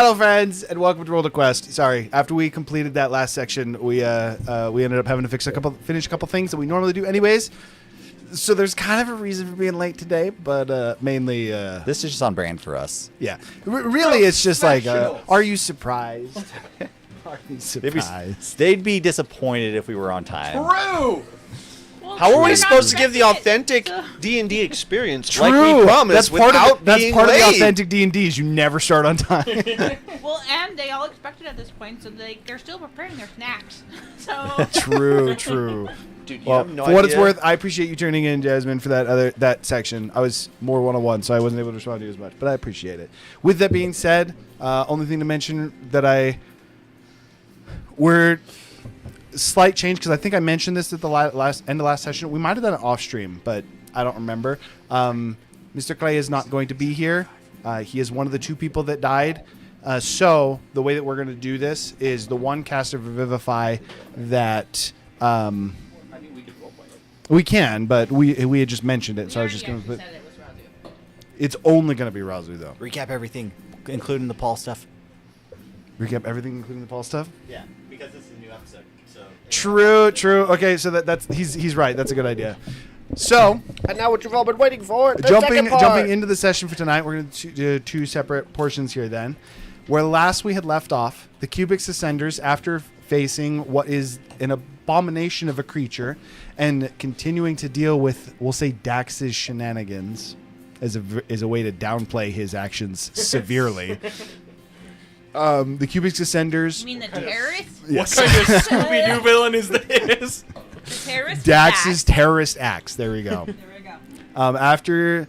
Hello, friends, and welcome to Roll to Quest. Sorry, after we completed that last section, we ended up having to finish a couple things that we normally do anyways. So there's kind of a reason for being late today, but mainly this is just on brand for us. Yeah, really, it's just like, are you surprised? Are you surprised? They'd be disappointed if we were on time. True. Well, How are we you're supposed to not give the authentic D&D experience True. like we promised That's part without of being the late? authentic D&D is you never start on time. Well, and they all expect it at this point, so they're still preparing their snacks. So True. Dude, you Well, have no for what it's idea. worth, I appreciate you turning in, Jasmine, for that section. I was more one-on-one, so I wasn't able to respond to you as much, but I appreciate it. With that being said, only thing to mention that we're slight change, because I think I mentioned this at the end of last session. We might have done it off stream, but I don't remember. Mr. Clay is not going to be here. He is one of the two people that died. So the way that we're going to do this is the one caster of Revivify that I mean, we could roleplay it. We can, but we had just mentioned it, so I was just going to put. Said it was Razu. It's only going to be Razu, though. Recap everything, including the Paul stuff. Recap everything, including the Paul stuff. Yeah, because this is a new episode. So True. Okay, so that's he's right. That's a good idea. So And now what you've all been waiting for, the jumping second part. into the session for tonight, we're going to do two separate portions here. Then, where last we had left off, the Cubix Ascenders, after facing what is an abomination of a creature and continuing to deal with, we'll say, Dax's shenanigans as a way to downplay his actions severely. The Cubix Ascenders. You mean the terrorists? Yes. What kind of Scooby-Doo villain is this? The terrorists? Dax's terrorist acts. There we go. There we go. After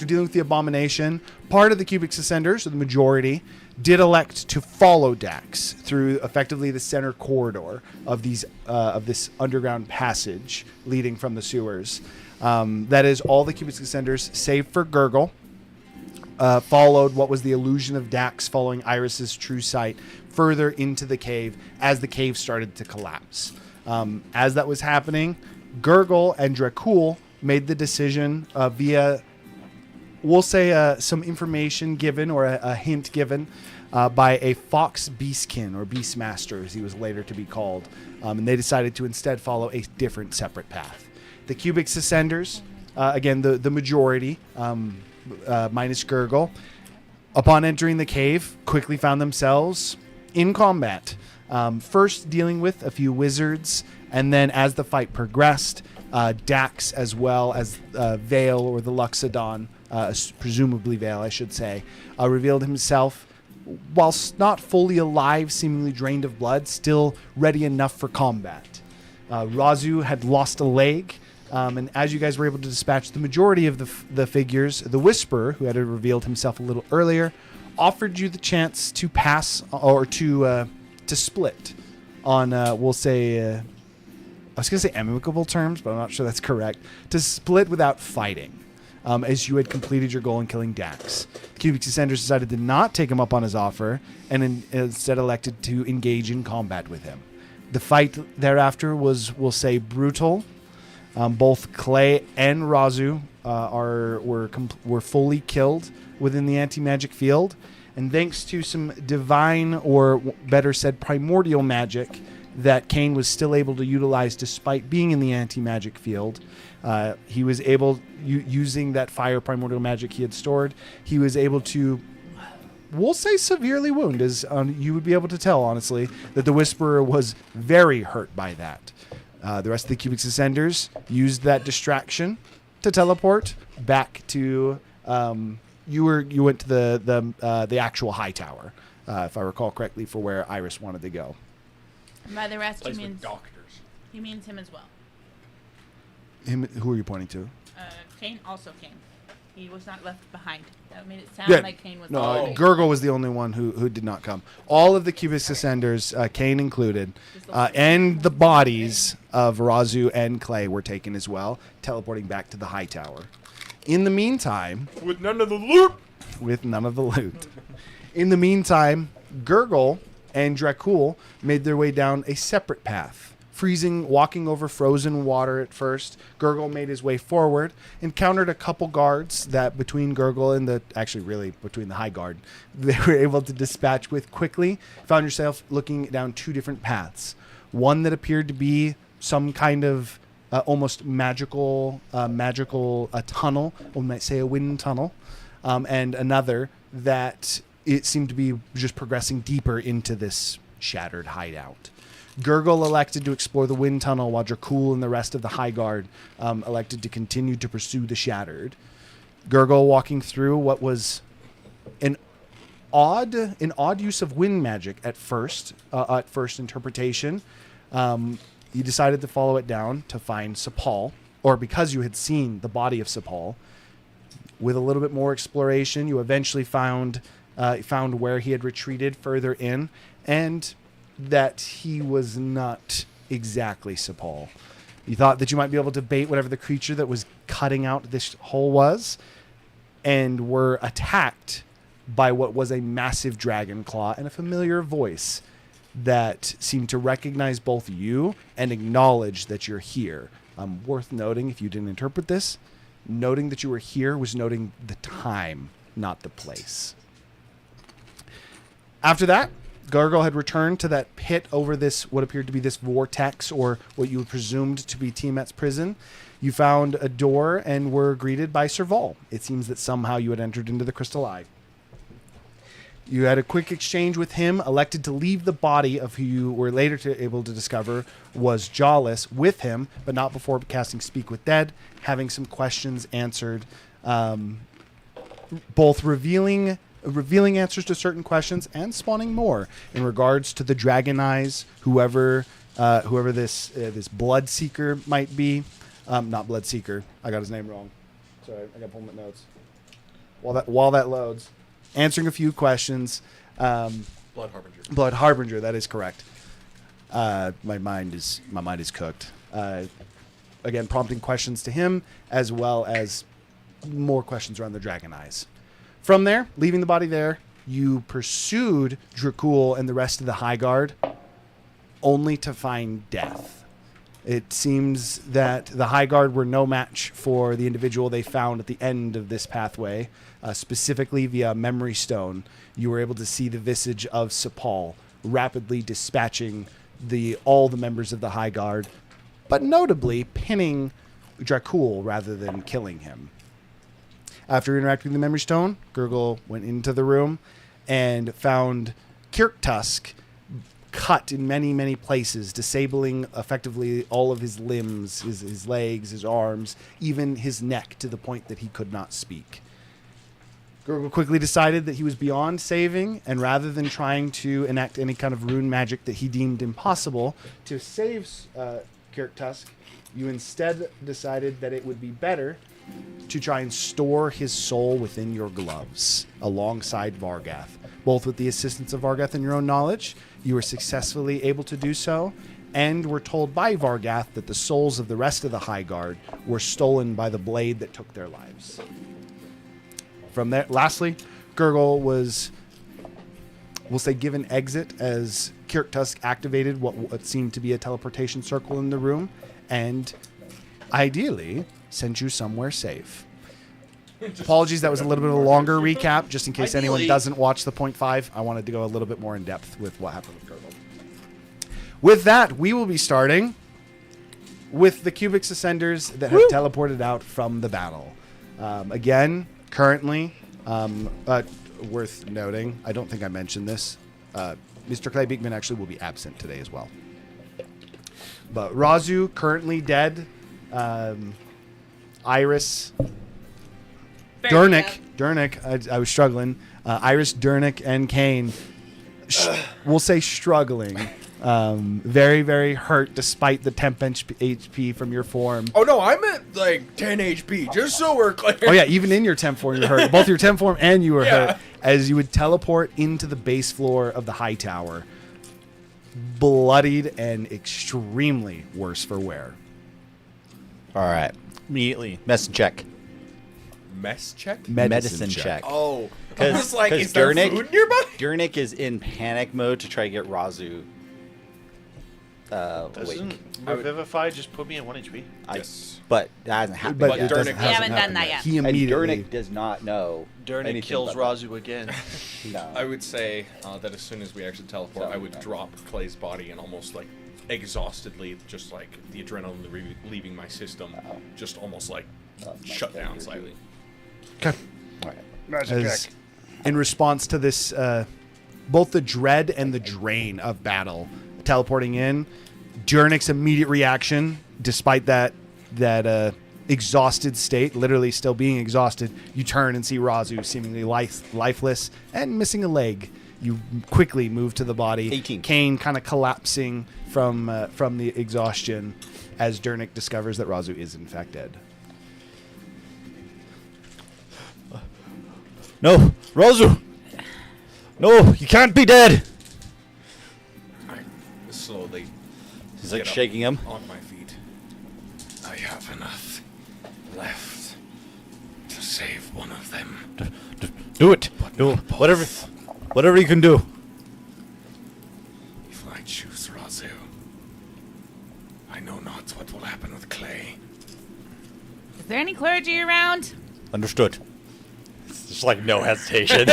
dealing with the abomination, part of the Cubix Ascenders, so the majority, did elect to follow Dax through effectively the center corridor of this underground passage leading from the sewers. That is, all the Cubix Ascenders, save for Gurgle, followed what was the illusion of Dax following Iris's true sight further into the cave as the cave started to collapse. As that was happening, Gurgle and Dracul made the decision via, we'll say, some information given or a hint given by a Fox Beastkin or Beastmaster, as he was later to be called. And they decided to instead follow a different separate path. The Cubix Ascenders, again, the majority, minus Gurgle, upon entering the cave, quickly found themselves in combat. First dealing with a few wizards, and then as the fight progressed, Dax as well as Vale or the Luxodon, presumably Vale, I should say, revealed himself, whilst not fully alive, seemingly drained of blood, still ready enough for combat. Razu had lost a leg, and as you guys were able to dispatch the majority of the figures, the Whisperer, who had revealed himself a little earlier, offered you the chance to pass or to split on, we'll say, I was going to say amicable terms, but I'm not sure that's correct, to split without fighting, as you had completed your goal in killing Dax. The Cubix Ascenders decided to not take him up on his offer and instead elected to engage in combat with him. The fight thereafter was, we'll say, brutal. Both Clay and Razu were fully killed within the anti-magic field, and thanks to some divine, or better said, primordial magic that Kane was still able to utilize despite being in the anti-magic field, he was able, using that fire primordial magic he had stored, he was able to, we'll say, severely wound, as you would be able to tell, honestly, that the Whisperer was very hurt by that. The rest of the Cubix Ascenders used that distraction to teleport back to. You went to the actual high tower, if I recall correctly, for where Iris wanted to go. And by the rest, Place with doctors. he means him as well. Him? Who are you pointing to? Kane also came. He was not left behind. That made it sound like Kane was. No, left Gurgle was the only one who did not come. All of the Cubix Ascenders, Kane included, and the bodies of Razu and Clay were taken as well, teleporting back to the high tower. In the meantime, With none of the loot. In the meantime, Gurgle and Dracul made their way down a separate path walking over frozen water at first. Gurgle made his way forward, encountered a couple guards that between Gurgle and between the high guard, they were able to dispatch with quickly. Found yourself looking down two different paths. One that appeared to be some kind of almost magical tunnel, we might say a wind tunnel, and another that it seemed to be just progressing deeper into this shattered hideout. Gurgle elected to explore the wind tunnel while Dracul and the rest of the High Guard elected to continue to pursue the shattered. Gurgle walking through what was an odd use of wind magic at first interpretation. You decided to follow it down to find Sepal, or because you had seen the body of Sepal. With a little bit more exploration, you eventually found where he had retreated further in, and that he was not exactly Sepal. You thought that you might be able to bait whatever the creature that was cutting out this hole was, and were attacked by what was a massive dragon claw and a familiar voice that seemed to recognize both you and acknowledge that you're here. Worth noting, if you didn't interpret this, noting that you were here was noting the time, not the place. After that, Gurgle had returned to that pit over this, what appeared to be this vortex, or what you presumed to be Tiamat's prison. You found a door and were greeted by Serval. It seems that somehow you had entered into the Crystal Eye. You had a quick exchange with him, elected to leave the body of who you were later able to discover was Jawless with him, but not before casting Speak with Dead, having some questions answered, both revealing answers to certain questions and spawning more in regards to the Dragon Eyes, whoever this Blood Seeker might be. Not Blood Seeker. I got his name wrong. Sorry, I got to pull my notes. While that loads. Answering a few questions. Blood Harbinger. Blood Harbinger, that is correct. My mind is cooked. Again, prompting questions to him, as well as more questions around the Dragon Eyes. From there, leaving the body there, you pursued Dracul and the rest of the High Guard, only to find death. It seems that the High Guard were no match for the individual they found at the end of this pathway. Specifically via Memory Stone, you were able to see the visage of Sepal rapidly dispatching all the members of the High Guard, but notably pinning Dracul rather than killing him. After interacting with the Memory Stone, Gurgle went into the room and found Kirktusk cut in many, many places, disabling effectively all of his limbs, his legs, his arms, even his neck, to the point that he could not speak. Gurgle quickly decided that he was beyond saving, and rather than trying to enact any kind of rune magic that he deemed impossible to save Kirktusk, you instead decided that it would be better to try and store his soul within your gloves, alongside Vargath. Both with the assistance of Vargath and your own knowledge, you were successfully able to do so, and were told by Vargath that the souls of the rest of the High Guard were stolen by the blade that took their lives. From there, lastly, Gurgle was, we'll say, given exit as Kirktusk activated what seemed to be a teleportation circle in the room, and ideally sent you somewhere safe. Apologies, that was a little bit of a longer recap, just in case anyone doesn't watch the 0.5. I wanted to go a little bit more in depth with what happened with Gurgle. With that, we will be starting with the Cubix Ascenders that have teleported out from the battle. Again, currently, worth noting, I don't think I mentioned this, Mr. Clay Beekman actually will be absent today as well. But Razu, currently dead. Iris, Durnick, I was struggling. Iris, Durnick, and Kane, we'll say struggling. Very, very hurt despite the temp HP from your form. Oh no, I'm at like 10 HP, just so we're clear. Oh yeah, even in your temp form you're hurt. Both your temp form and you were hurt as you would teleport into the base floor of the high tower. Bloodied and extremely worse for wear. All right. Immediately. Medicine check. Mess check? Medicine check. Oh. I was like, is Durnick, there food nearby? Durnick is in panic mode to try to get Razu Doesn't awake. Revivify just put me at 1 HP? Yes. But that hasn't happened But yet. it doesn't- Durnick- We haven't hasn't done that happened yet. He And immediately. Durnick does not know Durnick anything kills about that. Razu again. No. I would say that as soon as we actually teleport, So, I would yeah. drop Clay's body and almost like exhaustedly, just like the adrenaline leaving my system, just almost like shut down slightly. Okay. All right. As, in response to this, both the dread and the drain of battle teleporting in, Durnick's immediate reaction, despite that exhausted state, literally still being exhausted, you turn and see Razu seemingly lifeless and missing a leg. You quickly move to the body. 18. Kane kind of collapsing from the exhaustion as Durnick discovers that Razu is in fact dead. No, Razu! No, you can't be dead! I slowly He's like get up shaking him. on my feet. I have enough left to save one of them. Do it. Do whatever you can do. If I choose Razu, I know not what will happen with Clay. Is there any clergy around? Understood. It's just like no hesitation.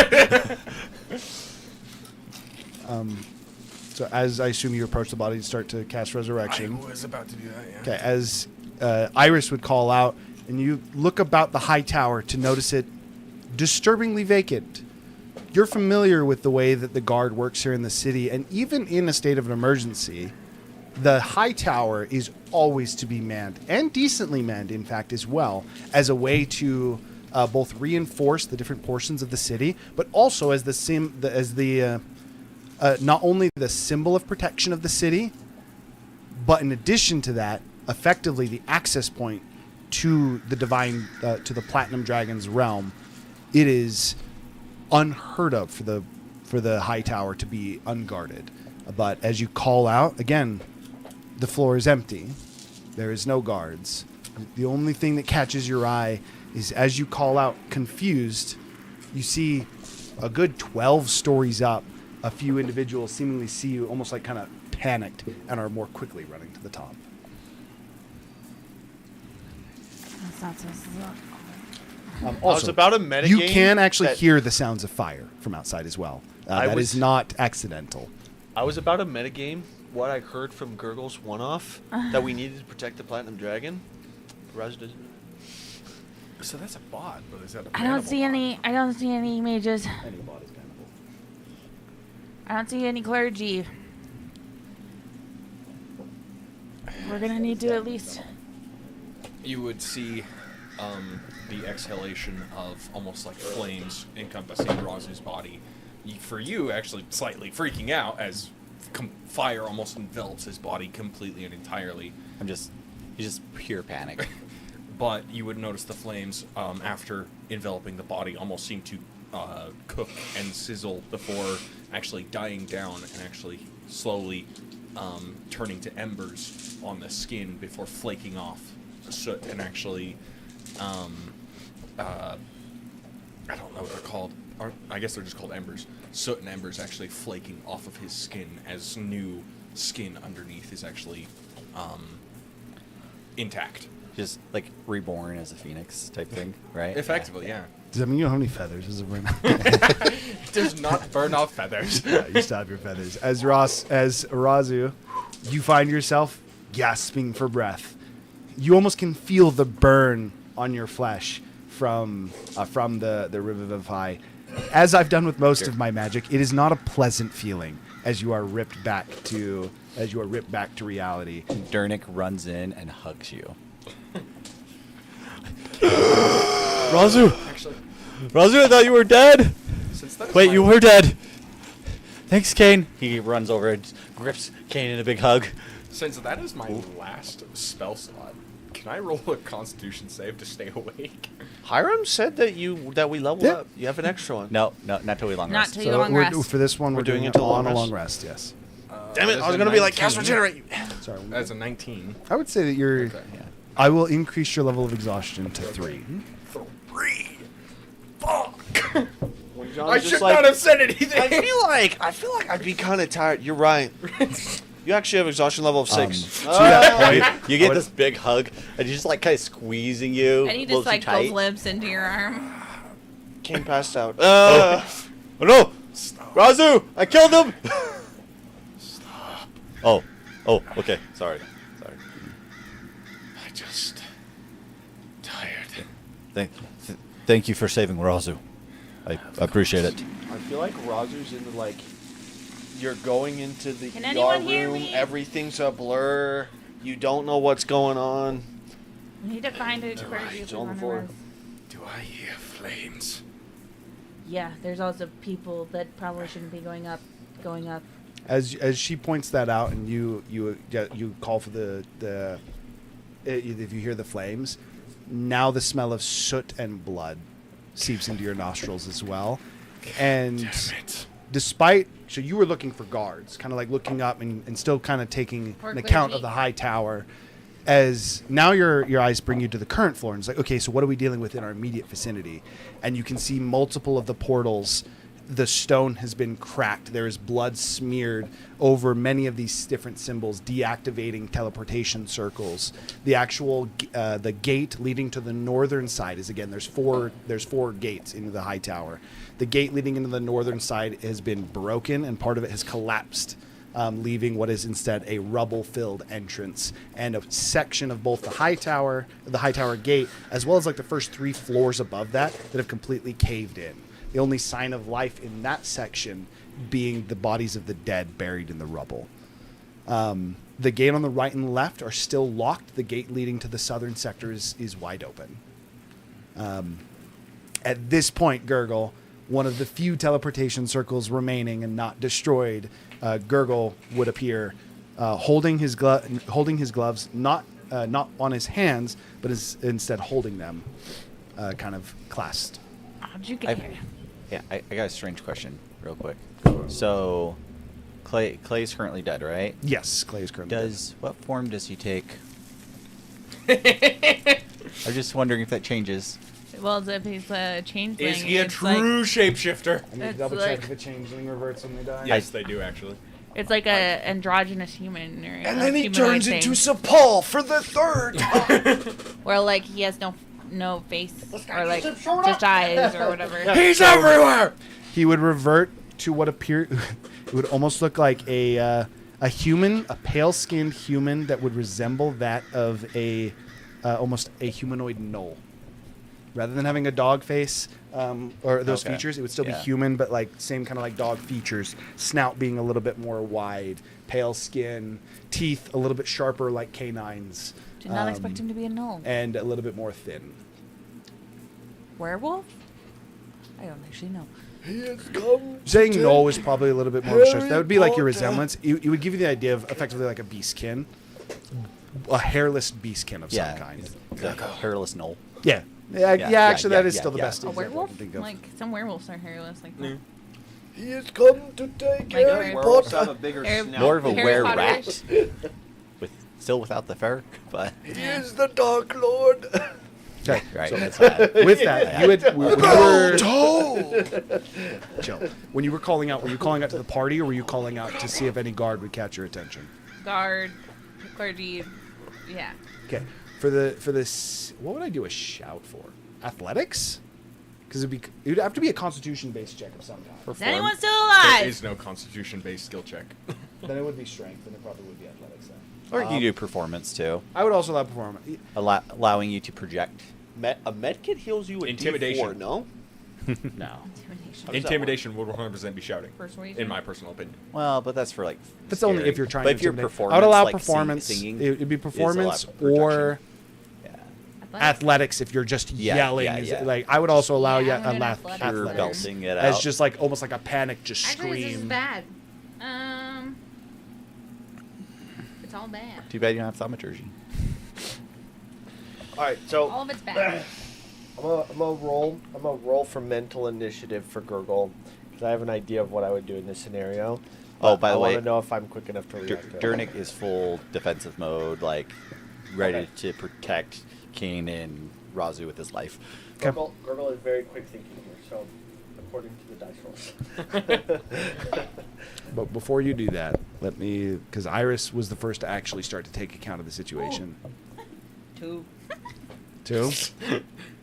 So as I assume you approach the body and start to cast resurrection. I was about to do that, yeah. Okay, as Iris would call out, and you look about the high tower to notice it disturbingly vacant. You're familiar with the way that the guard works here in the city, and even in a state of an emergency, the high tower is always to be manned, and decently manned, in fact, as well, as a way to both reinforce the different portions of the city, but also as not only the symbol of protection of the city, but in addition to that, effectively the access point to the to the Platinum Dragon's realm. It is unheard of for the high tower to be unguarded. But as you call out, again, the floor is empty. There is no guards. The only thing that catches your eye is as you call out confused, you see a good 12 stories up, a few individuals seemingly see you almost like kind of panicked and are more quickly running to the top. That's not so slow. Also, about a metagame you can actually that- hear the sounds of fire from outside as well. That is not accidental. I was about a metagame. What I heard from Gurgle's one-off that we needed to protect the Platinum Dragon. Razu doesn't. So that's a bot, but is that a I don't see any. I don't see any mages. Any bot is kind of I don't see any clergy. We're gonna need to at least. You would see the exhalation of almost like flames encompassing Razu's body. For you, actually slightly freaking out as fire almost envelops his body completely and entirely. He's just pure panic. But you would notice the flames after enveloping the body almost seem to cook and sizzle before actually dying down and actually slowly turning to embers on the skin before flaking off soot and actually I don't know what they're called. I guess they're just called embers. Soot and embers actually flaking off of his skin as new skin underneath is actually intact. Just like reborn as a phoenix type thing, right? Effectively, yeah. Does that mean you don't have any feathers? Does it burn out? It does not burn off feathers. Yeah, you still have your feathers. As Razu, you find yourself gasping for breath. You almost can feel the burn on your flesh from the Revivify. As I've done with most of my magic, it is not a pleasant feeling as you are ripped back to reality. Durnick runs in and hugs you. Razu! Actually, Razu, I thought you were dead. since that's Wait, my- you were dead. Thanks, Kane. He runs over and grips Kane in a big hug. Since that is my last spell slot, can I roll a Constitution save to stay awake? Hiram said that we leveled Yeah. up. You have an extra one. No, not till we long Not rest. till you long rest. For this one, we're doing it until on a long long rest? rest. Yes. Damn it! As I was a gonna be like, 19. cast regenerate. Sorry. As a 19. I would say that you're. Okay. Yeah. I will increase your level of exhaustion to 3. 3. Fuck. When John's I just should like, not have said anything. I feel like I'd be kind of tired. You're right. You actually have exhaustion level of 6. To that point, You get this big hug, and he's just like kind of squeezing you. And he a little just like too tight. goes lips into your arm. Kane passed out. Oh no! Razu, I killed him. Stop. Oh, okay. Sorry. I just tired. Thank you for saving Razu. I appreciate it. I feel like Razu's into like you're going into the Can ER anyone hear room, me? everything's a blur. You don't know what's going on. We need to find it where He's you on the can floor. run. Do I hear flames? Yeah, there's also people that probably shouldn't be going up. as she points that out, and you call for the if you hear the flames, now the smell of soot and blood seeps into your nostrils as well, and Damn it. despite so you were looking for guards, kind of like looking up and still kind of taking Or an account of clergy. the high tower. As now your eyes bring you to the current floor, and it's like, okay, so what are we dealing with in our immediate vicinity? And you can see multiple of the portals. The stone has been cracked. There is blood smeared over many of these different symbols, deactivating teleportation circles. The actual the gate leading to the northern side is, again, there's four gates into the high tower. The gate leading into the northern side has been broken, and part of it has collapsed, leaving what is instead a rubble-filled entrance, and a section of both the high tower gate, as well as like the first 3 floors above that have completely caved in. The only sign of life in that section being the bodies of the dead buried in the rubble. The gate on the right and left are still locked. The gate leading to the southern sector is wide open. At this point, Gurgle, one of the few teleportation circles remaining and not destroyed, Gurgle would appear, holding his gloves, not on his hands, but is instead holding them, kind of clasped. How'd you get here? Yeah, I got a strange question, real quick. So, Clay's currently dead, right? Yes, Clay is currently dead. What form does he take? I'm just wondering if that changes. Well, if he's a changeling, Is he a it's like, true shapeshifter? I need to It's double check like- if a changeling reverts when they die. Yes, they do actually. it's like a androgynous human, or And a then he humanoid turns thing, into Sepul for the 3rd. where like he has no face or like just eyes or whatever. He's everywhere. He would revert to what appeared. It would almost look like a human, a pale-skinned human that would resemble that of almost a humanoid gnoll. Rather than having a dog face or those Okay. features, it would still be Yeah. human, but like same kind of like dog features. Snout being a little bit more wide, pale skin, teeth a little bit sharper like canines. Did not expect him to be a gnome. And a little bit more thin. Werewolf? I don't actually know. Saying no is probably a little bit more of a stretch. That would be like your resemblance. It would give you the idea of effectively like a beastkin. A hairless beastkin of some kind. The hairless knoll. Yeah. Yeah, actually, that is still the best A example I werewolf? can think of. Like some werewolves are hairless, like that. He has come to take Like Harry werewolves Potter. a bigger Harry- snout. More of a Harry Potter were-rat. Still without the fur, but He is the Dark Lord. Okay, right. so That's bad. with that, you had when you were chill. When you were calling out, were you calling out to the party, or were you calling out to see if any guard would catch your attention? Guard, clergy, yeah. Okay, for this, what would I do a shout for? Athletics? Because it would have to be a Constitution-based check of some kind. Is anyone still There alive? is no Constitution-based skill check. Then it would be strength, and it probably would be athletics then. Or you can do performance too, I would also allow performance. allowing you to project. A medkit heals you with Intimidation. D4, no? No. Intimidation. that Intimidation would 100% be shouting, Persuasion. in my personal opinion. Well, but that's for like. That's only scaring. if you're trying But to if you're intimidate. performance, I would allow like performance. singing, It would be is allowed performance for projection. or Yeah. athletics if you're just Yeah, yelling. yeah, yeah. Like I would also allow Yeah, you I'm gonna athletics athletics You're then. belting it as out. just like almost like a panic, just Actually, this is scream. bad. It's all bad. Too bad you don't have thaumaturgy. Alright, so All of it's bad. I'm gonna roll for mental initiative for Gurgle, because I have an idea of what I would do in this scenario. Oh, by the I way, want to know if I'm quick enough to react to it. Durnick is full defensive mode, like ready to protect Kane and Razu with his life. Okay. Gurgle is very quick thinking here, so according to the dice rolls. But before you do that, let me, because Iris was the first to actually start to take account of the situation. 2. 2?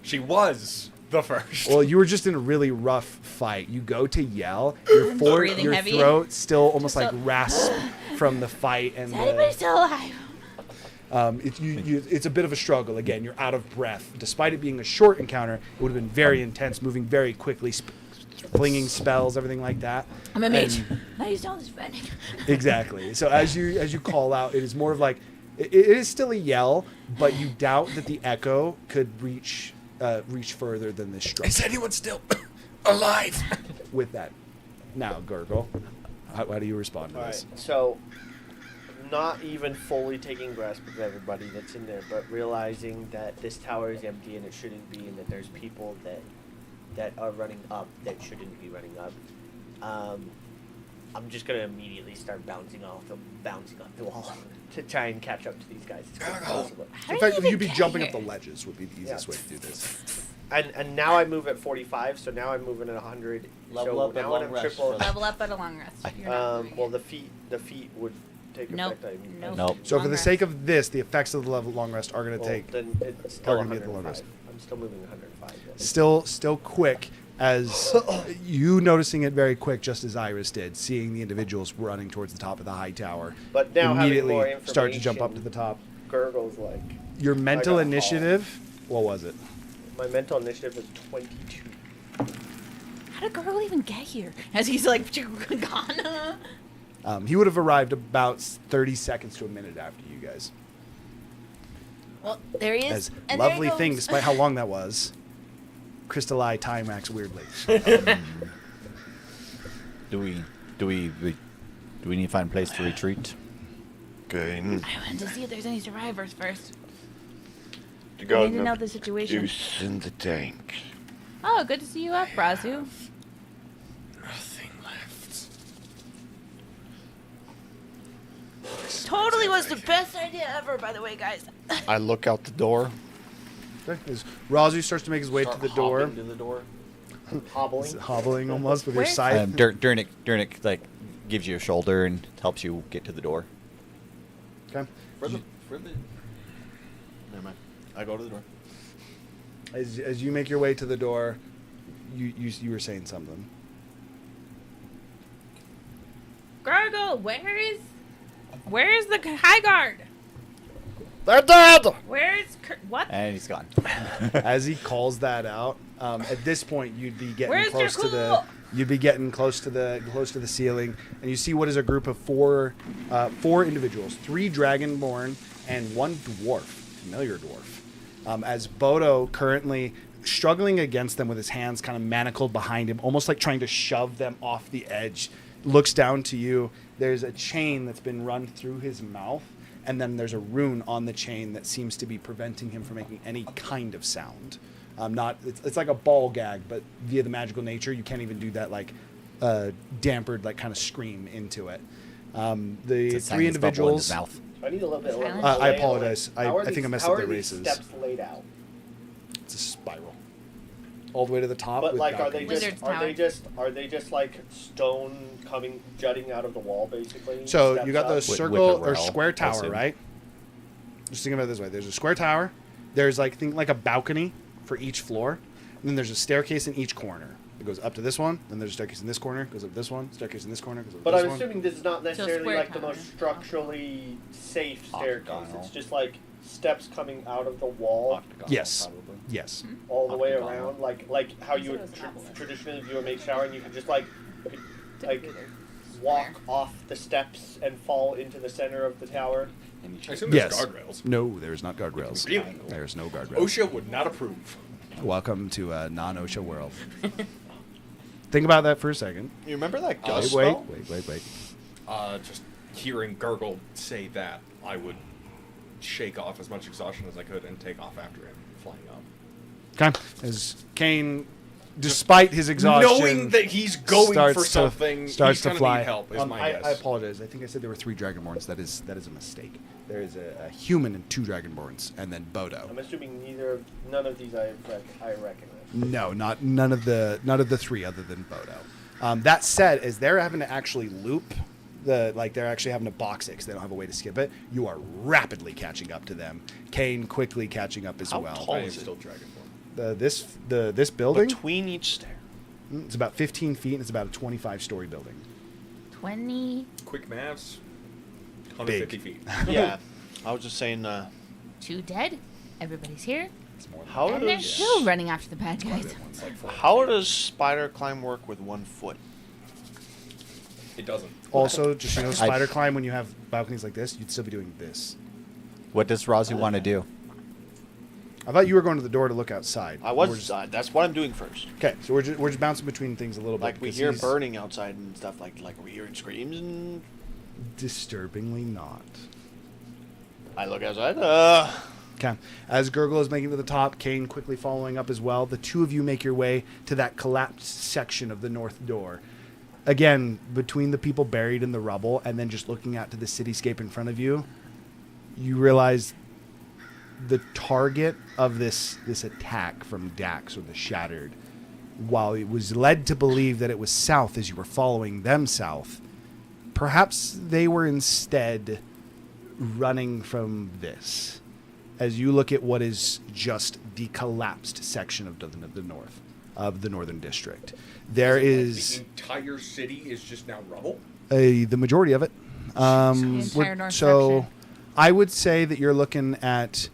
She was the first. Well, you were just in a really rough fight. You go to yell, your Breathing heavy. throat still almost Just like rasp from the fight, and Is anybody still alive? it's a bit of a struggle. Again, you're out of breath. Despite it being a short encounter, it would have been very intense, moving very quickly, flinging spells, everything like that. I'm a mage. And- Now you sound defending. Exactly. So as you call out, it is more of like it is still a yell, but you doubt that the echo could reach further than this struggle. Is anyone still alive? With that, now Gurgle, how do you respond to All this? right, so not even fully taking grasp of everybody that's in there, but realizing that this tower is empty and it shouldn't be, and that there's people that are running up that shouldn't be running up. I'm just gonna immediately start bouncing off the wall to try and catch up to these guys as quick as possible. So effectively, you'd be jumping up the ledges would be the easiest way to do this. And now I move at 45, so now I'm moving at 100. Level so up at now long when I'm rest triple. for Level up at a long rest. You're not doing Well, it. the feet would take Nope. effect. Nope. So for Long the rest. sake of this, the effects of the level long rest are going to Well, take then it's still gonna be at the long 105. rest. I'm still moving 105. then. still quick as you noticing it very quick, just as Iris did, seeing the individuals running towards the top of the high tower. But now having immediately more start to jump up to information- the top. Gurgle's like, Your mental got a initiative, what was it? my mental initiative is 22. How did Gargle even get here? As he's like gone. He would have arrived about 30 seconds to a minute after you guys. Well, there he is. As and there he lovely thing, goes. despite how long that was, Crystalli time acts weirdly. Do we need to find a place to retreat? Okay. I wanted to see if there's any survivors first. You I got need to know enough the situation. juice in the tank. Oh, good to see you up, Brazu. Nothing left. Totally was the best idea ever, by the way, guys. I look out the door. As Razu starts to make his way Start to the door, hopping to the door. Hobbling. hobbling almost with your Where's- scythe. Durnick like gives you a shoulder and helps you get to the door. Okay. For the. Never mind. I go to the door. As you make your way to the door, you were saying something. Gargle, where's the high guard? They're dead! What? And he's gone. As he calls that out, at this point you'd be getting Where's close your to the cool? you'd be getting close to the ceiling, and you see what is a group of four individuals, 3 dragonborn and 1 dwarf, familiar dwarf. As Bodo currently struggling against them with his hands kind of manacled behind him, almost like trying to shove them off the edge, looks down to you. There's a chain that's been run through his mouth, and then there's a rune on the chain that seems to be preventing him from making any kind of sound. It's like a ball gag, but via the magical nature, you can't even do that like dampered like kind of scream into it. The It's a 3 silence bubble in his individuals. mouth. I need a little bit. Silence. of I lay- apologize. How are I think I these- messed how up are the these races. steps laid out? It's a spiral, all the way to the top. But with like, are they balconies. Wizard's are they just like stone jutting out of the wall, basically? So Steps you got the up? With circle a or rail, square I tower, assume. right? Just think about it this way: there's a square tower. There's like a balcony for each floor, and then there's a staircase in each corner. It goes up to this one, then there's a staircase in this corner, goes up this one, staircase in this corner, goes up But this I'm one. assuming this is not necessarily square like the tower. most structurally safe staircase. Octagonal. It's just like steps coming out of the wall Octagonal, Yes. probably. Yes. all the way Octagonal. around, like how you Said it would was obelisk. traditionally do a make shower, and you could just like walk off the steps and fall into the center of the tower. And you I should- assume there's Yes. guardrails. No, there's not guardrails. Really? There's no guardrails. OSHA would not approve. Welcome to a non-OSHA world. Think about that for a second. You remember that Wait, ghost wait, spell? wait. Just hearing Gurgle say that, I would shake off as much exhaustion as I could and take off after him, flying up. Okay. As Kane despite his exhaustion, Knowing that he's going starts for to- something, starts he's to gonna fly. need help. Is my I guess. apologize. I think I said there were 3 Dragonborns. That is a mistake. There is a human and 2 Dragonborns, and then Bodo. I'm assuming none of these I recognize. No, none of the 3 other than Bodo. That said, as they're having to actually loop they're actually having to box it because they don't have a way to skip it. You are rapidly catching up to them. Kane quickly catching up as How well. tall I am is it? still Dragonborn. This building, Between each stair. it's about 15 feet and it's about a 25-story building. 20. Quick maths. 150 feet. Yeah. I was just saying, 2 dead. Everybody's here. It's more than how And they're does still running after the bad one. guys. It's like 400 how feet. does spider climb work with 1 foot? It doesn't. Also, just spider climb when you have balconies like this, you'd still be doing this. What does Rozzy want to do? I thought you were going to the door to look outside. I We're was. just- That's what I'm doing first. okay, so we're just bouncing between things a little bit. Like we because hear he's burning outside and stuff. Like are we hearing screams and disturbingly not. I look outside. Okay. As Gurgle is making it to the top, Kane quickly following up as well. The 2 of you make your way to that collapsed section of the north door. Again, between the people buried in the rubble and then just looking out to the cityscape in front of you, you realize the target of this attack from Dax or the Shattered, while it was led to believe that it was south as you were following them south, perhaps they were instead running from this. As you look at what is just the collapsed section of the north, of the northern district, there is The entire city is just now rubble. the majority of it. The entire north So section. I would say that you're looking at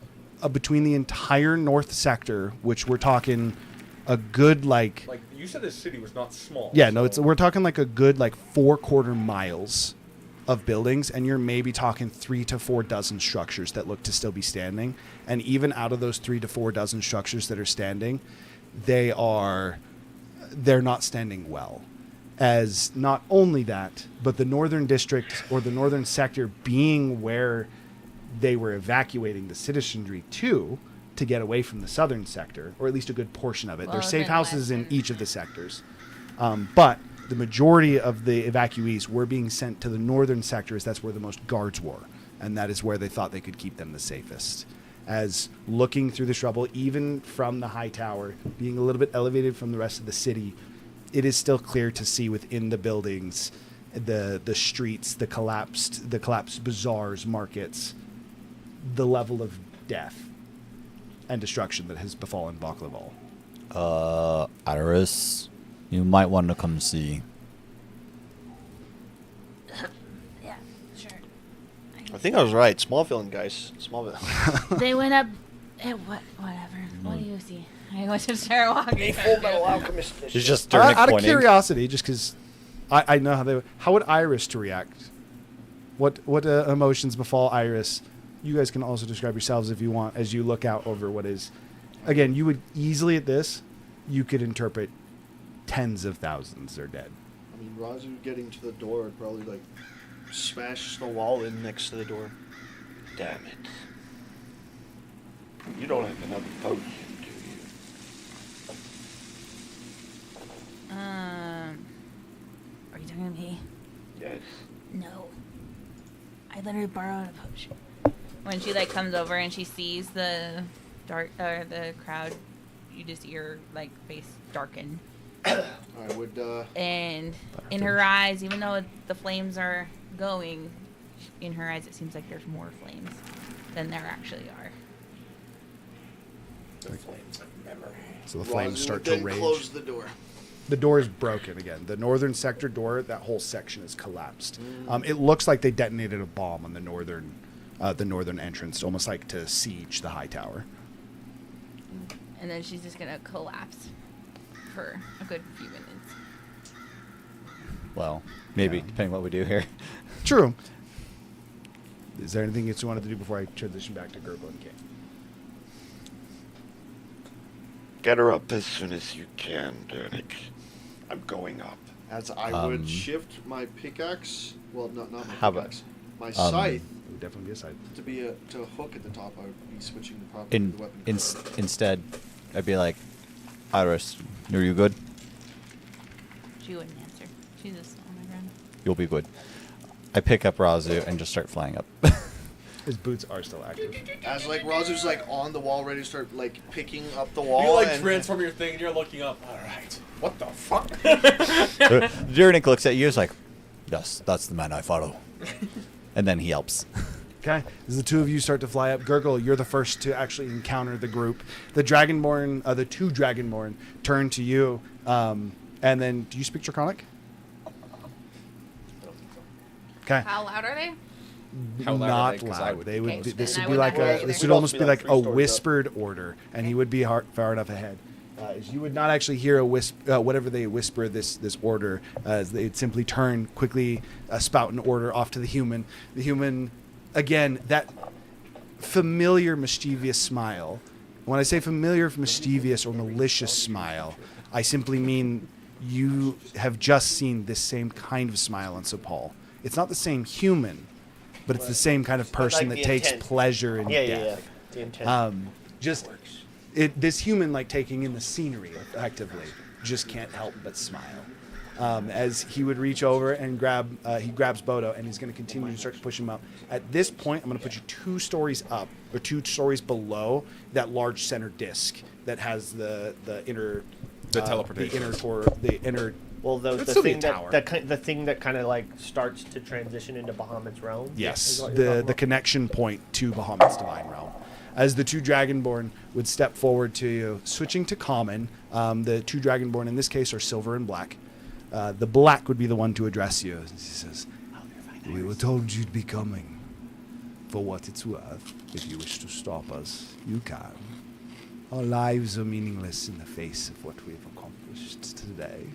between the entire north sector, which we're talking a good Like you said, this city was not small. yeah, no, so- we're talking like a good 4 miles of buildings, and you're maybe talking 3 to 4 dozen structures that look to still be standing. And even out of those 3 to 4 dozen structures that are standing, they're not standing well. As not only that, but the northern district or the northern sector being where they were evacuating the citizenry to get away from the southern sector, or at least a good portion of it. Well, There's safe then houses in western. each of the sectors. But the majority of the evacuees were being sent to the northern sector, as that's where the most guards were. And that is where they thought they could keep them the safest. As looking through this rubble, even from the high tower, being a little bit elevated from the rest of the city, it is still clear to see within the buildings, the streets, the collapsed bazaars, markets, the level of death and destruction that has befallen Baklaval. Iris, you might want to come see. Yeah, sure. I think I was right. Small villain, guys. Small villain. They went up. Whatever. What do you see? I went to start walking. Full Metal Alchemist. He's just turning Out of pointing. curiosity, just because I know how would Iris to react? What emotions befall Iris? You guys can also describe yourselves if you want as you look out over what is. Again, you would easily at this, you could interpret tens of thousands are dead. I mean, Razu getting to the door would probably smash the wall in next to the door. Damn it. You don't have another potion, do you? Are you talking to me? Yes. No. I literally borrowed a potion. When she comes over and she sees the the crowd, you just see her face darken. I would. And in her eyes, even though the flames are going, in her eyes it seems like there's more flames than there actually are. The flames of memory. So the flames Razu start would to then rage. close the door. The door is broken again. The northern sector door, that whole section is collapsed. It looks like they detonated a bomb on the northern entrance, almost like to siege the high tower. And then she's just gonna collapse for a good few minutes. Well, maybe, Yeah. depending what we do here. True. Is there anything else you wanted to do before I transition back to Gurgle and King? Get her up as soon as you can, Derek. I'm going up. As I would Um, shift my pickaxe. Well, not my How about- pickaxe. My scythe It would definitely be a side. to be to a hook at the top. I would be switching the property of the weapon. Instead, I'd be like, Iris, are you good? She wouldn't answer. She's just on the ground. You'll be good. I pick up Razu and just start flying up. His boots are still active. As like Razu's like on the wall, ready to start like picking up the wall. You like and transform your thing and you're looking up. All right. What the fuck? Jurnik looks at you. Is like, yes, that's the man I follow. And then he helps. Okay, as the two of you start to fly up, Gurgle, you're the first to actually encounter the group. The Dragonborn, the two Dragonborn, turn to you, and then, do you speak Draconic? Okay. How loud are they? How loud are Not they? 'Cause I loud. would- They would. Okay, Be, this then would I be would like not a. either. This You're would almost supposed to be be like like a 3 stories whispered order, and he would be far enough ahead. You would not actually hear a whatever they whisper this order, as they'd simply turn quickly, spout an order off to the human. The human, again, that familiar mischievous smile. When I say familiar, mischievous, or malicious smile, I simply mean you have just seen this same kind of smile on Sepal. It's not the same human, but it's the same kind of person like that the takes intent. pleasure in Yeah, death. The intent. Just this human, like, taking in the scenery effectively, just can't help but smile. As he would reach over and he grabs Bodo, and he's going to continue to start to push him up. At this point, I'm going to put you 2 stories up, or 2 stories below that large center disc that has the inner, The teleportation. the inner. Well, the It'd still be a thing tower. the thing that kind of like starts to transition into Bahamut's realm. Yes, is what you're the talking about? connection point to Bahamut's divine realm. As the two Dragonborn would step forward to you, switching to common, the two Dragonborn in this case are silver and black. The black would be the one to address you. He says, "We were told you'd be coming. For what it's worth, if you wish to stop us, you can. Our lives are meaningless in the face of what we've accomplished today."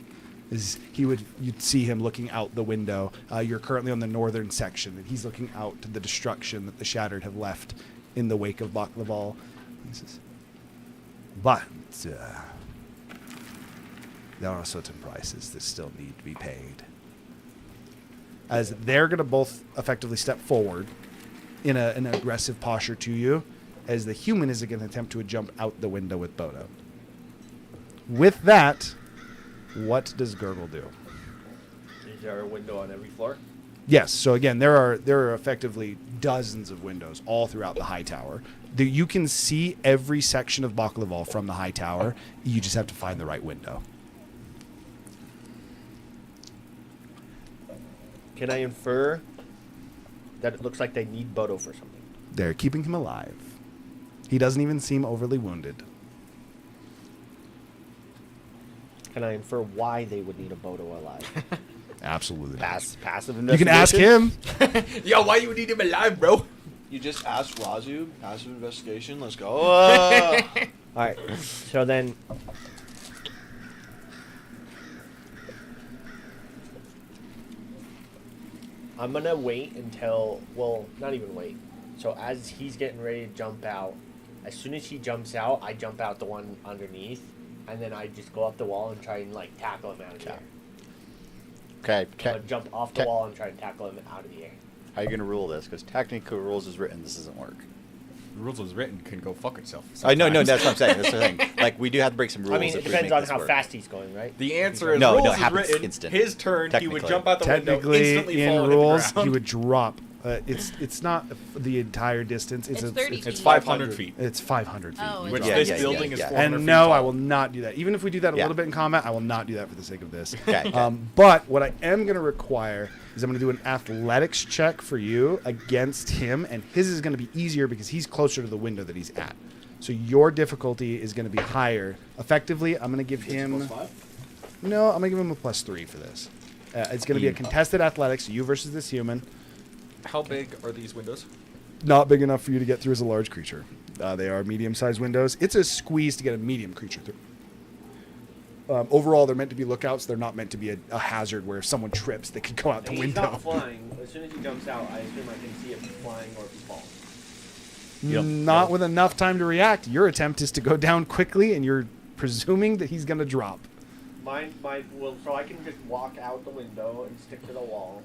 You'd see him looking out the window. You're currently on the northern section, and he's looking out to the destruction that the Shattered have left in the wake of Baklaval. He says, "But there are certain prices that still need to be paid." As they're going to both effectively step forward in an aggressive posture to you, as the human is going to attempt to jump out the window with Bodo. With that, what does Gurgle do? Is there a window on every floor? Yes. So again, there are effectively dozens of windows all throughout the high tower. You can see every section of Baklaval from the high tower. You just have to find the right window. Can I infer that it looks like they need Bodo for something? They're keeping him alive. He doesn't even seem overly wounded. Can I infer why they would need a Bodo alive? Absolutely. not. passive You can ask him. Yo, why you need him alive, bro? You just ask Razu. Passive investigation. Let's go. All right. So then, I'm gonna wait until. Well, not even wait. So as he's getting ready to jump out, as soon as he jumps out, I jump out the one underneath, and then I just go up the wall and try and like tackle him out of the air. Okay. So I jump off the wall and try and tackle him out of the air. How are you going to rule this? Because technically, rules is written. This doesn't work. The rules as written can go fuck itself. I know, sometimes. that's what I'm saying. That's the thing. Like, we do have to break some rules. I mean, it if we depends make on this how work. fast he's going, right? The answer is No, rules it is happens written. instant. His turn, he would Technically. jump out the window, Technically, instantly fall in into rules, the ground. he would drop. It's not the entire distance. It's 30 feet. It's 500 feet. It's 500 feet. Oh, You Which drop. Yeah, this yeah, building yeah, is yeah. 400 And feet no, tall. I will not do that. Even if we do that a Yeah. little bit in combat, I will not do that for the sake of this. Okay. But what I am going to require is I'm going to do an athletics check for you against him, and his is going to be easier because he's closer to the window that he's at. So your difficulty is going to be higher. Effectively, I'm going to give him... No, I'm going to give him a +3 for this. It's going to be a contested athletics, you versus this human. How big are these windows? Not big enough for you to get through as a large creature. They are medium-sized windows. It's a squeeze to get a medium creature through. Overall, they're meant to be lookouts. They're not meant to be a hazard where if someone trips, they could go out the He's window. not flying. As soon as he jumps out, I assume I can see if he's flying or if he falls. Not with enough time to react. Your attempt is to go down quickly, and you're presuming that he's going to drop. So I can just walk out the window and stick to the wall,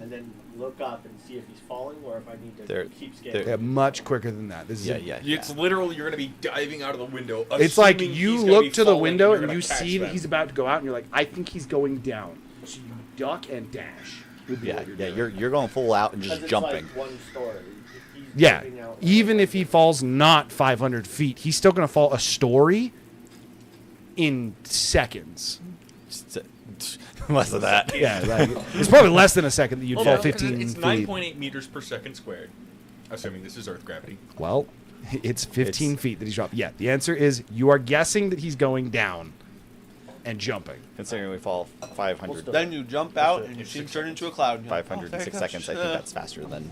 and then look up and see if he's falling or if I need to There- keep there- scanning. Yeah, much quicker than that. This is Yeah. It's literally you're gonna be diving out of the window. It's like assuming you he's gonna look be to the falling window you're and gonna you catch see that them. he's about to go out, and you're like, I think he's going down. So you duck and dash. would be Yeah, what yeah. doing. You're going full out and 'Cause just it's jumping. like one story. He's Yeah, jumping out even if he falls not 500 feet, he's still going to fall a story in seconds. Less of that. Yeah, like, it's probably less than a second that you'd Well, fall no, 'cause 15 It's feet. 9.8 meters per second squared, assuming this is Earth gravity. Well, it's 15 It's- feet that he's dropping. Yeah, the answer is you are guessing that he's going down and jumping. Considering we fall 500, Then you jump out and you see him turn into a cloud. and you're like, 506 oh, seconds. I think that's faster than.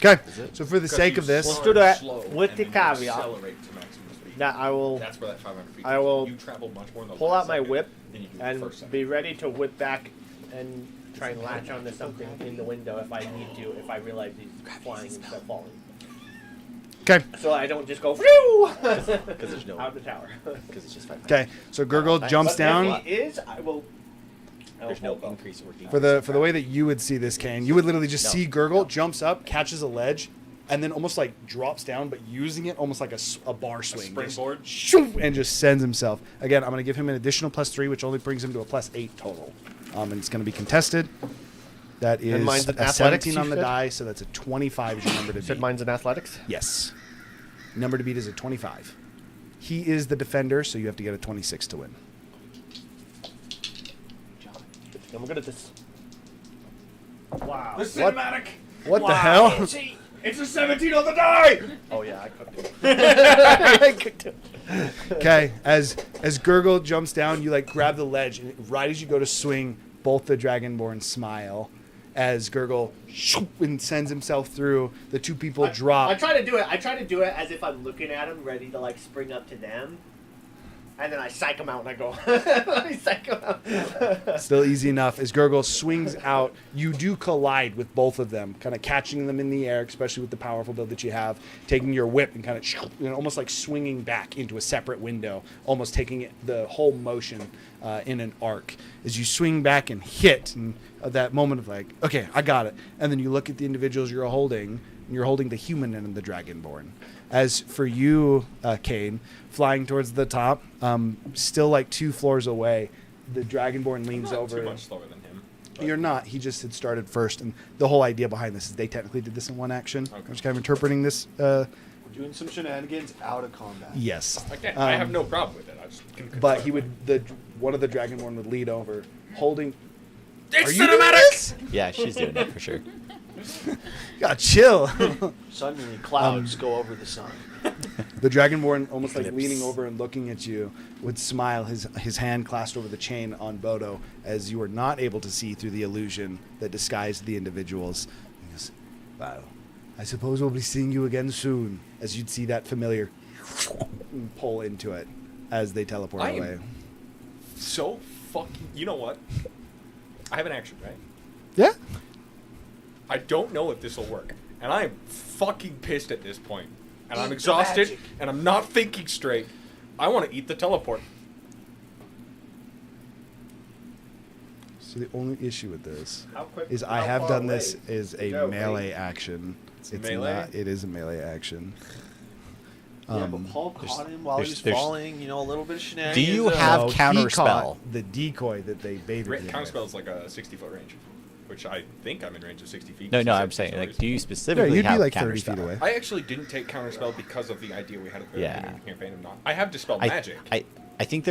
Okay, it? so for the sake of this, Let's do that Slow, with and the then you caveat accelerate to maximum speed. that I will That's where that 500 feet. I will You travel much more in the pull last out my second whip than you do in the and first second. be ready to whip back and try and latch onto something in the window if I need to, if I realize he's flying instead of falling. okay, So I don't just go phew Because there's no. out the tower. Because it's just 500. okay. So Gurgle jumps But down. if he is, I will. There's no hold up. increase or decrease. For the way that you would see this, Kane, you would literally just No. see Gurgle jumps up, catches a ledge, and then almost like drops down, but using it almost like a bar swing, just springboard? shoo, and just sends himself. Again, I'm going to give him an additional +3, which only brings him to a +8 total. And it's going to be contested. That is mine's an a athletics, 17 you on the said? die, so that's a 25 is your number to You said beat. mine's in athletics. Yes. Number to beat is a 25. He is the defender, so you have to get a 26 to win. I'm good at this. Wow. The cinematic. What the hell? It's a 17 on the die. Oh yeah, I cooked it. I cooked it. Okay, as Gurgle jumps down, you like grab the ledge, and right as you go to swing, both the Dragonborn smile as Gurgle shoop, and sends himself through. The two people drop. I try to do it. I try to do it as if I'm looking at him, ready to like spring up to them, and then I psych him out and I go. I psych him out. Still easy enough. As Gurgle swings out, you do collide with both of them, kind of catching them in the air, especially with the powerful build that you have, taking your whip and kind of almost like swinging back into a separate window, almost taking it, the whole motion in an arc. As you swing back and hit, and that moment of like, okay, I got it. And then you look at the individuals you're holding, and you're holding the human and the Dragonborn. As for you, Kane, flying towards the top, still like 2 floors away, the Dragonborn leans Not over. too much slower than him. You're not. He just had started first, and the whole idea behind this is they technically did this in one action. Okay. I'm just kind of interpreting this. We're doing some shenanigans out of combat. Yes, Again, I have no problem with it. I just can but he would. One of the Dragonborn would lead over, holding. It's Are you doing cinematic. this? Yeah, she's doing it for sure. You gotta chill. Suddenly, clouds go over the sun. The Dragonborn, almost like Eclipse. leaning over and looking at you, would smile, his hand clasped over the chain on Bodo, as you are not able to see through the illusion that disguised the individuals. He goes, "Well, I suppose we'll be seeing you again soon," as you'd see that familiar and pull into it as they teleport I am- away. So fucking. You know what? I have an action, right? Yeah? I don't know if this will work, and I am fucking pissed at this point, and I'm Eat the exhausted, magic. and I'm not thinking straight. I want to eat the teleport. So the only issue with this How quick? is I how have far done away this as a go, melee right? action. It's melee? not. It is a melee action. Yeah, but Paul caught him while he was there's- falling. You know, a little bit of shenanigans. Do you have No, he counter caught spell? the decoy that they baited him with. Counterspell is like a 60-foot range, which I think I'm in range of 60 feet. No, since no, I I'm said saying, like, stories. do you Yeah, specifically you'd have be like 30 feet counterspell? away. I actually didn't take counterspell because of the idea we had at the Yeah. beginning of the campaign. I have dispelled I, magic. I think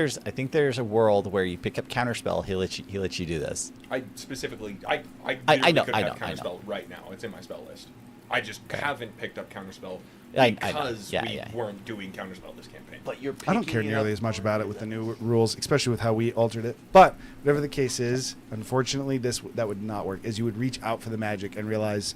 there's a world where you pick up counterspell. He lets you do this. I specifically, I I know, could I have know, I know. counterspell right now. It's in my spell list. I just Okay. haven't picked up counterspell I know. because Yeah, we yeah. weren't doing counterspell this campaign. But you're. I don't care picking it nearly up as much more about it with the than- new rules, especially with how we altered it. But whatever the case is, unfortunately, that would not work. As you would reach out for the magic and realize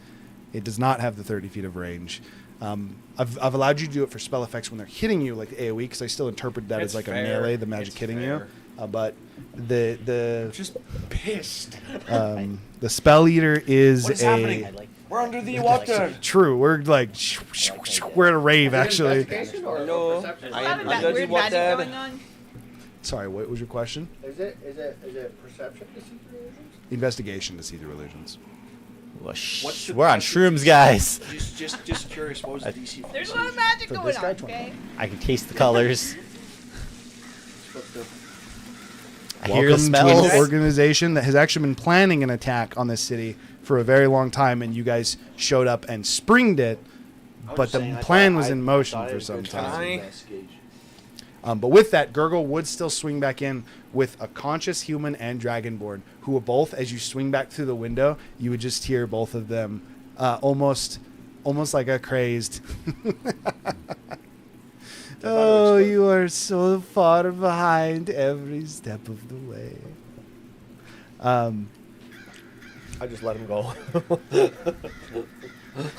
it does not have the 30 feet of range. I've allowed you to do it for spell effects when they're hitting you, like the AOE, because I still interpret that It's as like fair. a melee, the magic It's hitting fair. you. But the I'm just pissed. the spell eater is What is a happening? We're under the water. true. We're like we're at a rave actually. Investigation or No, perception? I I have am a under the weird magic water. going on. Sorry, what was your question? Is it perception to see through illusions? Investigation to see through illusions. What's the We're on DC? shrooms, guys. Just curious. What was the DC? For There's a this lot of agent? magic For going this guy, on. 20. Okay. I can taste the colors. What's the- I hear the Welcome to smells. an organization that has actually been planning an attack on this city for a very long time, and you guys showed up and springed it, I was but just the saying, I plan thought- was in I motion thought it for was some good times time. to investigate. But with that, Gurgle would still swing back in with a conscious human and dragonborn, who will both, as you swing back through the window, you would just hear both of them almost like a crazed. Oh, you are so far behind every step of the way. I just let him go.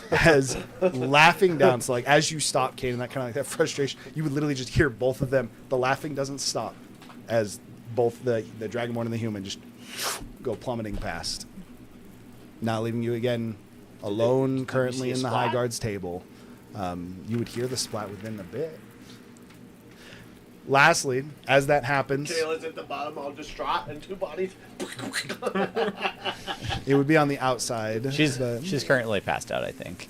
As laughing down, so like as you stop, Kane, and that kind of like that frustration, you would literally just hear both of them. The laughing doesn't stop as both the dragonborn and the human just go plummeting past. Not leaving you again alone, currently see a in the High splat? Guard's table. You would hear the splat within a bit. Lastly, as that happens, Kayla's at the bottom, all distraught, and two bodies. it would be on the outside. She's but currently passed out, I think.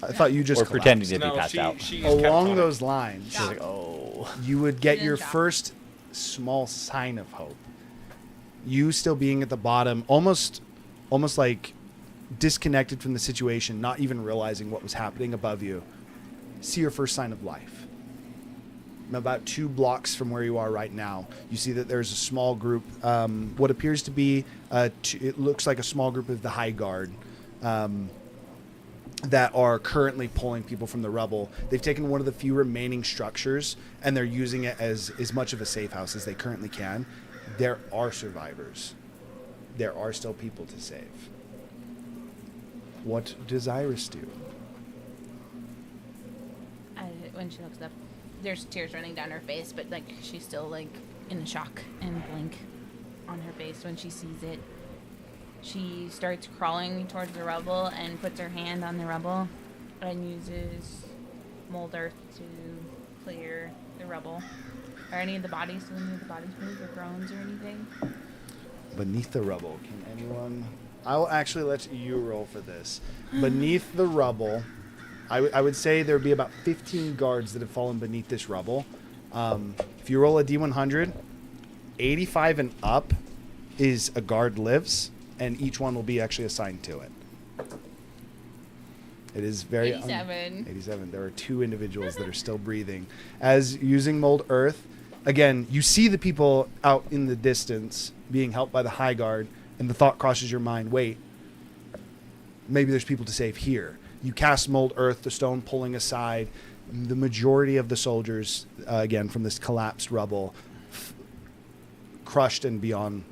I thought you just Or pretending collapsed. to be passed out. She's Along catatonic. those lines. She's like, oh. You would get She your didn't shock. first small sign of hope. You still being at the bottom, almost like disconnected from the situation, not even realizing what was happening above you. See your first sign of life. About 2 blocks from where you are right now, you see that there's a small group, what appears to be, it looks like a small group of the High Guard, that are currently pulling people from the rubble. They've taken one of the few remaining structures, and they're using it as much of a safe house as they currently can. There are survivors. There are still people to save. What does Iris do? When she looks up, there's tears running down her face, but like she's still like in shock and blank on her face when she sees it. She starts crawling towards the rubble and puts her hand on the rubble and uses mold earth to clear the rubble. Are any of the bodies, do any of the bodies move or groans or anything? Beneath the rubble, can anyone... I will actually let you roll for this. Beneath the rubble, I would say there would be about 15 guards that have fallen beneath this rubble. If you roll a D100, 85 and up is a guard lives, and each one will be actually assigned to it. It is very... 87. 87. There are 2 individuals that are still breathing. As using mold earth, again, you see the people out in the distance being helped by the High Guard, and the thought crosses your mind, wait, maybe there's people to save here. You cast mold earth, the stone pulling aside. The majority of the soldiers, again, from this collapsed rubble, crushed and beyond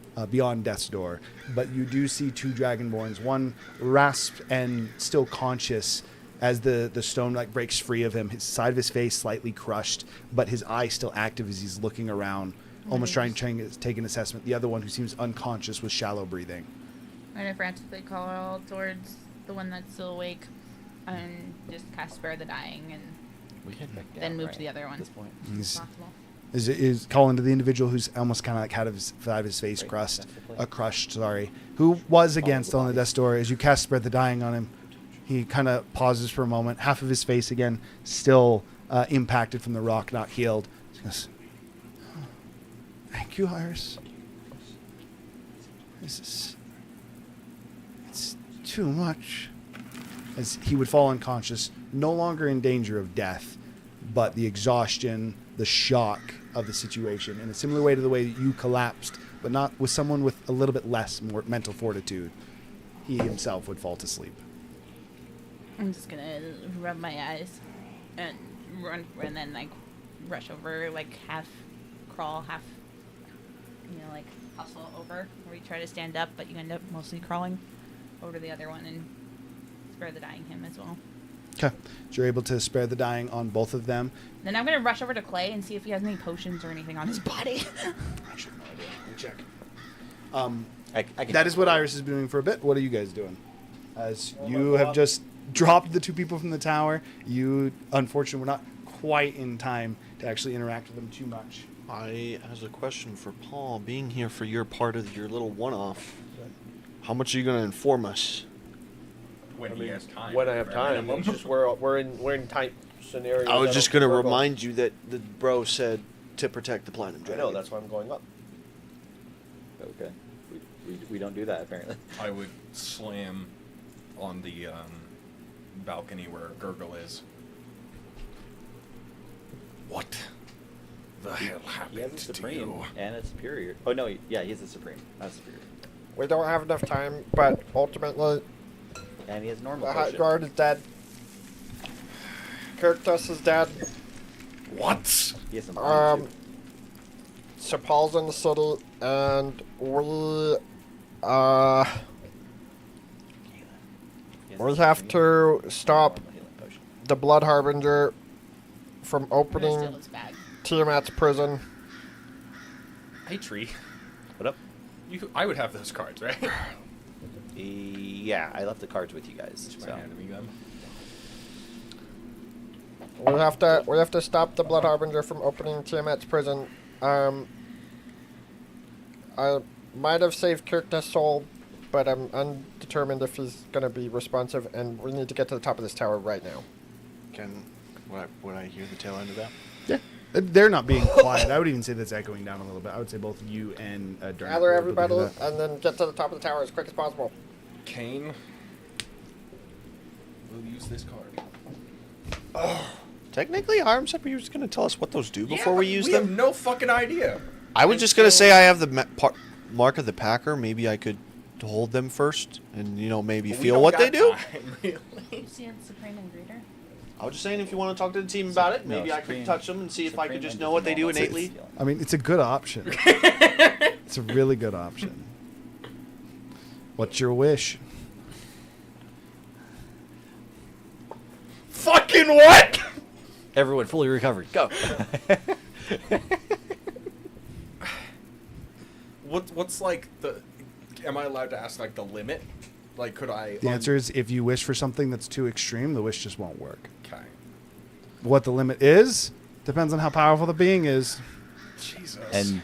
death's door. But you do see 2 dragonborns, one rasped and still conscious as the stone like breaks free of him, his side of his face slightly crushed, but his eye still active as he's looking around, almost trying to take an assessment. The other one, who seems unconscious, with shallow breathing. I'm gonna frantically call towards the one that's still awake and just cast Spare the Dying and We head back down, then move right, to the other one. At this point. He's, Possible. is calling to the individual who's almost kind of like had his side of his face Right, crushed, that's the play. crushed, sorry, who was again Follow the still in the bodies. death's door. As you cast Spread the Dying on him, he kind of pauses for a moment. Half of his face again still impacted from the rock, not healed. He goes, "Thank you, Iris. It's too much." As he would fall unconscious, no longer in danger of death, but the exhaustion, the shock of the situation, in a similar way to the way that you collapsed, but not with someone with a little bit less more mental fortitude, he himself would fall to sleep. I'm just gonna rub my eyes and run, and then like rush over, like half crawl, half, like hustle over, where you try to stand up, but you end up mostly crawling over to the other one and Spare the Dying him as well. Okay, so you're able to spare the dying on both of them. Then I'm gonna rush over to Clay and see if he has any potions or anything on his body. I should have no idea. Let me check. I can That is what Iris is doing for a bit. What are you guys doing? As you have just dropped the 2 people from the tower, you unfortunately were not quite in time to actually interact with them too much. I has a question for Paul. Being here for your part of your little one-off, how much are you going to inform us? when he has time. When I have for time. minimum. It's just we're in tight scenarios. I was that just don't gonna work out. remind you that the bro said to protect the platinum I dragon. know, that's why I'm going up. Okay. We don't do that apparently. I would slam on the balcony where Gurgle is. What the hell He has happened a to supreme you? and a superior. Oh no, yeah, he's a supreme, not a superior. We don't have enough time, but ultimately, And he has normal the High potion. Guard is dead. Kirktus is dead. What? He has some bondage too. Sepal's in the city, and we He has we a have supreme to and stop normal healing potion. the Blood Harbinger from I'm gonna steal opening his bag. Tiamat's prison. Hey, Tree. What up? I would have those cards, right? Yeah, I left the cards with you guys. Just So. hand me them. We have to stop the Blood Harbinger from opening Tiamat's prison. I might have saved Kirktus' soul, but I'm undetermined if he's gonna be responsive, and we need to get to the top of this tower right now. Would I hear the tail end of that? Yeah. They're not being quiet. I would even say that's echoing down a little bit. I would say both you and Durant Gather were able to everybody, do that. and then get to the top of the tower as quick as possible. Kane will use this card. Technically, Harm said he was going to tell us what those do before Yeah, we but use we them. have no fucking idea. I was just going to say I have the mark of the Packer. Maybe I could hold them first and, maybe But we feel don't what they got do. time, really. You see the Supreme and Greeter? I was just saying if you want to talk to the team about it, No, maybe I Supreme- could touch them and see if I Supreme could just and know what they do normal innately. healing. I mean, it's a good option. It's a really good option. What's your wish? Fucking what? Everyone fully recovered. Go. What's like the? Am I allowed to ask like the limit? Like, could I? The answer is if you wish for something that's too extreme, the wish just won't work. Okay. What the limit is depends on how powerful the being is. Jesus. And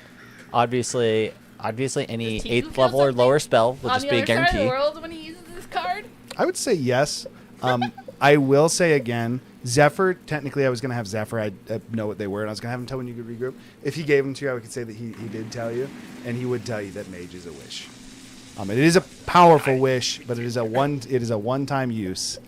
obviously any Does Tiku 8th feel level or something lower spell will on just the be a other side of the guarantee. world when he uses this card? I would say yes. I will say again, Zephyr, technically I was going to have Zephyr. I know what they were, and I was going to have him tell when you could regroup. If he gave them to you, I could say that he did tell you, and he would tell you that Mage is a wish. It is a powerful wish, but it is a one-time use.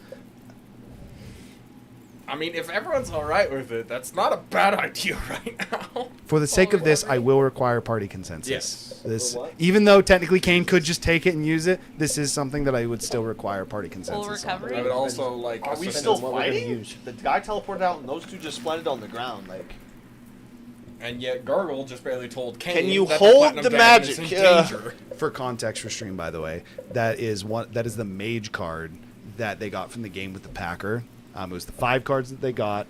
I mean, if everyone's all right with it, that's not a bad idea right now. For the sake of this, I will require party consensus. Yes. This, For what? even though technically Kane could just take it and use it, this is something that I would still require party consensus. on. recovery? I would also like. Are we assist- still what we're gonna fighting? use. The guy teleported out and those two just splatted on the ground. Like, And yet, Gargle just barely told Kane. Can you that hold Platinum the Dragon is magic? in Yeah. danger. For context for stream, by the way, that is the Mage card that they got from the game with the Packer. It was the 5 cards that they got,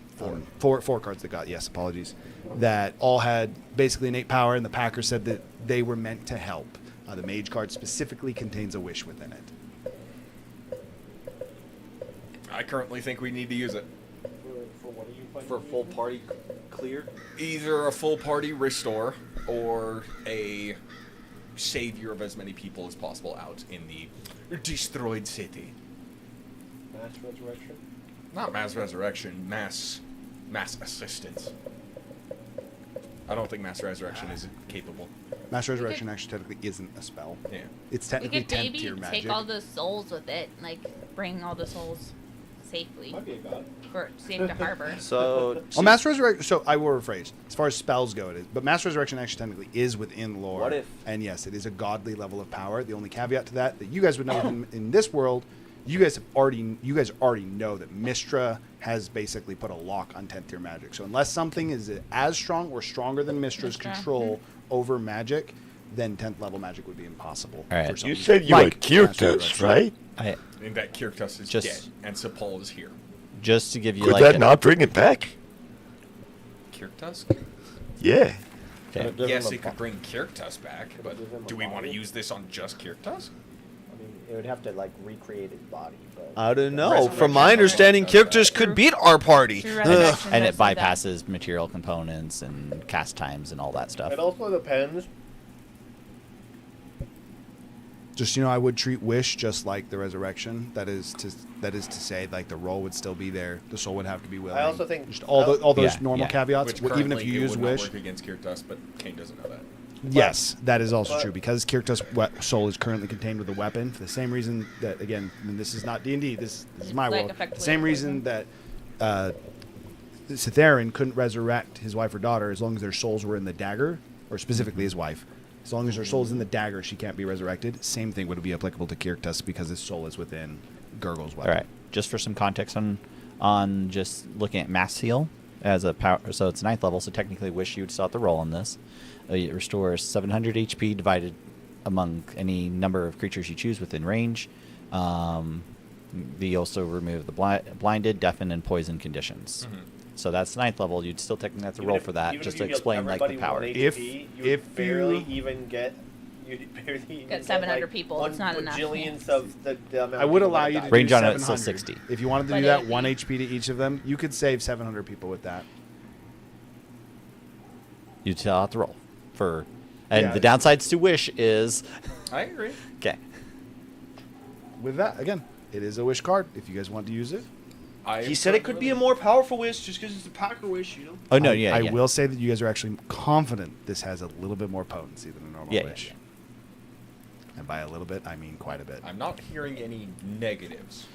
four cards they got. Yes, apologies. That all had basically innate power, and the Packer said that they were meant to help. The Mage card specifically contains a wish within it. I currently think we need to use it. For what are you playing? for full party clear. Either a full party restore or a savior of as many people as possible out in the destroyed city. Mass resurrection? Not mass resurrection, mass assistance. I don't think mass resurrection is capable. Mass Resurrection actually technically isn't a spell. Yeah. It's We technically could 10th maybe tier magic. take all the souls with it, like bring all the souls safely Might be a god. for safe to harbor. So Oh, Mass Resurrection. So I will rephrase. As far as spells go, it is. But Mass Resurrection actually technically is within lore. What if- And yes, it is a godly level of power. The only caveat to that you guys would know in this world, you guys already know that Mystra has basically put a lock on 10th tier magic. So unless something is as strong or stronger than Mystra's Mystra. control over magic, then 10th level magic would be impossible. All right. for You something said you like were cute, Mass that's Resurrection. right? I And that Kirktus is Just- dead, and Sepul is here. just to give you Could like that not bring it back? Kirktus? Yeah. okay. Yes, it could bring Kirktus back, but give him a do we want to body? use this on just Kirktus? I mean, it would have to like recreate his body, but I don't know. Resurrection From my understanding, does that. characters could beat our party. Through Ugh. resurrection, And it there's no doubt. bypasses material components and cast times and all that stuff. it also depends. Just I would treat wish just like the resurrection. That is to say, like the roll would still be there. The soul would have to be willing. I also think just all those Yeah, normal yeah. caveats. Which Even if you currently it use would not wish, work against Kirtas, but Kane doesn't know that. yes, that is also but- true because Kirta's soul is currently contained with a weapon for the same reason that again, I mean, this is not D&D. This is my Like, world. The effectively same a reason poison. that Cytherin couldn't resurrect his wife or daughter as long as their souls were in the dagger, or specifically his wife. As long as her soul is in the dagger, she can't be resurrected. Same thing would be applicable to Kirtas because his soul is within Gurgle's weapon. All right. Just for some context on just looking at Mass Heal as a power, so it's 9th level. So technically, wish you would still have to roll on this. It restores 700 HP divided among any number of creatures you choose within range. They also remove the blinded, deafened, and poison conditions. So that's 9th level. You'd still technically have to roll for that, just to explain like the power. If you barely even get. You'd barely even Got 700 like people, One it's not enough, bajillionth yeah. of the amount. I would of people allow that you to died. Range do on it is 700. still 60. If you wanted to But do that, it- 1 HP to each of them, you could save 700 people with that. You'd still have to roll for, and Yeah. the downsides to wish is, I agree. okay. With that, again, it is a wish card. If you guys want to use it, He said it could be a more powerful wish just because it's a Packer wish, you know? Oh no, I, yeah, I yeah. will say that you guys are actually confident this has a little bit more potency than a normal Yeah, wish. yeah. And by a little bit, I mean quite a bit. I'm not hearing any negatives.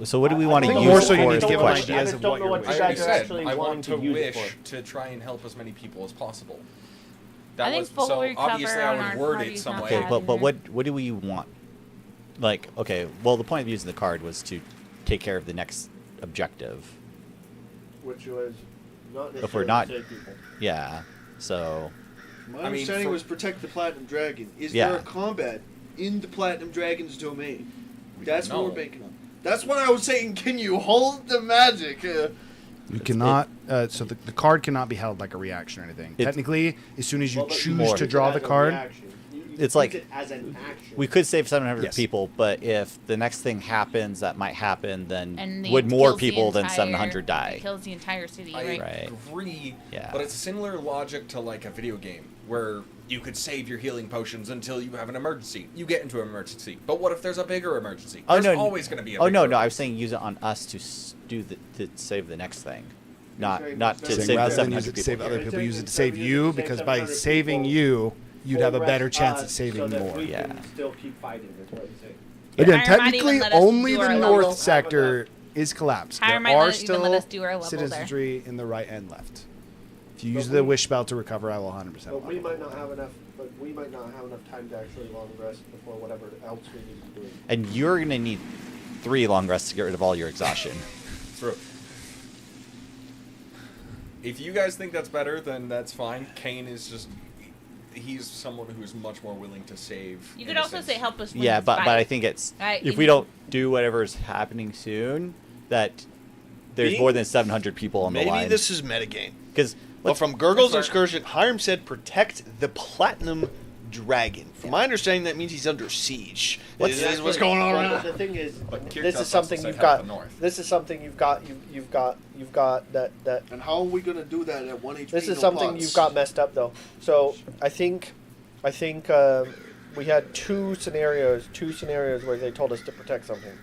So what do we want to think use more it so you for need is to the give them question. ideas I of just don't what know you're what I you already guys are said actually I want wanting to to use it wish for. to try and help as many people as possible. I think full so recover obviously on I our would word party's it some not way. Okay, bad. but what do we want? Like, okay, well, the point of using the card was to take care of the next objective. Which was not If we're necessarily not- to save people. Yeah. So My I mean, understanding for- was protect the Platinum Dragon. Is Yeah. there a combat in the Platinum Dragon's domain? We That's don't what know. we're banking on. That's what I was saying. Can you hold the magic? You cannot. So the card cannot be held like a reaction or anything. It- Technically, as soon as you Well, but choose more. to use it draw as the a card, reaction. You It's use like- it as an action. we could save 700 Yes. people, but if the next thing happens that might happen, then And the- would it more kills the people than entire- 700 die? It kills the entire city, I right? Right. agree, Yeah. but it's a similar logic to like a video game where you could save your healing potions until you have an emergency. You get into an emergency, but what if there's a bigger emergency? Oh, There's no. always going to be a Oh no, bigger no, I was emergency. saying use it on us to to save the next thing, not Saying not to saying save the rather than 700 use it to people. save other Yeah, people, use it to instead save of you, using it to because save by 700 saving people, you, you'd have a full better rest chance us at saving so that more. we Yeah. can still keep fighting. That's what I'm saying. Again, Hire might even technically, let us only do the our north level. Have sector is collapsed. Hire There might are let- even let still us do our level there. citizenry in the right and left. If you But use the we- wish spell to recover, I will 100% But allow we it. might not have enough. But we might not have enough time to actually long rest before whatever else we need to do. And you're gonna need 3 long rests to get rid of all your exhaustion. True. If you guys think that's better, then that's fine. Kane is just. He's someone who is much more willing to save. You could also say innocents. help us win Yeah, this but I fight. think it's Right, if you we need- don't do whatever's happening soon, that there's Being- more than 700 people on the Maybe line. this is metagame. Because Well, from Gurgle's That's right. excursion, Hiram said protect the Platinum Dragon. From my understanding, that means he's under siege. This is what's going on right But now. the thing is, But Kirk this does is something also you've say help got. the north. This is something you've got. You've got that. And how are we going to do that at 1 HP? This is no something pots? you've got messed up though. So I think we had two scenarios where they told us to protect something.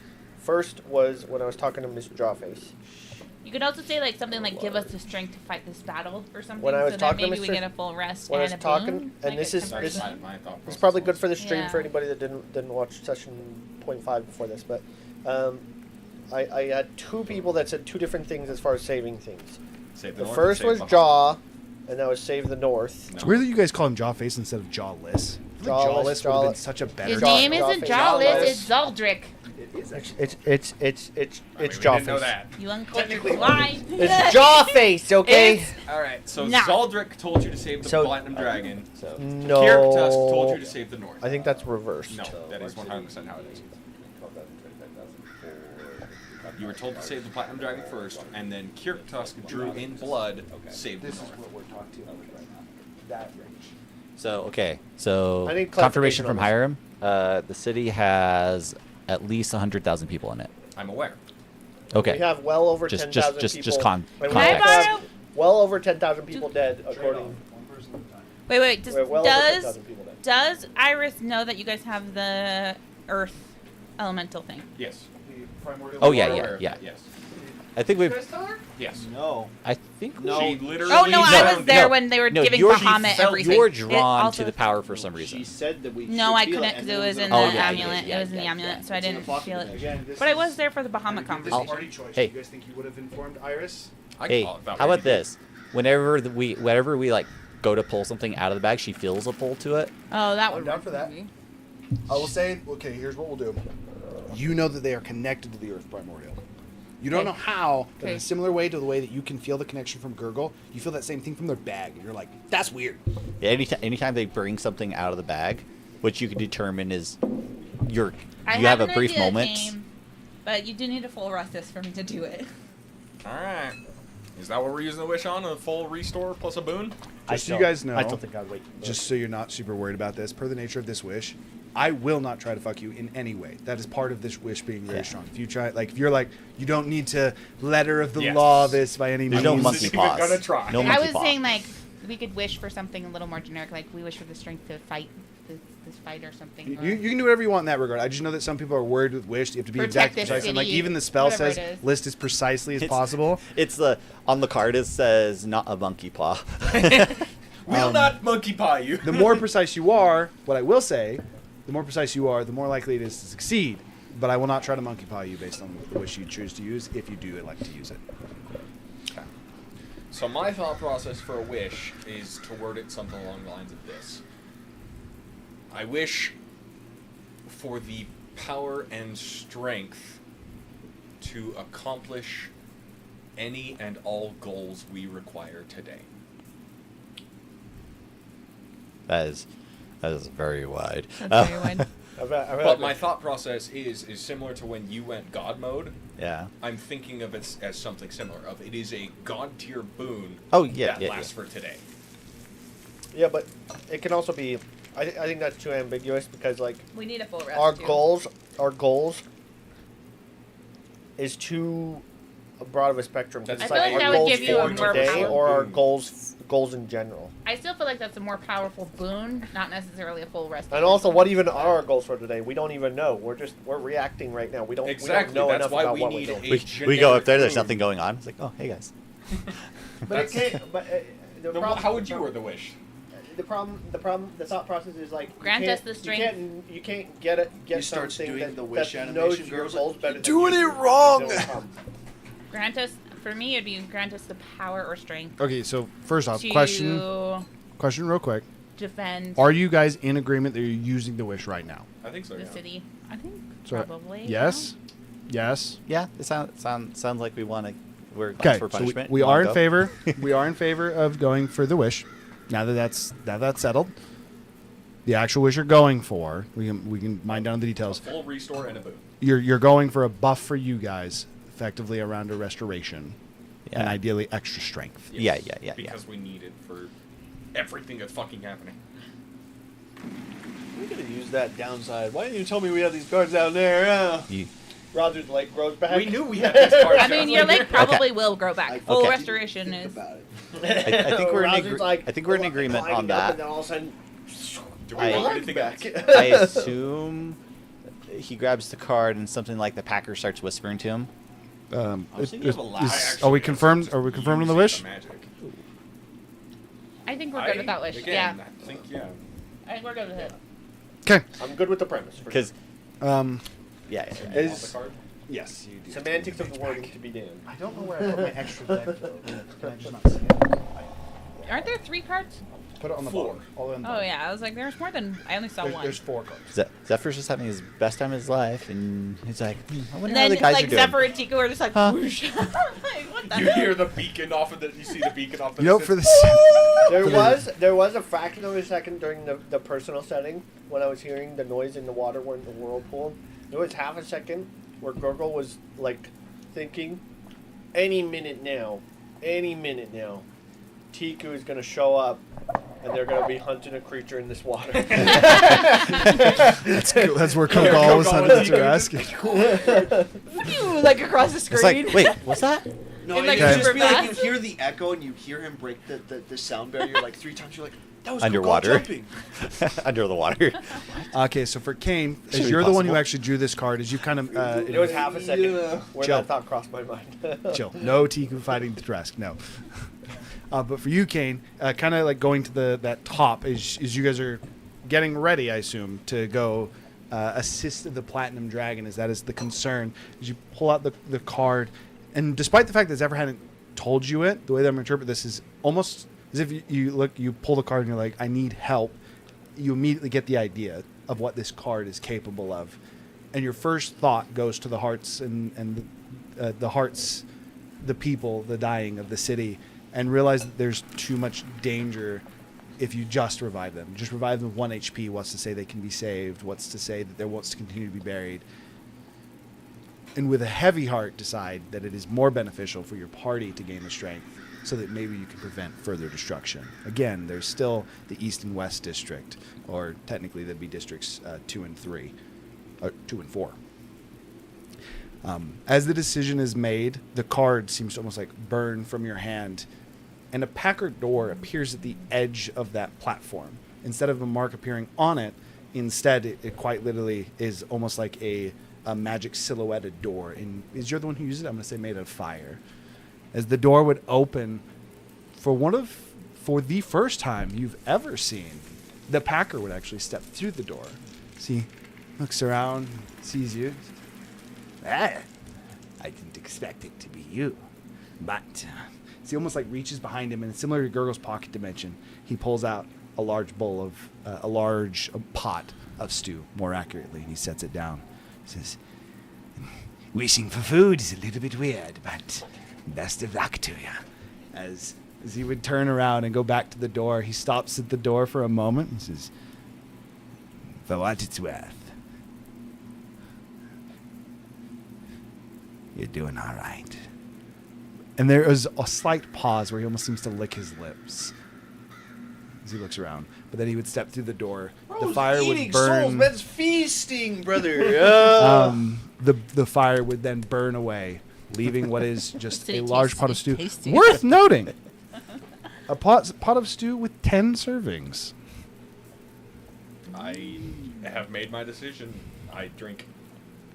First was when I was talking to Miss Jawface. You could also say like something like "Give us the strength to fight this battle" or something, When I was so that talking to maybe we Mr. get a full rest when I and was a talking- boon, and like this a is- temporary this- boon. My thought It's process probably was- good for the stream Yeah. for anybody that didn't watch session 0.5 before this, but I had two people that said two different things as far as saving things. Save The north first and save was the Jaw, and that was save the North. No. It's weird that you guys call him Jawface instead of Jawless. I feel like Jawless, Jawless would have been Jawless. such a better His Jaw- name isn't Jawface. Jawless, Jawless. it's Zaldrick. It's I mean, Jawface. we didn't know that. You uncultured swine. It's Jawface, okay? It's- All right, so Nah. Zaldrick told you to save the So- Platinum Dragon. so No. Kirk told you to save the North. I think that's reversed. No, that is 100% how it is. You were told to save the Platinum Dragon first, and then Kirk Tusk drew in blood, saved the North. we're talking about right now. That range. So okay, so I need confirmation clarification from on Hiram. The city has at least 100,000 people in it. I'm aware. Okay. We have well over Just- 10,000 just- people. just con- and we Can I also context. have borrow? well over 10,000 people dead, according. Wait, We have well over does 10,000 people dead. Does Iris know that you guys have the earth elemental thing? Yes. Oh You yeah, are yeah, aware of yeah. that, Yes. I think we. Yes. No. I think No. She literally. Oh no, I was found- there when they were giving you're- Bahamut felt everything. you were It drawn also- to the power for some reason. She said that we. No, should I feel couldn't it, and because it then was in a the Oh, yeah, amulet. yeah, It was in yeah, the amulet, yeah. so I It's in didn't the feel it. Again, this But I is- was there for the Bahamut This conversation. party choice. Hey. You guys think you would have informed Iris? I Hey, call it how about this? Whenever we like go to pull something out of the bag, she feels a pull to it. Oh, that I'm would down work for that. me. I will say, okay, here's what we'll do. You know that they are connected to the Earth Primordial. You don't Okay. know how, but in Okay. a similar way to the way that you can feel the connection from Gurgle, you feel that same thing from their bag. And you're like, that's weird. Yeah, anytime they bring something out of the bag, what you can determine is you I have a an brief idea, moment. Game, but you do need a full Rustus for me to do it. All right. Is that what we're using the wish on? A full restore plus a boon? Just so you guys know, I still think I'd wait. just so you're not super worried about this, per the nature of this wish, I will not try to fuck you in any way. That is part of this wish being very Yeah. strong. If you try, like, if you're like, you don't need to letter of the Yes. law this by any There's means. no I'm monkey even paws. gonna try. No I monkey was paw. saying like we could wish for something a little more generic, like we wish for the strength to fight this fight or something. You can do whatever you want in that regard. I just know that some people are worried with wish. You have to be Protect exact, this precise, and like city, even the spell whatever says it is. list as precisely as It's- possible. It's on the card. It says not a monkey paw. Will not monkey pie you. The more precise you are, what I will say, the more precise you are, the more likely it is to succeed. But I will not try to monkey pie you based on the wish you choose to use if you do elect to use it. So my thought process for a wish is to word it something along the lines of this. I wish for the power and strength to accomplish any and all goals we require today. That is very wide. That's very wide. But my thought process is similar to when you went God mode. Yeah. I'm thinking of it as something similar. Of it is a God tier boon. Oh, yeah, that yeah, lasts yeah. for today. Yeah, but it can also be. I think that's too ambiguous because like We need a full rest. our too. goals is too broad of a spectrum. 'Cause I it's feel like our that would goals give you for a more today powerful or our boon. goals in general. I still feel like that's a more powerful boon, not necessarily a full rest. And also, what even are our goals for today? We don't even know. We're reacting right now. We don't Exactly. We don't know That's enough why about we what need we're a doing. We go up there. There's generic nothing going on. It's like, oh, hey guys. But it can't. But the Then problem, how would you word the wish? The thought process is like Grant you us can't- the strength. You can't get You start something doing that, the wish that animation, knows your girls, goals better. Doing than you it do. wrong! It'll come. Grant us, for me, it'd be grant us the power or strength Okay, so first off, to question real quick. defend Are you guys in agreement that you're using the wish right now? I think so. the Yeah. city. I think So, probably. Yes? Yes? Yeah, it sounds like we want to. We're Okay, for so punishment. we You are wanna in go? favor. We are in favor of going for the wish. Now that that's settled, the actual wish you're going for, we can mind down the A details. full restore and a boon. You're going for a buff for you guys, effectively around a restoration, and Yeah. ideally extra strength. Yeah. Because we need it for everything that's fucking happening. We could have used that downside. Why didn't you tell me we had these cards down there? You, Roger's leg grows back. We knew we had these cards. I mean, your leg probably will grow back. I Full Okay. restoration Think is. about it. I think we're in Roger's I think we're in agreement climbing on up, that. And then all of a sudden, Do we I- want anything else? I assume he grabs the card and something like the Packer starts whispering to him. I was thinking of a laugh. Are we confirmed? Are we confirmed on the wish? I think we're good with that wish. Again, Yeah. I think, yeah. I think we're good with it. Okay. I'm good with the premise. for Because Um. yeah, You want Is- the card? Yes, you do. semantics of the wording to be damned. I don't know where I put my extra deck though. Can I just not see it? Aren't there 3 cards? Put it on the Four. bottom. All the way on the Oh bottom. yeah, I was like, there's more than I only saw one. There's 4 cards. Zephyr's just having his best time of his life, and he's like, I And wonder how then the guys like are doing. Zephyr and Tico are just like, Huh? whoosh. Like, what the You hell? hear the beacon off of the. You see the beacon off the. You know, for the There was a fraction of a second during the personal setting when I was hearing the noise in the water when the whirlpool. There was half a second where Gurgle was like thinking, any minute now, Tiku is gonna show up. And they're gonna be hunting a creature in this water. That's where Kogal was hunting to asking. Like across the screen. It's like, wait, what's that? No, In, like, you Okay. just super be like, you fast. hear the echo and you hear him break the sound barrier like 3 times. You're like, That was underwater. jumping. Under the water. Okay, so for Kane, Should as be you're the one who possible. actually drew this card, as you kind of It was half a second where Chill. that thought crossed my mind. chill. No Tiku fighting the Dresk. No. But for you, Kane, kind of like going to that top is you guys are getting ready, I assume, to go assist the Platinum Dragon. As that is the concern. As you pull out the card, and despite the fact that Zephyr hadn't told you it, the way that I'm interpreting this is almost as if you pull the card and you're like, I need help. You immediately get the idea of what this card is capable of, and your first thought goes to the hearts and the hearts, the people, the dying of the city, and realize that there's too much danger if you just revive them. Just revive them with 1 HP. What's to say they can be saved? What's to say that they wants to continue to be buried? And with a heavy heart, decide that it is more beneficial for your party to gain the strength, so that maybe you can prevent further destruction. Again, there's still the East and West District, or technically that'd be districts 2 and 3, or 2 and 4. As the decision is made, the card seems to almost like burn from your hand, and a Packard door appears at the edge of that platform. Instead of a mark appearing on it, instead it quite literally is almost like a magic silhouetted door. And is you're the one who uses it? I'm going to say made of fire. As the door would open, for the first time you've ever seen, the Packer would actually step through the door. See, looks around, sees you. I didn't expect it to be you, but he almost like reaches behind him, and similar to Gurgle's pocket dimension, he pulls out a large bowl of a large pot of stew, more accurately, and he sets it down. He says, "Wishing for food is a little bit weird, but best of luck to you." As he would turn around and go back to the door, he stops at the door for a moment and says, "For what it's worth, you're doing all right." And there is a slight pause where he almost seems to lick his lips as he looks around. But then he would step through the door. The fire would burn. Man's feasting, brother. The fire would then burn away, leaving what is just City a large tastes pot of stew. tasty. Worth noting, a pot of stew with 10 servings. I have made my decision. I drink.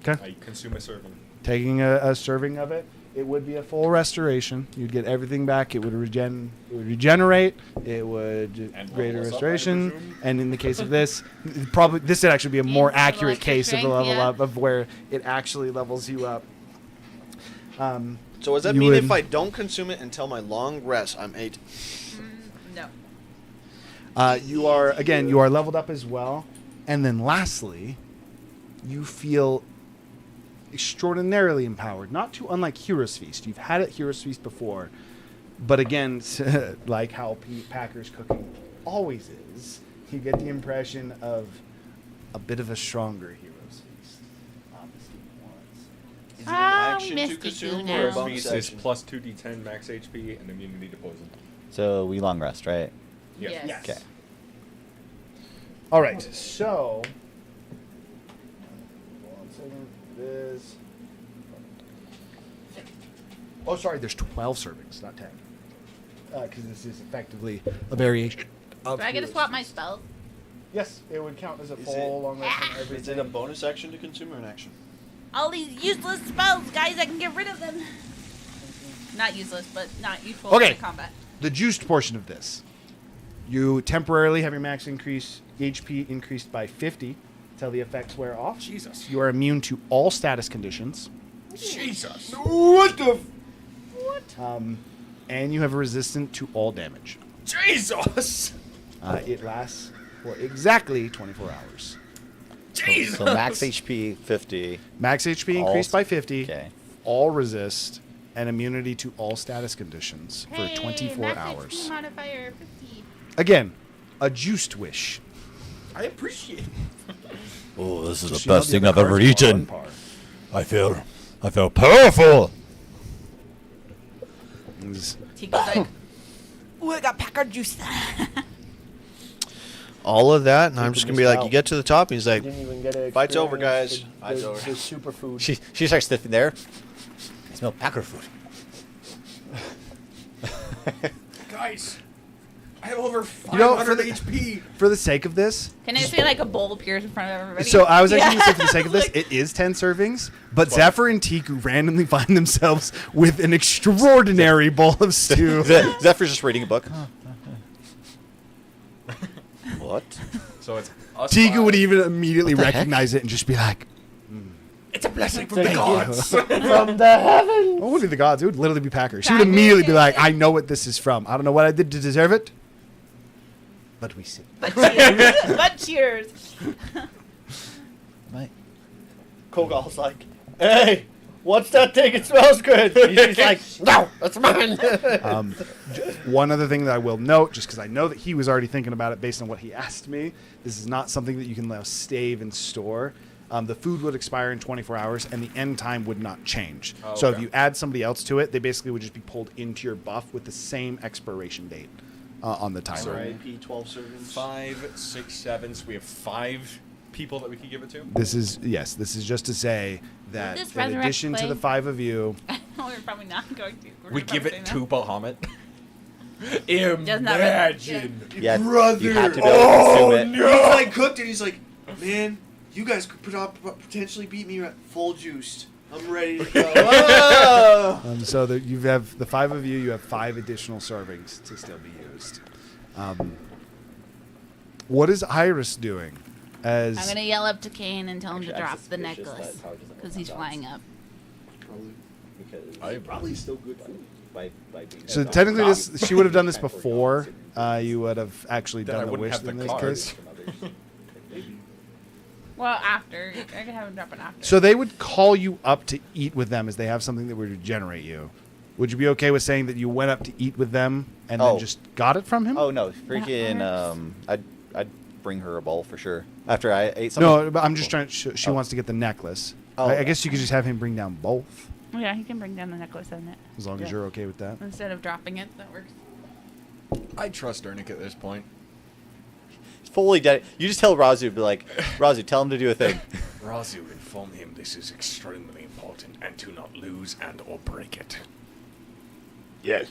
Okay. I consume a serving. Taking a serving of it, it would be a full restoration. You'd get everything back. It would regenerate. It would And greater level us up, I restoration. presume? And in the case of this, probably this would actually be a more Level up accurate your case of the strength, level yeah. up of where it actually levels you up. So does that You mean would- if I don't consume it until my long rest, I'm 8? No. You are leveled up as well. And then lastly, you feel extraordinarily empowered. Not too unlike Hero's Feast. You've had it Hero's Feast before. But again, like how Packer's cooking always is, you get the impression of a bit of a stronger Hero's Feast. Is it an Ah, action we to missed consume you or a now. bonus Feast is action? plus 2d10 max HP and immunity to poison. So we long rest, right? Yes. Yes. Okay. All right, so... One second. This... Oh, sorry, there's 12 servings, not 10. Because this is effectively a variation of Do I get to Hero's swap my Feast. spells? Yes, it would count as a Is full long rest and Is everything. it a bonus action to consume or an action? All these useless spells, guys, I can get rid of them. Not useless, but not useful Okay. in combat. The juiced portion of this. You temporarily have your max HP increased by 50 until the effects wear off. Jesus. You are immune to all status conditions. Jesus. What the? And you have a resistant to all damage. Jesus. It lasts for exactly 24 hours. Jesus. So max HP 50. Max HP All increased by 50. Okay. All resist and immunity to all status conditions Hey, for 24 max hours. HP modifier 50. Again, a juiced wish. I appreciate it. Oh, this is Just the so you know, best the thing I've other ever cards are on eaten. par. I feel powerful. It's- Tiko's like, ooh, I got Packard juice. All of that, and I'm Take just the gonna be like, missed you get to the top, and he's like, Didn't even get to Fight's over, experience guys. the- Fight's the- over. The superfood. She starts sniffing there. I smell Packer food. Guys, I have over You know, 500 HP. For the sake of this, Can I say like a bowl appears in front of everybody? so I was actually Yeah. going to say for the sake of this, it is 10 servings, but Zephyr and Tiku randomly find themselves with an extraordinary bowl of stew. Zephyr's just reading a book. What? So it's us Tiku five. would even immediately What the heck? recognize it and just be like, It's a blessing from the gods. From the heavens. "Oh, would be the gods? It would literally be Packer." She would Packer. immediately be like, "I know what this is from. I don't know what I did to deserve it, but we see." But cheers. But cheers. My, Kogal's like, hey, what's that thing? It smells good. He's like, no, that's mine. One other thing that I will note, just because I know that he was already thinking about it based on what he asked me, this is not something that you can now stave and store. The food would expire in 24 hours, and the end time would not change. Oh, So if okay. you add somebody else to it, they basically would just be pulled into your buff with the same expiration date on the timer. R.I.P. 12 servings. 5, 6, 7. So we have 5 people that we could give it to. This is just to say that this in resurrect addition to play? the 5 of you, No, we're probably not going to. We give it to Bahamut. Doesn't that Imagine. yeah, Brother. you have to be able to consume it. He's like cooked it. He's like, man, you guys could potentially beat me at full juiced. I'm ready to go. Whoa! so that you have the 5 of you, you have 5 additional servings to still be used. What is Iris doing? I'm gonna yell up to Kane and tell him to drop the necklace because he's flying up. Probably still good food. So technically, she would have done this before you would have actually Then I done the wouldn't wish have the in this cards. case. Well, after I could have him drop it after. So they would call you up to eat with them as they have something that would regenerate you. Would you be okay with saying that you went up to eat with them and then Oh. just got it from him? Oh no, freaking! I'd bring her a bowl for sure after I ate something. No, but I'm just trying. She wants to get the necklace. Oh. I guess you could just have him bring down both, Yeah, he can bring down the necklace in it as long as Yeah. you're okay with that. instead of dropping it. That works. I trust Ernick at this point. Fully dead. You just tell Razu, be like, Razu, tell him to do a thing. Razu, inform him this is extremely important and to not lose and or break it. Yes.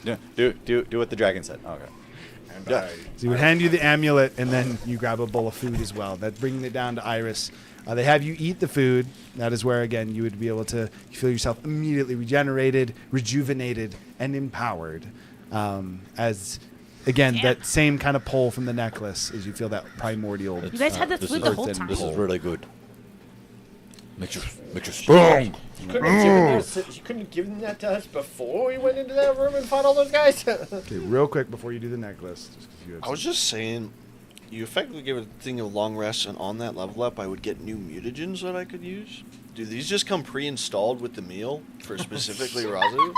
Yeah, do what the dragon said. Okay. And Yeah. So he would hand you the amulet, and then you grab a bowl of food as well. That bringing it down to Iris. They have you eat the food. That is where, again, you would be able to feel yourself immediately regenerated, rejuvenated, and empowered. As, again, Yeah. that same kind of pull from the necklace as you feel that primordial. You guys had this food the whole earthen time. pull. really good. Makes you strong. You couldn't have given that to us before we went into that room and fought all those guys. Okay, real quick before you do the necklace. Just 'cause you have I was just saying, you effectively give a thing of long rest, and on that level up, I would get new mutagens that I could use. Do these just come pre-installed with the meal for specifically Razu?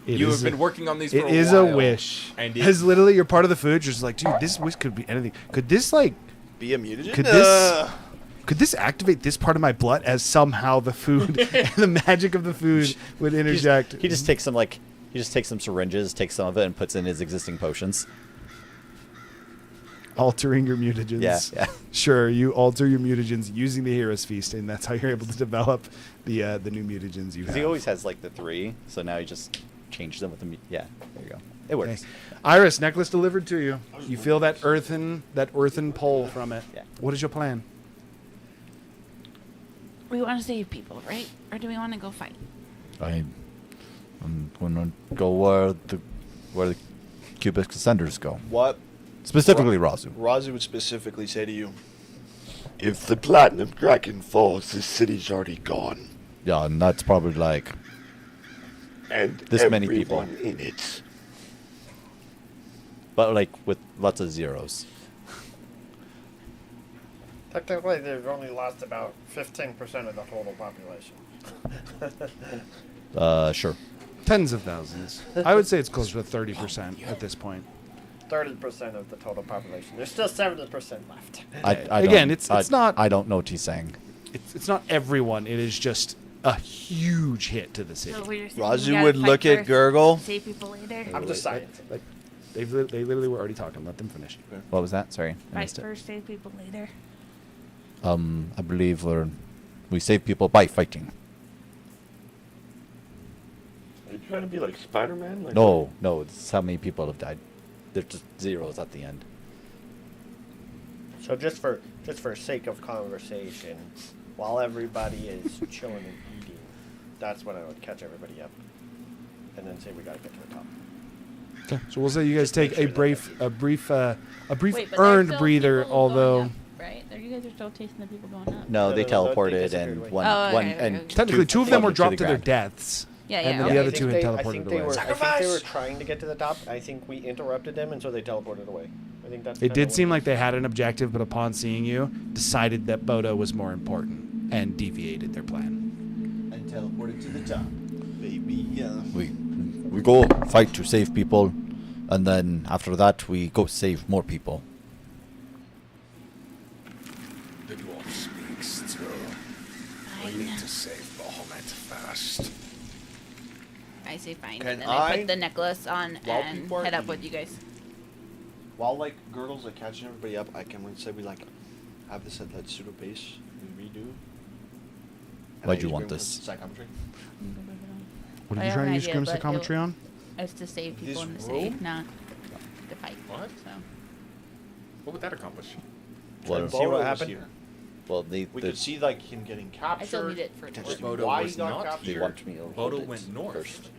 It you is have a- been working on these for It a is while. a wish. And As literally you're part of the food, just like, dude, this wish could be anything. Could this like Be a mutagen? could this activate this part of my blood as somehow the food and the magic of the food would interject? He just takes some syringes, takes some of it, and puts in his existing potions. altering your mutagens. Yeah. Sure, you alter your mutagens using the Hero's Feast, and that's how you're able to develop the new mutagens you have. Because he always has like the 3, so now he just changed them with the. Yeah, there you go. It works. Okay. Iris, necklace delivered to you. You feel that earthen pull from it. Yeah. What is your plan? We want to save people, right? Or do we want to go fight? I'm gonna go where the Cubix Ascenders go. What Specifically, Razu. Razu would specifically say to you? If the Platinum Dragon falls, the city's already gone. Yeah, and that's probably like And This many people. everyone in it. But like with lots of zeros. Technically, they've only lost about 15% of the total population. Sure. Tens of thousands. I would say it's closer to 30% at this point. 30% of the total population. There's still 70% left. I Again, don't- it's not- I don't know what he's saying. It's not everyone. It is just a huge hit to the city. So we're saying we Razu gotta would fight look at first, Gurgle. Save people later. I'm just saying. Like, they literally were already talking. Let them finish. What was that? Sorry, I Fight missed it. first, save people later. I believe we save people by fighting. trying to be like Spider-Man? Like, No, it's how many people have died. There's just zeros at the end. So just for sake of conversation, while everybody is chilling and eating, that's when I would catch everybody up, and then say we gotta get to the top. Okay. So we'll say you guys take a brief Wait, but there's earned still breather, people going although up, right? You guys are still chasing the people going up. No, they they teleported disappeared and away. one, Oh, one okay, okay, and okay. technically two of them were plummeted dropped to their ground. deaths. Yeah, And yeah. then Okay. the other I two think had I teleported think they away. were. I think they were Sacrifice! trying to get to the top. I think we interrupted them, and so they teleported away. I think that's. It kinda did what seem it like is. they had an objective, but upon seeing you, decided that Bodo was more important and deviated their plan. And teleported to the top. Baby, yeah. We go fight to save people, and then after that we go save more people. The dwarf speaks true. We need to save Bahamut first. I say fine. Can And then I I- put the necklace on while and people are head up eating- with you guys. While like Girdle's like catching everybody up, I can say we like have this at that pseudo base we redo. And Why'd I you just want bring this? Psychometry. What are I you have trying an to use idea, grim but psychometry on? It's to save people This in the room? save, not to fight. What? So. What would that accomplish? Well, See what Bodo was happened? here. well, they We could see like him getting captured. I still need it for potentially torture. Bodo why was he got not captured. here. want me to Bodo hold it went north. first.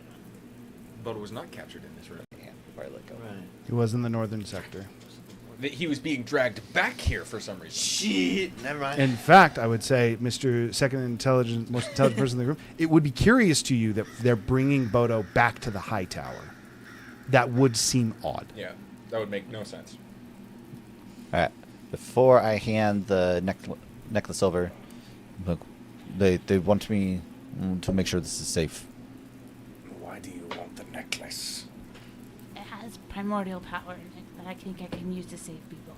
Bodo was not captured in this room. Yeah, probably let go. Right. He was in the northern sector. He was being dragged back here for some reason. Shit. Never mind. In fact, I would say, Mr. Second Intelligent, most intelligent person in the room, it would be curious to you that they're bringing Bodo back to the high tower. That would seem odd. Yeah, that would make no sense. All right. Before I hand the necklace over, look, they want me to make sure this is safe. Why do you want the necklace? It has primordial power in it that I think I can use to save people.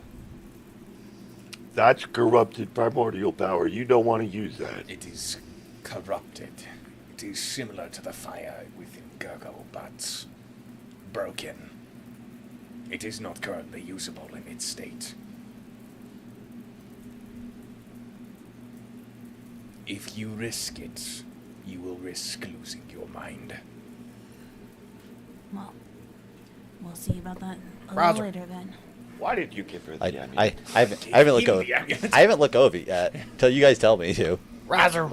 That's corrupted primordial power. You don't want to use that. It is corrupted. It is similar to the fire within Gurgle, but broken. It is not currently usable in its state. If you risk it, you will risk losing your mind. Well, we'll see about that a Roger. little later then. Why did you give her the I amulet? haven't looked Give over. the amulet. I haven't looked over it yet. Till you guys tell me to. Razor.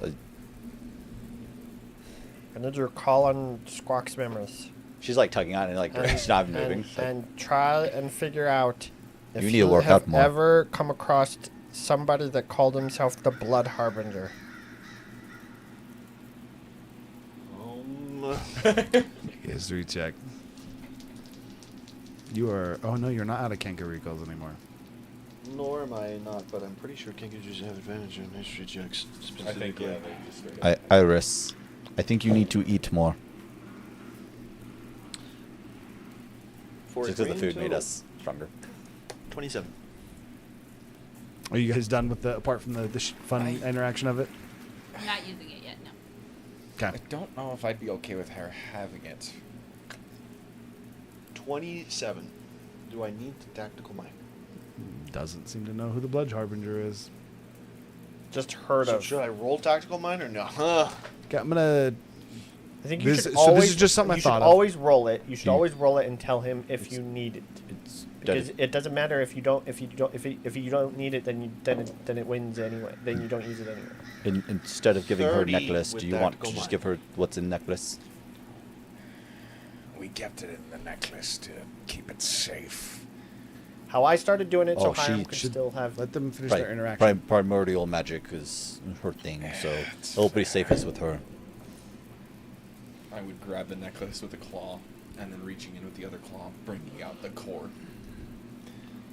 I need you to call on Squawk's memories. She's like tugging on it, like she's not even moving. so- and try and figure out if You need to work have out more. ever come across somebody that called himself the Blood Harbinger. History check. You are. Oh no, you're not out of Kangaroos anymore. Nor am I not, but I'm pretty sure Kinkajous have advantage on history checks I specifically. think, yeah, they just straight up. Iris, I think you need to eat more. For Just because the green food made total, us stronger. 27. Are you guys done with the apart from the fun interaction of it? I'm not using it yet, no. Okay. I don't know if I'd be okay with her having it. 27. Do I need the tactical mind? Doesn't seem to know who the Blood Harbinger is. Just heard So of. should I roll tactical mind or no? Okay, I'm gonna. I think you This- should so this always. is just something I you thought should of. always roll it. You should Hmm. always roll it and tell him if you need it. It's Because it doesn't matter if you don't if you don't need it, then it wins anyway. Then you don't use it anyway. Instead of giving her 30 necklace, with do you want to tactical just mind. give her what's in the necklace? We kept it in the necklace to keep it safe. How I started doing it, so Oh, Hiram she could should still have. Let them finish Right. their interaction. Primordial magic is her thing, so it'll be safest with her. I would grab the necklace with a claw, and then reaching in with the other claw, bringing out the core.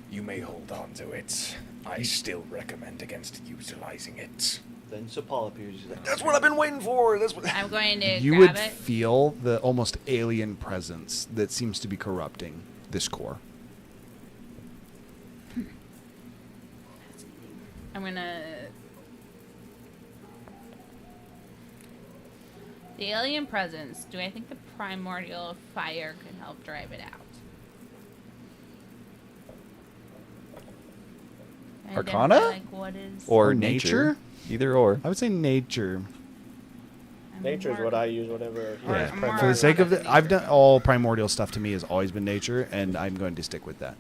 You may hold on to it. I still recommend against utilizing it. Then Sapal appears. He's like, that's what I've been waiting for. That's what. I'm going to You grab would it. feel the almost alien presence that seems to be corrupting this core. I'm gonna. The alien presence. Do I think the primordial fire could help drive it out? Identify, Arcana? Like what is? Or Or nature? nature? Either or. I would say nature. I'm Nature's what I use whenever. he Yeah. does I'm primary. For the sake of I've done all primordial stuff. To me has always been nature, and I'm going to stick with that.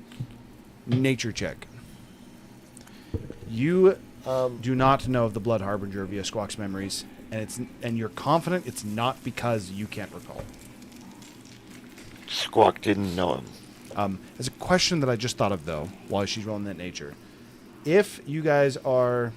Nature check. You do not know of the Blood Harbinger via Squawk's memories, and you're confident it's not because you can't recall. Squawk didn't know him. There's a question that I just thought of though, while she's rolling that nature. If you guys are,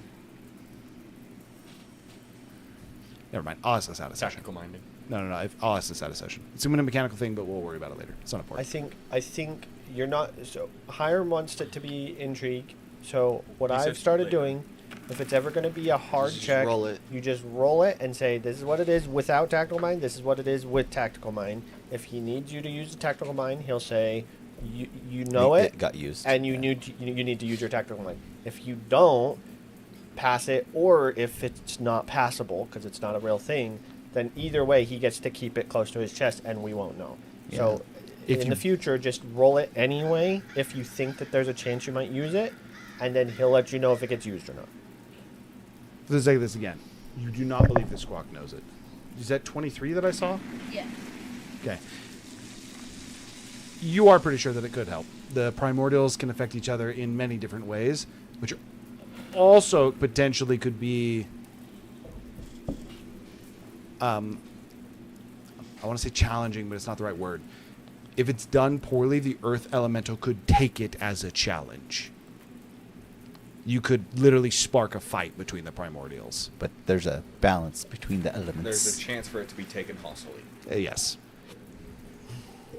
never mind. I'll ask this out of session. Tactical minded. No. I'll ask this out of session. It's a mechanical thing, but we'll worry about it later. It's not important. I think you're not. So Hiram wants it to be intrigue. So what He said I've started later. doing, if it's ever going to be a hard Just check, roll it. you just roll it and say, "This is what it is without tactical mind. This is what it is with tactical mind." If he needs you to use the tactical mind, he'll say, "You know it, got used. and you need to use your tactical mind." If you don't pass it, or if it's not passable because it's not a real thing, then either way he gets to keep it close to his chest, and we won't know. So If in you- the future, just roll it anyway if you think that there's a chance you might use it, and then he'll let you know if it gets used or not. For the sake of this again, you do not believe that Squawk knows it. Is that 23 that I saw? Yeah. Okay. You are pretty sure that it could help. The primordials can affect each other in many different ways, which also potentially could be, I want to say challenging, but it's not the right word. If it's done poorly, the earth elemental could take it as a challenge. You could literally spark a fight between the primordials. But there's a balance between the There's a elements. chance for it to be taken hostily. Yes.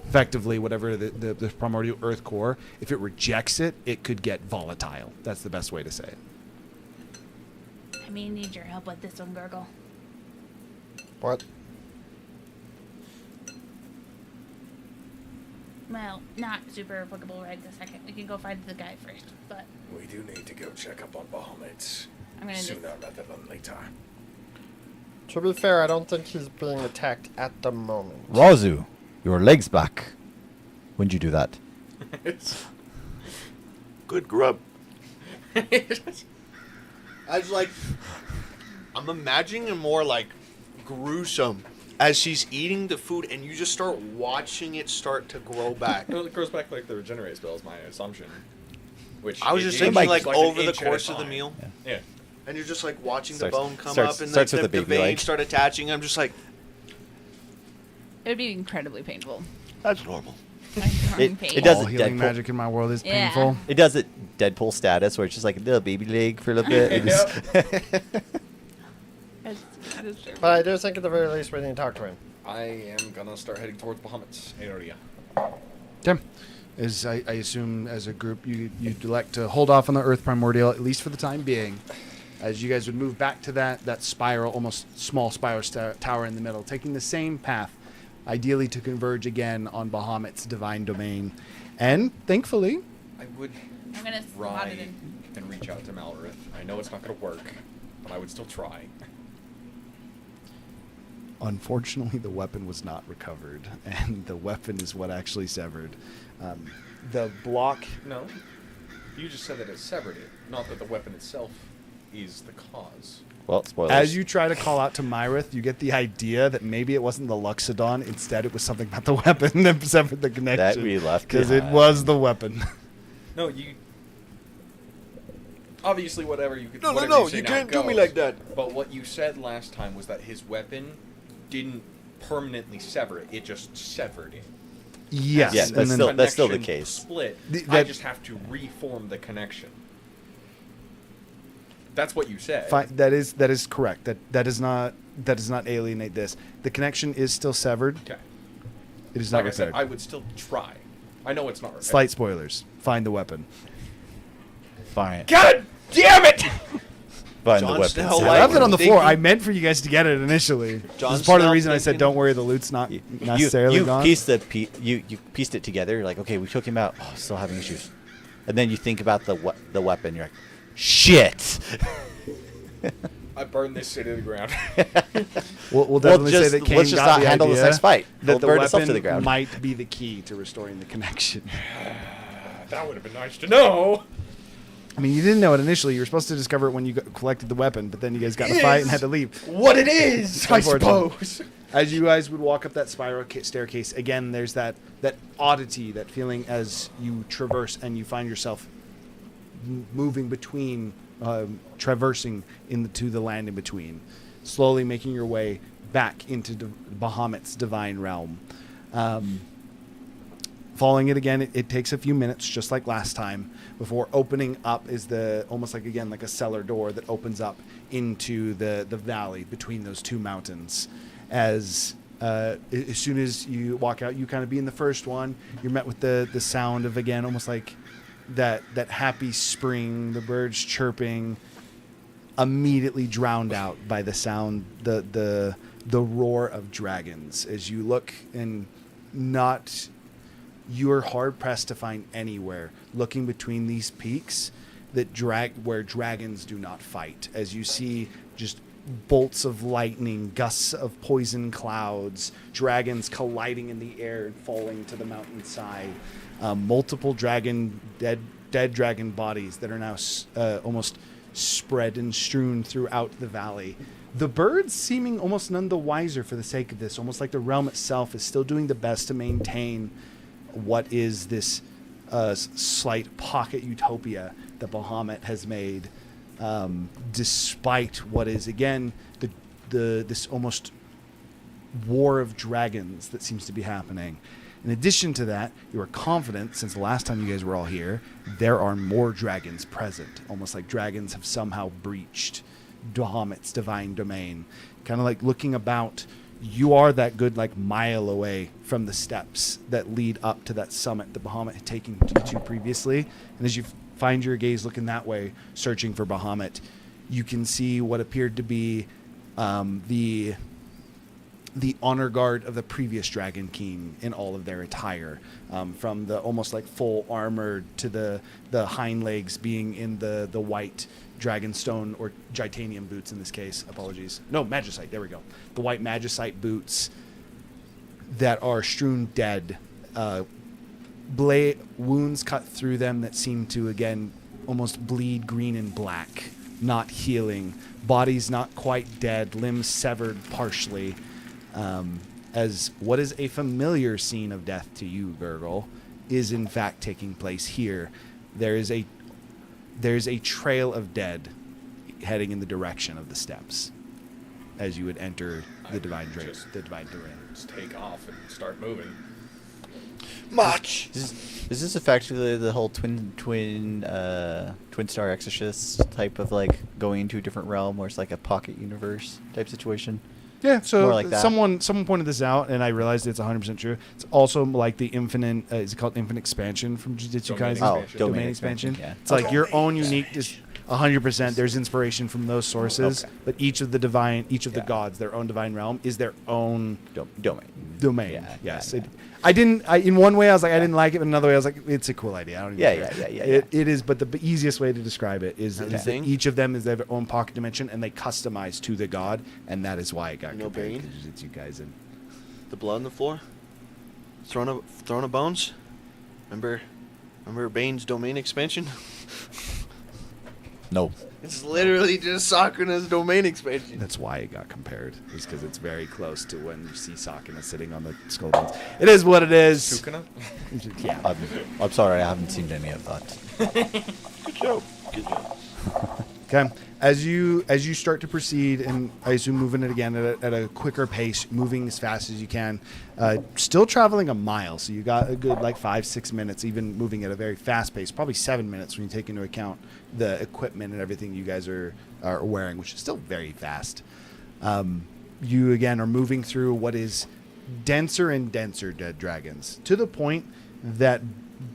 Effectively, whatever the primordial earth core, if it rejects it, it could get volatile. That's the best way to say it. I may need your help with this one, Gurgle. What? Well, not super applicable right this second. We can go find the guy first, but We do need to go check up on Bahamut I'm gonna sooner just rather than later. To be fair, I don't think he's being attacked at the moment. Razu, your leg's back. When'd you do that? Good grub. I was like, I'm imagining it more like gruesome as she's eating the food, and you just start watching it start to grow back. Well, it grows back like the regenerate spell is my assumption. Which I was it- just it thinking, is like, an over the inch at a course of the time. meal. Yeah. And you're just like watching Starts- the bone come starts- up, and starts like, with the the baby veins leg. start attaching. I'm just like, it would be incredibly painful. That's normal. I'm growing It pain. does All it healing Deadpool. magic in my world is Yeah. painful. It does it Deadpool status where it's just like a little baby leg for a little bit. and But I do think at the very least we need to talk to him. I am gonna start heading towards Bahamut's area. Tim, as I assume as a group, you'd elect to hold off on the Earth Primordial, at least for the time being, as you guys would move back to that spiral, almost small spiral tower in the middle, taking the same path, ideally to converge again on Bahamut's divine domain. And, thankfully, I would I'm gonna slot try it in. and reach out to Malrith. I know it's not gonna work, but I would still try. unfortunately, the weapon was not recovered, and the weapon is what actually severed. The block... No. You just said that it severed it, not that the weapon itself is the cause. well, spoilers. As you try to call out to Myrith, you get the idea that maybe it wasn't the Luxodon. Instead, it was something about the weapon that severed the connection. That we left because it behind. was the weapon. No, you. Obviously, whatever you could. no, no, whatever no, say you now can't do me goes. like that. But what you said last time was that his weapon didn't permanently sever it; it just severed it. Yes, Yeah, and that's then that's still the Connection case. Split. I that- just have to reform the connection. That's what you said. that is correct. That does not alienate this. The connection is still severed. Okay. It is not Like I said, repaired. I would still try. I know it's not repaired. Slight spoilers. Find the weapon. Fine. God damn it! Find John the weapon. Snell, I like, left it on the floor. thinking- I meant for you guys to get it initially. John This is part of the Snell reason I said, thinking- "Don't worry, the loot's not necessarily you gone." pieced you pieced it together. You're like, okay, we took him out. Oh, still having issues. And then you think about the weapon. You're like, shit. I burned this city to the ground. We'll definitely just- say that Kane let's just got not the handle this idea next fight. that We'll the burn itself to weapon the ground. might be the key to restoring the connection. That would have been nice to know. I mean, you didn't know it initially. You were supposed to discover it when you collected the weapon, but then you guys got in a fight and had to leave. What it is, I suppose. As you guys would walk up that spiral staircase, again, there's that oddity, that feeling as you traverse and you find yourself moving between, traversing into the land in between, slowly making your way back into Bahamut's divine realm. Following it again, it takes a few minutes, just like last time, before opening up is almost like, again, like a cellar door that opens up into the valley between those two mountains. As soon as you walk out, you kind of be in the first one. You're met with the sound of, again, almost like that happy spring, the birds chirping, immediately drowned out by the sound, the roar of dragons. As you look and you are hard pressed to find anywhere looking between these peaks where dragons do not fight. As you see just bolts of lightning, gusts of poison clouds, dragons colliding in the air and falling to the mountainside, multiple dead dragon bodies that are now almost spread and strewn throughout the valley. The birds seeming almost none the wiser for the sake of this, almost like the realm itself is still doing the best to maintain what is this slight pocket utopia that Bahamut has made, despite what is, again, this almost war of dragons that seems to be happening. In addition to that, you are confident, since the last time you guys were all here, there are more dragons present, almost like dragons have somehow breached Bahamut's divine domain. Kind of like looking about, you are that good mile away from the steps that lead up to that summit that Bahamut had taken you to previously. And as you find your gaze looking that way, searching for Bahamut, you can see what appeared to be the honor guard of the previous Dragon King in all of their attire, from the almost like full armor to the hind legs being in the white dragonstone or titanium boots in this case. Apologies. No, magicite. There we go. The white magicite boots that are strewn dead. Wounds cut through them that seem to, again, almost bleed green and black, not healing. Bodies not quite dead, limbs severed partially. As what is a familiar scene of death to you, Gurgle, is in fact taking place here. There's a trail of dead heading in the direction of the steps as you would enter the divine terrain. Just take off and start moving. March. Is this effectively the whole twin star exorcist type of going into a different realm, where it's like a pocket universe type situation? Yeah, so More like that. someone pointed this out, and I realized it's 100% true. It's also like the infinite, is it called infinite expansion from Jujutsu Domain Kaisen? expansion. Domain expansion. Yeah. It's like your own unique, 100%. There's inspiration from those sources, Okay. but each of the gods, their own divine realm, is their own domain. Yeah, Yes. yeah. In one way I was like, I didn't like it, but another way I was like, it's a cool idea. I don't even care. Yeah. It is, but the easiest way to describe it is Okay. that each of them is their own pocket dimension, and they customize to the god, and that is why it got You know compared to Bane? Jujutsu Kaisen. The blood on the floor. Throne of bones. Remember Bane's domain expansion? No. It's literally just Sakura's domain expansion. That's why it got compared, is because it's very close to when you see Sakuna sitting on the skull bones. It is what it is. Sukuna? Yeah. I'm sorry, I haven't seen any of that. Good job. Good job. Okay. As you start to proceed, and I assume moving it again at a quicker pace, moving as fast as you can, still traveling a mile, so you got a good 5-6 minutes, even moving at a very fast pace, probably 7 minutes when you take into account the equipment and everything you guys are wearing, which is still very fast. You again are moving through what is denser and denser dead dragons, to the point that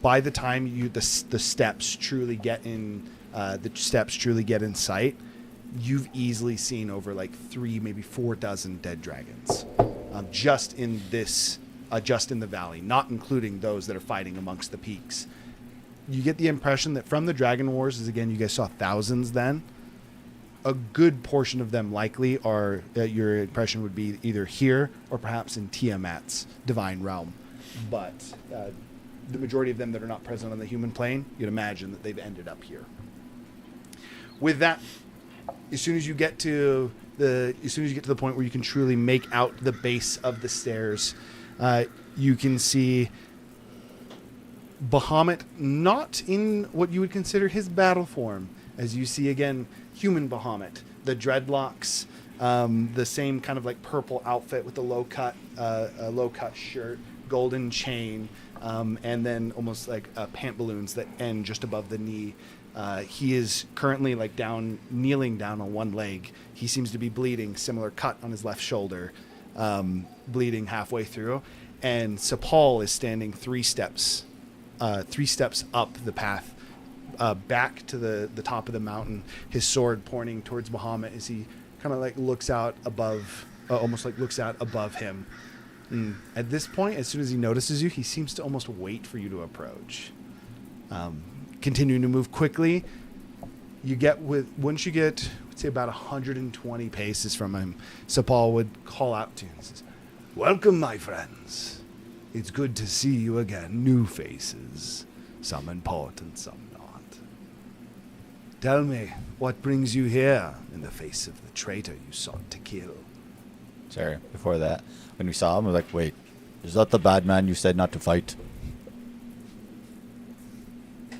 by the time the steps truly get in. The steps truly get in sight, you've easily seen over 3, maybe 4 dozen dead dragons, just in the valley, not including those that are fighting amongst the peaks. You get the impression that from the Dragon Wars, as again you guys saw thousands then, a good portion of them likely are, your impression would be either here or perhaps in Tiamat's divine realm. But the majority of them that are not present on the human plane, you'd imagine that they've ended up here. with that, as soon as you get to the point where you can truly make out the base of the stairs, you can see Bahamut not in what you would consider his battle form, as you see again human Bahamut, the dreadlocks, the same kind of like purple outfit with the low cut shirt, golden chain, and then almost like pant balloons that end just above the knee. He is currently like kneeling down on one leg. He seems to be bleeding, similar cut on his left shoulder, bleeding halfway through. And Sapal is standing 3 steps up the path, back to the top of the mountain, his sword pointing towards Bahamut as he kind of like looks out above, almost like looks out above him. And at this point, as soon as he notices you, he seems to almost wait for you to approach. Continuing to move quickly, once you get, let's say about 120 paces from him, Sapal would call out to you and says, "Welcome, my friends. It's good to see you again. New faces, some important, some not. Tell me, what brings you here in the face of the traitor you sought to kill?" Sorry, before that, when we saw him, I was like, wait, is that the bad man you said not to fight?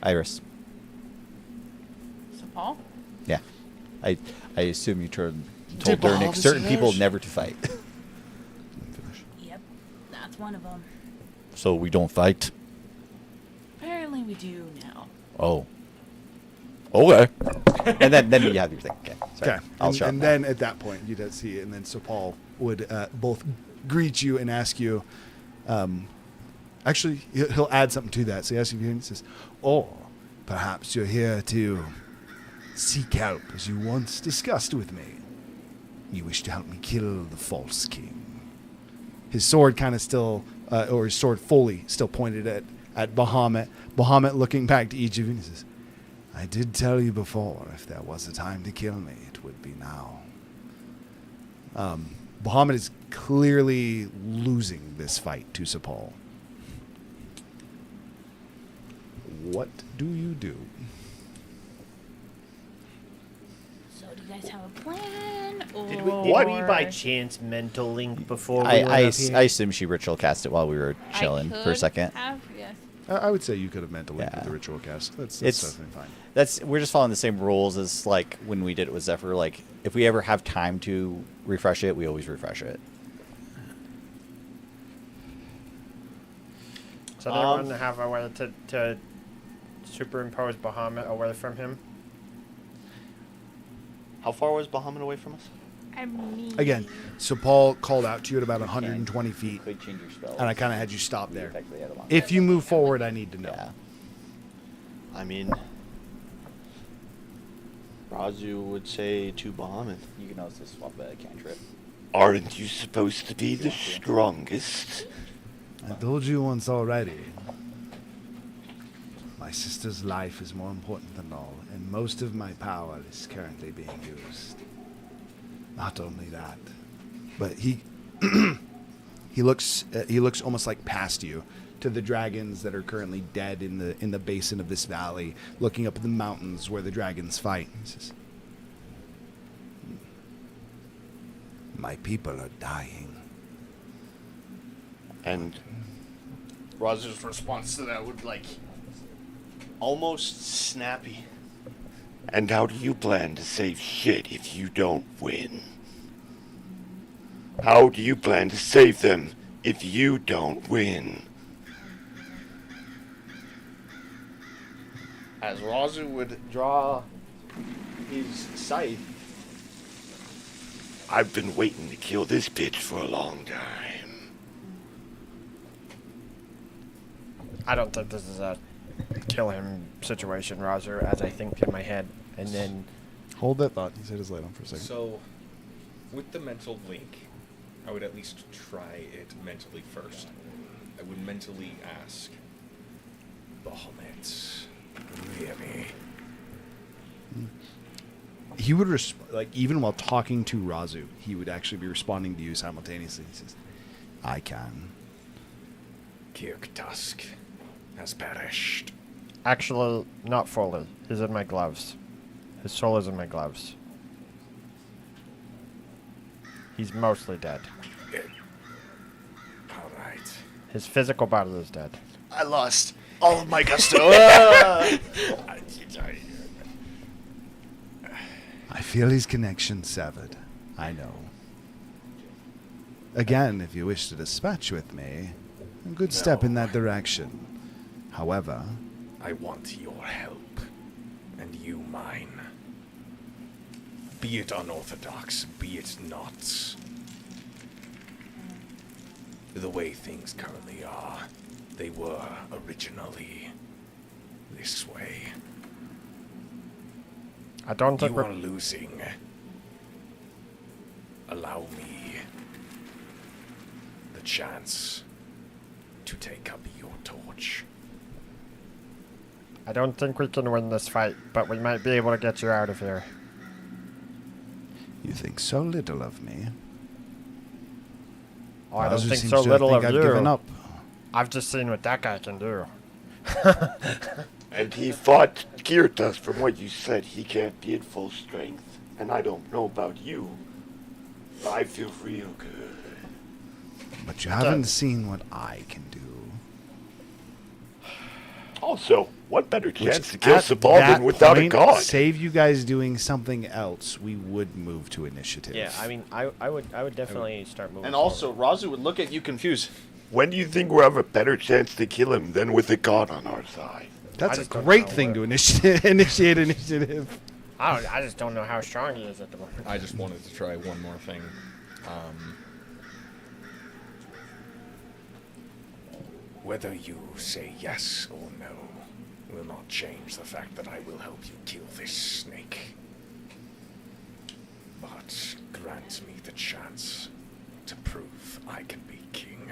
Iris. So Paul? Yeah. I assume you told Did Dernick Bahamut certain say people ours? never to fight. Yep, that's one of them. So we don't fight? Apparently we do now. Oh. Okay. and then you have your thing. Okay. Sorry. Okay. I'll And, shut and up. then at that point, you don't see it, and then Sapal would both greet you and ask you. Actually, he'll add something to that. So he asks you, and he says, "Or perhaps you're here to seek help, as you once discussed with me. You wish to help me kill the false king." His sword kind of still, or his sword fully still pointed at Bahamut. Bahamut looking back to each of you and he says, "I did tell you before, if there was a time to kill me, it would be now." Bahamut is clearly losing this fight to Sapal. What do you do? So do you guys have a plan? Or... Did we by chance mental link before we went I up here? assume she ritual cast it while we were chilling for a could second. have, yes. I would say you could have mentally Yeah. with the ritual cast. That's It's- definitely fine. We're just following the same rules as like when we did it with Zephyr. Like if we ever have time to refresh it, we always refresh it. So anyone have a way to superimpose Bahamut away from him? How far was Bahamut away from us? I mean... Again, Sapal called out to you at about 120 feet, Could change your spell. and I kind of had you stop there. Effectively at a long If you move forward, I need to know. Yeah. I mean, Razu would say to Bahamut. You can also swap a cantrip. Aren't you supposed to be the strongest? I told you once already. My sister's life is more important than all, and most of my power is currently being used. Not only that, but he looks almost like past you to the dragons that are currently dead in the basin of this valley, looking up at the mountains where the dragons fight. He says, "My people are dying." And Razu's response to that would almost snappy. And how do you plan to save shit if you don't win? How do you plan to save them if you don't win? As Razu would draw his scythe. I've been waiting to kill this bitch for a long time. I don't think this is a kill him situation, Razu, as I think in my head. And then Hold that thought. He said his light on for a second. So, with the mental link, I would at least try it mentally first. I would mentally ask, Bahamut, really? He would even while talking to Razu, he would actually be responding to you simultaneously. He says, "I can." Kirk Tusk has perished. actually, not fully. He's in my gloves. His soul is in my gloves. He's mostly dead. All right. His physical body is dead. I lost all of my gusto. Ah! I feel his connection severed. I know. Again, if you wish to dispatch with me, a good step in that direction. However, I want your help, and you mine. Be it unorthodox, be it not. The way things currently are, they were originally this way. I don't think You we're... are losing. Allow me the chance to take up your torch. I don't think we can win this fight, but we might be able to get you out of here. you think so little of me. Oh, I don't Bowser think seems so to little think of I've you. given up. I've just seen what that guy can do. And he fought Kirtas. From what you said, he can't be at full strength. And I don't know about you, but I feel real good. But you haven't seen what I can do. Also, what better chance to At kill Sabal that than without a point, god? Save you guys doing something else, we would move to initiative. Yeah, I mean, I would definitely start moving. And also, Razu would look at you confused. When do you think we'll have a better chance to kill him than with a god on our side? That's I a just don't great know thing where- to initiate initiative. I just don't know how strong he is at the moment. I just wanted to try one more thing. Whether you say yes or no will not change the fact that I will help you kill this snake. But grant me the chance to prove I can be king.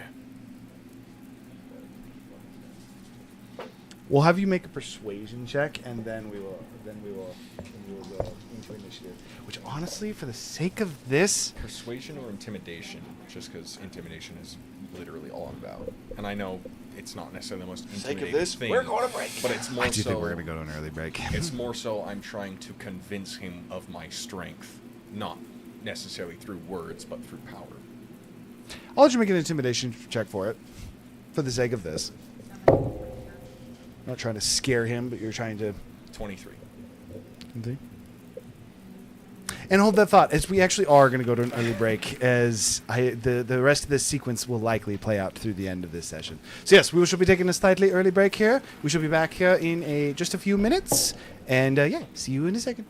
We'll have you make a persuasion check, and then we will go into initiative. Which, honestly, for the sake of this, Persuasion or intimidation, just because intimidation is literally all I'm about. And I know it's not necessarily the most Sake of intimidating this, thing. we're going to break. But it's more I do so. think we're gonna go to an early break. It's more so I'm trying to convince him of my strength, not necessarily through words, but through power. I'll let you make an intimidation check for it, for the sake of this. I'm not trying to scare him, but you're trying to. 23. And hold that thought, as we actually are going to go to an early break, as the rest of this sequence will likely play out through the end of this session. So yes, we shall be taking a slightly early break here. We shall be back here in just a few minutes, and yeah, see you in a second.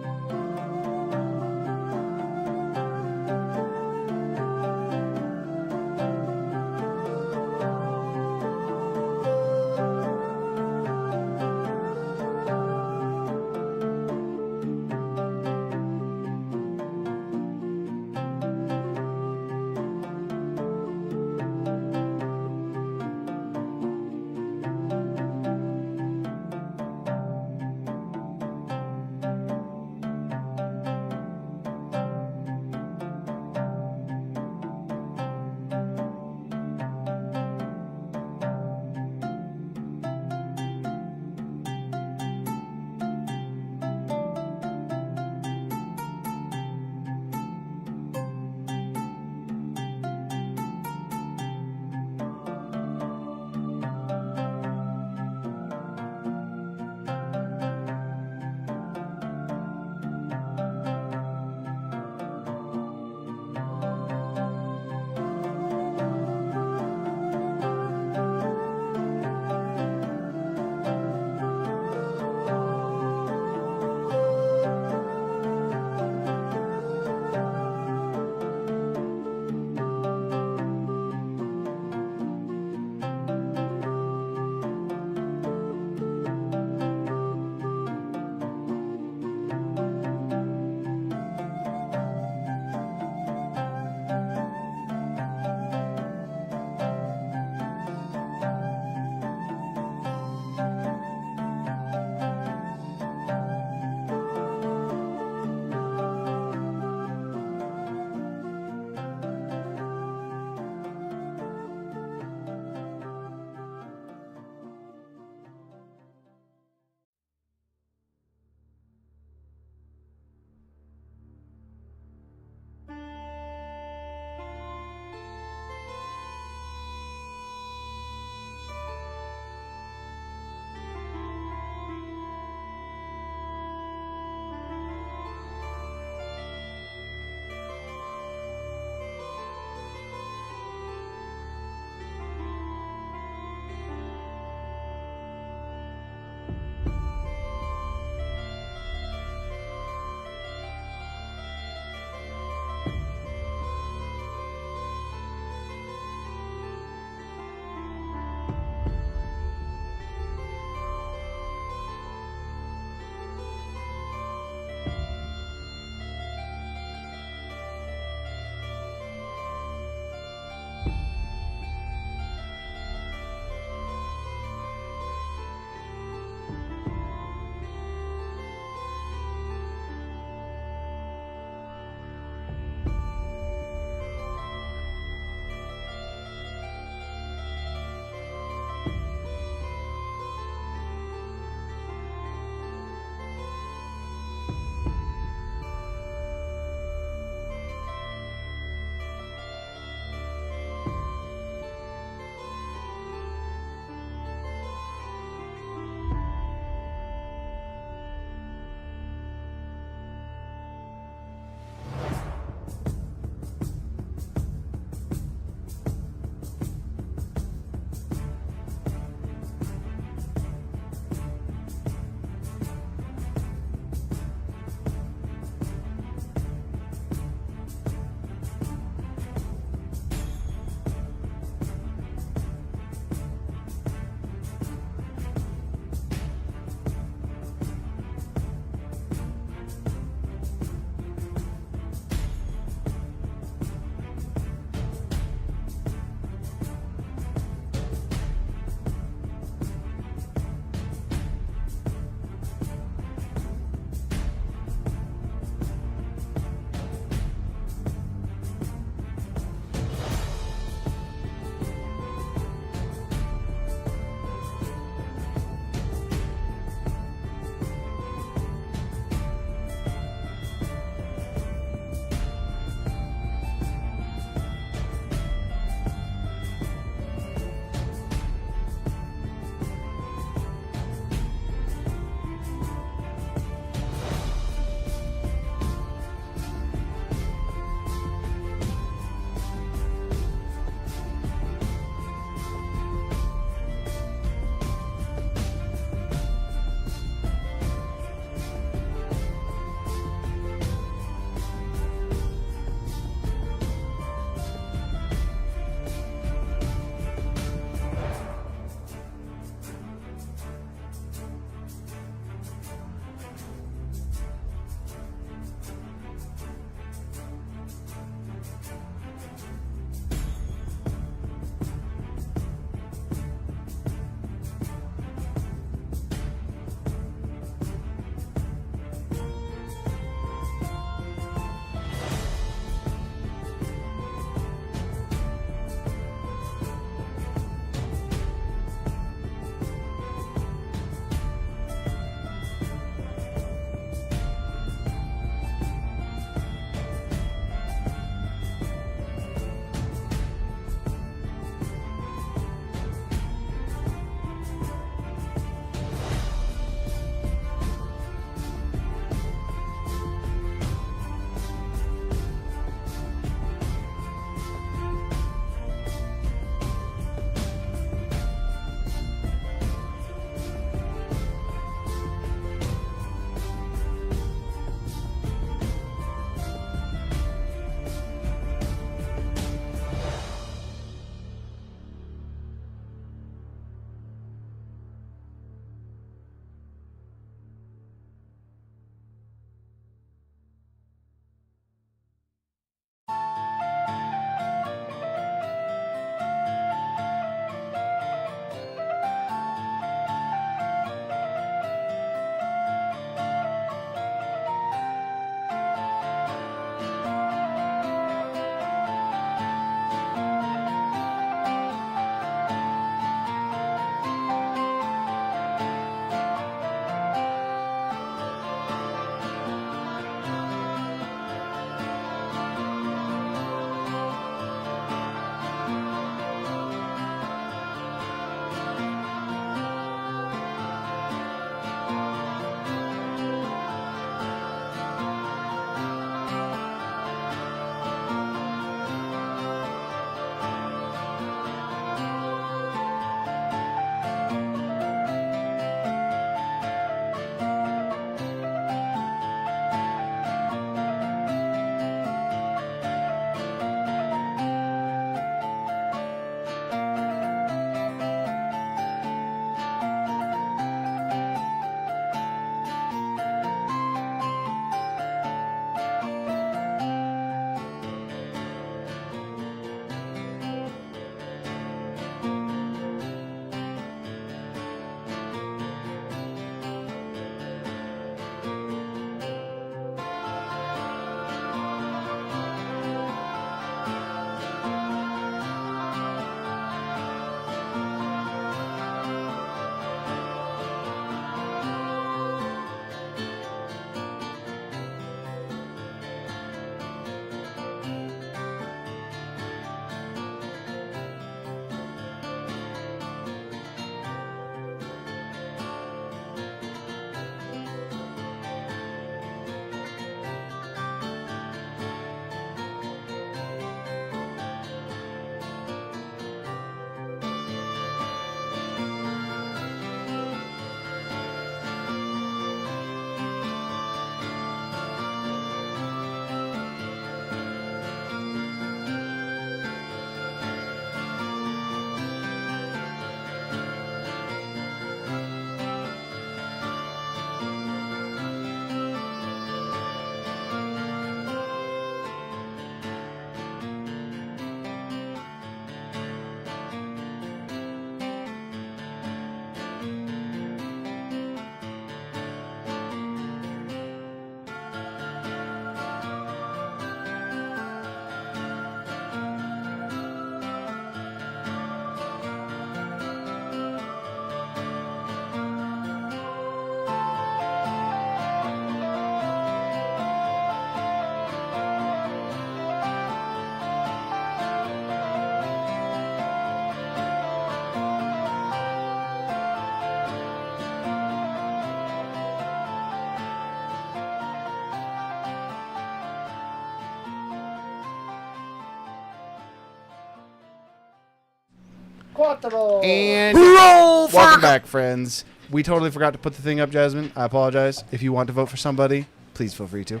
And Roll welcome back, friends. We totally forgot to put the thing up, Jasmine. I apologize. If you want to vote for somebody, please feel free to.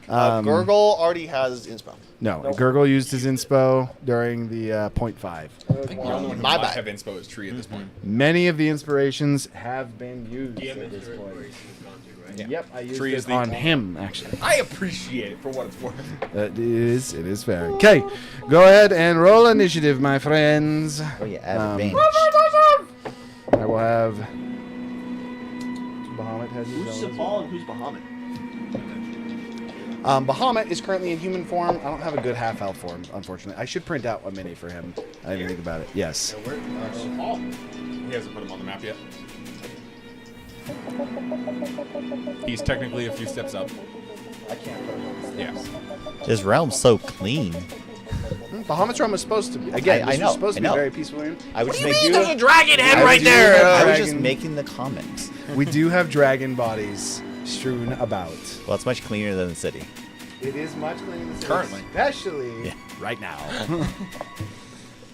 Gurgle already has inspo. No, Gurgle used his inspo during the 0.5. I think the only one who My might bad. have inspo is Tree at this point. Many of the inspirations have been used at this point. Yep, I used Tree is it the- on him, actually. I appreciate it for what it's worth. It is fair. Okay, go ahead and roll initiative, my friends. Oh yeah, advantage. I will have. Bahamut has his Who's own. Sepal and who's Bahamut? Bahamut is currently in human form. I don't have a good half elf form, unfortunately. I should print out a mini for him. I didn't think about it. Yes. He hasn't put him on the map yet. He's technically a few steps up. I can't put him on the Yeah. This realm's so clean. Bahamut's realm is supposed to be. Again, I this know, was supposed to I be know. very peaceful. I was just We making. do- There's a dragon head I right do there. have I was dragon- just making the comments. We do have dragon bodies strewn about. Well, it's much cleaner than the city. It is much cleaner than Currently. especially Yeah. right now.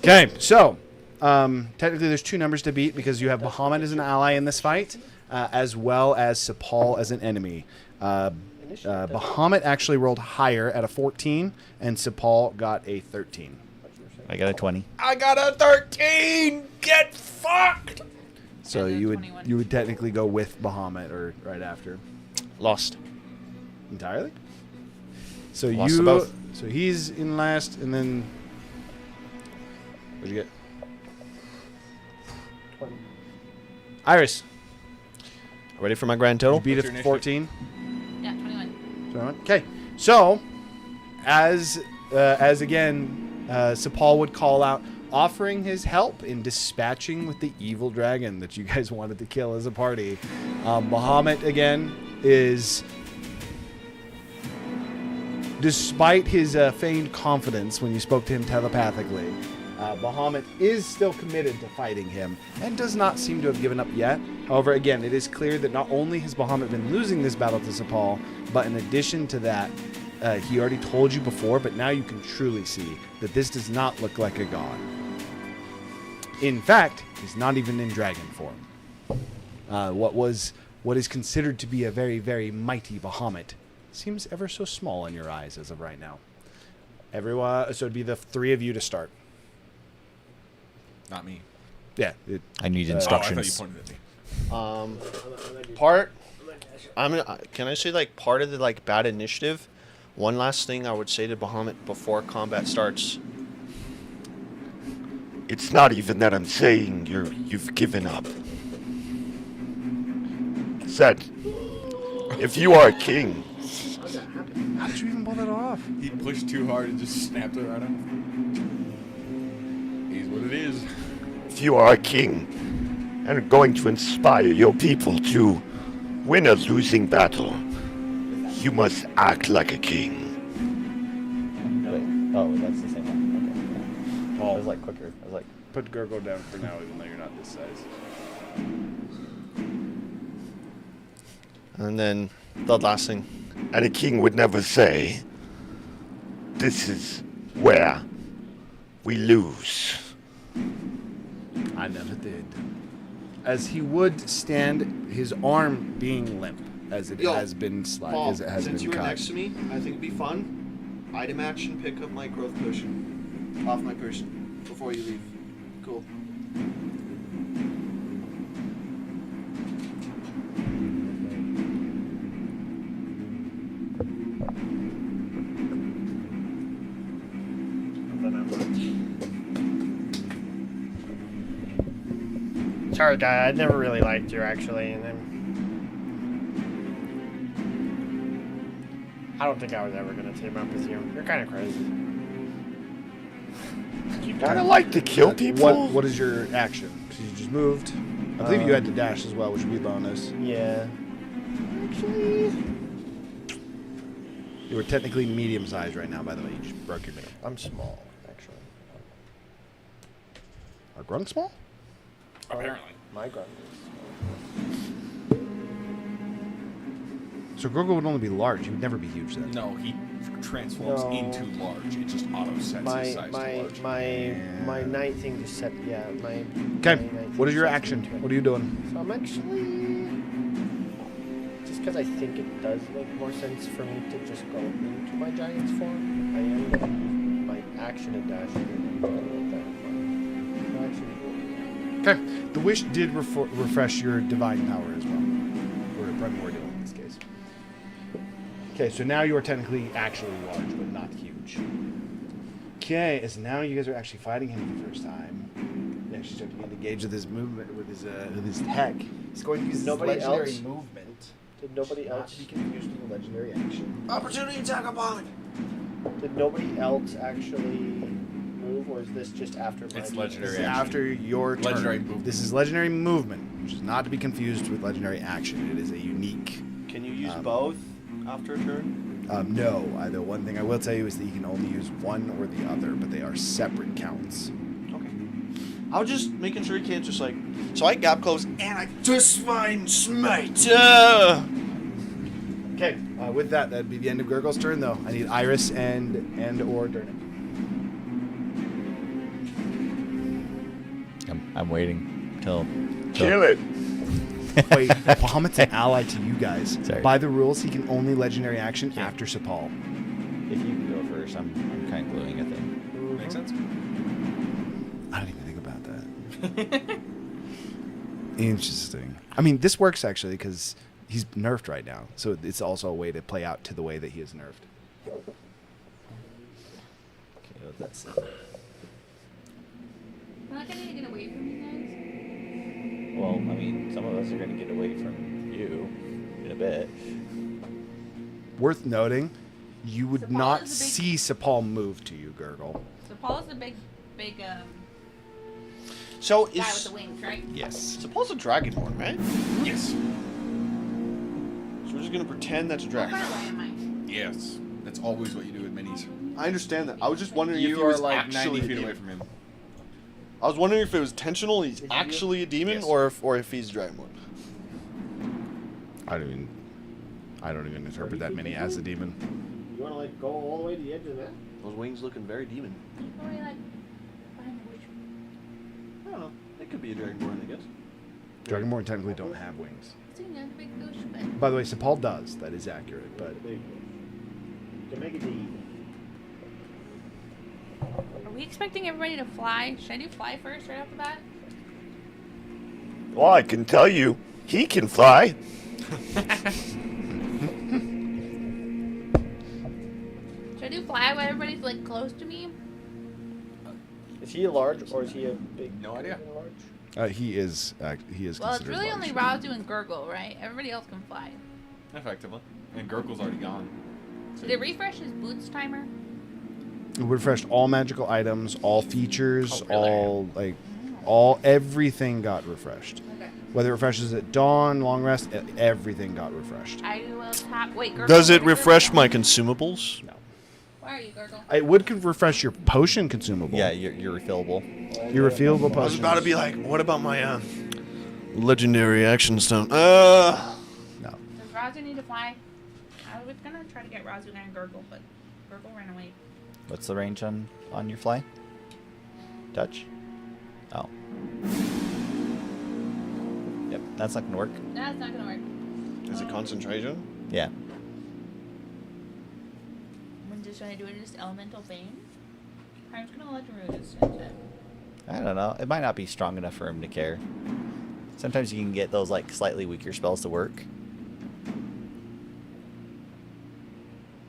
Okay, so technically there's two numbers to beat because you have Bahamut as an ally in this fight, as well as Sepal as an enemy. Bahamut actually rolled higher at a 14, and Sepal got a 13. I got a 20. I got a 13! Get fucked! So And then you 21. would technically go with Bahamut or right after Lost. entirely. So Lost to both. So he's in last, and then what'd you get? 20. Iris, Ready for my grand you total? beat What's it your 14. Yeah, 21. Okay, so as again, Sepal would call out, offering his help in dispatching with the evil dragon that you guys wanted to kill as a party. Bahamut again is, despite his feigned confidence when you spoke to him telepathically, Bahamut is still committed to fighting him and does not seem to have given up yet. However, again, it is clear that not only has Bahamut been losing this battle to Sepal, but in addition to that, he already told you before, but now you can truly see that this does not look like a god. In fact, he's not even in dragon form. What is considered to be a very, very mighty Bahamut seems ever so small in your eyes as of right now. Everyone, so it'd be the three of you to start. Not me. Yeah. I need Oh, I thought you instructions. pointed at me. Can I say like part of the like bad initiative? One last thing I would say to Bahamut before combat starts. It's not even that I'm saying you've given up. It's that if you are a king, How did you even pull that off? He pushed too hard and just snapped it right off. He's what it is. if you are a king and are going to inspire your people to win a losing battle, you must act like a king. Wait. Oh, that's the same one. Okay. I was like quicker. I was like, Put Gurgle down for now, even though you're not this size. And then the last thing. And a king would never say, "This is where we lose." I never did. As he would stand, his arm being limp, as it has been as it has been cut. to me, I think it'd be fun. Item action, pick up my growth potion off my person before you leave. Cool. Sorry, guy. I never really liked you, actually, and then I don't think I was ever gonna team up with you. You're kind of crazy. You kind of like to kill people. What is your action? So you just moved. I believe you had to dash as well, which would be bonus. Yeah. You were technically medium sized right now, by the way. You just broke your middle. I'm small, actually. Are Grunk small? Apparently. My grunt is So Gurgle would only be large. He would never be huge then. No, transforms No. into large. It just auto sets his My size to large. my night thing just set. Yeah, my. Okay. my night What is thing your sets me action? to it. What are you doing? So I'm actually just because I think it does make more sense for me to just go into my giant's form. I am gonna use my action and dash. Okay. The wish did refresh your divine power as well, or primordial in this case. Okay, so now you are technically actually large, but not huge. Okay, as now you guys are actually fighting him for the first time. You actually start to get engaged with his movement, with his tech. He's going to use his Nobody legendary else? movement. Did nobody Not else? to be confused with a legendary action. Opportunity attack upon. Did nobody else actually move, or is this just after my? It's turn? legendary. This is action. after your turn. Legendary movement. This is legendary movement, which is not to be confused with legendary action. It is a unique. Can you use both after a turn? No. The one thing I will tell you is that you can only use one or the other, but they are separate counts. Okay. I was just making sure you can't just like. So I gap close and I twist mine smite. Okay. With that, that'd be the end of Gurgle's turn, though. I need Iris and or Durnin. I'm waiting till. Kill it. Wait, Bahamut's an ally to you guys. Sorry. By the rules, he can only legendary action after Sapal. If you can go first, I'm kind of gluing a thing. Makes sense. I didn't even think about that. Interesting. I mean, this works actually because he's nerfed right now, so it's also a way to play out to the way that he is nerfed. Okay, that's it. I'm not gonna get away from you guys. Well, I mean, some of us are going to get away from you in a bit. Worth noting, you would Sapal not is a see big- Sapal move to you, Gurgle. So Paul's the big So guy with is the wings, right? Yes. Paul's a dragonborn, right? Yes. So we're just gonna pretend that's a What dragon. color am I? Yes. That's always what you do with minis. I understand that. I was just wondering if You he are was like actually 90 a feet demon. away from him. I was wondering if it was intentional. He's Did you- actually a demon, Yes. or if he's a dragonborn. I don't even interpret that many as a demon. You want to like go all the way to the edge of the map? Those wings looking very demon. Probably like behind the bush. I don't know. It could be a dragonborn, I guess. Dragonborn technically don't have wings. See, that's a big bush, but By the way, Sapal does. That is accurate, but To make it easy. are we expecting everybody to fly? Should I do fly first right off the bat? Well, I can tell you, he can fly. Should I do fly while everybody's like close to me? Is he a large or is he a big? No idea. Large? he is. He is. Well, it's considered really large. only Razu and Gurgle, right? Everybody else can fly. Effectively. And Gurgle's already gone. Did it refresh his boots timer? It refreshed all magical items, all features, Oh, really? all everything got refreshed. Okay. Whether it refreshes at dawn, long rest, everything got refreshed. I will tap. Wait, Gurgle. Does it where did refresh Gurgle my go? consumables? No. Where are you, Gurgle? It would refresh your potion consumable. Yeah, you're refillable. Your refillable potions. I was about to be like, what about my legendary action stone? No. Does Razu need to fly? I was gonna try to get Razu and Gurgle, but Gurgle ran away. What's the range on your fly? Touch? Oh. Yep, that's not going to work. That's not gonna work. Is it concentration? Yeah. I'm just trying to do it as elemental bane. I'm just gonna legendary this instead. I don't know. It might not be strong enough for him to care. Sometimes you can get those like slightly weaker spells to work.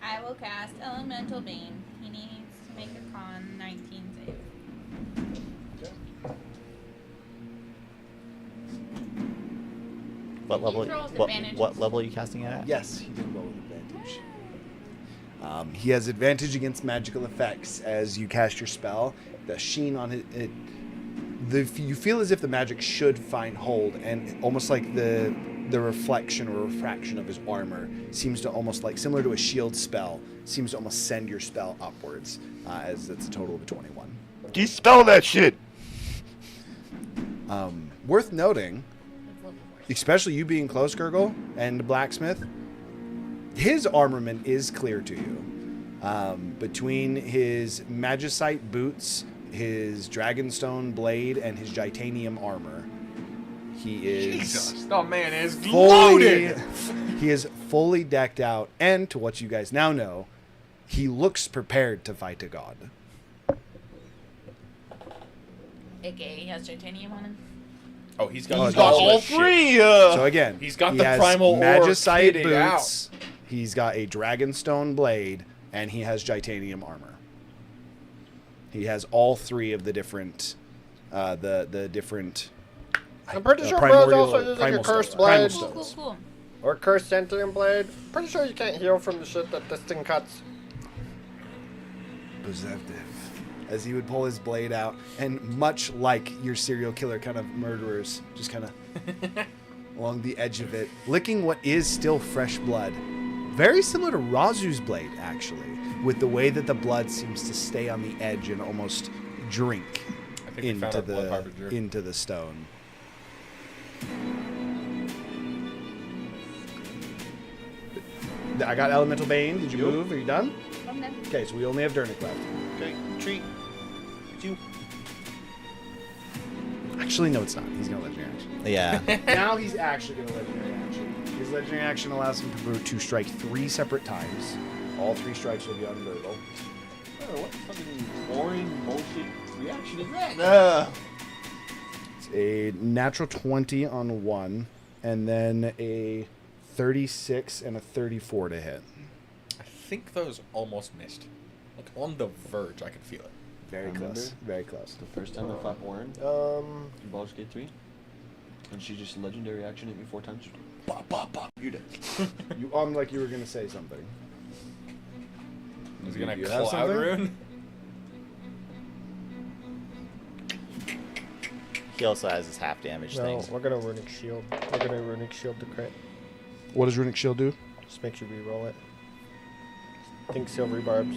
I will cast elemental bane. He needs to make a con 19 save. What level? These rolls What advantages. level are you casting it at? Yes, he did roll with advantage. He has advantage against magical effects as you cast your spell. The sheen on it, you feel as if the magic should find hold, and almost like the reflection or refraction of his armor seems to almost like similar to a shield spell, seems to almost send your spell upwards, as it's a total of a 21. Dispel that shit. Worth noting, That's level 4. especially you being close, Gurgle, and the blacksmith, his armament is clear to you. Between his magicite boots, his dragonstone blade, and his titanium armor, he is Jesus, the man is fully, loaded. he is fully decked out, and to what you guys now know, he looks prepared to fight a god. AKA he has titanium on him. Oh, he's got all shit. three. So again, He's got he the has primal ore magicite kitted boots. He's got a dragonstone blade, and he has titanium armor. He has all three of the different, the different. I'm pretty sure primordial- Bros also uses primal your cursed stones. Primal blade. Cool, stones. cool. Or cursed sentient blade. Pretty sure you can't heal from the shit that this thing cuts. Perceptive. As he would pull his blade out, and much like your serial killer kind of murderers, just kind of along the edge of it, licking what is still fresh blood. Very similar to Razu's blade, actually, with the way that the blood seems to stay on the edge and almost drink I think we found into our blood the harbinger. into the stone. I got Elemental Bane. Did you move? Are you done? I'm done. Okay, so we only have Dernick left. Okay, treat. It's you. Actually, no, it's not. He's gonna legendary action. Yeah. Now he's actually going to legendary action. His legendary action allows him to strike 3 separate times. All 3 strikes will be on Virgil. Oh, what fucking boring bullshit reaction is that? It's a natural 20 on 1, and then a 36 and a 34 to hit. I think those almost missed. Like on the verge, I could feel it. Very Remember? close. Very close. The first time I fought Warren in Baldur's Gate 3, and she just legendary action hit me 4 times. Bop, bop, bop. You did. You like you were going to say something. Is he gonna You have cloud something? rune? He also has his half damage No, things. we're gonna runic shield. We're gonna runic shield the crit. What does Runic Shield do? Just makes you reroll it. Think silvery barbs.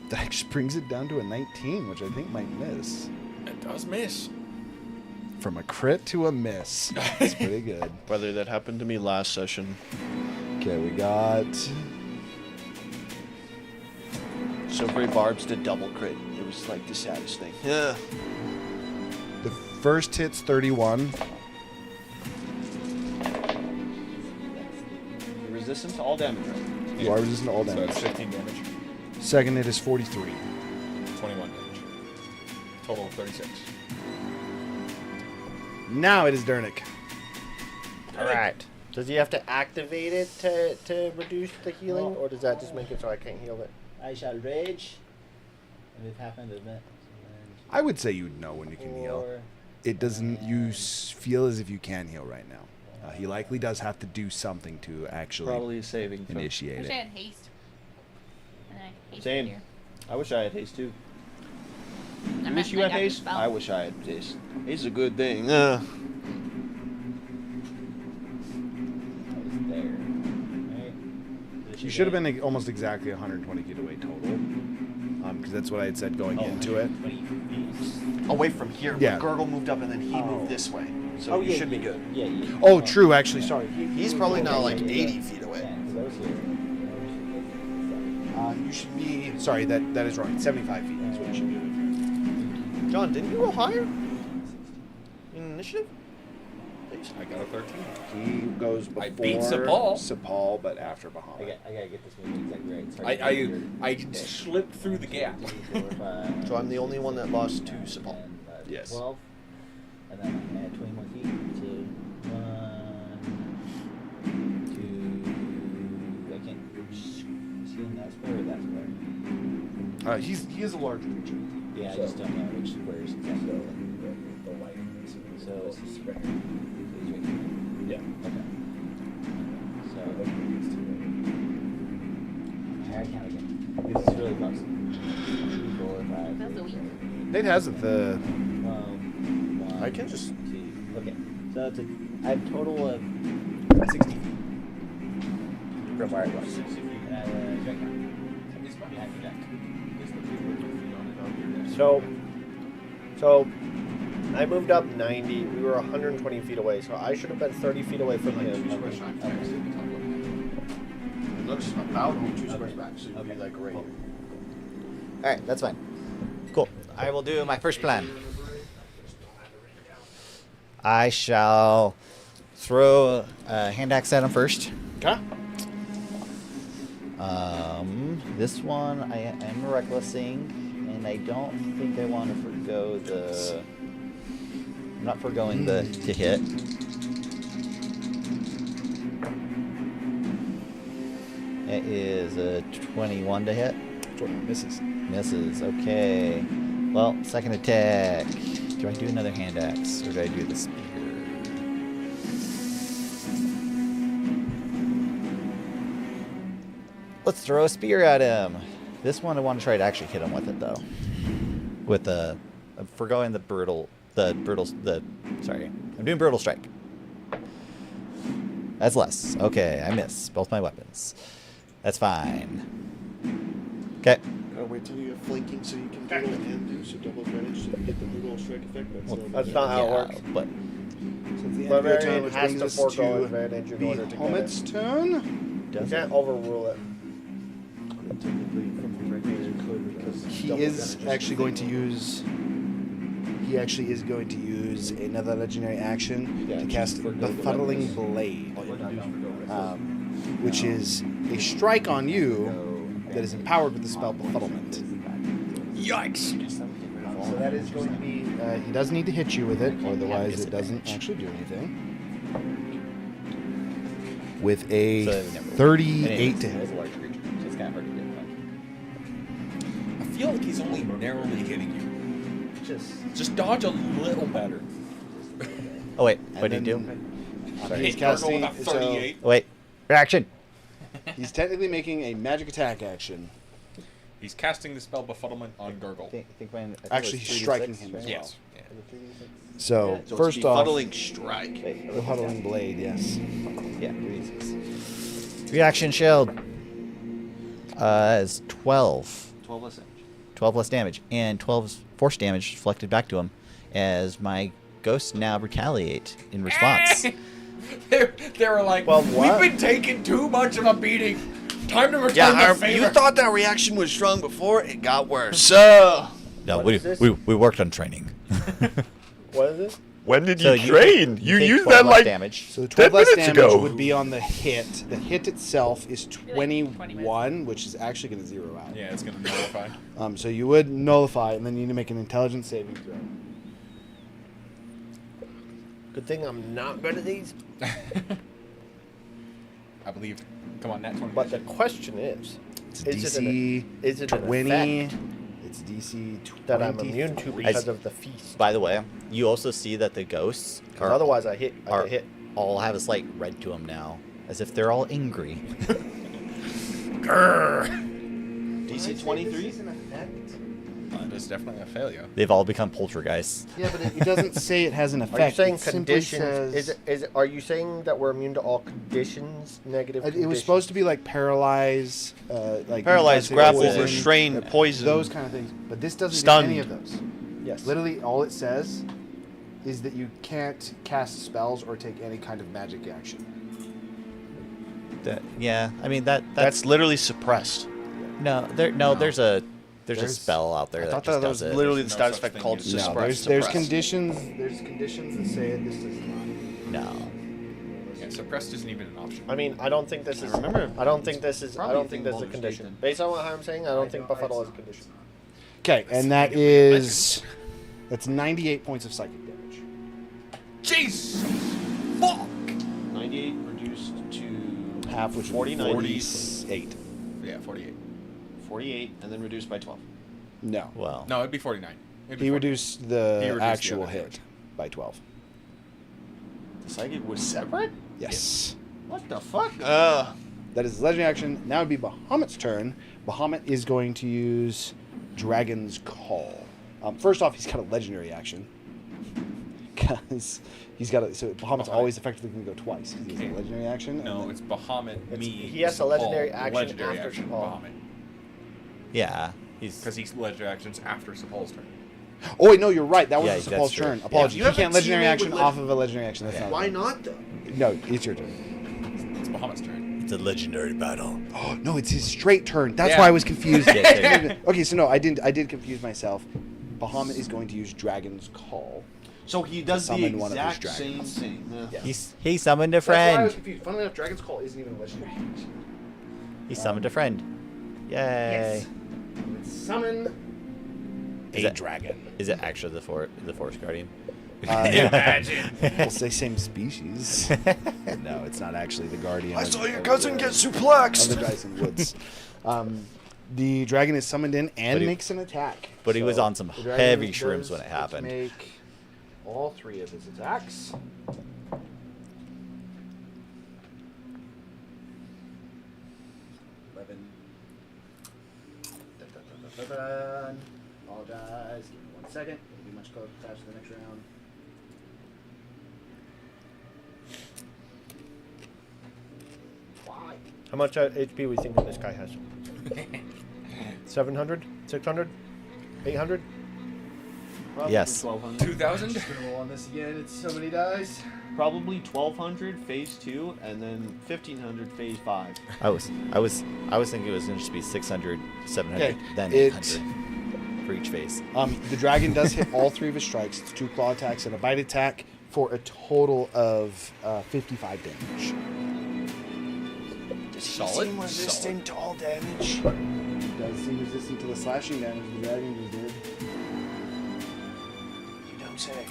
That just brings it down to a 19, which I think might miss. It does miss. From a crit to a miss. That's pretty good. Brother, that happened to me last session. Okay, we got... Silvery barbs did double crit. It was like the saddest thing. Yeah. The first hit's 31. You're resistant to all damage, right? You are resistant to all So damage. that's 15 damage. Second hit is 43. 21 damage. Total of 36. Now it is Dernick. Alright. Does he have to activate it to reduce the healing, or does that just make it so I can't heal it? I shall rage. And it happened, doesn't it? I would say you'd know when you can heal. It doesn't. You feel as if you can heal right now. He likely does have to do something to actually Probably saving throw. I initiate wish I it. had haste. And I hate Same. here. I wish I had haste too. I You meant wish you like had after haste? spell. I wish I had haste. Haste is a good thing. There. Right? You should have been almost exactly 120 feet away total, because that's what I had said going into it. Away from here. Yeah. Gurgle moved up and then he moved this way. So you should be good. Yeah, yeah. Oh, true. Actually, sorry. He's probably now like 80 feet away. You should be. Sorry, that is wrong. 75 feet is what you should be. John, didn't you roll higher? In initiative? I got a 13. He goes before I beat Sapal. Sapal, but after Bahamut. I gotta get this movie exactly right. I slipped through the gap. So I'm the only one that lost to Sapal. Yes. 12. And then I add 20 more feet. So 1, 2. I can't. Is he in that square or that square? He is a large creature. Yeah, I just don't know which squares exactly. So it's he's right here. Yeah. Okay. So I count again. This is really close. 2, 4, 5. That's a week. Nate has it. The 1, I can just- 2. Okay. So it's I have a total of 60 feet from where I was. And I check out. Behind the deck. So I moved up 90. We were 120 feet away, so I should have been 30 feet away from him. Looks about 2 squares back, so you'll be like right here. All right, that's fine. Cool. I will do my first plan. I shall throw a hand axe at him first. Okay. This one I am recklessing, and I don't think I want to forgo the. I'm not foregoing the to hit. It is a 21 to hit. Misses. Misses. Okay. Well, second attack. Do I do another hand axe, or do I do the spear? Let's throw a spear at him. This one I want to try to actually hit him with it though. With the, forgoing the brutal, sorry, I'm doing brutal strike. That's less. Okay, I miss both my weapons. That's fine. Okay. Gotta wait till you have flanking so you can brutal and do so double advantage so you get the brutal strike effect. That's not how it works. But Barbarian has to forego advantage in order to get Bahamut's it. turn. You can't overrule it. He is actually going to use. He actually is going to use another legendary action to cast Befuddling Blade, which is a strike on you that is empowered with the spell Befuddlement. Yikes! So that is going to be. He does need to hit you with it, otherwise it doesn't actually do anything. With a 38 to hit. It's a large creature, so it's kind of hard to get. I feel like he's only narrowly hitting you. Just dodge a little better. Oh wait, And what did he do? He's Hit Gargle casting. with a So 38. Oh, wait, reaction. he's technically making a magic attack action. He's casting the spell Befuddlement on Gargle. Actually, he's striking him as well. Yes. Yeah. So, So first it's off, befuddling strike. Befuddling Blade, yes. Yeah, reaction shield. Is 12. 12 less damage. 12 less damage, and 12 force damage deflected back to him as my ghosts now retaliate in response. They were like, Well, we've what? been taking too much of a beating. Time to return the favor. you thought that reaction was strong before, it got worse. So, No, What is this? we worked on training. What is this? When did So you train? take- You take used 12 that less like damage. So the 10 12 less minutes damage ago. would be on the hit. The hit itself is 21, which is actually going to zero out. Yeah, it's gonna nullify. So you would nullify, and then you need to make an intelligence saving throw. Good thing I'm not good at these. I believe. Come on, Nat 20. But the question is It's it DC is it an 20. effect It's DC 20. that I'm immune to because of the feast? By the way, you also see that the ghosts Because otherwise I get hit. all have a slight red to them now, as if they're all angry. DC 23? That is definitely a failure. They've all become poltergeists. Yeah, but it doesn't say it has an effect. Are you saying it simply conditions? says- Are you saying that we're immune to all conditions? Negative. It was supposed to be like paralyze, like Paralyzed, incapacitated, grapple, poison, restrain, poison. those kind of things. But this doesn't Stunned. do any of those. Yes. Literally, all it says is that you can't cast spells or take any kind of magic action. Yeah, I mean That's that's literally suppressed. there's a There's- spell out there I that thought just that does was it. literally the There's no status such effect thing called as- No, suppress. there's suppress. conditions. There's conditions that say it. This does not. No. Yeah, suppressed isn't even an option. I mean, I don't think this is. remember. I don't think this is. I Probably don't a think thing this is a Baldur's condition. Gate Based on what I'm saying, I don't think befuddle is a condition. Okay, and that is that's 98 points of psychic damage. Jeez! Fuck! 98 reduced to Half, which 49. 48. Yeah, 48. 48, and then reduced by 12. No, Well, No, it'd be 49. It'd be he 49. reduced the He reduced the actual other hit damage. by 12. The psychic was separate? Yes. What the fuck? That is his legendary action. Now it'd be Bahamut's turn. Bahamut is going to use Dragon's Call. First off, he's got a legendary action. Because he's got a. So Bahamut's Bahamut. always effectively going to go twice. He has a legendary action. No, and it's Bahamut, me. he has a legendary action legendary after action, Sapal. Bahamut. yeah, he's Because he's legendary actions after Sapal's turn. Oh wait, no, you're right. That was Yeah, the that's Sapal's true. turn. Yeah. Apologies. You He have a can't legendary teammate action with off of a legendary action. That's not. Why not, though? No, it's your turn. It's Bahamut's turn. It's a legendary battle. Oh no, it's his straight turn. That's Yeah. why I was confused. Yeah. Okay, so no, I did confuse myself. Bahamut is going to use Dragon's Call. So he does the Summon one of his exact same dragons. thing. Yeah. He summoned a That's why I was friend. confused. Funnily enough, Dragon's Call isn't even a legendary. He summoned a friend. Yay. Yes. Summon Is a it- dragon. Is it actually the Forest Guardian? We'll say same species. No, it's not actually the guardian. I of- saw your of cousin the- get of suplexed. the guys in the woods. The dragon is summoned in and But he- makes an attack. but he was So on some the dragon heavy does shrooms when it happened. Make all 3 of his attacks. 11. Apologize. Give me 1 second. It'll be much closer to the next round. Why? How much HP we thinking this guy has? 700? 600? 800? Yes. 1200. 2,000? Just gonna roll on this again. It's so many dice. Probably 1200 phase 2, and then 1500 phase 5. I was thinking it was going to just be 600, 700, Okay, then it- 800 for each phase. The dragon does hit all 3 of his strikes. It's 2 claw attacks and a bite attack for a total of 55 damage. Does he Solid, seem resistant to all damage? He does seem resistant to the slashing damage the dragon just did. You don't say.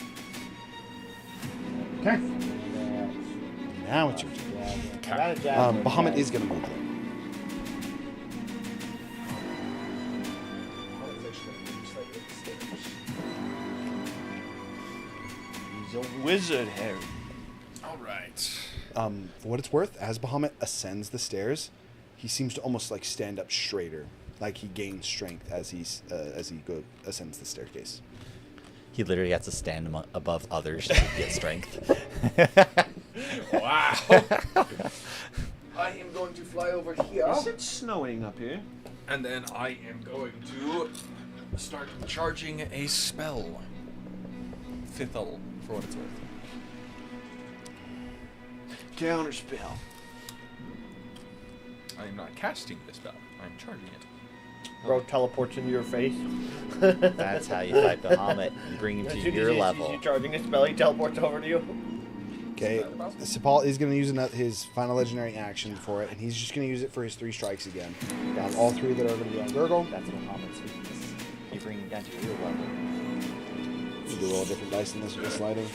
Okay. Now it's your turn. Bahamut is going to move them. He's a wizard, Harry. All right. For what it's worth, as Bahamut ascends the stairs, he seems to almost like stand up straighter, like he gains strength as he ascends the staircase. He literally has to stand above others to get strength. Wow. I am going to fly over here. Is it snowing up here? And then I am going to start charging a spell. Fifth level, for what it's worth. Counter spell. I am not casting the spell. I am charging it. Bro teleports into your face. That's how you fight Bahamut and bring him As to soon as your he sees level. you charging a spell, he teleports over to you. Okay, Sepal is going to use his final legendary action for it, and he's just going to use it for his 3 strikes again. All 3 that are going to be on Gurgle. That's Bahamut's weakness. You bring him down to your level. You do roll different dice in this sliding.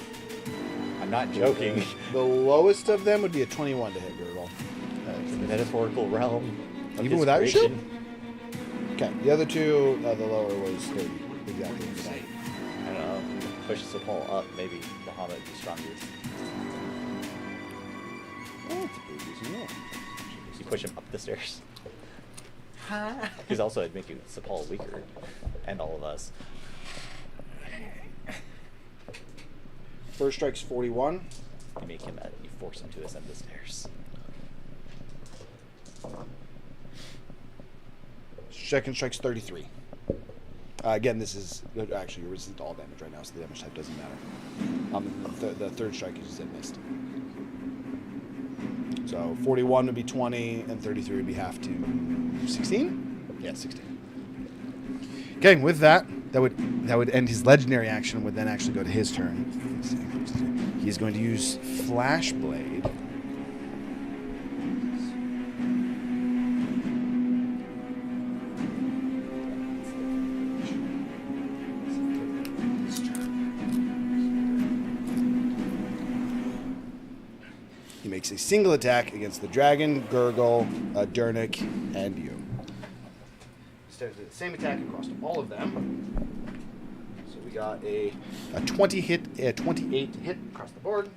I'm not joking. The lowest of them would be a 21 to hit Gurgle. It's the metaphorical realm. Of Even his without your shield? creation. Okay, the other 2, the lower was 30. Exactly. I don't know. Push Sepal up, maybe Bahamut would be strongest. Oh, that's a pretty decent roll. You push him up the stairs. Because also it'd make you Sepal weaker, and all of us. First strike's 41. You make him. You force him to ascend the stairs. Second strike's 33. Again, this is actually you're resistant to all damage right now, so the damage type doesn't matter. The third strike is just missed. So 41 would be 20, and 33 would be half to 16. Yeah, 16. Okay, with that would end his legendary action, and would then actually go to his turn. He is going to use Flash Blade. He makes a single attack against the dragon, Gurgle, Durnik, and you. Instead of the same attack across all of them. So we got a 28 hit across the board.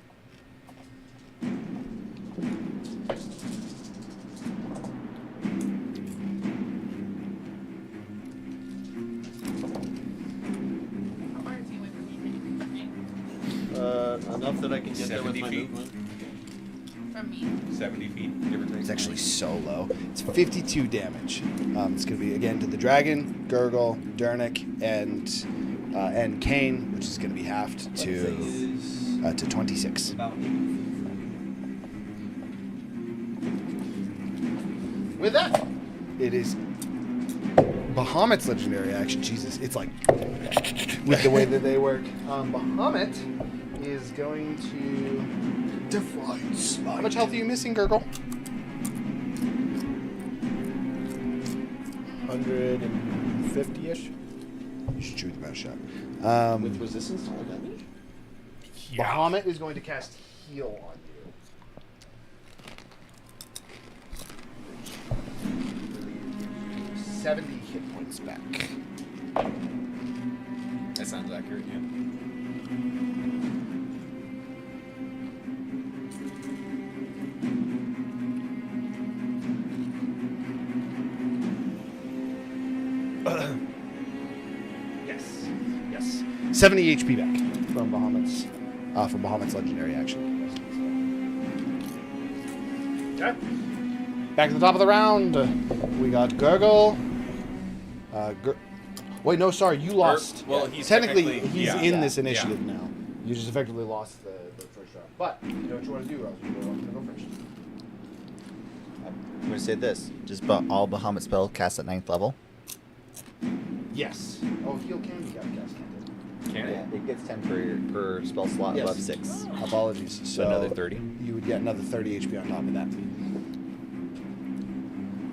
Enough that I can get there with 70 my feet. movement. From me. 70 feet, give or take. It's actually so low. It's 52 damage. It's going to be again to the dragon, Gurgle, Durnik, and Kane, which is going to be halved to 26. With that, it is Bahamut's legendary action. Jesus, it's like with the way that they work. Bahamut is going to Divine Smite. How much health are you missing, Gurgle? 150-ish. You should shoot the best shot. With resistance to all damage? Bahamut is going to cast Heal on you. 70 hit points back. That sounds accurate, yeah. Yes. 70 HP back from Bahamut's legendary action. Okay. Back to the top of the round. We got Gurgle. Wait, no, sorry, you lost. Well, he's technically he's yeah. in this Yeah. initiative now. You just effectively lost the first round. But you know what you want to do, Rose. You want to go first. I'm going to say this. Just all Bahamut spell cast at 9th level. Yes. Oh, heal can be cast, can't Can it? It gets 10 per spell slot Yes. above 6. it? Apologies. So another 30. You would get another 30 HP on top of that.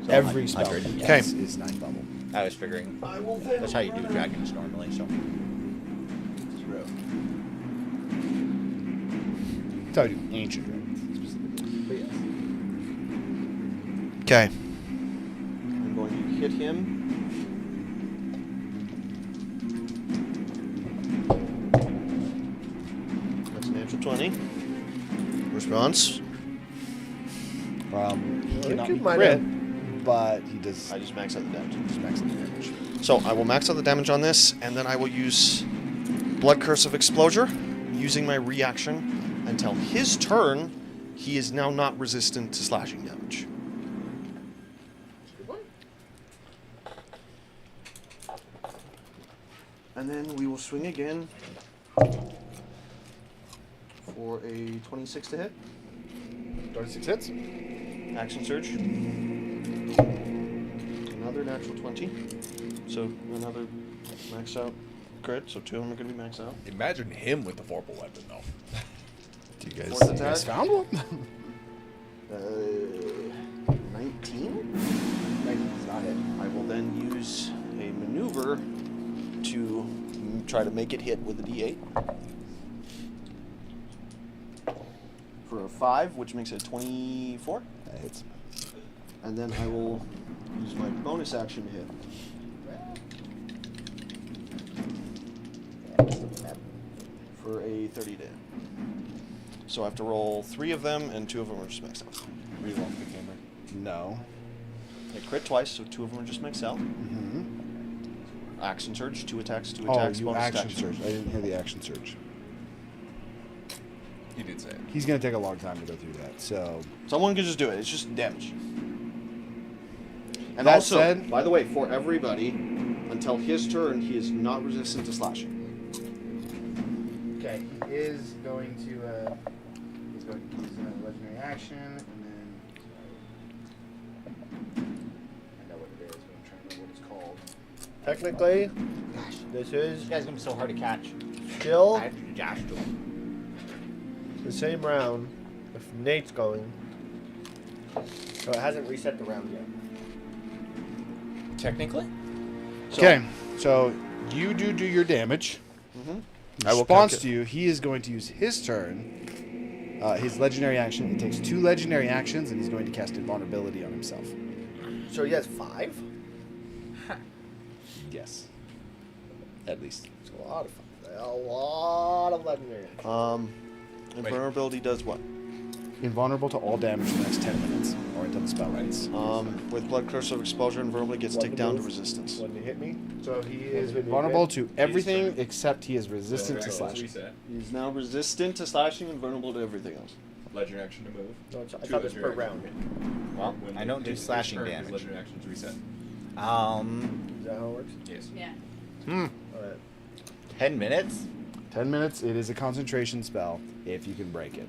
So Every spell 100. he Okay. casts is 9th level. I was figuring that's how you do dragons normally. So That's how you do ancient dragons specifically. But yes. Okay. I'm going to hit him. That's an natural 20. Response. He cannot you be might crit, but he does. I just max out the damage. Just max out the damage. So I will max out the damage on this, and then I will use Blood Curse of Explosion, using my reaction. Until his turn, he is now not resistant to slashing damage. And then we will swing again for a 26 to hit. 36 hits. Action Surge. Another natural 20. So another max out crit, so 2 of them are going to be max out. Imagine him with the vorpal weapon, though. do you guys? Fourth You guys attack. found one? 19. 19's not it. I will then use a maneuver to try to make it hit with a D8. For a 5, which makes it 24. That hits. And then I will use my bonus action to hit. For a 30 to hit. So I have to roll 3 of them, and 2 of them are just maxed out. Reroll the camera. No. I crit twice, so 2 of them are just maxed out. Mm-hmm. Action surge, 2 attacks, 2 Oh, attacks, you bonus action action. surge. I didn't hear the action surge. He did say it. He's gonna take a long time to go through that. So Someone can just do it. It's just damage. And That also, said- by the way, for everybody, until his turn, he is not resistant to slashing. okay, he is going to he's going to use another legendary action, and then I know what it is, but I'm trying to remember what it's called. Technically, this is This guy's gonna be so hard to catch. still I have to dash to him. the same round if Nate's going. So it hasn't reset the round yet. Technically? Okay, so you do your damage. Mm-hmm. In I will response count to you, he is going to use his turn, his legendary action. He takes 2 legendary actions, and he's going to cast Invulnerability on himself. So he has 5? Yes. At least. It's a lot of legendary. Invulnerability does what? Invulnerable to all damage for the next 10 minutes, or until the spell ends. With Blood Curse of Exposure, invulnerability gets What ticked to down to move? resistance. When you hit me, So he is Does it vulnerable hit? to everything turn. except he is resistant to Legendary slashing. reset. He's now resistant to slashing and vulnerable to everything else. Legendary action to move. no, I 2 thought it was per legendary round. action. Well, When I don't do his slashing turn, his damage. Legendary actions reset. Is that how it works? Yes. Yeah. Alright. 10 minutes? 10 minutes, it is a concentration spell, if you can break it.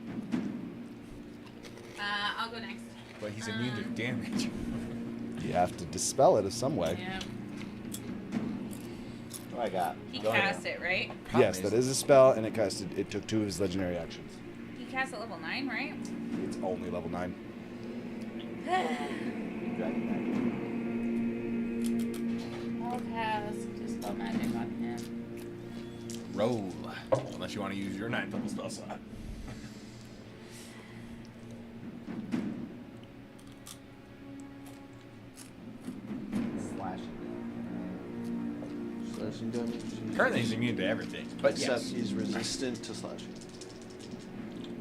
I'll go next. But he's immune to damage. You have to dispel it in some way. Yeah. What I got? He Go ahead. cast it, right? Yes, that is a spell, and it took 2 of his legendary actions. He cast at level 9, right? It's only level 9. I'll cast Dispel Magic on him. Roll. Unless you want to use your 9th level spell slot. Slashing damage. Currently, he's immune to everything. But Except yes. he's resistant to slashing.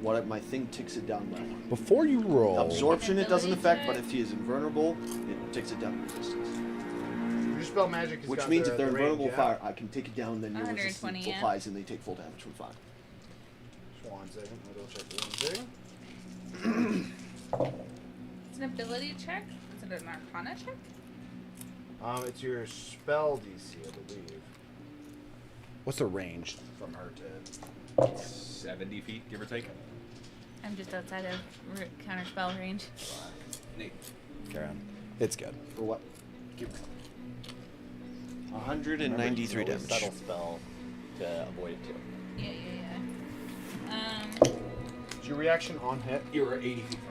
My thing ticks it down by 1. Before you roll, Absorption it doesn't Ability affect, but check. if he is invulnerable, it takes it down to resistance. your spell magic has Which got means the- if they're the invulnerable range, to fire, I can take it down, then your 120, resistance yeah. applies and they take full damage from fire. Just 1 second. I'll double check the 1 second. It's an ability check? Is it an Arcana check? It's your spell DC, I believe. What's the range from her to? 70 feet, give or take. I'm just outside of counter spell range. Neat. Carry on. It's good. For what? 193 Remember, roll a damage. subtle spell to avoid it too. Yeah. Is your reaction on hit? You were 80 feet from him.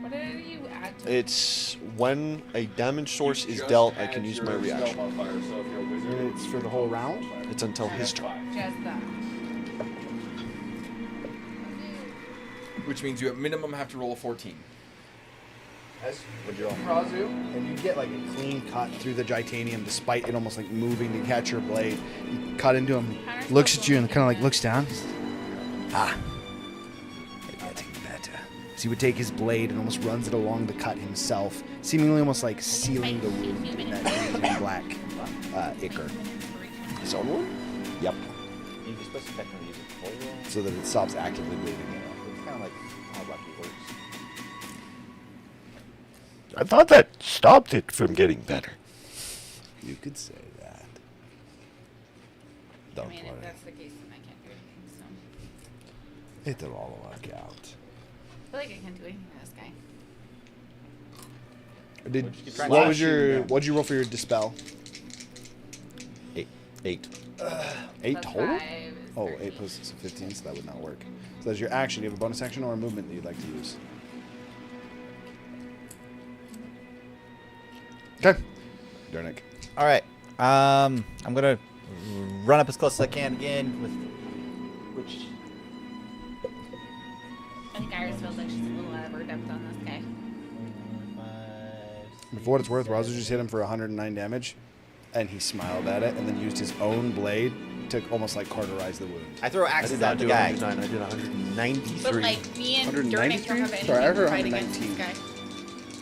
What did you add to It's when a damage source You is just dealt, I add can use your my spell reaction. modifier, so if you're a wizard, It's for the whole round? It's until his turn. just that? which means you at minimum have to roll a 14. As would you Razu, and you get like a clean cut through the titanium, despite it almost like moving to catch your blade. You cut into him, looks at you, and kind of like looks down. Maybe I think better. So he would take his blade and almost runs it along the cut himself, seemingly almost like sealing the wound in that green and black ichor. His own one? Yep. You're supposed to technically use it before you roll. So that it stops actively bleeding. It's kind of like how lucky works. I thought that stopped it from getting better. You could say that. I Don't mean, worry. if that's the case, then I can't do anything. So It'll all work out. I feel like I can't do anything to this guy. Did Well, you could try what was slashing your them. what'd you roll for your dispel? 8. 8 Plus total? 5 is Oh, 13. 8 plus 15, so that would not work. So that's your action. Do you have a bonus action or a movement that you'd like to use? Okay. Dernick. All right. I'm gonna run up as close as I can again with which. I think Iris feels like she's a little out of her depth on this guy. 5, For what it's worth, Razu just hit him for 109 damage, and he smiled at it, and then used his own blade to almost like cauterize the wound. I throw I axes did not at the do guy. 109, I did 193. But like me and Durnick don't 193? have anything Sorry, I heard to fight against this 119. guy.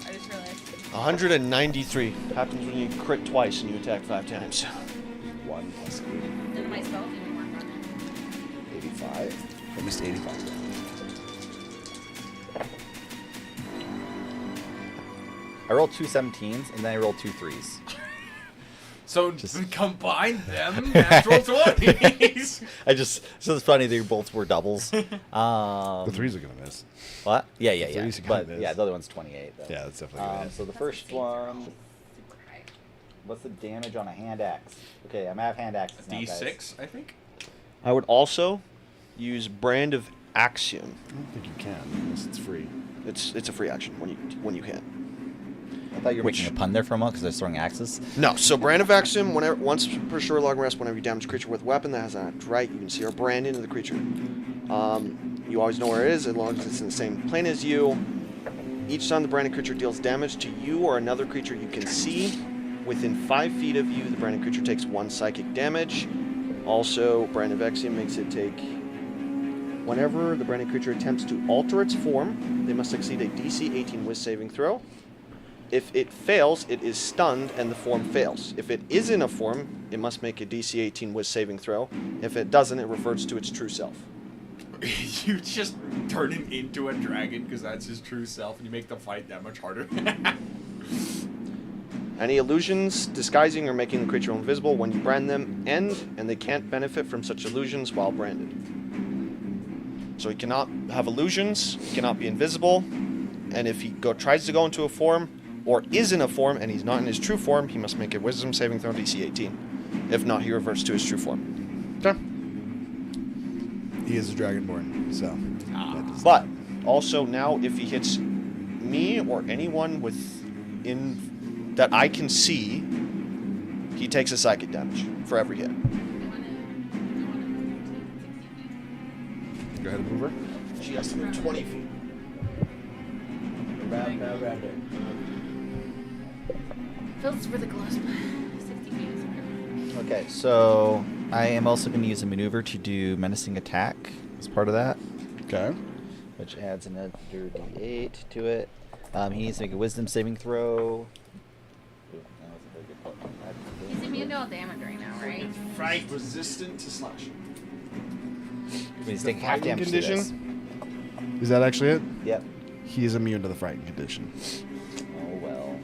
I just realized. 193 happens when you crit twice and you attack 5 times. 1 plus 8, None of my spells even work on him. 85. I missed 85 damage. I rolled 2 17s and then I rolled 2 3s. So just combine them, natural 20s. So it's funny they both were doubles. The 3s are going to miss. What? Yeah. threes are But gonna yeah, miss. the other one's 28. Though. Yeah, that's definitely going to miss. So the first one, what's the damage on a hand axe? Okay, I'm at hand axes now, guys. D6, I think. I would also use Brand of Axiom. I don't think you can, unless it's free. It's a free action when you can. I thought you were Which- making a pun there for a moment because they're throwing axes. No, so Brand of Axiom, once per short long rest, whenever you damage a creature with a weapon that has an act right, you can see our brand into the creature. You always know where it is as long as it's in the same plane as you. Each time the branded creature deals damage to you or another creature you can see within 5 feet of you, the branded creature takes 1 psychic damage. Also, Brand of Axiom makes it take... Whenever the branded creature attempts to alter its form, they must succeed a DC 18 Wiz saving throw. If it fails, it is stunned and the form fails. If it is in a form, it must make a DC 18 Wiz saving throw. If it doesn't, it reverts to its true self. You just turn him into a dragon because that's his true self, and you make the fight that much harder. Any illusions, disguising, or making the creature invisible when you brand them end, and they can't benefit from such illusions while branded. So he cannot have illusions, he cannot be invisible, and if he tries to go into a form, or is in a form and he's not in his true form, he must make a wisdom saving throw DC 18. If not, he reverts to his true form. Okay. He is a dragonborn, so. that does But also now, if he hits me or anyone within that I can see, he takes a psychic damage for every hit. Go ahead and move her. She has to move 20 feet. Feels really close, but 60 feet is better. Okay, so I am also going to use a maneuver to do menacing attack as part of that, Okay. which adds another d8 to it. He needs to make a wisdom saving throw. Ooh, that was a very good point. He's immune to all damage right now, right? Right. Resistant to slashing. He's taking half Fighting damage to this. condition? Is that actually it? Yep. He is immune to the frightened condition. Oh well.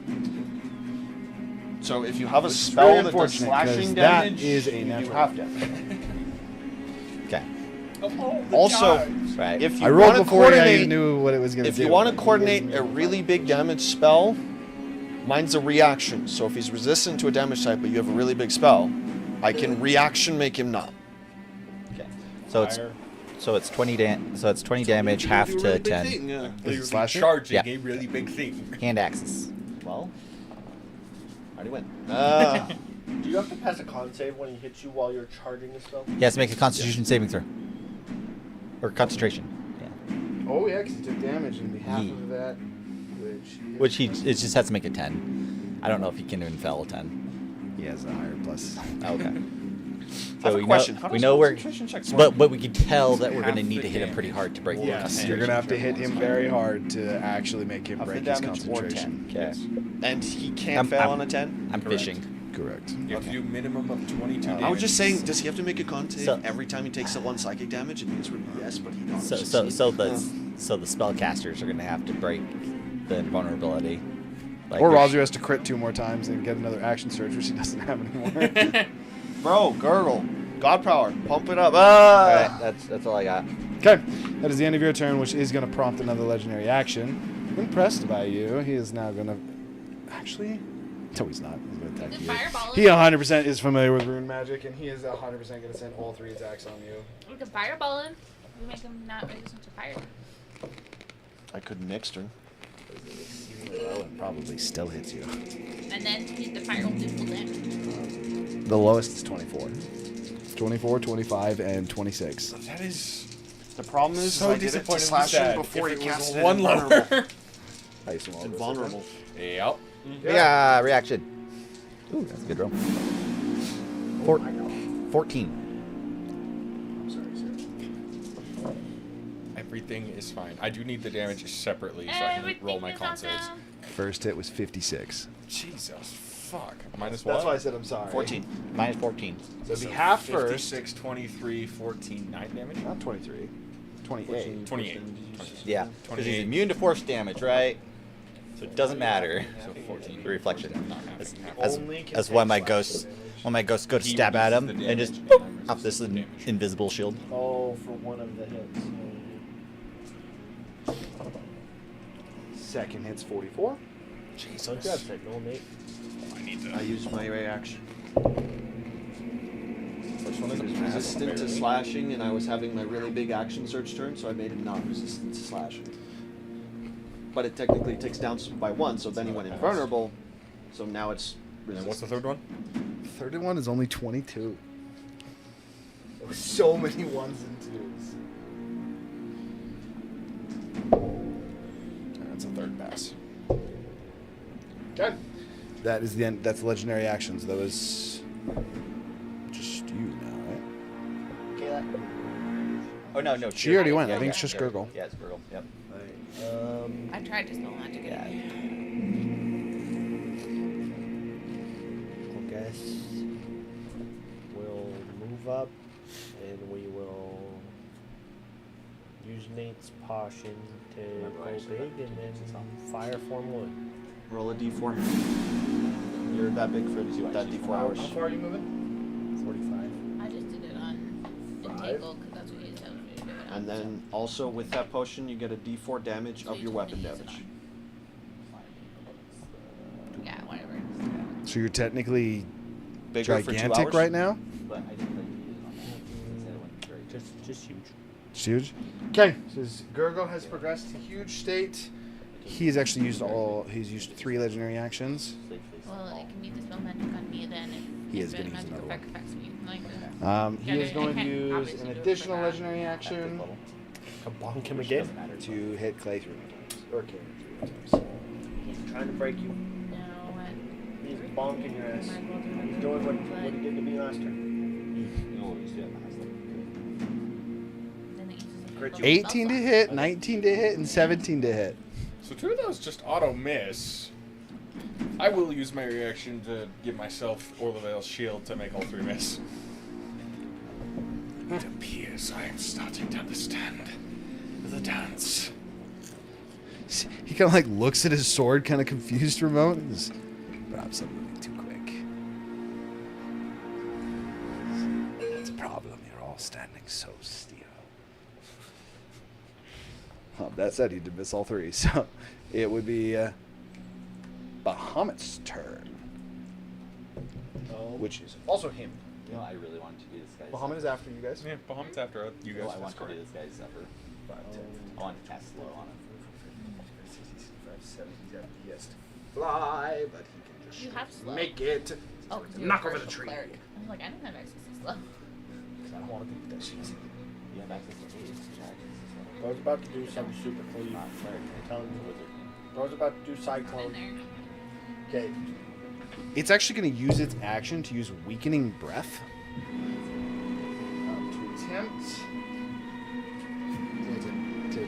So if you have a It's spell very that does unfortunate, slashing 'cause that damage, is a you do natural. half damage. Okay. Also, Right. if you I rolled want to before I coordinate, even knew what it was going to if do. you want to coordinate a really big damage spell, mine's a reaction. So if he's resistant to a damage type, but you have a really big spell, I can reaction make him not. Okay. So it's 20 damage, half to 10. Yeah. Is it slashing? Charging Yeah. a really big thing. Hand axes. Well, already went. Do you have to pass a con save when he hits you while you're charging the spell? He has to make a Constitution saving throw. Or concentration. Yeah. Oh, yeah, because he took damage in behalf Ye- of that, Which it just has to make a 10. I don't know if he can even fail a 10. He has a higher plus. Okay. I have a question. How we does know we're, concentration checks but work? we can tell that we're going to Half need the to hit him damage. pretty hard to break the Yes, concentration. you're going to have to hit him very hard to actually make him Half the break his damage or concentration. 10. Okay. And he can't I'm- fail I'm- on a 10? I'm Correct. fishing. Correct. You have to do a minimum of 22 damage. I was just saying, does he have to make a con save So- every time he takes the one psychic damage? And the answer would be yes, but he don't. So the spellcasters are going to have to break the invulnerability. Like Or you're- Razu has to crit 2 more times and get another action surge, which he doesn't have anymore. Bro, gurgle. God power. Pump it up. Alright, that's all I got. Okay, that is the end of your turn, which is going to prompt another legendary action. Impressed by you, he is now going to... Actually... No, he's not. He's going to attack Is you. fireball He 100% is familiar with rune magic, and he is 100% going to send all 3 attacks on you. We can fireball him. We make him not resistant to fire. I could mix turn. Well, it probably still hits you. And then hit the fire will do full damage. The lowest is 24. 24, 25, and 26. That is The problem is, so I did it to disappointing. slash him Sad. before If he it was cast it one invulnerable. lower. I assume all Invulnerable. Yep. Yeah, reaction. Ooh, that's a good roll. 14. Everything is fine. I do need the damage separately so I can roll my con saves. awesome. First hit was 56. Jesus, fuck. Minus what? That's why I said I'm sorry. 14. Minus 14. So it'd be half first. 56, 23, 14, 9 damage? Not 23. 28. 28. Yeah, because he's 28. immune to force damage, right? So it doesn't matter. So 14. The reflection. Not half. Only can That's take why my slashing. ghosts go to He stab at him reduces the and just damage, boop, and I off this resist the damage. invisible shield. Oh, for one of the hits. Second hit's 44. So that's it, no mate. I need I to. used my reaction. First one He was resistant to slashing, and I was having my really big action surge turn, so I made him not resistant to slashing. But it technically takes down by 1, so then he went invulnerable. So now it's And resistant. what's the third one? Third one is only 22. There were so many 1s and 2s. That's a third pass. Okay. That is the end. That's legendary actions. That was just you now, right? Oh no, She already went. I Yeah, think yeah, it's just yeah. Gurgle. Yeah, it's Gurgle. Yep. I tried to spell magic. Yeah. I guess we'll move up and we will use Nate's potion to go big and then fire form 1. Roll a d4. You're that big for that d4 hours. How far are you moving? 45. I just did it on Entangle because that's what you told me to do it on. And then also with that potion, you get a d4 damage of your weapon damage. So you're technically Bigger for 2 gigantic hours? right now. But I didn't think you did it on that. Instead it went very Just huge. It's huge. Okay, so Gurgo has progressed to huge state. He's actually used he's used 3 legendary actions. Well, it can be the spell magic on me then. If He is the gonna use magic another effect one. affects me. Like, He is I going to can't use obviously an do it for additional that. legendary action Bonk him again. to hit Clay 3 times. Or Karen 3 times. He's trying to break you. No, what? He's bonking your ass. Might as well do He's it. doing what But he did to me last turn. then it uses a Crit full you. 18 to spell hit, 19 to hit, and 17 to hit. So 2 of those just auto miss. I will use my reaction to give myself Orlavel's shield to make all 3 miss. It appears I am starting to understand the dance. He kind of like looks at his sword, kind of confused for a moment. And just, perhaps I'm moving too quick. It's a problem. You're all standing so still. That said, he did miss all 3, so it would be Bahamut's turn, which is also him. You know, I really wanted to be this guy's. Bahamut is after you guys. Yeah, Bahamut's after you guys. I want to be this guy's Zephyr. I want to cast slow on him. 70, he has to fly, but he can just You have slow. make it. Oh, 'cause you're Knock a over the partial tree. cleric. I was like, I don't have access to slow. I don't want to be this easy. You have access to haste. I was about to do something super clean. Not cleric. Telling you. Wizard. I was about to do In cyclone. there. Okay. It's actually going to use its action to use Weakening Breath. To attempt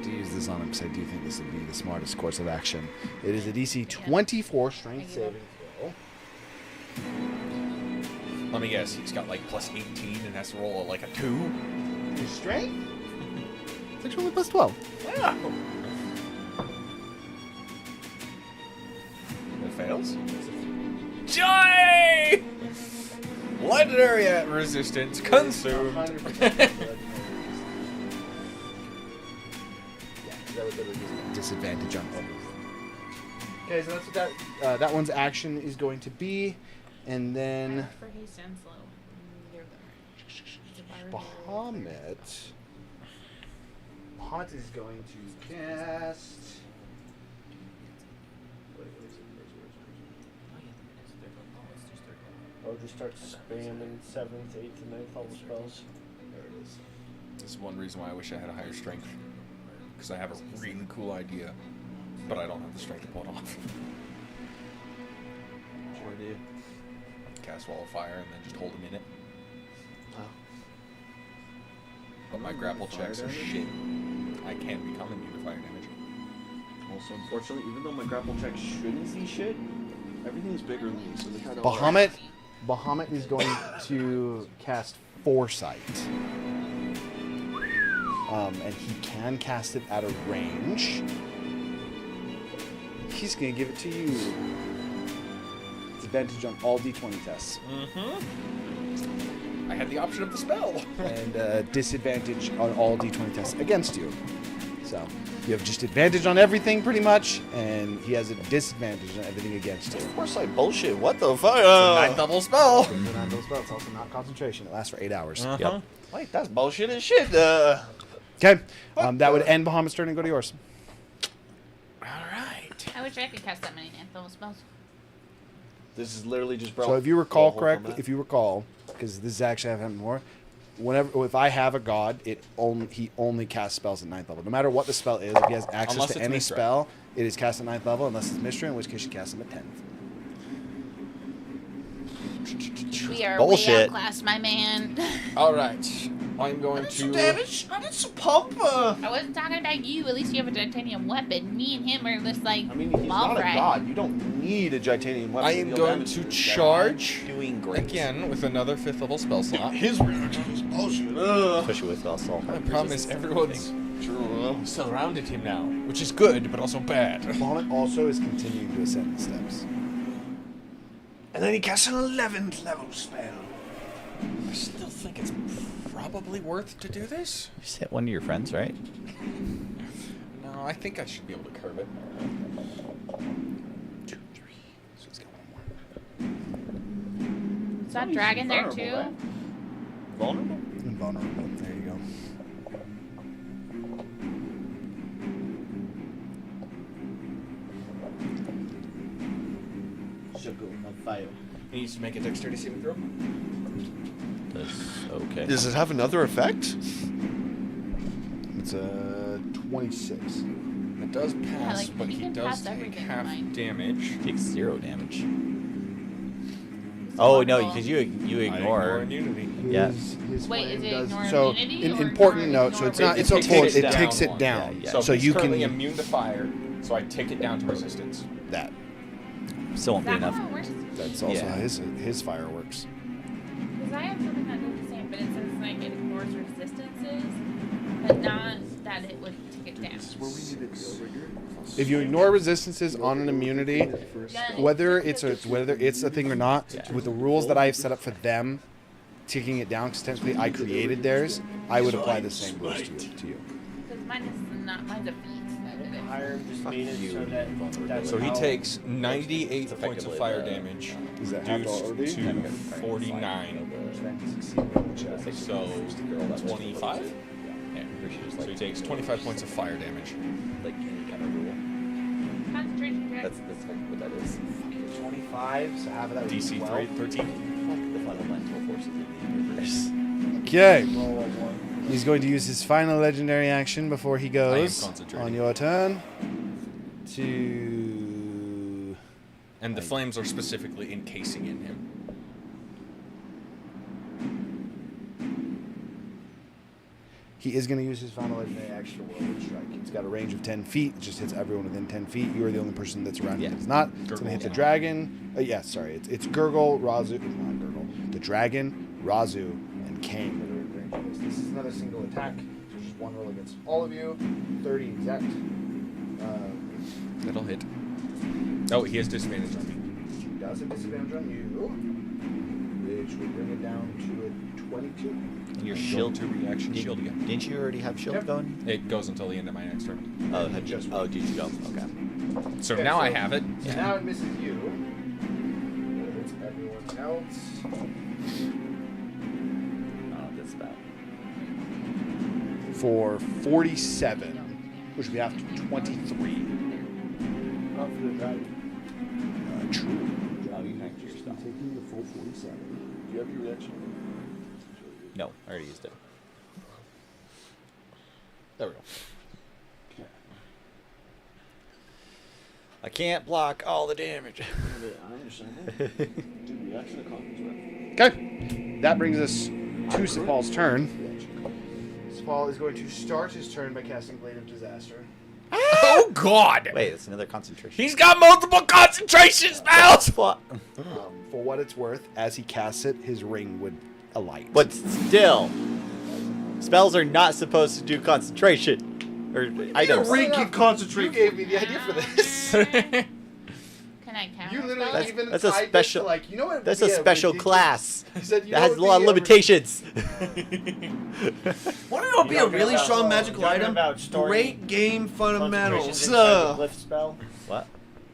to use this on him, because I do think this would be the smartest course of action. It is a DC 24 strength saving throw. Let me guess, he's got like plus 18 and has to roll like a 2. His strength? It's actually only plus 12. Wow. It fails. Joy! Legendary at resistance consumed. That would literally give me disadvantage on everything. Okay, so that's what that one's action is going to be, and then For haste and slow. Neither of them are. Bahamut is going to cast. I'll just start spamming 7th, 8th, and 9th level spells. There it is. This is one reason why I wish I had a higher strength. Because I have a really cool idea, but I don't have the strength to pull it off. Sure do. Cast Wall of Fire and then just hold him in it. Oh. But my grapple checks are shit. I can become immune to fire damage. Also, unfortunately, even though my grapple check shouldn't be shit, everything's bigger than me, so they kind of. Bahamut is going to cast Foresight. And he can cast it at a range. He's going to give it to you. It's advantage on all D20 tests. I had the option of the spell. And disadvantage on all D20 tests against you. So you have just advantage on everything pretty much, and he has a disadvantage on everything against you. Of course, like bullshit. What the fuck? Ninth level spell. It's also not concentration. It lasts for 8 hours. Yep. Wait, that's bullshit as shit. Okay. That would end Bahamut's turn and go to yours. Alright. I wish I could cast that many ninth level spells. This is literally just bro. So if you recall correctly, because this is actually happened more, if I have a god, he only casts spells at 9th level. No matter what the spell is, if he has access Unless to it's any Mishra. spell, it is cast at 9th level, unless it's Mishra, in which case you cast him at 10th. We are way Bullshit. outclassed, my man. Alright. I'm going to. I did some pump. I wasn't talking about you. At least you have a titanium weapon. Me and him are just like I mean, he's not a god. You don't need a titanium weapon. I to am deal going damage to this charge Doing great. again with another 5th level spell slot. His reaction is bullshit. Especially with Assault. The problem is everyone's True. surrounded him now, which is good, but also bad. Bahamut also is continuing to ascend the steps. And then he casts an 11th level spell. I still think it's probably worth to do this. You just hit one of your friends, right? No, I think I should be able to curb it. 2, 3. So he's got one more. Is that dragon there too? Vulnerable? Invulnerable. There you go. Sugar on fire. He needs to make a dexterity saving throw. Okay. Does it have another effect? It's a 26. It does pass, like, but he he can does pass take everything half fine. damage. Takes 0 damage. Oh no, because you I ignore. immunity. Yeah. His Wait, flame is it does. ignore So, immunity an or important ignore- note. So it's ignore not. It's resistance? not full. It It takes takes it it down down. one. Yeah, So, he's you currently can immune to fire, so I take it down to resistance. that. Still won't Is be that enough. how it works? That's also Yeah. his fireworks. Because I have something that does the same, but it says like it ignores resistances, but not that it would take it down. If you ignore resistances on an immunity, whether it's a thing or not, with the rules that I have set up for them, taking it down because technically I created theirs, I would apply the same rules to you. Because mine is not, mine's a feat. Iron just made it so that So he how- takes 98 points of effectively fire the- damage, Is that half already? reduced to 49. So 25? Yeah. So he takes 25 points of fire damage. Like any kind of rule. Concentration check. That's what that is. 25, so half of that would be DC 12. 13. The fundamental forces of the universe. Okay. Roll a 1. He's going to use his final legendary action before he goes concentrating. on your turn to. And the flames are specifically encasing in him. He is going to use his final legendary action to whirlwind strike. He's got a range of 10 feet. It just hits everyone within 10 feet. You are the only person that's around him that is not. It's going to hit the dragon. It's Gurgle, Razu, not Gurgle. The dragon, Razu, and Kane that are in range of this. This is another single attack. So just one roll against all of you. 30 exact. That'll hit. Oh, he has disadvantage on me. He does have disadvantage on you, which would bring it down to a 22. And your I'm shield. going to reaction shield again. Didn't you already have shield Yep. going? It goes until the end of my next turn. Oh, did you go? Okay. So Okay, now I so- have it. So now it misses you. It's everyone else. Oh, that's bad. For 47, which would be after 23. Not for the dragon. True. Oh, you can actually stop. Taking the full 47. Do you have your reaction? No, I already used it. There we go. I can't block all the damage. I understand that. Do reaction to conquer's wrath. Okay. That brings us to Sephal's turn. Sephal is going to start his turn by casting Blade of Disaster. Oh God! Wait, that's another concentration. He's got multiple concentration spells. What? For what it's worth, as he casts it, his ring would alight. But still, spells are not supposed to do concentration. Or items. ring can concentrate. You gave me the idea for this. Can I count? You literally That's- even that's a tied this to, special- like, you know what? That's would a be special ridiculous- class. He said, you That know has a what lot of would be limitations. Want to know be a really strong magical talking item? about storing Great game fundamentals. concentrations inside of a glyph spell? What?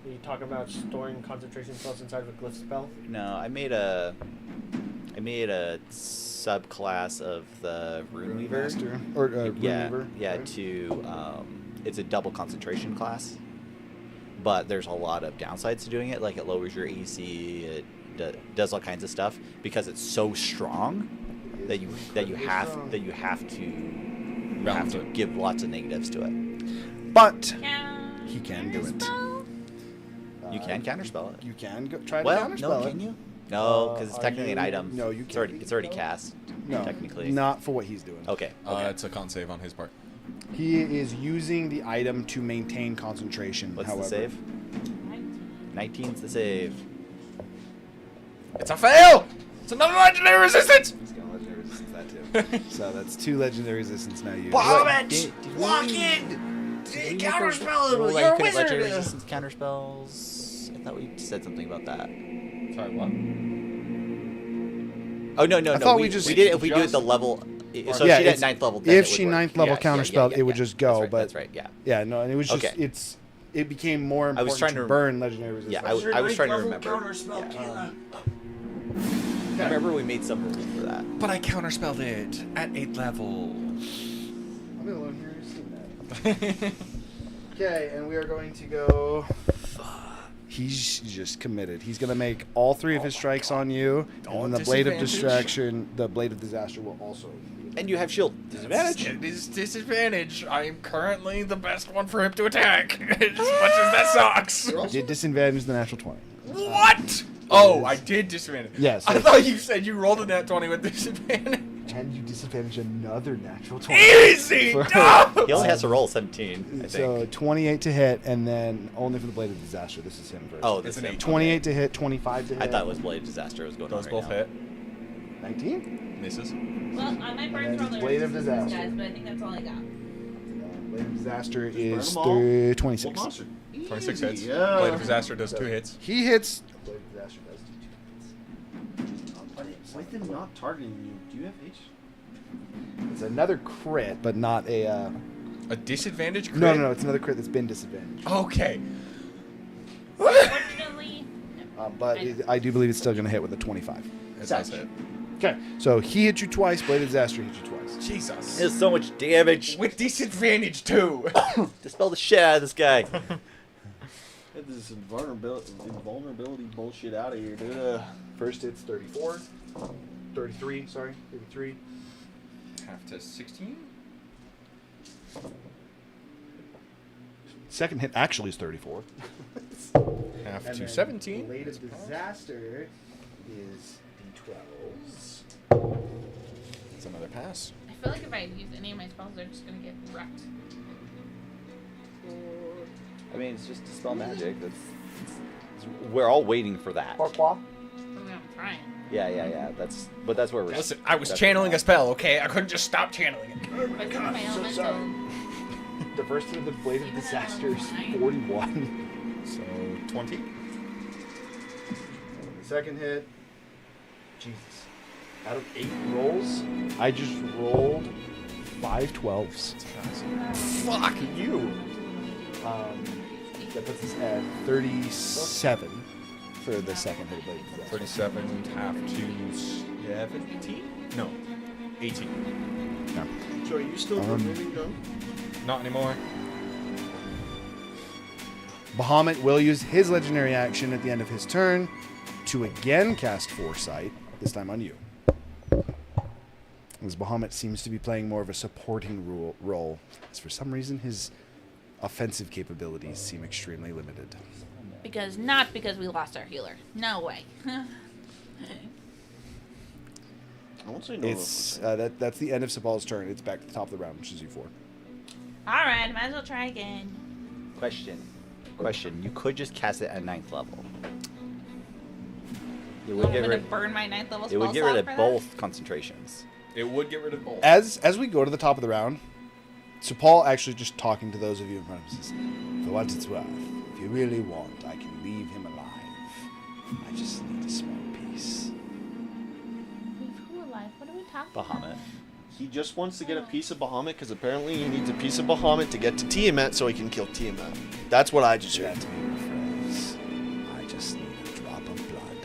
Are you talking about storing concentration spells inside of a glyph spell? No, I made a subclass of the Rune Weaver. Master or Yeah, Runeweaver, yeah. right? To it's a double concentration class, but there's a lot of downsides to doing it. Like it lowers your AC, it does all kinds of stuff because it's so strong that you have to give lots of negatives to it. But Count he can do it. spell? You can counterspell it. You can go, try to Well, counterspell no, it. can you? No, because it's are technically an you- item. no, you It's already can't. it's already cast. No, technically. not for what he's doing. Okay. It's a con save on his part. He is using the item to maintain concentration. What's however. the save? 19's the save. It's a fail. It's another legendary resistance. He's got legendary resistance that too. So that's 2 legendary resistance now used. Bomb it! Lock in! Counterspell it! Rule that You're a you couldn't legendary wizard! resistance counterspells. I thought we said something about that. Sorry, what? Oh no no I no! thought we we just- did it if we do it the level. So Yeah, if she did it's- 9th level. Then if it would she work. 9th level Yeah, counterspelled, it would just go, That's right, but- that's right. Yeah. Yeah, no, and it was just Okay. it became more important I was trying to to- burn legendary resistance. Yeah, I was trying to remember. Counterspell, Yeah. killer. Remember, we made some rules for that. But I counterspelled it at 8th level. I'm the alone here who's seen that. Okay, and we are going to go. He's just committed. He's going to make all 3 of his strikes on you, and then the blade of distraction, the blade of disaster will also. And you have shield disadvantage. It is disadvantage. I am currently the best one for him to attack. As much as that sucks. Did disadvantage the natural 20. What? Oh, I did disadvantage. Yes. I thought you said you rolled a nat 20 with disadvantage. And you disadvantage another natural 20. Easy! For- No! He only has to roll 17, I think. So 28 to hit, and then only for the blade of disaster. This is him first. Oh, It's this an is 28 to hit, 25 to hit. I thought it was Blade Disaster was going Those on both right now. hit. 19. Misses. Well, I might burn And through all then the blade of resistances, disaster. guys, but I think that's all I got. Blade of disaster is burn 'em all. 26. Full monster. 26 hits. Yeah. Blade of Disaster does 2 hits. He hits. Blade of disaster does do 2 hits. With him not targeting you, do you have H? It's another crit, but not a. A disadvantage crit? No, it's another crit that's been disadvantaged. Okay. Unfortunately, But I do believe it's still going to hit with a 25. That does hit. Okay, so he hit you twice. Blade of disaster hit you twice. Jesus. There's so much damage. With disadvantage, too. Dispel the shit out of this guy. Get this vulnerability bullshit out of here, dude. First hits 34. 33, sorry. 33. Half to 16? Second hit actually is 34. Half And to then 17. Blade of disaster is d12s. That's another pass. I feel like if I use any of my spells, they're just gonna get wrecked. I mean, it's just Dispel Magic. We're all waiting for that. I mean, I'm trying. Yeah. But that's where we're. Listen, I was that's channeling where a spell, okay? I couldn't just stop channeling it. But it's my elemental. The first hit of the Blade of Disaster is 41. So, 20? And the second hit, Jesus. Out of 8 rolls, I just rolled 5 12s. Fuck you. That puts us at 37 for the second hit of Blade of Disaster. 37, half to 17? No, 18. No. So are you still removing gun? Not anymore. Bahamut will use his legendary action at the end of his turn to again cast Foresight, this time on you. As Bahamut seems to be playing more of a supporting role, as for some reason his offensive capabilities seem extremely limited. Not because we lost our healer. No way. I won't say no. It's that's the end of Sapal's turn. It's back to the top of the round, which is you 4. Alright, might as well try again. Question. You could just cast it at 9th level. It I'm would get gonna rid. burn my 9th level It spell would get rid slot of for that? both concentrations. It would get rid of both. As we go to the top of the round, Sapal actually just talking to those of you in front of him says, "For what it's worth, if you really want, I can leave him alive. I just need a small piece." Leave who alive? What are we talking about? Bahamut. He just wants to get a piece of Bahamut because apparently he needs a piece of Bahamut to get to Tiamat so he can kill Tiamat. That's what I just heard. Let me rephrase. I just need a drop of blood.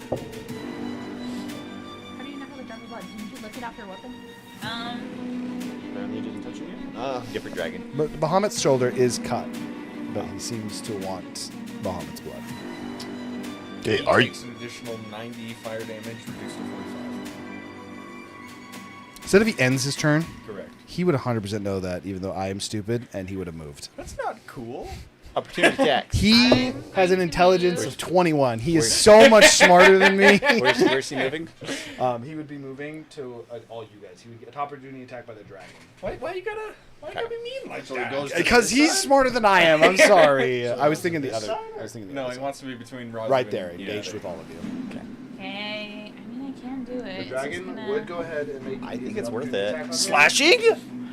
How do you not have a drop of blood? Didn't you lick it off your weapon? Apparently he didn't touch it yet. Different dragon. But Bahamut's shoulder is cut, but he seems to want Bahamut's blood. Okay, He are you? takes an additional 90 fire damage, reduced to 45. Instead of he ends his turn, Correct. he would 100% know that, even though I am stupid, and he would have moved. That's not cool. Opportunity attacks. He has an intelligence of 21. He is so much smarter than me. Where's he moving? He would be moving to all you guys. He would get a top opportunity attack by the dragon. Why you gotta be mean like So he that? goes to Because this he's side? smarter than I am. I'm sorry. So I was goes thinking to the this other. side? I was thinking the No, other he side. wants to be between Roz Right and there, yeah, engaged there. with all of you. Okay. I mean, I can do it. The It's dragon just gonna would go ahead and make. I think his it's worth opportunity it. attack on you, Slashing?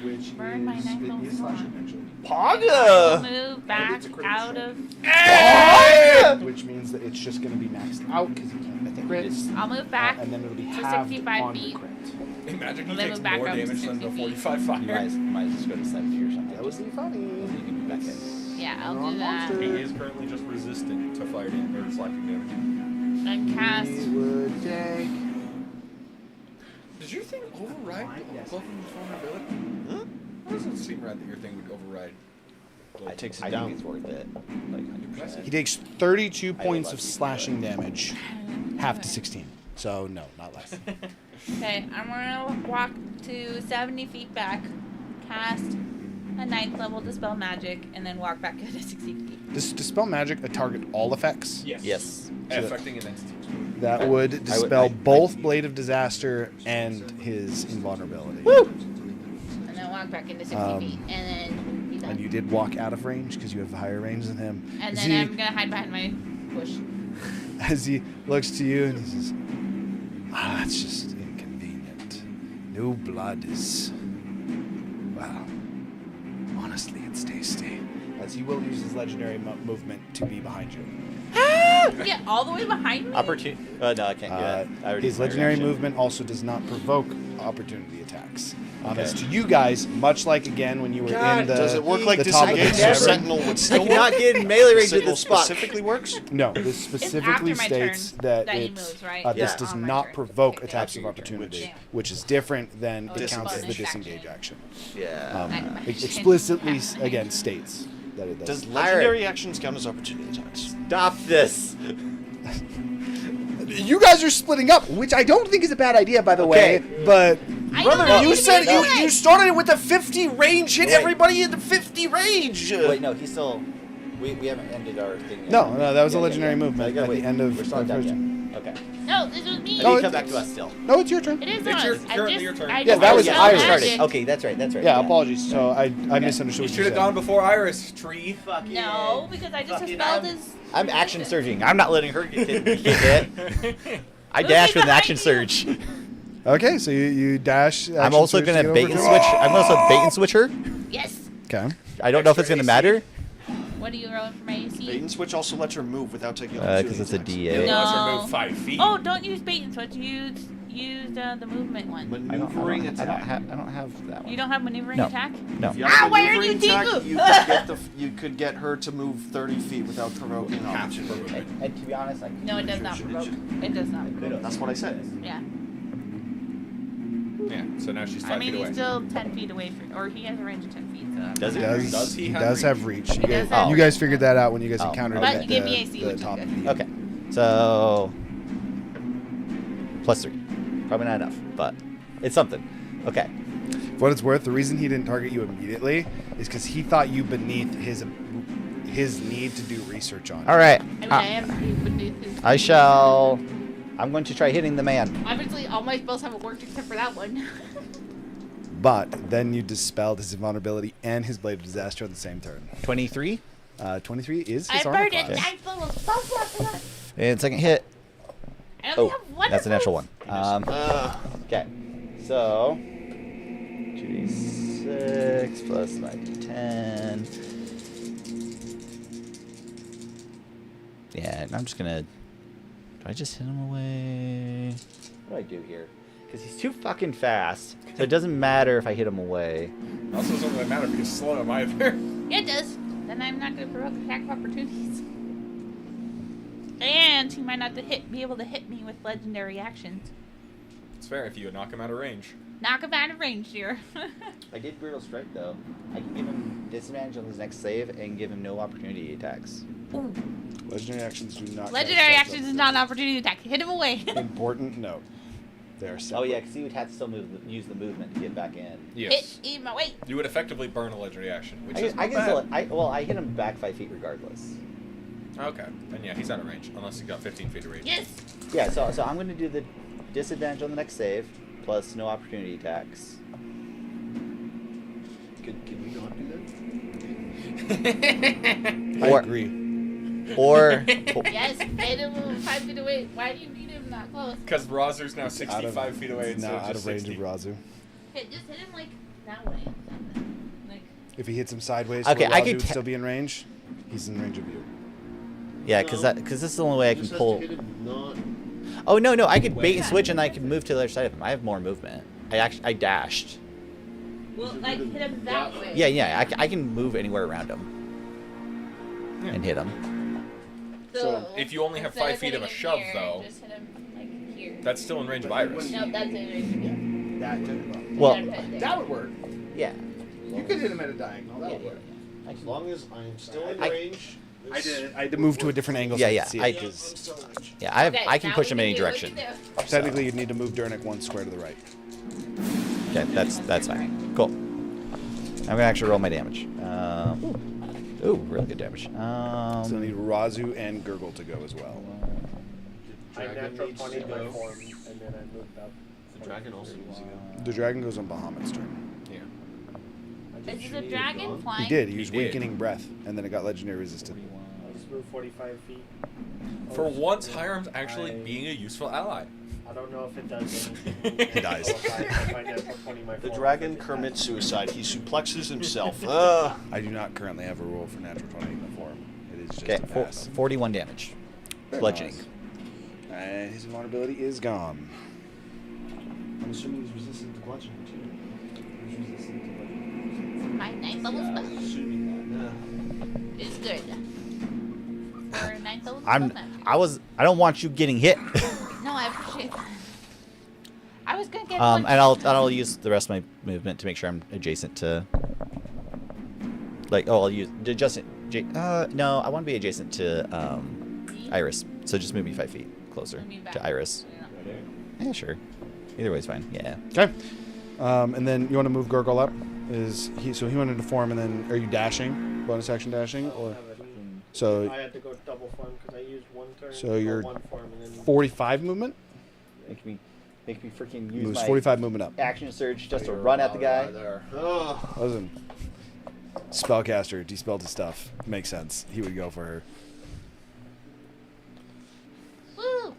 Which Burn my is, knife it on is the slashing floor. actually. Paga! Move back out of. Which means that it's just going to be maxed out because you can't make the crits. I'll move back And then it'll be to halved 65 on feet. the crit. Imagine he Well, they takes move back more up to damage than 60 the feet. 45 fire. You might just go to 70 or something. That was the funny. You can move back in. Yeah, I'll Wrong do that. monster. He is currently just resistant to fire damage or slashing damage. And cast. He would take Does your thing override Glowfin's vulnerability? Why doesn't it seem right that your thing would override? It takes it I down. think it's worth it. Like 100%. He takes 32 points of slashing damage, half to 16. So no, not less. Okay, I'm gonna walk to 70 feet back, cast a 9th level Dispel Magic, and then walk back to 60 feet. Does Dispel Magic target all effects? Yes. Yes. Affecting an entity. That would dispel both Blade of Disaster and his invulnerability. And then walk back into 60 feet, and then be done. And you did walk out of range because you have higher range than him. And As then he- I'm gonna hide behind my bush. As he looks to you and he says, that's just inconvenient. No blood is, well, honestly, it's tasty. As he will use his legendary movement to be behind you. Get all the way behind me? No, I can't do that. I already His used my legendary reaction. movement also does not provoke opportunity attacks. Okay. As to you guys, much like again when you were in the Does it work like the top of the disengage? cavern- Sentinel would I still cannot work? get in melee range of Sentinel this spot. specifically works? No, this specifically my states turn that that he it's moves, right? this Yeah. does On my not turn. provoke Okay. attacks of After your turn. opportunity, Which- which is different than Oh, it it's counts as bonus the action. disengage action. Yeah. Explicitly again states that it does. Does legendary actions count as opportunity attacks? Stop this. You guys are splitting up, which I don't think is a bad idea, by the way. But I Brother, know, you it's said gonna you die. started it with a 50 range, hit Wait. everybody in the 50 range. Wait, no, he's still. We haven't ended our thing yet. No, that was a Yeah, legendary movement I gotta at the wait. end of We're still not of done first- yet. Okay. No, this was me. I No, need to it- come back to us still. No, it's your turn. It is It's on. currently your turn. I Yeah, just that was spelled Iris. magic. Okay, that's right. That's right. Yeah, apologies. So I misunderstood You what should you have said. gone before Iris, tree. No, because I just spelled his. I'm action surging. I'm not letting her get hit. I Who's dash with an behind action you? surge. Okay, so you dash. I'm action also surge to gonna get bait over and to- switch. I'm also bait and switch her. Yes. Okay. I don't know if it's gonna matter. What are you rolling for my AC? Bait and switch also lets her move without taking Because it's a It DA. No. allows her to move 5 feet. Oh, don't use bait and switch. Use the movement one. Maneuvering attack. I don't have that one. You don't have maneuvering No. attack? No. If you have Ah, why are you maneuvering attack, Deku? you could get her to move 30 feet without provoking an Half opportunity. movement. And to be honest, I No, it does not provoke. It does not. That's what I said. Yeah. Yeah, so now she's 5 I mean, feet away. he's still 10 feet away from, or he has a range of 10 feet. So Does He it? does. Does he He have does reach? have reach. You He guys, does have you guys figured that out when you guys Oh. encountered But the, you gave me AC, the which is top good. of the Okay. So +3. Probably not enough, but it's something. Okay. For what it's worth, the reason he didn't target you immediately is because he thought you beneath his need to do research on. All right. I mean, I am pretty beneath his. I shall. I'm going to try hitting the man. Obviously, all my spells haven't worked except for that one. But then you dispelled his invulnerability and his Blade of Disaster on the same turn. 23. 23 is I his armor burned it. class. 9th level spell slot for that. And second hit. I only Oh, have one. that's of a natural those. one. Okay. So 2d6 plus 9d10. Yeah, and I'm just gonna. Do I just hit him away? What do I do here? Because he's too fucking fast, so it doesn't matter if I hit him away. Also, doesn't really matter because slow him either. Yeah, it does. Then I'm not going to provoke attack of opportunities. And he might not be able to hit me with legendary actions. It's fair if you knock him out of range. Knock him out of range here. I did brutal strike though. I can give him disadvantage on his next save and give him no opportunity attacks. Ooh. Legendary actions do not. Legendary count as actions is not an opportunity attack. Hit him away. Important note. They are separate. Oh yeah, because he would have to still use the movement to get back in. Yes. Hit him away. You would effectively burn a legendary action, which I is can, not I can bad. still. I hit him back 5 feet regardless. Okay, then yeah, he's out of range unless he's got 15 feet of range. Yes. Yeah, so I'm going to do the disadvantage on the next save plus no opportunity attacks. Can we not do I Or- agree. Or Yes. Hit him 5 feet away. Why do you need him that close? Because Razor's now Out 65 of- feet away He's instead now of out just of range 60. of Razu. Just hit him like that way. Like. If he hits him sideways, Okay, where I Razu could would ta- still be in range. He's in range of you. yeah, because this is the only way I can pull. Oh no, I could bait and switch and I could move to the other side of him. I have more movement. I dashed. Well, like hit him that way. Yeah, I can move anywhere around him and hit him. So If you only have instead 5 feet of a hitting him shove, here, though, just hit him like here. that's still in range of Iris. No, that's in range of you. That didn't. Well, That would work. yeah. You could hit him at a diagonal. That would Yeah. work. As long as I'm still in I- range. I had to move to a different angle. Yeah, so yeah, I could see I- it, 'cause Yeah, I Okay, can now push we him any can do what you direction. do. technically you'd need to move Durnick one square to the right. Okay, that's fine. Cool. I'm gonna actually roll my damage. Ooh, really good damage. So I need Razu and Gurgle to go as well. I Dragon natural needs 20 to my go. form, and then I moved up. The dragon also needs to go. The dragon goes on Bahamut's turn. Is the dragon flying? He did. He used He did. weakening breath, and then it got legendary resisted. I just moved 45 feet. For Oh, once, shit. Hiram's actually I- being a useful ally. I don't know if it does anything. He dies. If I natural 20 my The form, dragon if it commits does. suicide. He suplexes himself. I do not currently have a rule for natural 20 in the form. It is just Okay, a pass. 41 damage. Bludgeoning. And his invulnerability is gone. I'm assuming he's resistant to bludgeoning My 9th level spell Assuming is good. For 9th level spell, I'm. that's good. I don't want you getting hit. No, I appreciate that. I was gonna get And one. I'll use the rest of my movement to make sure I'm adjacent to. Like, oh, I'll use adjacent. No, I want to be adjacent to Iris. So just move me 5 feet closer Move me back. to Iris. Yeah, sure. Either way's fine. Yeah. Okay. And then you want to move Gurgle up? So he went into form, and then are you dashing? Bonus action dashing, or so I had to go double form because I used one turn. So for you're one form and then 45 movement? Make me freaking use Moves my 45 movement up. action surge just to run at the guy. Oh, Listen, spellcaster, dispelled his stuff. Makes sense. He would go for her. Woo!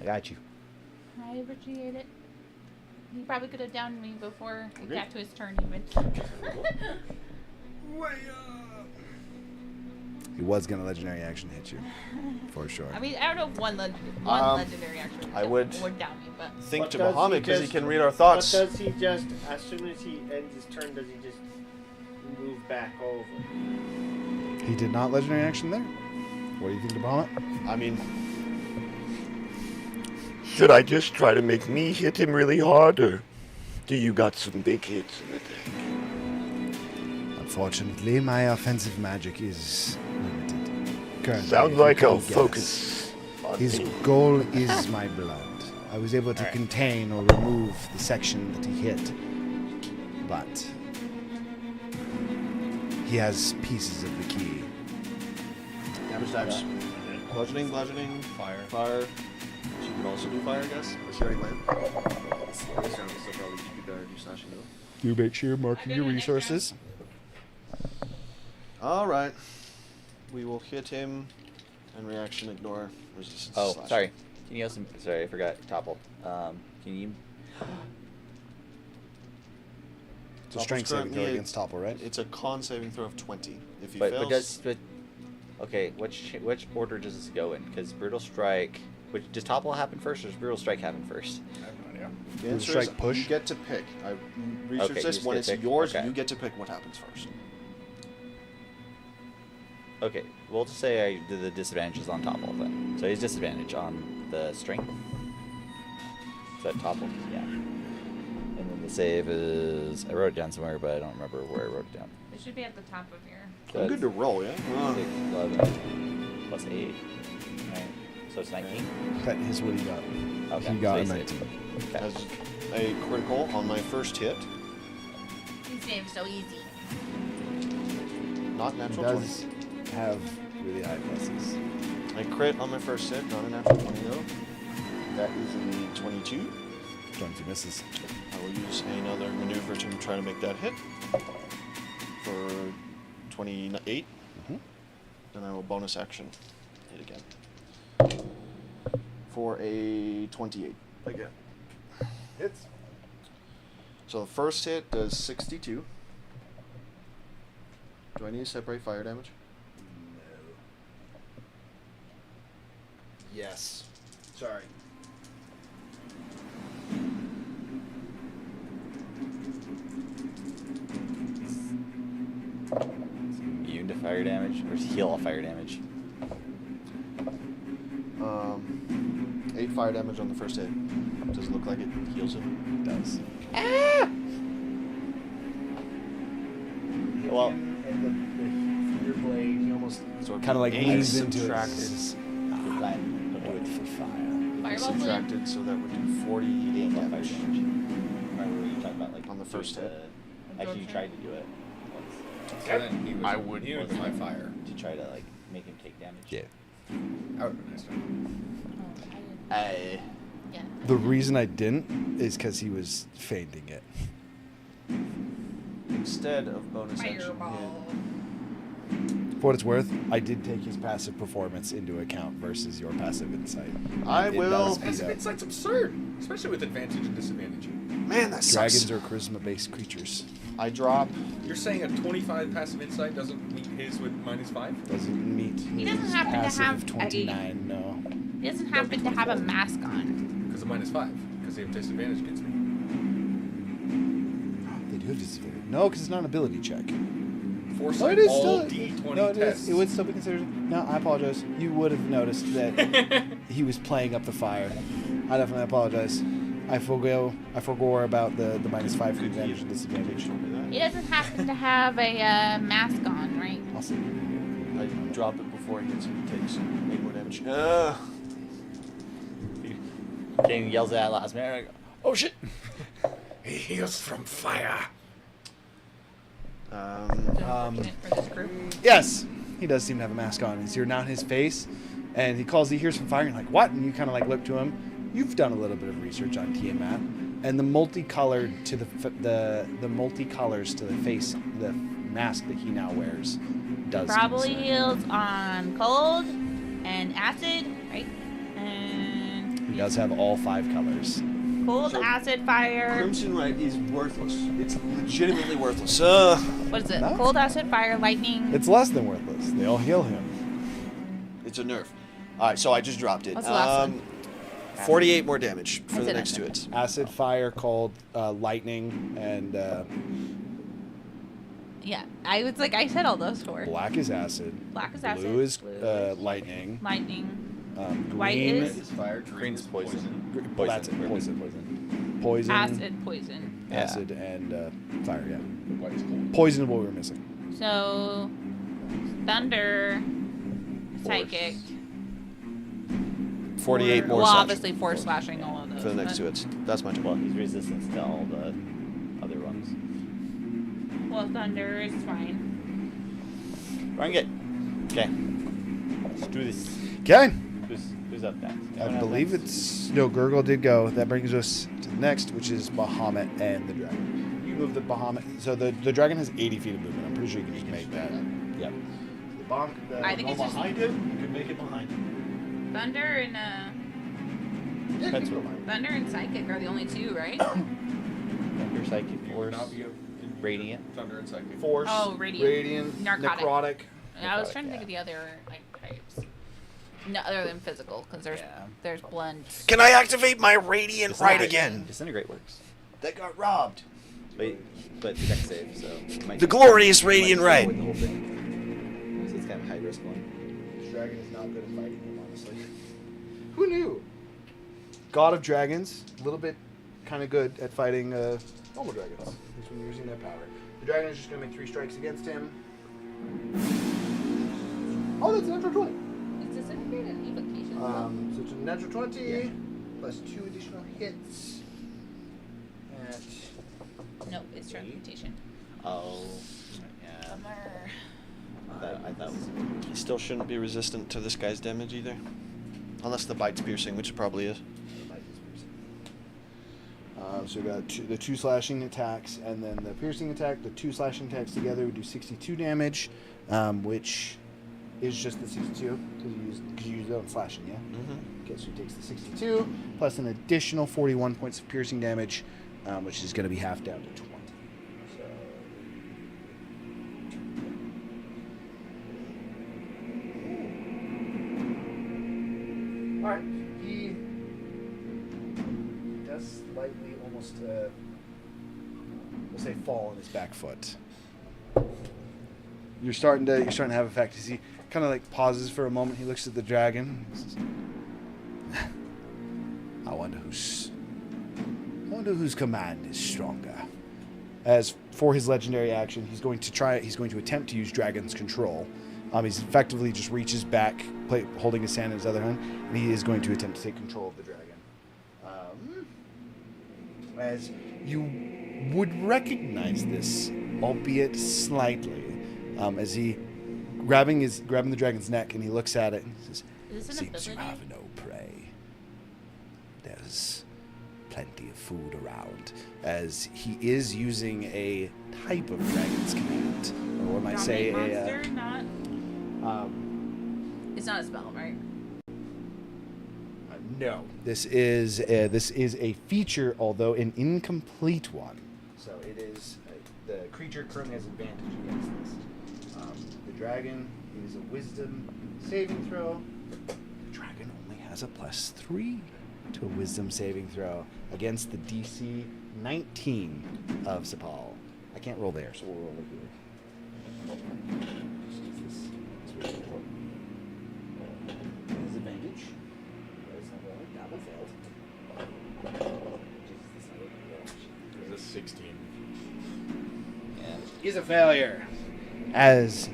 I got you. I appreciate it. He probably could have downed me before it got to his turn, even. He was gonna legendary action hit you, for sure. I mean, I don't know if one legendary action I would down me, but think But to does Bahamut he because he just- can read our But thoughts. does he just, as soon as he ends his turn, does he just move back over? He did not legendary action there. What do you think about it? I mean, Should I just try to make me hit him really hard, or do you got some big hits in the tank? Unfortunately, my offensive magic is limited. Currently, Sounds if you like can I'll guess. focus on His me. goal is my blood. I was able to contain or remove the section that he hit, but he has pieces of the key. damage types. Bludgeoning, fire. She can also do fire, I guess. Does she already land? This round will still probably be better to do slashing though. You make sure you're marking your resources. Alright. We will hit him and reaction ignore resistance. Oh, slash. sorry. Can you also? Sorry, I forgot. Topple. Can you? It's a strength saving throw currently- against Topple, right? It's a con saving throw of 20. If he But fails, okay, which order does this go in? Because brutal strike. Does Topple happen first, or does brutal strike happen first? I have no idea. the answer strike is push? you get to pick. I researched Okay, you this. just When get it's to pick. yours, Okay. you get to pick what happens first. Okay, we'll just say I did the disadvantages on Topple then. So he's disadvantage on the strength. Is that Topple? Yeah. And then the save is I wrote it down somewhere, but I don't remember where I wrote it down. it should be at the top of your. I'm good to roll, yeah? 6, 11, plus 8. Right. So it's 19. That is what he got. Okay, He got so a he 19. saved. Okay. As a critical on my first hit. He saves so easy. Not He natural does have really high pluses. 20. I crit on my first hit, not a natural 20 though. That is a 22. 22 misses. I will use another maneuver to try to make that hit. For 28. Mhm. Then I will bonus action hit again. For a 28 again. Hits. So the first hit does 62. Do I need to separate fire damage? Yes. Sorry. Immune to fire damage, or heal all fire damage. 8 fire damage on the first hit. Does it look like it heals him? It does. Well, And the fear blade, he almost So Kind of like leans into it. good plan. Do it for fire. Fireball blade? subtracted, so that would do 48 Fire damage. Remember you talked about like On the first hit. Actually, you tried to do it once. So then he was, I would- he was my fire. To try to like make him take damage. Yeah. That would be nice. Oh, I didn't- Yeah. The reason I didn't is because he was feigning it. Instead of bonus action Fireball. For what it's worth, I did take his passive performance into account versus your passive insight. I It will- does beat Passive up. insight's absurd, especially with advantage and disadvantage. Man, that sucks. Dragons are charisma-based creatures. I drop. You're saying a 25 passive insight doesn't meet his with -5? Doesn't meet He doesn't his happen to passive have of a- 29. No. He doesn't happen to have a mask on. Because of -5. Because they have disadvantage against me. They do have disadvantage. No, because it's not an ability check. No, Foresight it is all still. D20 No, it tests. is. It would still be considered. No, I apologize. You would have noticed that he was playing up the fire. I definitely apologize. I forgo about the -5 for advantage and disadvantage. He doesn't happen to have a mask on, right? I'll see. I drop it before he hits him. He takes 8 more damage. Kane yells at last minute. Oh shit! He heals from fire. Unfortunate for this group. Yes, he does seem to have a mask on. You're not his face, and he hears some fire, and you're like, what? And you kind of like look to him. You've done a little bit of research on Tiamat, and the multicolored to the multicolors to the face, the mask that he now wears, does Probably seem to say. heals on cold and acid, right? And He does have all 5 colors. cold, So, acid, fire. Crimson Right is worthless. It's legitimately worthless. What is it? No. Cold, acid, fire, lightning. It's less than worthless. They all heal him. It's a nerf. Alright, so I just dropped it. What's the last one? 48 more damage for I the said next acid. two hits. Acid, fire, cold, lightning, and Yeah, I was like, I said all those 4. black is acid. Black is acid. Blue is Blue lightning. lightning. Green White is fire. Green's poison. Well, that's it. Poison. acid, poison. Acid and fire. Yeah. White's cold. Poison is what we were missing. So, thunder, psychic. 48 more Well, slashing obviously 4 slashing all of those. for the next but- two hits. That's my turn. Well, he's resistant to all the other ones. Well, thunder is fine. Run it. Okay. Let's do this. Okay. Who's up next? I Anyone up believe next? it's no. Gurgle did go. That brings us to the next, which is Bahamut and the dragon. You move the Bahamut. So the dragon has 80 feet of movement. I'm pretty sure you can just make that. Yep. I think it's just it. You can make it behind it. thunder and That's what thunder and psychic are the only 2, right? your psychic You would force. not be Radiant. Thunder and psychic. Force. Oh, radiant. Narcotic. necrotic. I was trying to think of the other like types. No, other than physical, because there's blend. Can I activate my radiant right again? Disintegrate works. That got robbed. But deck save, so you might The glorious radiant right. avoid the whole thing. So it's kind of a high risk one. This dragon is not good at fighting him, honestly. Who knew? God of Dragons, a little bit kind of good at fighting normal dragons. At least when you're using their power. The dragon is just going to make 3 strikes against him. Oh, that's an natural 20. Is disintegrate an evocation? So it's a natural 20 plus 2 additional hits. At No, it's transmutation. Oh. Yeah. Bummer. I thought it was. He still shouldn't be resistant to this guy's damage either. Unless the bite's piercing, which it probably is. So we got the 2 slashing attacks, and then the piercing attack. The 2 slashing attacks together would do 62 damage, which is just the 62 because you used it on slashing, yeah. Mm-hmm. Okay, so he takes the 62 plus an additional 41 points of piercing damage, which is going to be half down to 20. So. All right, he does slightly almost, we'll say, fall on his back foot. You're starting to have effect. As he kind of like pauses for a moment, he looks at the dragon. I wonder wonder whose command is stronger. As for his legendary action, he's going to attempt to use Dragon's Control. He's effectively just reaches back, holding his hand in his other hand, and he is going to attempt to take control of the dragon. As you would recognize this, albeit slightly, as he grabbing the dragon's neck, and he looks at it and he says, Is this an "Seems you ability? have no prey. There's plenty of food around." As he is using a type of dragon's command, or what might say Monster, not. a. It's not a spell, right? No, this is a feature, although an incomplete one. So it is the creature currently has advantage against this. The dragon is a Wisdom saving throw. The dragon only has a +3 to a Wisdom saving throw against the DC 19 of Sepal. I can't roll there, so we'll roll it here. Disadvantage. This is 16. He's a failure. As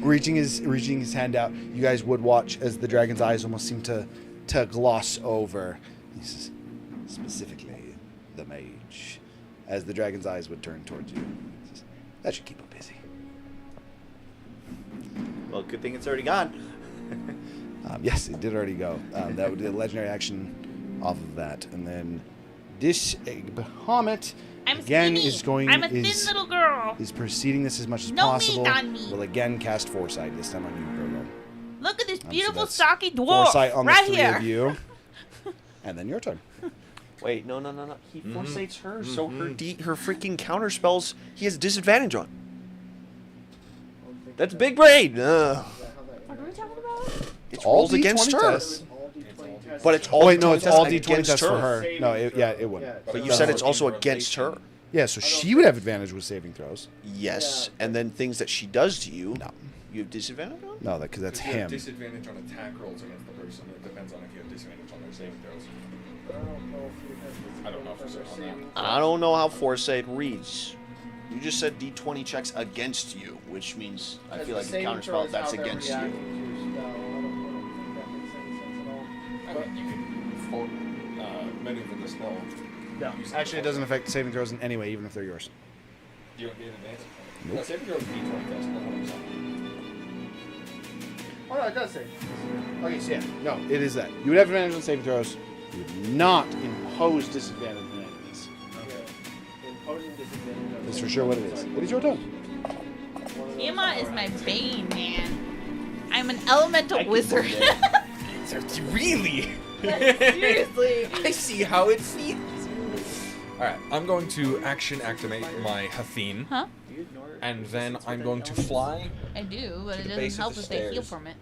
reaching his hand out, you guys would watch as the dragon's eyes almost seem to gloss over. He says, specifically the mage. As the dragon's eyes would turn towards you. He says, that should keep him busy. Well, good thing it's already gone. Yes, it did already go. That would be a legendary action off of that. And then this Bahamut I'm again skinny. is going I'm a thin is little girl. is proceeding this as much as No possible. meat on me. Will again cast Foresight, this time on you, Virgo. Look at this So beautiful that's stocky dwarf Foresight on right the three here. of you. And then your turn. Wait, no. He foresights her, so her freaking counter spells he has disadvantage on. That's big brain. What are we talking about? It's All rolls against D20 her. tests. But it's all Oh wait, no, it's all D20 D20 tests for her. Saving No, it wouldn't. But you said it's also against her. Yeah, so she would have advantage with saving throws. Yes, and then things that she does to you, No, you have disadvantage on? no, because that's If you have him. disadvantage on attack rolls against the person. It depends on if you have disadvantage on their saving throws. I don't know for certain on that. I don't know how foresight reads. You just said D20 checks against you, which means I feel like the counterspell that's against you. I mean, you can maneuver the spell. No, actually, it doesn't affect saving throws in any way, even if they're yours. You don't get an advantage. No, saving throws D20 test. 100%. Oh no, it does say. Okay, so yeah, no, it is that. You would have advantage on saving throws. You would not impose disadvantage on enemies. That's for sure what it is. It is your turn. Tiamat is my bane, man. I'm an elemental wizard. Really? Seriously. I see how it feels. Alright, I'm going to action activate my Hathene, Huh? and then I'm going to fly, I do, but To it the doesn't base of help the if they heal stairs. from it.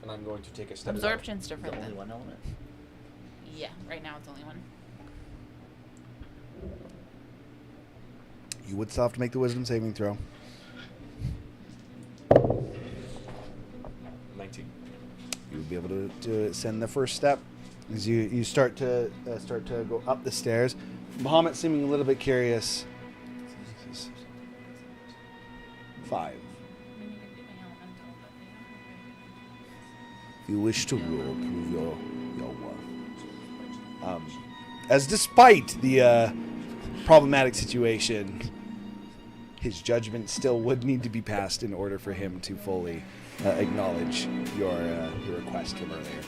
and I'm going to take a step Absorption's different Only than. one element. Yeah, right now it's only one. You would still have to make the wisdom saving throw. 19. You would be able to send the first step as you start to go up the stairs. Bahamut seeming a little bit curious. 5. If you wish to roll, prove your worth. As despite the problematic situation, his judgment still would need to be passed in order for him to fully acknowledge your request from earlier.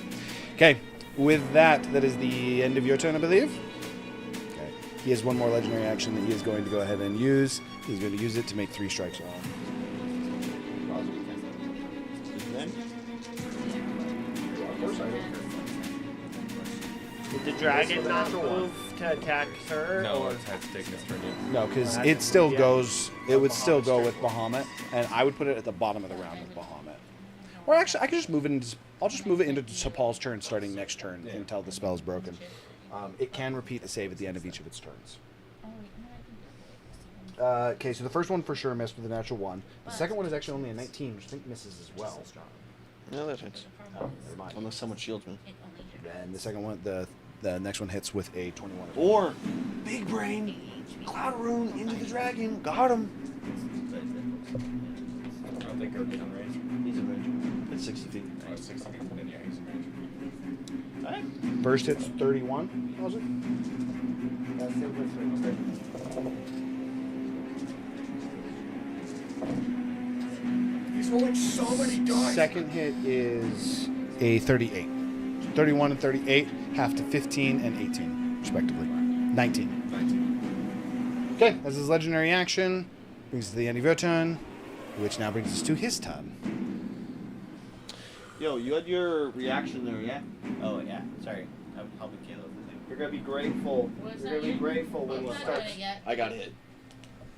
Okay, with that is the end of your turn, I believe. Okay, he has one more legendary action that he is going to go ahead and use. He's going to use it to make 3 strikes on. Did the dragon not move to attack her? No, or it has taken its turn yet. No, because it still goes. It would still go with Bahamut, and I would put it at the bottom of the round with Bahamut. Or actually, I could just move it into. I'll just move it into Sapal's turn starting next turn until the spell is broken. It can repeat the save at the end of each of its turns. Okay, so the first one for sure missed with a natural 1. The second one is actually only a 19, which I think misses as well. No, that hits. Oh, never mind. Unless someone shields me. And the second one, the The next one hits with a 21. Or big brain, cloud rune into the dragon. Got him. I don't think Kirby's on range. He's in range. It's 60 feet. Oh, it's 60 feet. Then yeah, he's in range. All right. First hits 31. Was it? He's rolling so many dice. Second hit is a 38. 31 and 38, half to 15 and 18, respectively. 19. Okay, as his legendary action, brings us to the end of your turn, which now brings us to his turn. Yo, you had your reaction there, yeah? Oh yeah, sorry. I'll be Caleb. You're gonna be grateful. Was You're that gonna be you? grateful when you Not start. doing it yet. I got hit.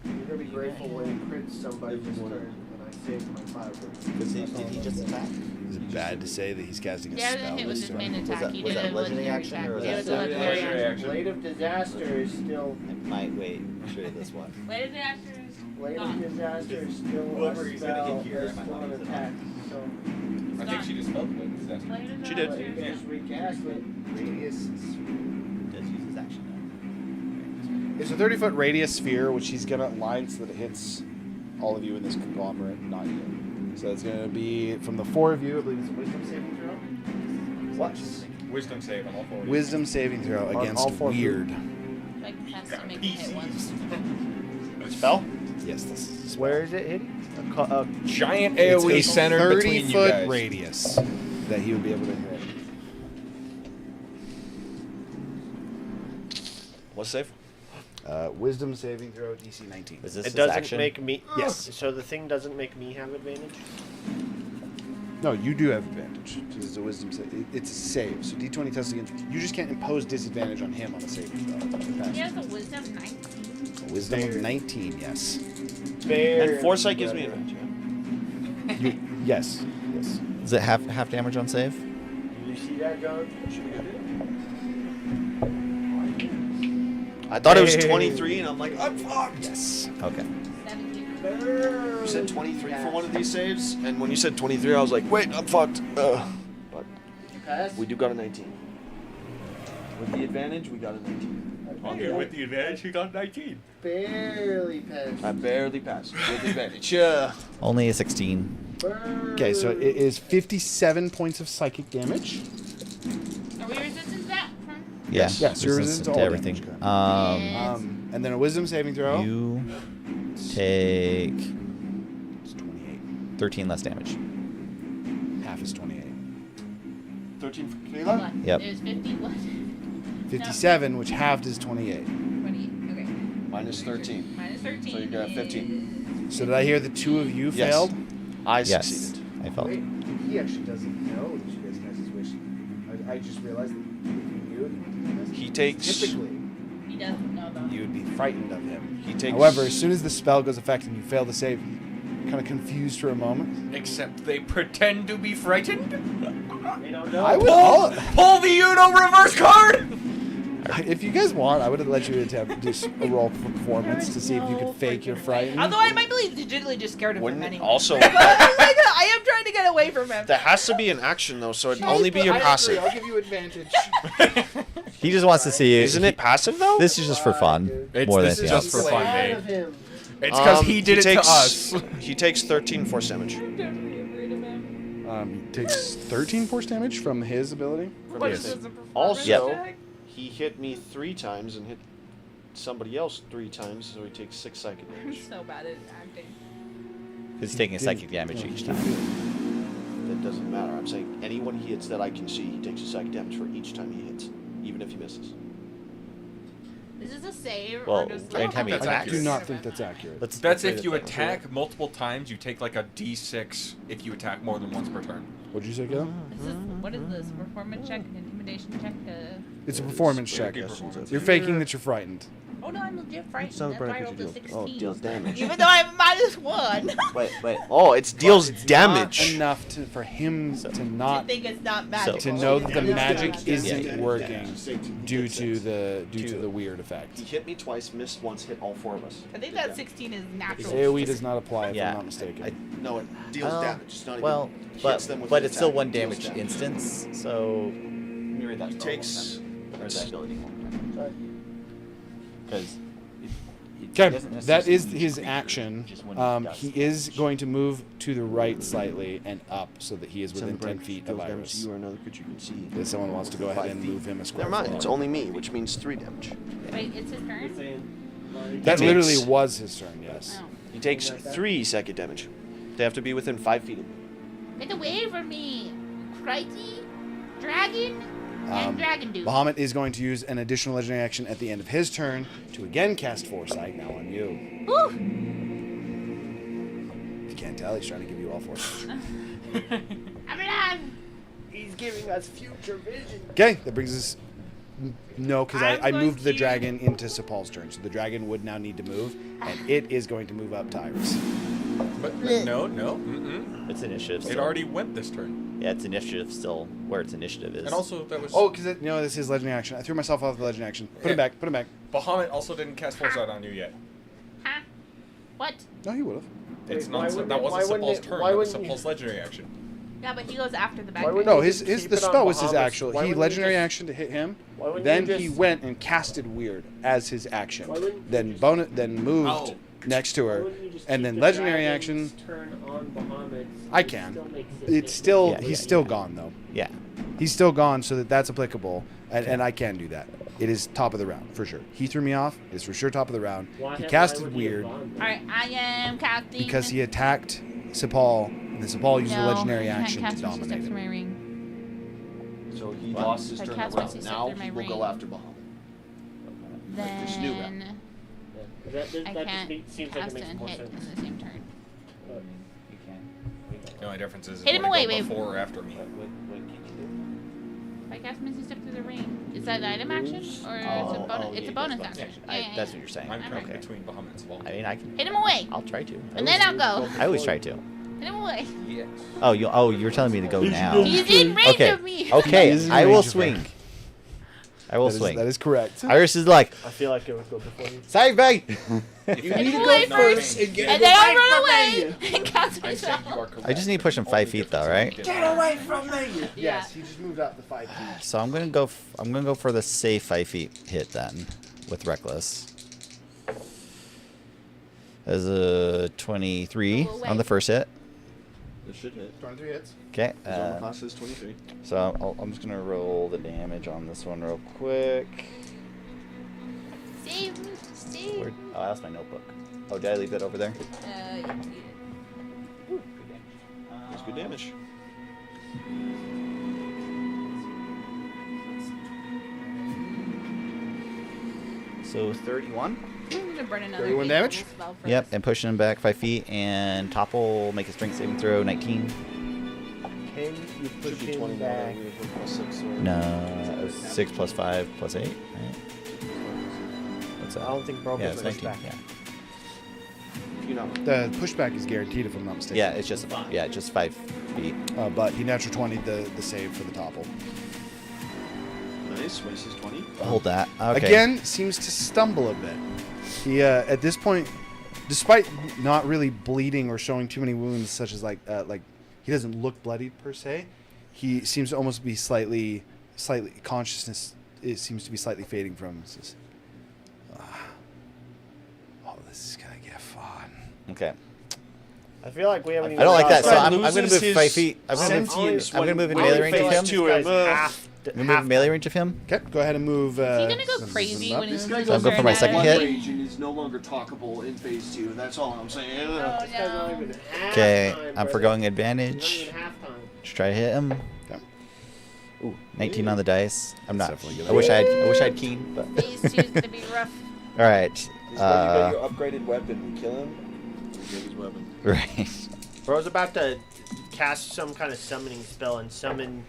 You're gonna be grateful when you crit somebody this turn when I saved my fiber. Did he just attack? Is it bad to say that he's casting a Yeah, spell it was this his turn? main attack. He was did that a legendary legendary action, attack. or was Yeah, it that was a legendary legendary action. action? Blade of Disaster is still. I might wait. Show you this one. Blade of Disaster is Blade of gone. Disaster is still Whoever a he's gonna spell hit here, that's I might still not an use it. attack. So I think she just felt it. That's Blade of She did. Disaster is just recast it. Does use his action though. It's a 30-foot radius sphere, which he's going to line so that it hits all of you in this conglomerate, not you. So it's going to be from the four of you, I believe it's a wisdom saving throw. What? Wisdom save on all four. Wisdom saving throw all against four of you. weird. like has to make me hit once. Spell? Yes, this is Where is it hitting? A Giant it's AoE a center between you 30-foot guys. radius that he would be able to hit. What's safe? Wisdom saving throw DC 19. Is this It his doesn't action? make me. Yes. So the thing doesn't make me have advantage. No, you do have advantage. This is a wisdom save. It's a save, so D20 tests against. You just can't impose disadvantage on him on a saving throw. He has a wisdom 19. A wisdom of 19, yes. And foresight gives me advantage. Yeah? Yes. Yes. Is it half damage on save? Did you see that, John? I thought it was 23, and I'm like, I'm fucked. Yes. Okay. 17. You said 23 for one of these saves, and when you said 23, I was like, wait, I'm fucked. But You passed? we do got a 19. With the advantage, we got a 19. With the advantage, he got 19. barely passed. I barely passed with advantage. Yeah. Only a 16. Okay, so it is 57 points of psychic damage. Are we resistant to that? Yeah. Yes, you're resistant resistant to all everything. damage, Um, And then a wisdom saving throw. you take It's 28. 13 less damage. Half is 28. 13 for Hold Kayla? on. Yep. It was 50. What? 57, which halved is 28. 20. Okay. Minus 13. Minus 13. So you got 15. is- So did I hear the two of you Yes. failed? I Yes. succeeded. I felt. Wait, he actually doesn't know that you guys cast his wish. I just realized that if you knew, He takes. typically He doesn't know though. you would be frightened of him. He takes. However, as soon as the spell goes effect and you fail to save, you're kind of confused for a moment. Except they pretend to be frightened. They don't know. I would, Pull the Uno reverse card! if you guys want, I would let you attempt just a roll for performance to see if you could fake your frightened. Although I might be legitimately just scared of him Wouldn't anyway. also. Like, I am trying to get away from him. There has to be an action though, so it'd only be your passive. I'll give you advantage. He just wants to see you. Isn't it passive though? This is just for fun. More than This is anything just else. for fun, Out Dave. of him. It's because he did it takes, to us. He takes 13 force damage. He takes 13 force damage from his ability. What Yes. is this, a performance Also, check? he hit me 3 times and hit somebody else 3 times, so he takes 6 psychic I'm damage. so bad at acting. He's taking psychic damage each time. That doesn't matter. I'm saying anyone he hits that I can see, he takes a psychic damage for each time he hits, even if he misses. Is this a save Well, or just anytime he That's I accurate. do not think that's accurate. Let's. That's let's if you read it then. attack multiple times, you take like a d6 if you attack more than once per turn. What'd you say, Gil? Is this, what is this? Performance check? Intimidation check? It's a performance check. You're faking that you're frightened. Oh no, I'm legit frightened. It's not That's why I practical rolled a deal. 16. Oh, it deals damage. Even though I have -1. Wait. Oh, it deals Not damage. enough for him to I not think it's not magical. to know that the It's magic not isn't Yeah. working due to the weird effect. He hit me twice, missed once, hit all 4 of us. I think that 16 is natural. AoE does not apply if Yeah. I'm not mistaken. No, it deals damage. It's not Well, even hits them with but his it's still attack. one It deals damage instance. So. Let me read that. He takes Or that ability one more time. Because. Okay, that is his action. He is going to move to the right slightly and up so that he is within 10 feet of Iris. You or another creature you can see. If someone wants to go ahead and move him a square. Never mind. forward. It's only me, which means 3 damage. Wait, it's his turn? That He literally takes- was his turn, yes. Oh. He takes 3 psychic damage. They have to be within 5 feet of me. Get away from me! Crikey! Dragon! And dragon dude. Bahamut is going to use an additional legendary action at the end of his turn to again cast Foresight, now on you. Woo! If you can't tell, he's trying to give you all Foresight. I'm alive! He's giving us future vision. Okay, that brings us... No, because I I'm moved the going to- dragon into Sepul's turn, so the dragon would now need to move, and it is going to move up to Iris. But no. It's initiative. It Still. already went this turn. Yeah, it's initiative still. Where its initiative is. And also, that was... Oh, because this is legendary action. I threw myself off the legendary action. Put him back, put him back. Bahamut also didn't cast Foresight on you yet. Huh? What? No, he would have. It's Wait, why not. wouldn't That it- wasn't why wouldn't Sepul's it- turn. why That was wouldn't you- Sepul's legendary action. Yeah, but he goes after the back. Why guy. wouldn't No, you his just keep the it on spell was his Bahamut's- actual. why He wouldn't you legendary just- action to hit him. Why wouldn't Then you he just- went and casted weird as his action. Why wouldn't you Then just- then moved Oh. next to Why her, wouldn't you just and keep then the legendary dragon's action. turn on Bahamut's? I It can. still makes it It's still Yeah, he's yeah, still yeah. gone though. Yeah. He's still gone, so that's applicable, and I can do that. It is top of the round for sure. He threw me off. It's for sure top of the round. Why He why casted would he have weird gone then? Alright, I am casting. because he attacked Sepul, and then Sepul used the legendary I can't action cast to when she steps dominate through him. my ring. So he What? lost his I turn cast around. once he Now stepped through he my will go ring. after Bahamut. this new round. Then Yeah, that I just can't seems like it cast makes and more hit sense. in the same turn. You can. The only difference is Hit him it would away, go babe. before or after me. What can you If I cast Misty Step through the ring, is that an item action or is it a Oh, bonus? oh, it's yeah, a bonus that's action. I, Yeah, yeah, that's yeah. what you're saying. I'm currently Okay. between Bahamut and Sepul. I mean, I can. Hit him away, I'll try to. and then I'll go. I always try to. Hit him away. Yes. Oh, you're telling me to go now. He's in range Okay. of me. Okay, He's in I will range of her. swing. I will swing. That is correct. Iris is like, I feel like it would go before you. save me. You Hit him away first, and then I'll run away and cast I said you are myself. correct. I just need to push him 5 feet though, right? Get away from me! Yeah. He just moved out the 5 feet. So I'm gonna go. I'm gonna go for the safe 5 feet hit then, with reckless. As a 23 Go away. on the first hit. This should hit. 23 hits. Okay. His armor class is 23. So I'm just gonna roll the damage on this one real quick. Save me, save. Where, oh, that's my notebook. Oh, did I leave that over there? That's good damage. So 31. I'm gonna burn another 31 big damage? double spell first. Yep, and pushing him back 5 feet, and Topple make a strength saving throw 19. Can you push Should be him 20 now. back? We have 1 plus 6. Or No, 6 plus 5 plus 8. Right? What's that? I don't think Broken Yeah, it's pushes 19. back. Yeah. You know. The pushback is guaranteed if I'm not mistaken. Yeah, it's just 5 feet. But he natural 20 the save for the topple. Nice. Wastes 20. Hold that. Okay. Again, seems to stumble a bit. He at this point, despite not really bleeding or showing too many wounds, such as like he doesn't look bloodied per se. He seems to almost be slightly consciousness. It seems to be slightly fading from him. Says, "Oh, this is gonna get fun." Okay. I feel like we haven't even. I don't like that, so Fred I'm gonna loses move 5 his feet. I'm gonna move in when melee we range of phase him. two him. I'm gonna move in melee range of him. Okay, go ahead and move. Is he gonna go crazy when This he's guy So I'm goes going for my second hit. rage and is no longer talkable in phase 2. That's all I'm saying. Oh This guy's not no. even half Okay, time, I'm brother. forgoing He's advantage. not even half time. Just try to hit him. Okay. Ooh, 19 on the dice. I'm not. That's definitely I wish I had keen, but. Phase 2's gonna be rough. All right. He's got your upgraded weapon. We kill him. We take his weapon. Right. Bro's about to cast some kind of summoning spell and summon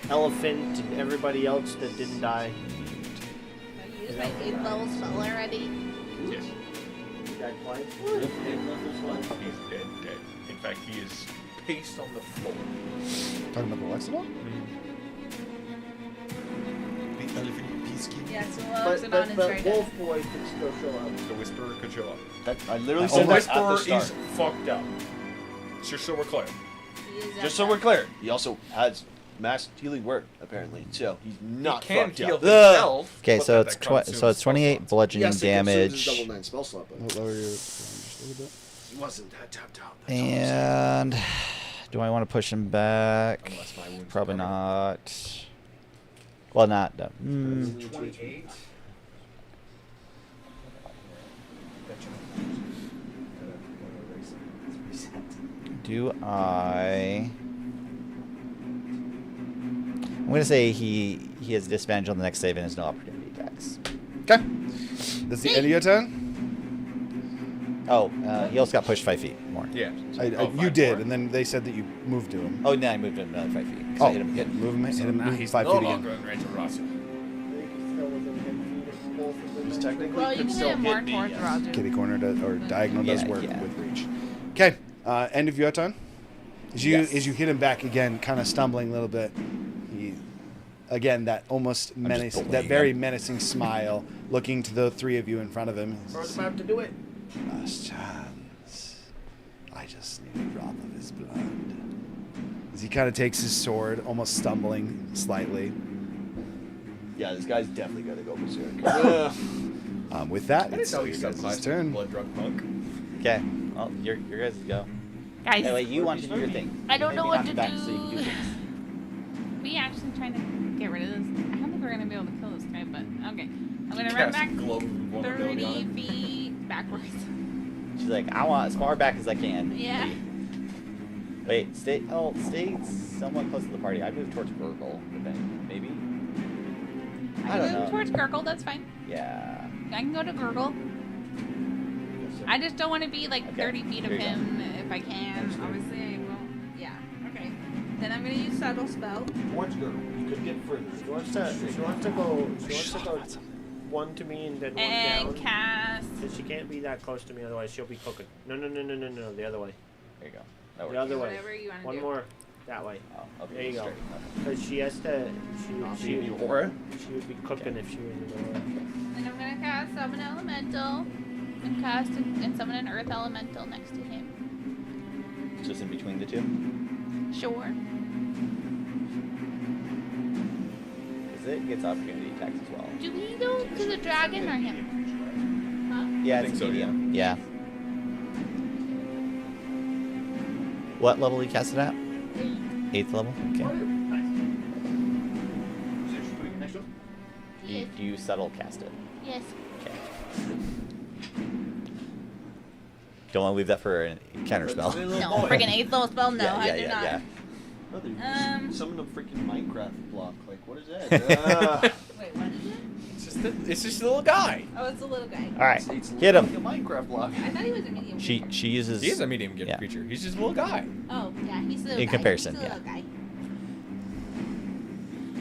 Elephant and everybody else that didn't die. I used my 8th level spell already. Yes. You died twice. He's dead. In fact, he is paced on the floor. Talking about the Lexidon? The elephant peacekeeper. Yeah, so But, Oxydon is right now. Wolf Boy could still show up. The Whisperer could show up. I literally The said that at the Whisperer start. is fucked up. Just so we're clear. He is Just so we're clear. He also has mass healing work apparently, so he's not He can fucked heal up. himself. Okay, but so that it's consumes so it's spell 28 slots. bludgeoning Yes, it consumes his damage, double 9 spell slot, but Lower your just a little bit. he wasn't that tapped out. That's all I'm saying. and do I want to push him back? Unless my wounds Probably recover. not. Well, not. 28. Do I? I'm gonna say he has disadvantage on the next save and has no opportunity attacks. Okay. That's the end of your turn. Oh, he also got pushed 5 feet more. Yeah. You 5 did, more. and then they said that you moved to him. Oh, now I moved him another 5 feet. 'cause I hit him again. move him, hit him, Now move he's 5 no feet longer again. in range of Rasu. He's technically Well, you could can still get more hit me. towards Yes. Roger. Kitty corner does, or diagonal does Yeah, work yeah. with reach. Okay, end of your turn. As you hit him back again, kind of stumbling a little bit. He, again, that almost menace, that bullying very him. menacing smile, looking to the three of you in front of him. First about to do it. Last chance. I just need a drop of his blood. As he kind of takes his sword, almost stumbling slightly. Yeah, this guy's definitely gonna go berserk. With that, I didn't it's know your he's guys' subclass turn. blood drug monk. Okay. Well, your guys go. Guys, Anyway, you want to do your thing. I don't know Maybe what knock to him back so you can do. do things. we actually trying to get rid of this. I don't think we're gonna be able to kill this guy, but okay. I'm gonna run Cast back glove of vulnerability on 30 it. feet backwards. She's like, I want as far back as I can. Yeah. Wait, stay somewhat close to the party. I'd move towards Gurgle, maybe. I don't move know. towards Gurgle, that's fine. Yeah. I can go to Gurgle. I just don't want to be like Okay, 30 feet of here you go. him if I can. Obviously, I won't. Yeah. Okay. Then I'm gonna use subtle spell. Towards girl. You could get further. She wants to go one to me and then one And down. cast. So she can't be that close to me, otherwise she'll be cooking. No, the other way. There you go. That The works. other way. Whatever you want to One do. more, that way. Oh, okay. There you go. straight. Because she has to. She would be cooking if she was in the way. Then I'm gonna cast summon elemental, and cast and summon an earth elemental next to him. Just in between the two. Sure. Because it gets opportunity attacks as well. Do we go to the dragon or him? Huh? Yeah, I think it's so, medium. Yeah. What level you cast it at? 8th level. Okay. Yes. Do you subtle cast it? Yes. Okay. Don't want to leave that for a counter spell. No, freaking 8th level spell. No, yeah, I do yeah, not. yeah. Brother, Um, summon a freaking Minecraft block. Like, what is that? Wait, what is it? It's just a little guy. Oh, it's a little guy. All right, It's hit like him. a Minecraft block. I thought he was a medium. She uses. He is a medium gift Yeah. creature. He's just a little guy. Oh, yeah, he's a little In guy. comparison, He's a yeah. little guy.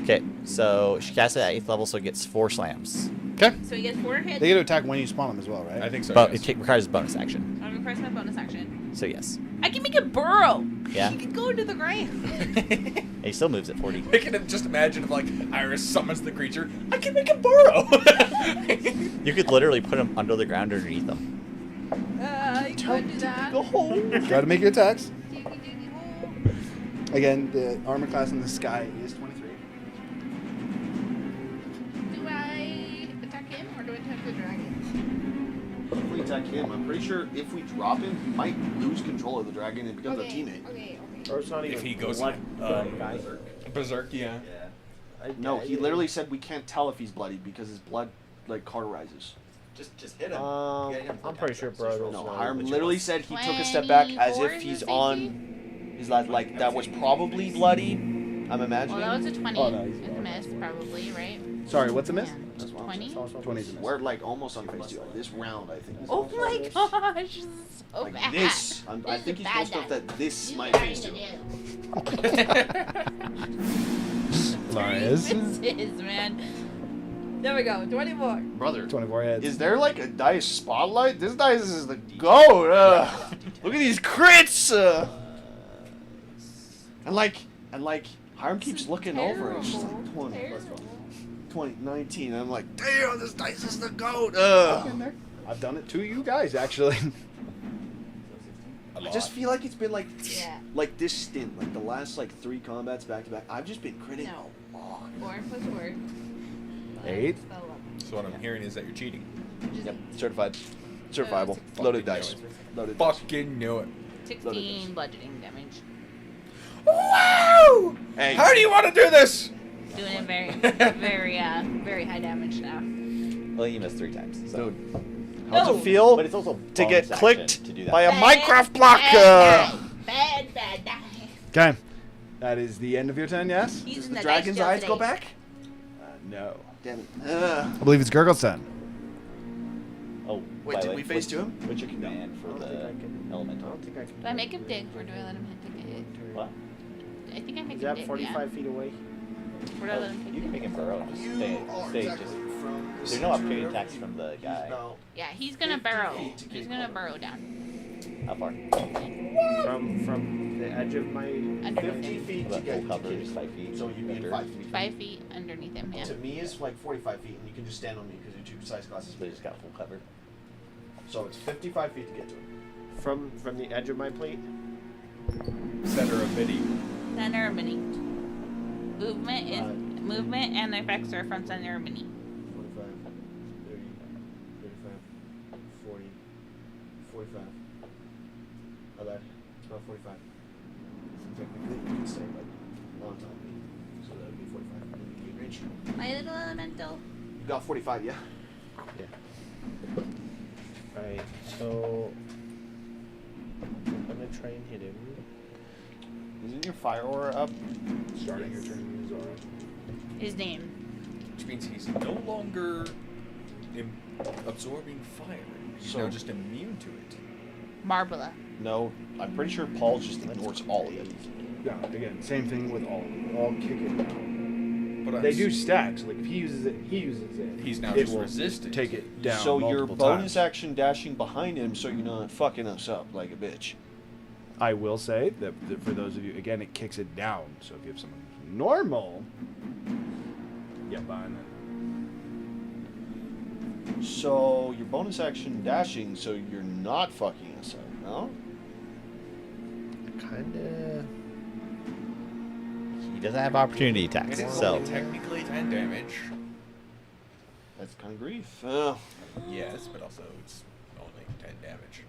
Okay, so she casts it at 8th level, so it gets 4 slams. Okay. So he gets 4 hits. They get to attack when you spawn them as well, right? I think so. But yes. it requires a bonus action. I'm gonna press my bonus action. So yes. I can make a burrow. Yeah. He can go into the ground. And he still moves at 40. I can just imagine if like Iris summons the creature, I can make a burrow. You could literally put him under the ground underneath them. You could do that. Try to make your attacks. Diggy, diggy, hole. Again, the armor class in the sky is 23. Do I attack him or do I attack the dragon? If we attack him, I'm pretty sure if we drop him, he might lose control of the dragon and becomes our teammate. Okay. Or it's not even if he goes blood guy. berserk, yeah. No, he literally said we can't tell if he's bloody because his blood like cauterizes. Just hit him. I'm pretty sure Brodo's No, not. Hiram literally said he took a step back as 24 if he's is on his last, like that was probably bloody. I'm Well, imagining. that was a 20. Oh, no, he's It's a miss, probably, right? Sorry, what's a miss? Yeah. That's what I'm 20? saying. 20 is a miss. We're like almost on phase 2. This round, I think. Is Oh also my miss. gosh, this is so Like bad. this. I This think is he's bad, close enough Dad. that this You might learn phase to 2. do. Lies. Misses, man. There we go. 24. Brother, 24 heads. is there like a dice spotlight? This dice is the goat. Look at these crits. And like Hiram keeps looking over it. It's just like 20, Terrible. 20, 19. I'm like, damn, this dice is the goat. I've done it to you guys, actually. a I lot. just feel like it's been like Yeah. like this stint, like the last like 3 combats back to back. I've just been critting. No. a lot. 4 plus 4. 8. So what I'm hearing is that you're cheating. Yep, certified, certifiable, loaded dice, loaded dice. Fucking knew it. 16 bludgeoning damage. Wow! Hey. How do you want to do this? Doing it very high damage now. Well, you missed 3 times. So. How's No. it feel But it's also to bonus get action clicked to do that. by a Bad, Minecraft block? Bad die. Okay. That is the end of your turn, yes? He's Does in the the dragon's dice jail eyes go today. back? No. Damn it. I believe it's Gurgle's turn. Oh, Wait, by did the way, we phase 2 him? What's your command for I don't think the I can. I elemental? don't think I can. Do I make him dig or do I let him take a hit? What? I think I make Is him that dig. 45 feet away? Or do I let him take You can a make hit? him burrow. Just stay. Just. There's no opportunity attacks from the guy. No. Yeah, he's gonna burrow. He's gonna burrow down. How far? From the edge of my. Underneath 50 him. feet to About get full cover, just 5 feet. So you need under. 5 feet. 5 feet underneath him, yeah. To me, it's like 45 feet, and you can just stand on me because you're 2 size glasses. So he just got full cover. So it's 55 feet to get to him. From the edge of my plate. Center of midi. Center of mini. Movement is movement and the effects are from center of mini. 45, 30, 35, 40, 45. I lied. It's about 45. So technically, you can stay like on top of me. So that would be 45. And then you get range. My little elemental. You got 45, yeah? Right. So I'm gonna try and hit him. Isn't your fire aura up? Starting your turn is alright. His name. Which means he's no longer absorbing fire. He's So- now just immune to it. Marbella. No, I'm pretty sure Paul just ignores all of it. Yeah, again, same thing with all of them. All kick it down. But They do stack, so like if he uses it, he uses it. He's now it just will resistant. Take it down. So your multiple bonus times. action dashing behind him so you're not fucking us up like a bitch. I will say that for those of you, again, it kicks it down. So if you have someone who's normal, yeah, behind it. So your bonus action dashing so you're not fucking us up, no? Kinda. He doesn't have opportunity And attacks, it's so only technically 10 damage. That's kind of grief. Yes, but also it's only 10 damage.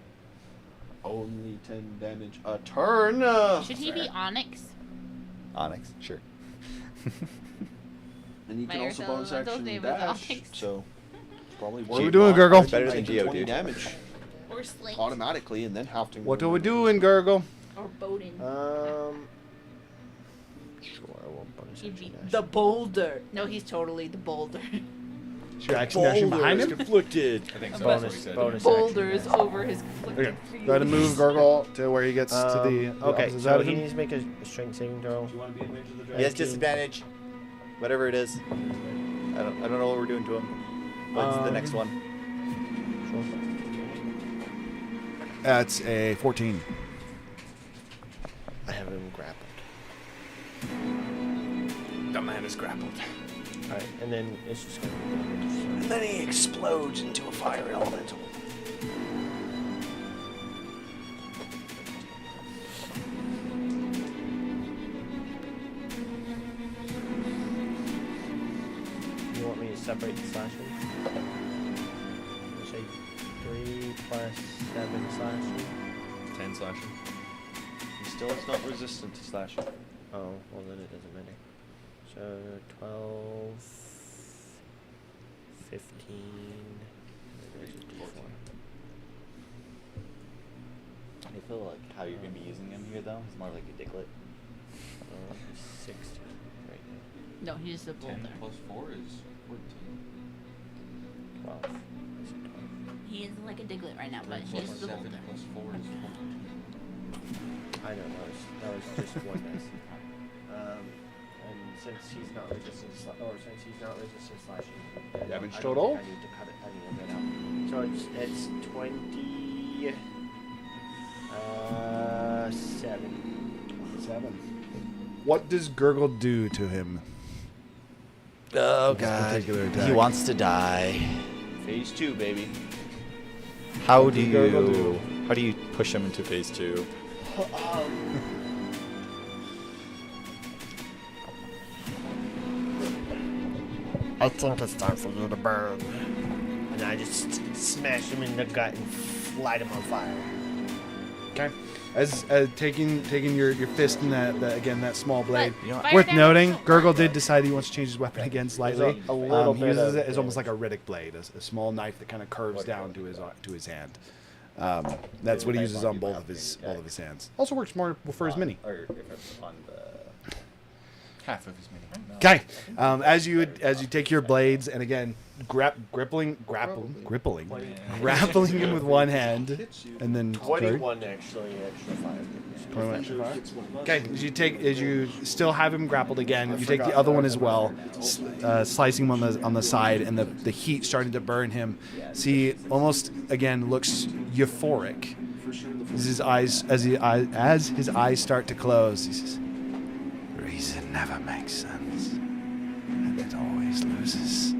Only 10 damage a turn. Should he be Onyx? Onyx, sure. And you can My also Earth bonus Elemental's action name is dash. Onyx. So it's probably What are we doing, Gurgle? Better than Geo, 20 dude. damage Or Slate? automatically, and then have to. What are we doing, Gurgle? Or Bowden? Sure, I won't bonus He'd be action dash. the boulder. No, he's totally the boulder. Is your action dashing behind him? conflicted. I think so. Bonus- That's what he said. bonus. Boulders over his conflicted Okay. feelings. Go ahead and move Gurgle to where he gets to the okay, opposite so side of he him. needs to make a strength saving throw. Do you want to be in range of the He dragon? has disadvantage. Whatever it is. I don't know what we're doing to him. What's the next one? That's a 14. I have him grappled. The man is grappled. Alright, and then it's just gonna be damage. And then he explodes into a fire elemental. You want me to separate the slashing? Say 3 plus 7 slashing. 10 slashing. He still is not resistant to slashing. Oh, well then it doesn't matter. So 12, 15. There's a D4. I feel like how you're gonna be using him here though. He's more like a diglett. He's 16 right No, he's the 10 boulder. plus 4 is 14. now. 12. I said 12. He is like a Diglett right now, but 3 he's plus the 7 boulder. plus 4 is 14. I know, that was just one dice. And since he's not resistant, since he's not resistant slashing, then Damage I don't total? think I need to cut it any of it out. So it's 20. 7. 7. What does Gurgle do to him? Oh This particular attack. He wants to die. Phase 2, baby. How do you push him into phase 2? I think it's time for you to burn. And I just smash him in the gut and light him on fire. Okay. As taking your fist in that small blade. But fire Worth damage noting, still Gurgle works. did decide he wants to change his weapon again slightly. A little He bit uses of it as almost like a Riddick blade, a small knife that kind of curves down to his hand. That's what he uses on both of his hands. Also works more for his mini. Or if it's on the... Half of his mini. Okay. As you take your blades and again grappling him with one hand, and then 21 actually, extra fire. 21 extra fire. Okay. As you still have him grappled again, you take the other one as well, slicing him on the side, and the heat starting to burn him. See, almost again looks euphoric. As his eyes start to close, he says, "Reason never makes sense, and it always loses."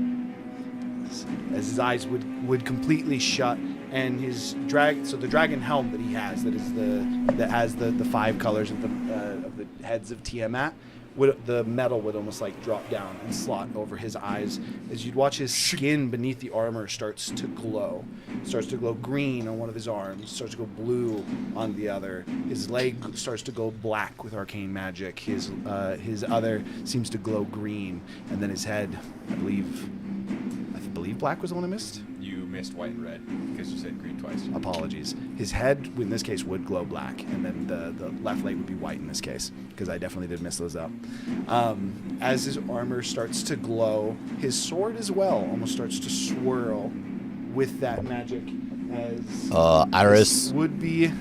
As his eyes would completely shut, and his the dragon helm that he has, that has the 5 colors of the heads of Tiamat, the metal would almost like drop down and slot over his eyes. As you'd watch his skin beneath the armor starts to glow green on one of his arms, starts to go blue on the other. His leg starts to go black with arcane magic. His other seems to glow green, and then his head, I believe black was the one I missed. You missed white and red because you said green twice. Apologies. His head, in this case, would glow black, and then the left leg would be white in this case, because I definitely did mess those up. As his armor starts to glow, his sword as well almost starts to swirl with that magic. As Iris. this would be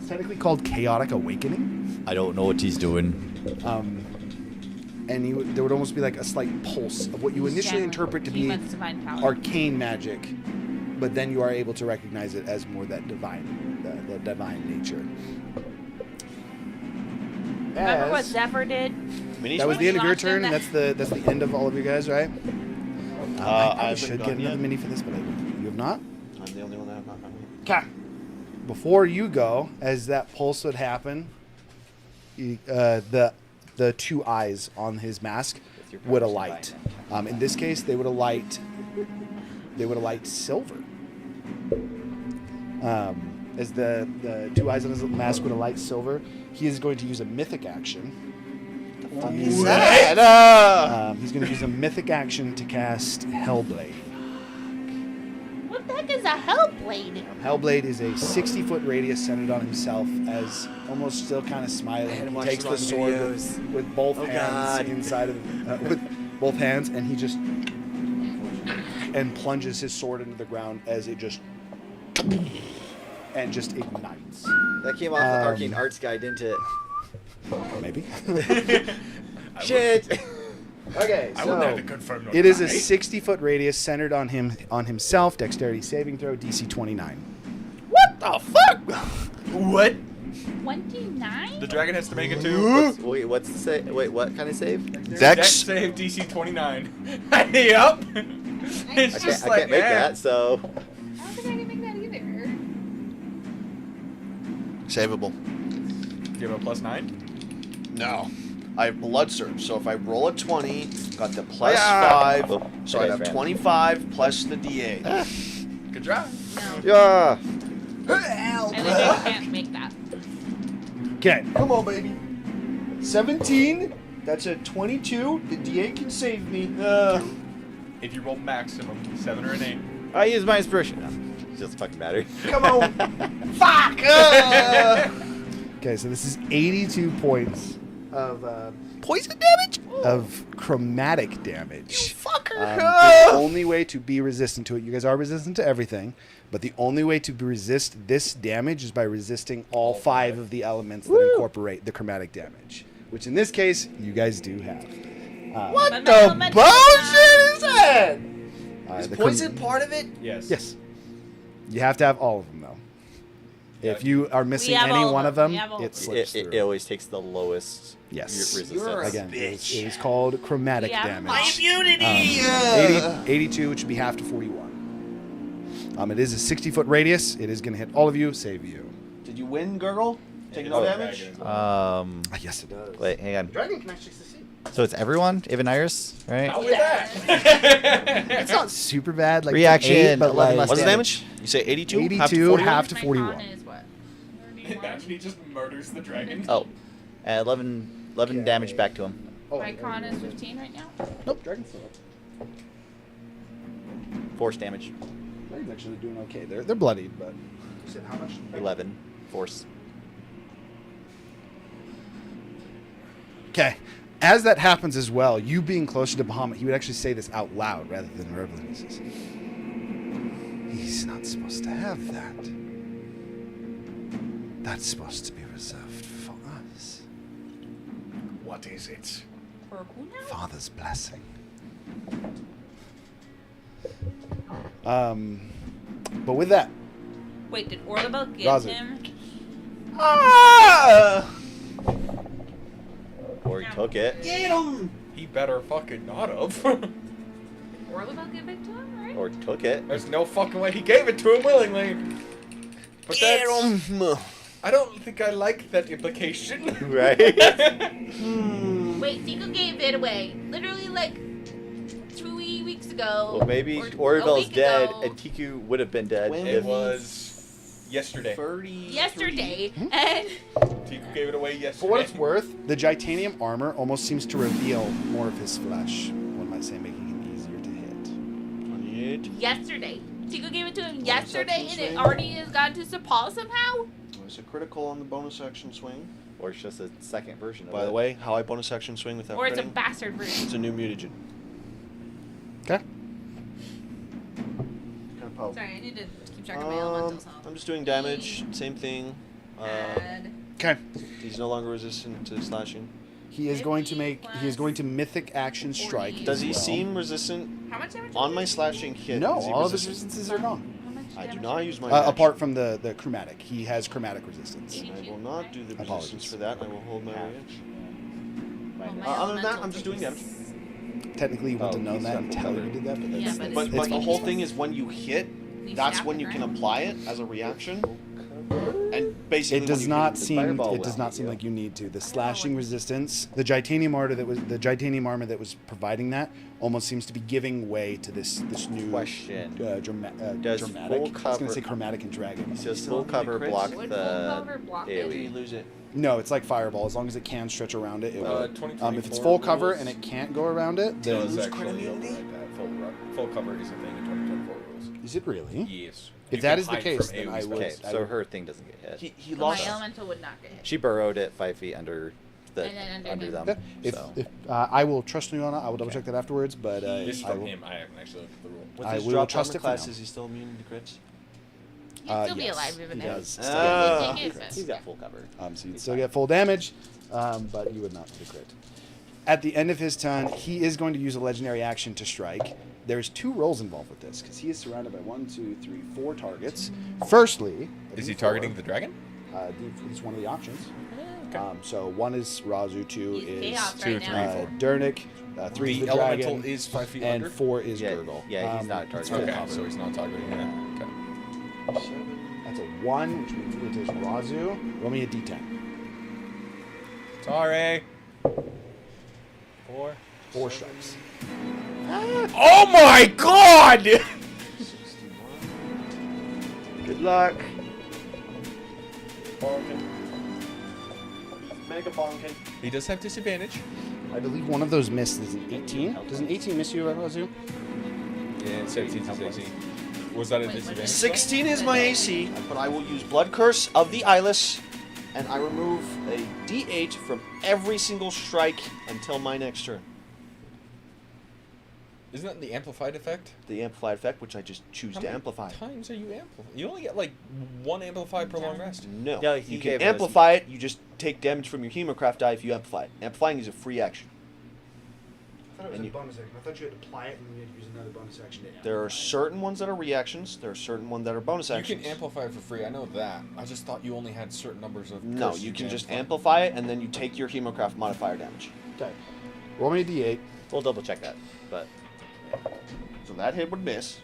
technically called Chaotic Awakening. I don't know what he's doing. And there would almost be like a slight pulse of what you initially interpret to be Human's divine power. arcane magic, but then you are able to recognize it as more that divine nature. Remember what As- Zephyr did? That was the end of your Launched turn, him and that's the end of all of you guys, right? I haven't should gone get another yet. mini for this, but you have not. I'm the only one that have not gone yet. Okay. Before you go, as that pulse would happen, the 2 eyes on his mask would alight. In this case, they would alight silver. As the 2 eyes on his mask would alight silver, he is going to use a mythic action. He's going to use a mythic action to cast Hellblade. What the heck is a Hellblade? Hellblade is a 60-foot radius centered on himself, as almost still kind of smiling. He takes the sword with both hands inside of with both hands, and he just plunges his sword into the ground as it just ignites. That came off the Arcane Arts guide, didn't it? Maybe. Shit! Okay, I wouldn't have to confirm. nor it is a deny. 60-foot radius centered on himself. Dexterity saving throw, DC 29. What the fuck? What? 29? The dragon has to make it too. What's the save? Wait, what kind of save? Dex save DC 29. Yup. It's I just can't make that, so. I don't think I can make that either. Savable. Give him a +9. No. I have Blood Surge, so if I roll a 20, got the plus Yeah. 5, Oh, so I have 25 plus the D8. Good job. No. Yeah. I literally can't make that. Okay. Come on, baby. 17. That's a 22. The D8 can save me. If you roll maximum, 7 or an 8. I use my inspiration. No, it doesn't fucking matter. Come on. Fuck! Okay, so this is 82 points of Poison damage? of chromatic damage. You fucker! The only way to be resistant to it, you guys are resistant to everything, but the only way to resist this damage is by resisting all 5 of the elements that incorporate the chromatic damage, which in this case, you guys do have. What But the my elemental- bullshit is that? Is the poison part of it? Yes. Yes. You have to have all of them, though. If you are missing have any all of one of them. them, We have all it of them. slips It through. always takes the lowest Yes. resistance. You're a Again, bitch. it is called chromatic Yeah, damage. My immunity! 82, which would be half to 41. It is a 60-foot radius. It is going to hit all of you, save you. Did you win, Gurgle? Take no Oh, damage? Yes, it does. Wait, hang on. Dragon can actually succeed. So it's everyone, even Iris, right? How with that? It's not super bad. Like Reaction, 8, but 11 like less What's the damage? You say 82? 82, half to My 41. con is what? 31? Imagine he just murders the dragon. Oh, 11 damage back to him. My con is 15 right now. Nope, dragon's still up. Force damage. Dragon's actually doing okay. They're bloodied, but you said how much? 11 force. Okay. As that happens as well, you being closer to Bahamut, he would actually say this out loud rather than verbally. He says, he's not supposed to have that. That's supposed to be reserved for us. What is it? For who now? Father's blessing. But with that, Wait, did Orlabel get Razu. him? Or he took it. Get him! He better fucking not have. Orlabel give it to him, right? Or took it. There's no fucking way he gave it to him willingly. But Get that's... him! I don't think I like that implication. Right? Wait, Tico gave it away. Literally like 2 weeks ago. Well, maybe or a Oribel's week dead, ago. and Tiku would have been dead. When It if was yesterday. 30. Yesterday, and Tiku gave it away yesterday. for what it's worth, the Gitanium armor almost seems to reveal more of his flesh. One might say, making him easier to hit. 28. yesterday. Tico gave it to him Bonus yesterday, action and it swing. already has gone to Sapal somehow. It's a critical on the bonus action swing. Or it's just a second version of it. By the way, how I bonus action swing without Or it's a critting? bastard version. It's a new mutagen. Okay. Kind of powerful. Sorry, I need to keep track of my elementals. I'm just doing damage. Same thing. Add. Okay. He's no longer resistant to slashing. He is going to 50 make. He is going to mythic action strike. 40. Does as he well. seem resistant How much damage? on did my you do? slashing hit? No, is he all of his resistant? resistances are gone. How much I do damage not did use you my do? action. Apart from the chromatic, he has chromatic resistance. I will not do the Apologies. resistance for that. I will hold my reaction. Well, my Other than that, elemental I'm just doing takes- damage. Technically, you wouldn't Oh, have known he's that got until full you did that, but Yeah, that's, but But, it's but the fine. whole thing is when you hit, We that's stab when the you can ground. apply it as a reaction. And basically, it when does you not hit- seem. fireball It does will. not seem like you need to. The know slashing what- resistance, the Gitanium armor that was providing that, almost seems to be giving way to this new Question. Does Does dramatic. full I was going cover- to say chromatic and dragon. Does Still full have cover any crits? block Would the full cover block it? Do you AoE? lose it? No, it's like fireball. As long as it can stretch around it, it will. 2024 If it's full cover rules and it can't go around it, does then lose actually crit immunity? override that. Full cover is a thing in 2024 rules. is it really? Yes. If You that can is the hide case, from then I AoE would- Okay, spells. so her thing doesn't get hit. He So my lost. elemental would not get hit. She burrowed it 5 feet under the And then under under him. them. Yeah. If, so. if I will trust you on it, I will double check that afterwards. But This is I from will, him. I haven't actually looked at the rule. With I his will drop trust armor it for class, now. is he still immune to crits? He'd still be yes, alive even he if does. Ah. he didn't get He's it. got full cover. So you'd He's still fine. get full damage, but you would not do the crit. At the end of his turn, he is going to use a legendary action to strike. There's 2 rolls involved with this because he is surrounded by 1, 2, 3, 4 targets. Firstly, Is he D4, targeting the dragon? It's one of the options. Okay. So 1 is Razu, 2 He's is chaos two, right three, now. four. Dernick, 3 is The the elemental dragon, is 5 feet and under? 4 is Yeah, Gurgle. yeah, he's not it's targeting. full Okay, cover. so he's not targeting that. Okay. That's a 1, which means it is Razu. Roll me a d10. Sorry. 4 strikes. Oh my god! 61. Good luck. Bonkin. Mega bonkin. He does have disadvantage. I believe one of those misses an 18. Does an 18 miss you, Razu? Yeah, 17 is AC. Was that a Wait, disadvantage? 16 is my AC, but I will use Blood Curse of the Eyeless, and I remove a D8 from every single strike until my next turn. Isn't that the amplified effect? The amplified effect, which I just choose How to many amplify. times are you amplifying? You only get like 1 amplify per long rest. No, No, he you gave can us- amplify it. You just take damage from your Hemocraft die if you amplify it. Amplifying is a free action. I thought it was a bonus action. I thought you had to apply it and then you had to use another bonus action to There are certain ones that are reactions. There are certain ones that are bonus You actions. can amplify for free. I know that. I just thought you only had certain numbers of. No, curses you can just amplify. amplify it, and then you take your Hemocraft modifier damage. Okay. Roll me a d8. We'll double check that. But So that hit would miss.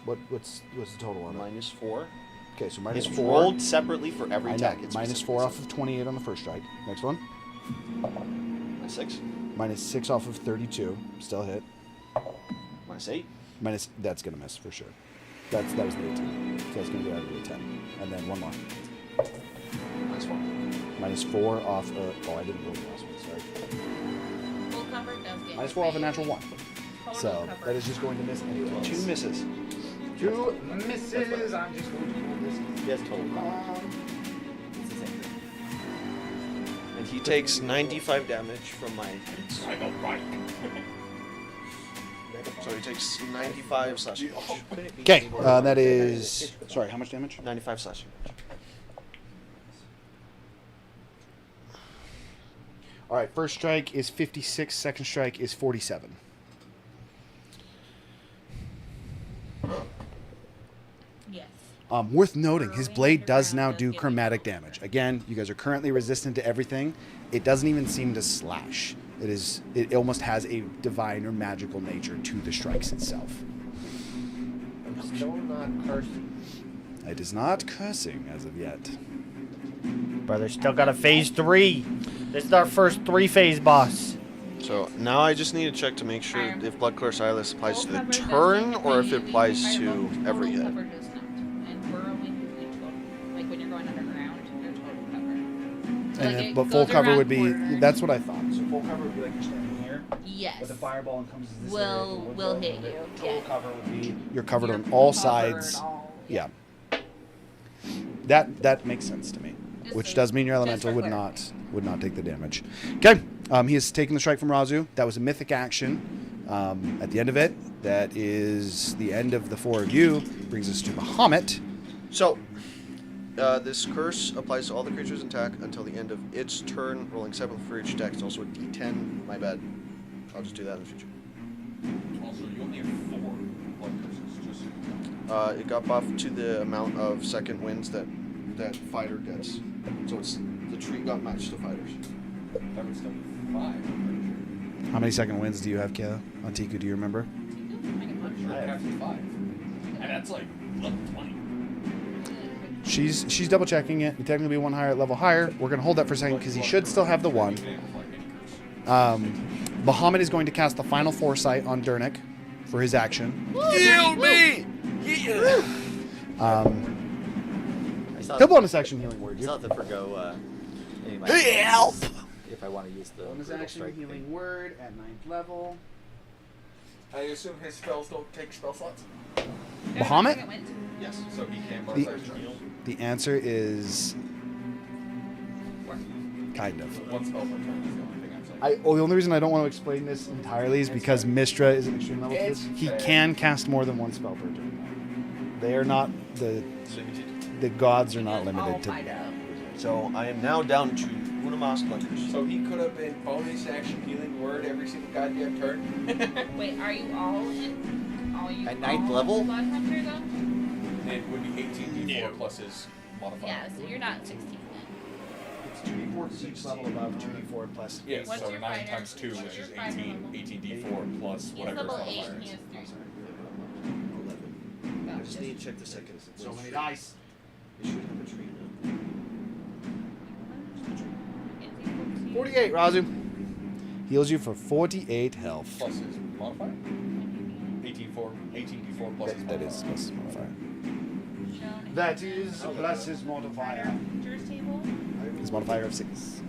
What's the total on it? -4. Okay, so minus It's 4. rolled separately for every I know. attack. It's Minus specifically 4 off of 28 on the first strike. Next one. -6. Minus 6 off of 32. Still hit. -8. That's gonna miss for sure. That was the 18. So that's gonna be out of the 10. And then one more. -4. Minus 4 off. I didn't roll the last one. Sorry. Full cover does get Minus 4 off a hit. natural 1. Total So cover. that is just going to miss anyway. 2 misses. 2 misses. I'm just going to roll this. Yes, total cover. It's the same thing. And he takes 95 damage from my hits. I know, right. So he takes 95 slashing damage. Okay, that is. Sorry, how much damage? 95 slashing damage. All right, first strike is 56. Second strike is 47. Yes. Worth noting, his Burrowing blade does now underground do does give chromatic you- damage. Again, you guys are currently resistant to everything. It doesn't even seem to slash. It almost has a divine or magical nature to the strikes itself. I'm still not cursing. It is not cursing as of yet. Brother, still got a phase 3. This is our first 3-phase boss. So now I just need to check to make sure if Blood Clear Silas applies to Full the cover does turn not or if it immediately applies fire to level. every Total hit. cover does not. And burrowing, you total. Like when you're going underground, your total cover. So like it But full goes cover around would be. corners. That's what I thought. So full cover would be like you're standing here. Yes. But the fireball encompasses this Will hit you. Total Yeah. cover would be. You're covered You're on all covered sides. all- Yeah. That makes sense to me. Just Which so- does mean your just elemental for would clarity. not take the damage. Okay. He has taken the strike from Razu. That was a mythic action. At the end of it, that is the end of the 4 of you. Brings us to Bahamut. So, this curse applies to all the creatures in attack until the end of its turn, rolling separately for each attack. It's also a d10. My bad. I'll just do that in the future. Also, you only have 4 blood curses. Just It got buffed to the amount of second wins that fighter gets. So it's the tree got matched to fighters. that would still be 5. I'm pretty How many second wins do you have, Kayla? On Tiku, do you remember? sure. Sure, it has to be 5. And that's like level 20. She's double checking it. It'd technically be 1 higher level higher. We're gonna hold that for a second because he should still have the 1. Bahamut is going to cast the final foresight on Durnik for his action. Heal me! I still He'll have, bonus action healing word. I still have to forgo any of my Help! if I want to use the Bonus brutal action strike healing thing. word at 9th level. I assume his spells don't take spell slots? Bahamut? Yes. So he can't The- bonus action heal? The answer is kind of. 1 spell per turn is the only thing I'm saying. The only reason I don't want to explain this entirely is because Mistra is an extreme level to this. He can cast more than 1 spell per turn. They are not the gods are not limited to. So I am now down to Unamas Clunkers. So he could have been bonus action healing word every single goddamn turn? Wait, are you all in? Are you At 9th all level? Blood Hunter though? It would be 18d4 plus his modifier. Yeah, so you're not 16 then. It's 2d4 to each level above 2d4 plus. Yes, What's so your 9 fighter? times 2, What's which your is fighter 18, level? 18d4 plus He's whatever his level 8 modifier and he is. has 3. I just need to check the seconds. So many dice. It should have a tree now. 48, Razu. Heals you for 48 health. Plus his modifier? 18d4 plus his That modifier. is plus his modifier. That is plus his modifier. Hunter's table. His modifier of 6.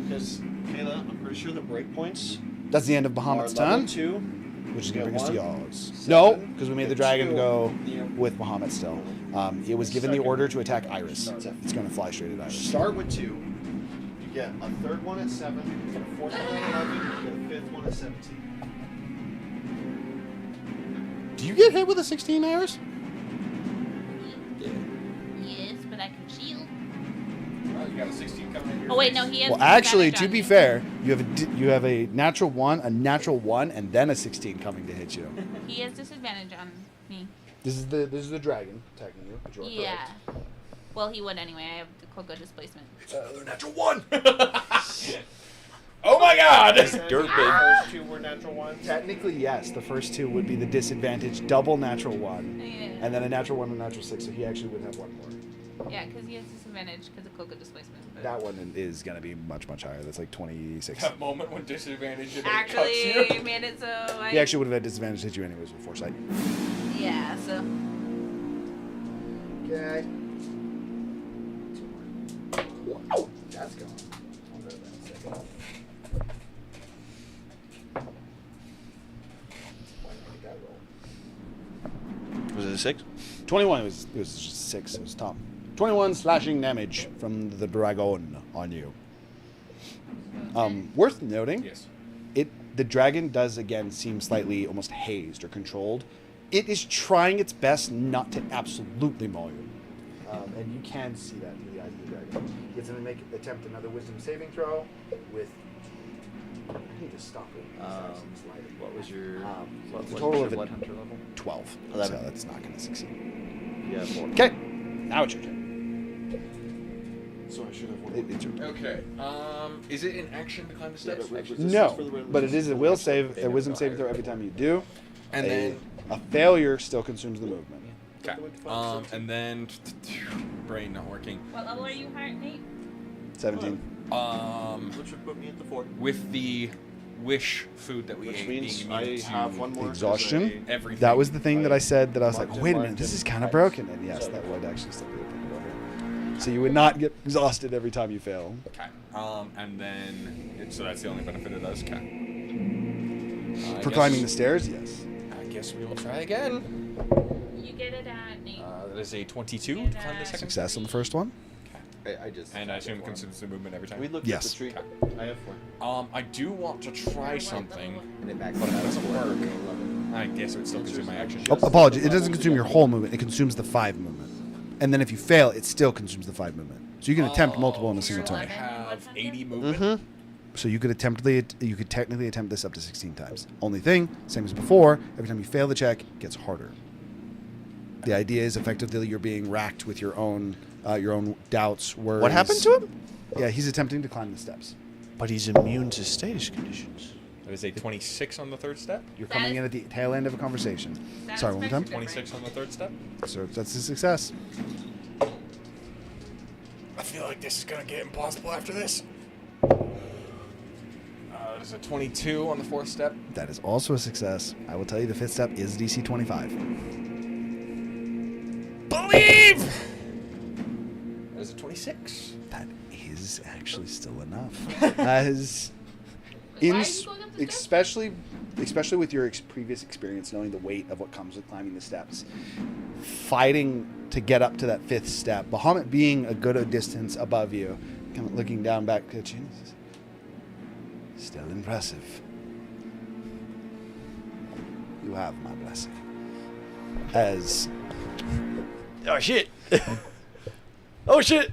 Because, Kayla, I'm pretty sure the breakpoints That's the end of Bahamut's are level turn, 2. which is going to Yeah, bring us to 1, yours. 7, No, because we made the get dragon 2. go Yeah. with Bahamut still. It was given the order to attack Iris. It's going to fly straight at Iris. Start with 2. You get a 3rd one at 7. You get a 4th one at 11. You get a 5th one at 17. Do you get hit with a 16, Iris? Yes, but I can shield. Well, you got a 16 coming in your Oh wait, face. no, he has. Well, actually, disadvantage to on be me. fair, you have a natural 1, a natural 1, and then a 16 coming to hit you. He has disadvantage on me. This is the dragon attacking you. Which you are Yeah. correct. Well, he would anyway. I have the Koga displacement. Natural 1! Oh my God! And Dirt the big. first two were natural ones. Technically, yes. The first two would be the disadvantage, double natural 1, Yeah. and then a natural 1 and a natural 6. So he actually would have 1 more. Yeah, because he has disadvantage because of cloak of displacement. But That one is going to be much, much higher. That's like 26. That moment when disadvantage and it actually cuts you. made it so. I, He actually would have had disadvantage to hit you anyways with foresight. Yeah. So. Okay. Wow, that's gone. I'll go to that in a second. Why did I make that roll? Was it a 6? 21. It was just 6. It was top. 21 slashing damage from the dragon on you. Worth noting, Yes. the dragon does again seem slightly almost hazed or controlled. It is trying its best not to absolutely maul you. And you can see that through the eyes of the dragon. It's going to attempt another wisdom saving throw with. I need to stop it. What was your what the was total your of it- blood hunter level? 12. 11. So that's not going to succeed. Yeah, 4. Okay. Now it's your turn. So I should have one. It's your turn. Okay. Is it an action to climb the steps? No, but it is a will save, a wisdom saving throw every time you do. And then a failure still consumes the movement. okay. And then brain not working. What level are you, Nate? 17. Which would put me at the 4. With the wish food that we Which ate means being I immune to have one more. Exhaustion. everything. That was the thing that I said that I was like, Marked oh, wait a and minute, this marked is and kind of marked. broken. And yes, that would actually still be applicable here. So you would not get exhausted every time you fail. Okay. And then so that's the only benefit it does. Okay. For climbing the stairs, yes. I guess we will try again. You get it at Nate. That is a 22 to climb the second. Success on the first one. I just. And I assume it consumes the movement every time. We looked Yes. at the tree. I have 4. I do want to try something. And it maxes But it out doesn't at work. 11. I guess it would still consume my action. Oh, apologies. It doesn't consume your whole movement. It consumes the 5 movement. And then if you fail, it still consumes the 5 movement. So you can attempt multiple in a single I turn. have 80 movement. Mm-hmm. So you could technically attempt this up to 16 times. Only thing, same as before, every time you fail the check, it gets harder. The idea is effectively you're being racked with your own doubts, worries. What happened to him? Yeah, he's attempting to climb the steps. But he's immune to status conditions. That is a 26 on the third step. You're That coming is- in at the tail end of a conversation. That Sorry, is one more very time. 26 on the third step. So that's a success. I feel like this is gonna get impossible after this. There's a 22 on the fourth step. That is also a success. I will tell you the 5th step is DC 25. Believe. That is a 26. That is actually still enough. That is, Wait, why are you going up the stairs? especially with your previous experience, knowing the weight of what comes with climbing the steps, fighting to get up to that 5th step. Bahamut being a good distance above you, kind of looking down back at you. Still impressive. You have my blessing. As Oh, shit. Oh, shit.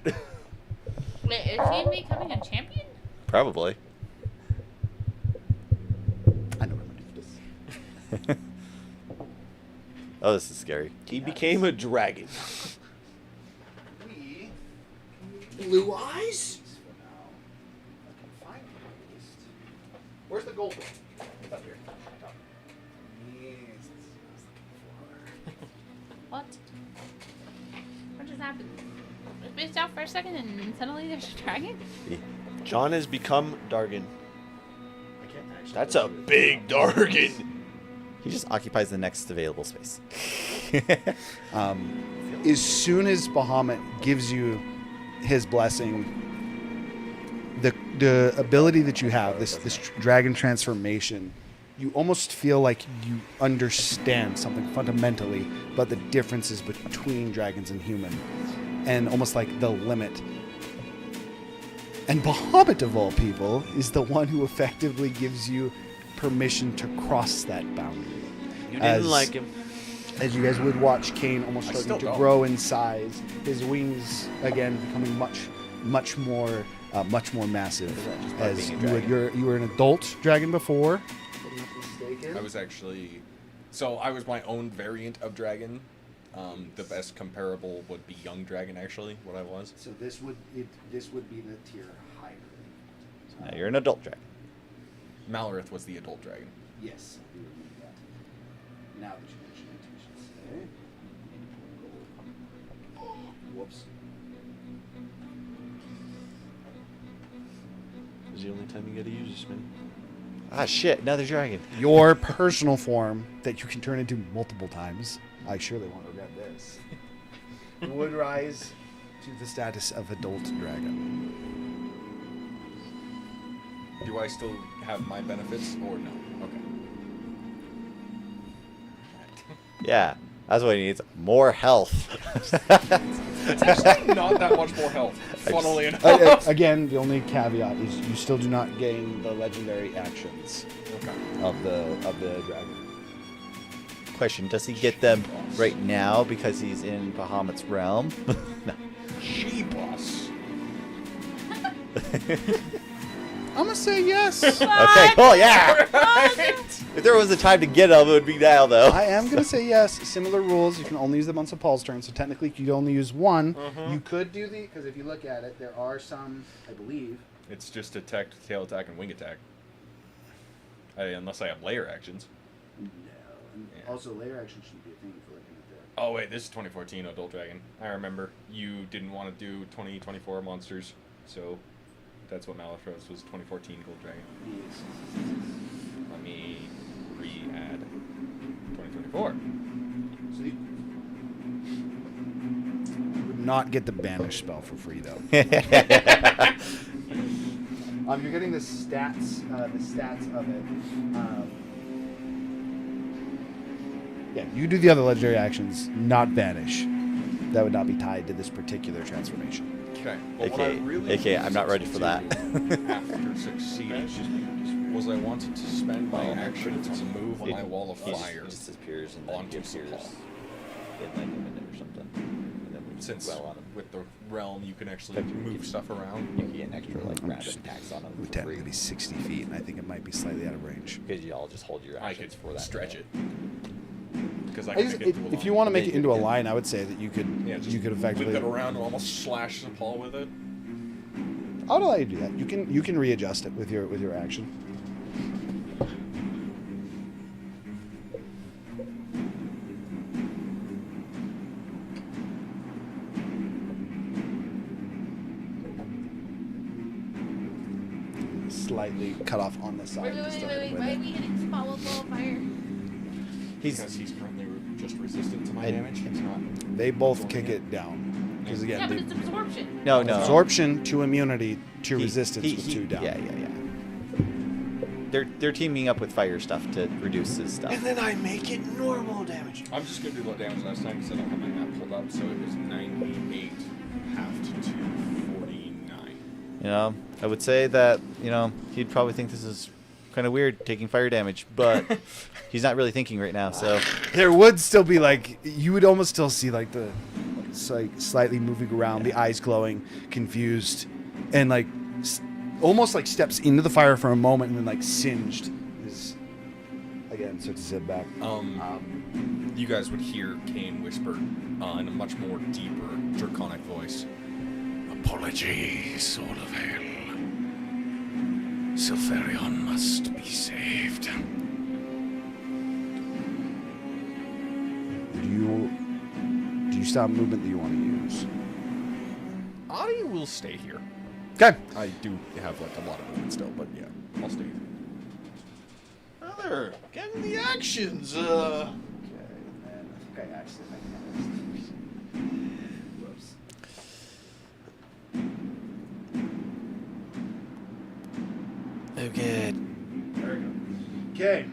Wait, is he becoming a champion? Probably. I know what I'm gonna do for this. Oh, this is scary. He became a dragon. Blue eyes? Where's the gold one? It's up here. What? What just happened? It spaced out for a second and suddenly there's a dragon? John has become Dargan. That's a big Dargan. He just occupies the next available space. As soon as Bahamut gives you his blessing, the ability that you have, this dragon transformation, you almost feel like you understand something fundamentally about the differences between dragons and human, and almost like the limit. And Bahamut, of all people, is the one who effectively gives you permission to cross that boundary. You didn't like him. As you guys would watch Kane almost starting still to don't. grow in size, his wings again becoming much more massive. part of As being a you were an adult dragon before. If I'm not mistaken. I was actually, so I was my own variant of dragon. The best comparable would be young dragon, actually. What I was. So this would be the tier higher. Now you're an adult dragon. Malorith was the adult dragon. Yes. Now that you mention it, I should say. Whoops. This is the only time you gotta use this, man. Ah, shit, another dragon. Your personal form that you can turn into multiple times. I surely won't regret this. Would rise to the status of adult dragon. Do I still have my benefits or no? Okay. Yeah, that's what he needs. More health. It's actually not that much more health, funnily enough. Again, the only caveat is you still do not gain the legendary actions Okay. of the dragon. Question, does he get them right now because he's in Bahamut's realm? No. She-boss. I'm gonna say yes. Okay, cool, yeah. If there was a time to get them, it would be now, though. I am gonna say yes. Similar rules. You can only use them on Paul's turn, so technically you could only use one. You could do the because if you look at it, there are some, I believe. It's just attack, tail attack, and wing attack. Unless I have layer actions. No, and Yeah. also layer action shouldn't be a thing for looking at that. Oh wait, this is 2014 Adult Dragon. I remember you didn't want to do 2024 monsters, so that's what Malifaux was 2014 Gold Dragon. Let me re-add 2024. So you would not get the banish spell for free though. You're getting the stats of it. Yeah, you do the other legendary actions, not vanish. That would not be tied to this particular transformation. Okay. Well, what I Okay, really okay, I'm not ready for that. after succeeding was I wanted to spend my action to move my wall of He fire just disappears and then onto he appears Sapal. in like a minute or something. And then we Since well on him. with the realm you can actually move stuff around. You can get an extra like rapid attacks on him It would for technically free. be 60 feet, and I think it might be slightly out of range. Because you all just hold your I actions could for that. stretch it. Because I I can just, make it through a if line. you want to make Yeah, it you into a could- line, I would say that you could just you could whip effectively. it around and almost slash Sapal with it. I'll allow you to do that. You can readjust it with your action. Slightly cut off on the side. Wait. instead of Why are with we hitting Spot with wall of fire? Because he's currently just resistant to my And- damage. He's not. it. They both kick it down. Because again, Yeah, but the it's absorption. No. absorption to immunity to He- resistance he- with he- 2 down. Yeah. They're teaming up with fire stuff to reduce his stuff. And then I make it normal damage. I'm just gonna do low damage last time because I don't have my map pulled up, so it was 98 half to 249. You know, I would say that, you know, he'd probably think this is kind of weird taking fire damage, but he's not really thinking right now, so. There would still be like you would almost still see like the slightly moving around, the eyes glowing, confused, and like almost like steps into the fire for a moment and then like singed. Is again starts to sit back. You guys would hear Kane whisper in a much more deeper, draconic voice. Apologies, all of hell. Siltharion must be saved. Do you stop movement that you want to use? I will stay here. Okay. I do have like a lot of movement still, but yeah, I'll stay here. Brother, getting the actions. Okay, accident. Whoops. Okay. There we go. Okay.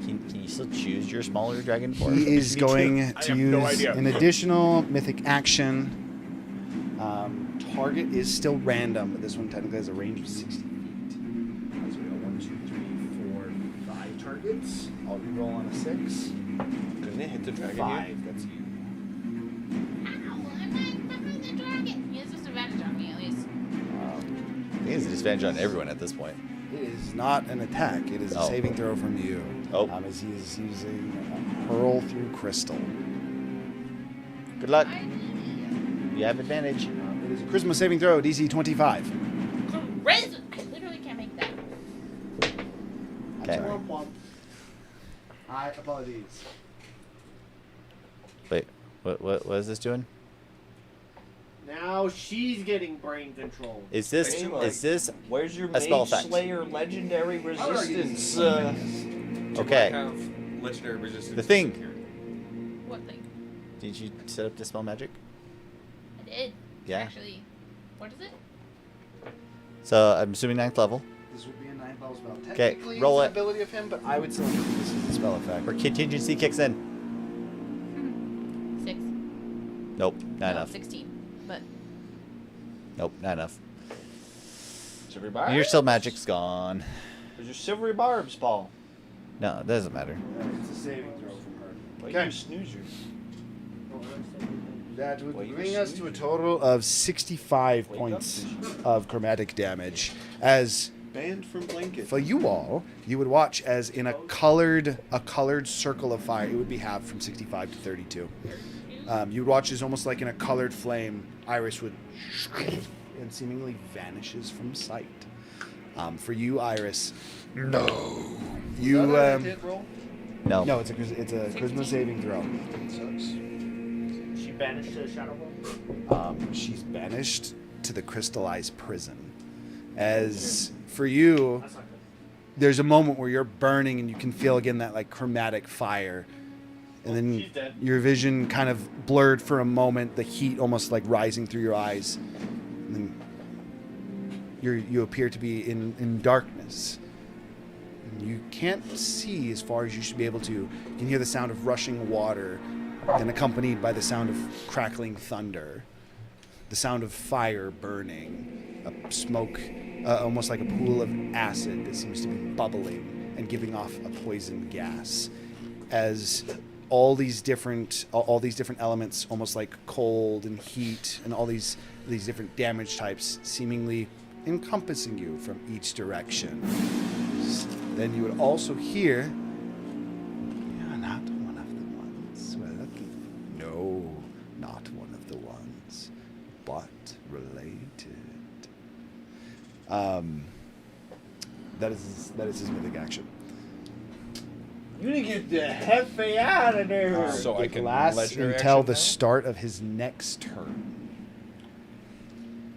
Can you still choose your smaller dragon form? He is going I to have no use idea. an additional mythic action. Target is still random, but this one technically has a range of 60 feet. So we got 1, 2, 3, 4, 5 targets. I'll reroll on a 6. Couldn't it hit the dragon 5. That's you. Ow, I'm not fucking the dragon. He has disadvantage on me, at least. I think it's a disadvantage on everyone at this point. It is not an attack. It is a Oh. saving throw from you. Oh. As he is using Hurl through Crystal. Good luck. I You have advantage. It It is a charisma saving throw, DC 25. Charisma. I literally can't make that. Okay. I apologize. Wait, what is this doing? Now she's getting brain control. Is this Where's your a spell Mage effect? Slayer legendary resistance? Do I Okay. have legendary resistance? The thing. here? What thing? Did you set up Dispel Magic? I did. Yeah. Actually, what is it? So I'm assuming 9th level. This would be a 9th level spell. 'Kay, Technically, roll it's it. an ability of him, but I would still think this is a spell effect. Where contingency kicks in. 6. Nope, not No, enough. 16. But Nope, not enough. Silvery barbs? Your still magic's gone. There's your silvery barbs, Paul. No, it doesn't matter. It's a saving throw from her. Why Okay. you snoozer? That would Well, you bring were us to a snoozing. total of 65 Wake points up, of chromatic damage. As Banned from blanket. for you all, you would watch as in a colored circle of fire. It would be halved from 65 to 32. You would watch as almost like in a colored flame, Iris would and seemingly vanishes from sight. For you, Iris, No. you Hit roll? No. no, it's a charisma saving throw. She banished to the shadow realm. She's banished to the crystallized prison. As for you, That's not good. there's a moment where you're burning and you can feel again that like chromatic fire, and then she's dead. your vision kind of blurred for a moment, the heat almost like rising through your eyes, and then you appear to be in darkness. And you can't see as far as you should be able to. You can hear the sound of rushing water, then accompanied by the sound of crackling thunder, the sound of fire burning, a smoke, almost like a pool of acid that seems to be bubbling and giving off a poison gas, as all these different elements, almost like cold and heat and all these different damage types, seemingly encompassing you from each direction. Then you would also hear, "You're not one of the ones we're looking for." No, not one of the ones, but related. That is his mythic action. You need to get the hefe out of there. So I It can lasts legendary until action the now? start of his next turn.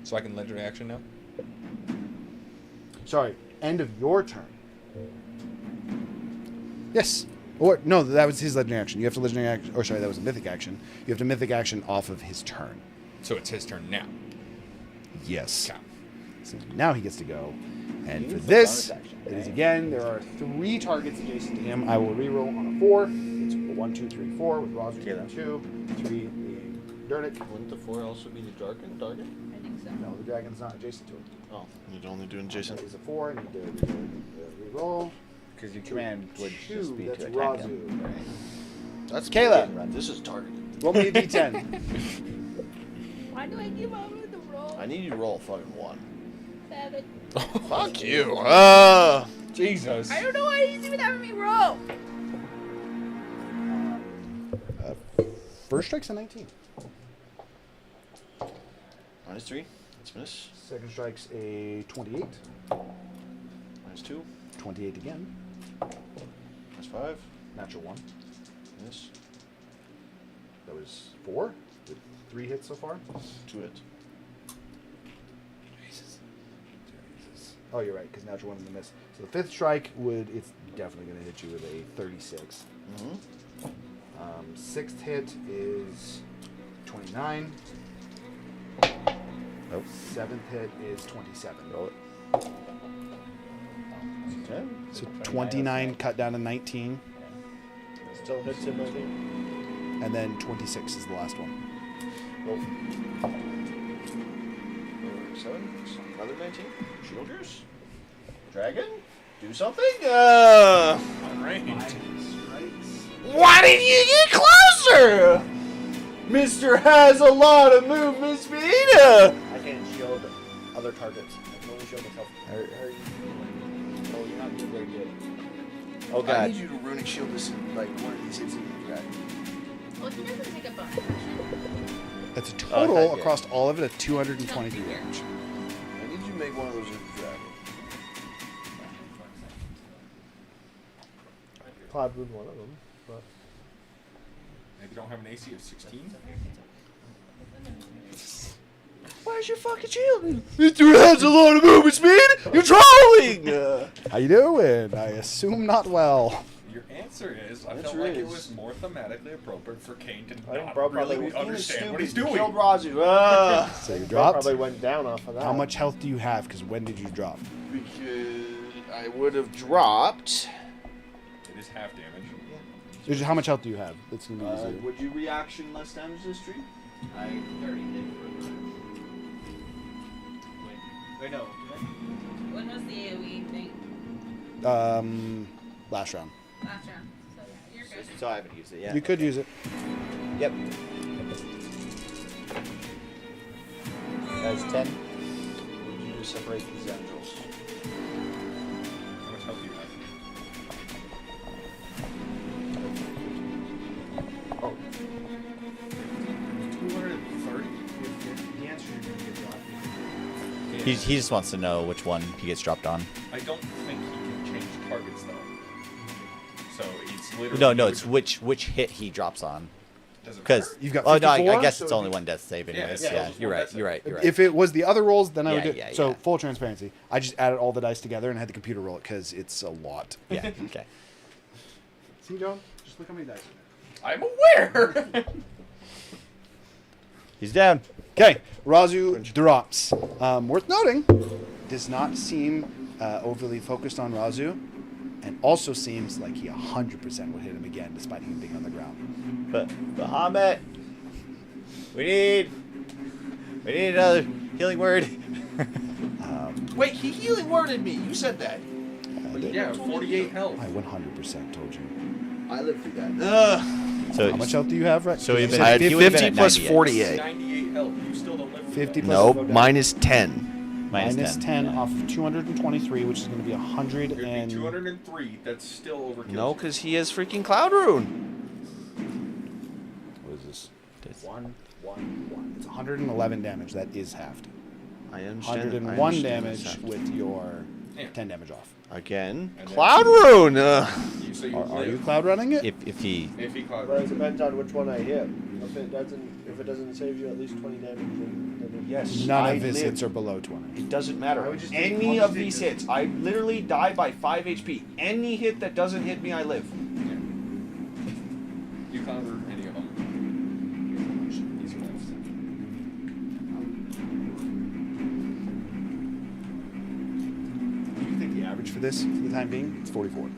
So I can legendary action now? Sorry, end of your turn. Yes. Or no, that was his legendary action. You have to legendary action. Or sorry, that was a mythic action. You have to mythic action off of his turn. So it's his turn now. Yes. Okay. So now he gets to go. And for this, it is again, there are 3 targets adjacent to him. I will reroll on a 4. It's 1, 2, 3, 4 with Roger being 2, 3 being Durnick. Wouldn't the 4 also be the dragon target? I think so. No, the dragon's not adjacent to him. Oh, you'd only do adjacent. It is a 4. I need to reroll. Because your command would 2, just be that's to attack Razu. him. That's Kayla. This is targeted. Roll me a d10. Why do I give up with the roll? I need you to roll a fucking 1. 7. Fuck you. Jesus. I don't know why he's even having me roll. First strike's a 19. -3. That's miss. Second strike's a 28. -2. 28 again. -5. Natural 1. Miss. That was 4. With 3 hits so far. 2 hits. Jesus. Oh, you're right, because natural 1 is a miss. So the 5th strike it's definitely going to hit you with a 36. Mm-hmm. 6th hit is 29. Nope. 7th hit is 27. Roll it. Okay. So 29 cut down to 19. Still hits him, I think. And then 26 is the last one. Roll. 7. Another 19. Shielders. Dragon. Do something. Why didn't you get closer? Mister has a lot of movement speed. I can't shield other targets. I can only shield myself. How are you doing? Oh, you're not doing very good. Oh I god. need you to runic shield this in like one of these hits that you've got. Well, he doesn't take a bonus action. That's a total Okay, yeah. across all of it of 223 damage. I need you to make one of those with the dragon. Cloud Rune one of them. But If you don't have an AC of 16, Where's your fucking shield? It has a lot of movement speed. You're trolling. How you doing? I assume not well. your answer is I Answer felt like it is- was more thematically appropriate for Kane to I think not Bro probably really was understand what he's Stupid. doing. Killed Razu. So you Bro dropped. probably went down off of that. How much health do you have? Because when did you drop? Because I would have dropped. It is half damage. How much health do you have? That's gonna be easier. Would you reaction less damage this streak? I 30 hit for Wait, no. When was the AoE thing? Last round. Last round. So yeah, you're good. So I haven't used it yet. You could use it. Yep. That's 10. Would you separate these angels? How much health do you have? Oh. 230? The answer you're going to get dropped. He just wants to know which one he gets dropped on. I don't think he can change targets though. So it's literally. No, it's which hit he drops on. Doesn't Because matter. You've got oh no, I 54, guess so it's only one death save anyways. it's Yeah, just you're one right. death You're save. right. You're right. If it was the other rolls, then I would Yeah, do yeah, So yeah. full transparency. I just added all the dice together and had the computer roll it because it's a lot. Yeah. Okay. See, John? Just look how many dice. I'm aware. He's down. Okay, Razu drops. Worth noting, does not seem overly focused on Razu, and also seems like he 100% would hit him again despite him being on the ground. But Bahamut, we need another healing word. Wait, he healing worded me. You said that. Yeah, 48 health. I 100% told you. I lived through that. So How much health do you have, right? So You he'd said been- I had he would've been 50 at plus 98. 48. 98 health. You still don't live. 50 plus Nope, minus 10. minus 10 off of 223, which is going to be 100 It would be and 203. That's still overkill. No, because he has freaking Cloud Rune. what is this? 1. It's 111 damage. That is halved. I understand. 101 damage with your Yeah. 10 damage off. Again, And then- Cloud Rune. So you Are you live. cloud running it? if he If he caught Well, it depends on which one I hit. If it doesn't save you at least 20 damage, then Yes. None I of his live. hits are below 20. It doesn't matter. I would just take- Any I'll of just take these this. hits, I literally die by 5 HP. Any hit that doesn't hit me, I live. You cover any of them. Easy life. Do you think the average for this, for the time being, it's 44?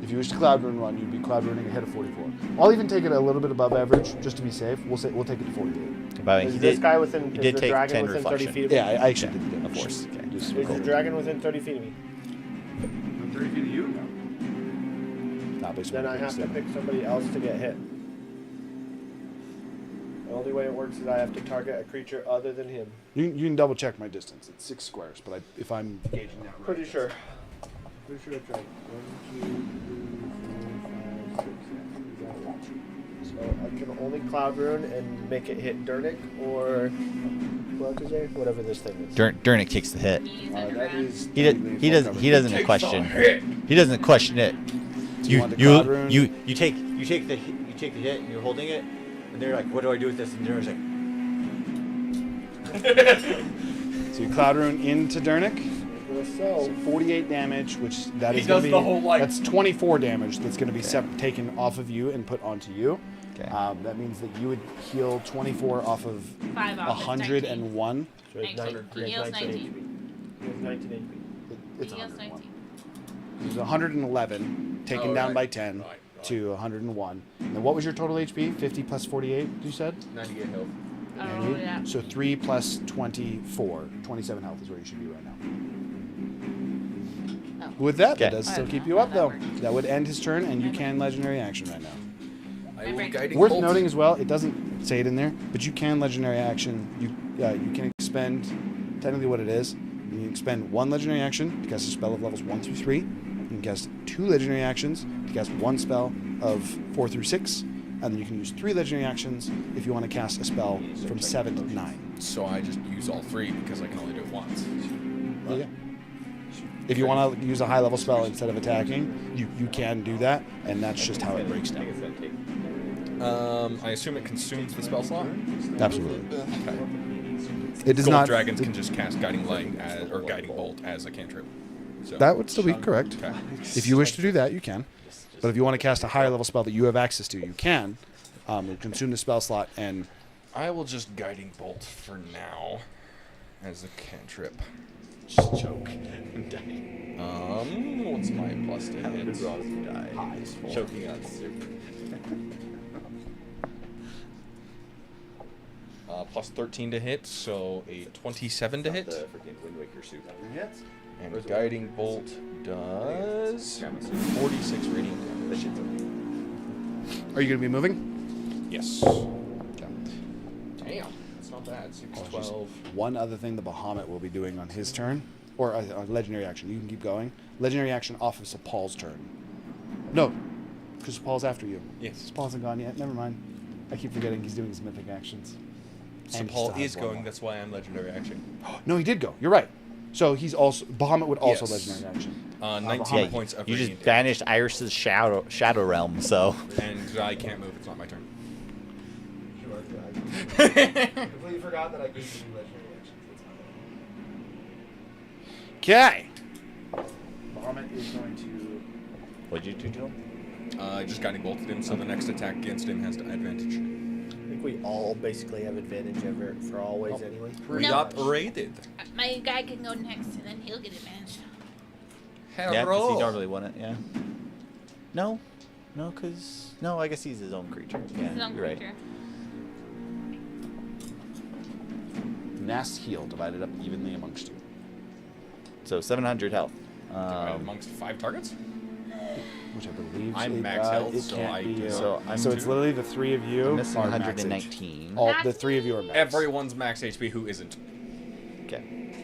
If you wish to cloud run, you'd be cloud running ahead of 44. I'll even take it a little bit above average just to be safe. We'll take it to 48. but is he this did guy within? he Is did the take dragon 10 within 30 reflection. feet of me? Yeah, I actually did the Of course. Okay. Just Is the dragon within 30 feet of me? 30 feet of you? Not based on Then what I you have to said. pick somebody else to get hit. The only way it works is I have to target a creature other than him. You can double check my distance. It's 6 squares, but if I'm gauging that right. Pretty sure. Pretty sure it's right. 1, 2, 3, 4, 5, 6, 7. So I can only Cloud Rune and make it hit Durnick or whatever this thing is. Durnick takes the hit. He's That underground. is He doesn't Takes question. the hit. He doesn't question it. Do you want the cloud rune? You take the hit and you're holding it and they're like, what do I do with this? And Durnick's like, So you cloud rune into Durnick. So, So 48 damage, which that He is going does to be the whole, like- that's 24 damage that's going to be taken off of you and put onto you. Okay. That means that you would heal 24 off of 5 off. 101. so it's 19. He heals 19. He has 19 HP. It's He heals 101. 19. It's 111 taken Oh, down right. by 10 to 101. And what was your total HP? 50 plus 48, you said? 98 health. Oh, 98? yeah. So 3 plus 24. 27 health is where you should be right now. Oh. With that, Okay. that does I still don't keep know you how up, that though. works. That would end his turn, and you can legendary action right now. I My will brain. guiding Worth bolt. noting as well, it doesn't say it in there, but you can legendary action. You can expend, technically what it is, you can expend 1 legendary action to cast a spell of levels 1 through 3. You can can cast 2 legendary actions to cast 1 spell of 4 through 6, and then you can use 3 legendary actions if you want to cast a spell from 7 to 9. So I just use all 3 because I can only do it once. Yeah. If you want to use a high level spell instead of attacking, you can do that, and that's just how it breaks down. I assume it consumes the spell slot? Absolutely. Okay. It does Gold not. dragons can just cast Guiding Light or Guiding Bolt as a cantrip. So. That would still be correct. Okay. If you wish to do that, you can. But if you want to cast a higher level spell that you have access to, you can. It'll consume the spell slot, and I will just Guiding Bolt for now as a cantrip. Just choke and die. What's my plus to hit? Die. Choking on soup. Plus 13 to hit, so a 27 to hit. The freaking Wind Waker soup. And Guiding Bolt does 46 radiant damage. are you going to be moving? Yes. Damn, that's not bad. 6, 12. One other thing the Bahamut will be doing on his turn, or a legendary action. You can keep going. Legendary action off of Sapal's turn. No, because Sapal's after you. Yes. Sapal hasn't gone yet. Never mind. I keep forgetting he's doing his mythic actions. So And he Paul still has is one going, more. that's why I'm legendary action. No, he did go. You're right. So he's also Bahamut would also Yes. legendary action. 19 Yeah, points of you radiant just banished Iris's shadow realm, so damage. And I can't move, it's not my turn. You are good. Completely forgot that I gave you legendary actions. Okay. Bahamut is going to. what'd you do to him? Just Guiding Bolted him, so the next attack against him has advantage. I think we all basically have advantage ever for always anyway. We No. got raided. My guy can go next, and then he'll get advantage. Yeah, because he normally won it. Yeah. No, because I guess he's his own creature. Yeah, His own you're right. creature. Nast heal divided up evenly amongst you. So 700 health. Amongst 5 targets? Which I believe I'm max health, it so can't I be. do- So I'm so it's two. literally the 3 of you I'm missing are max 119. HP. All the 3 of you are max. Everyone's max HP who isn't. Okay.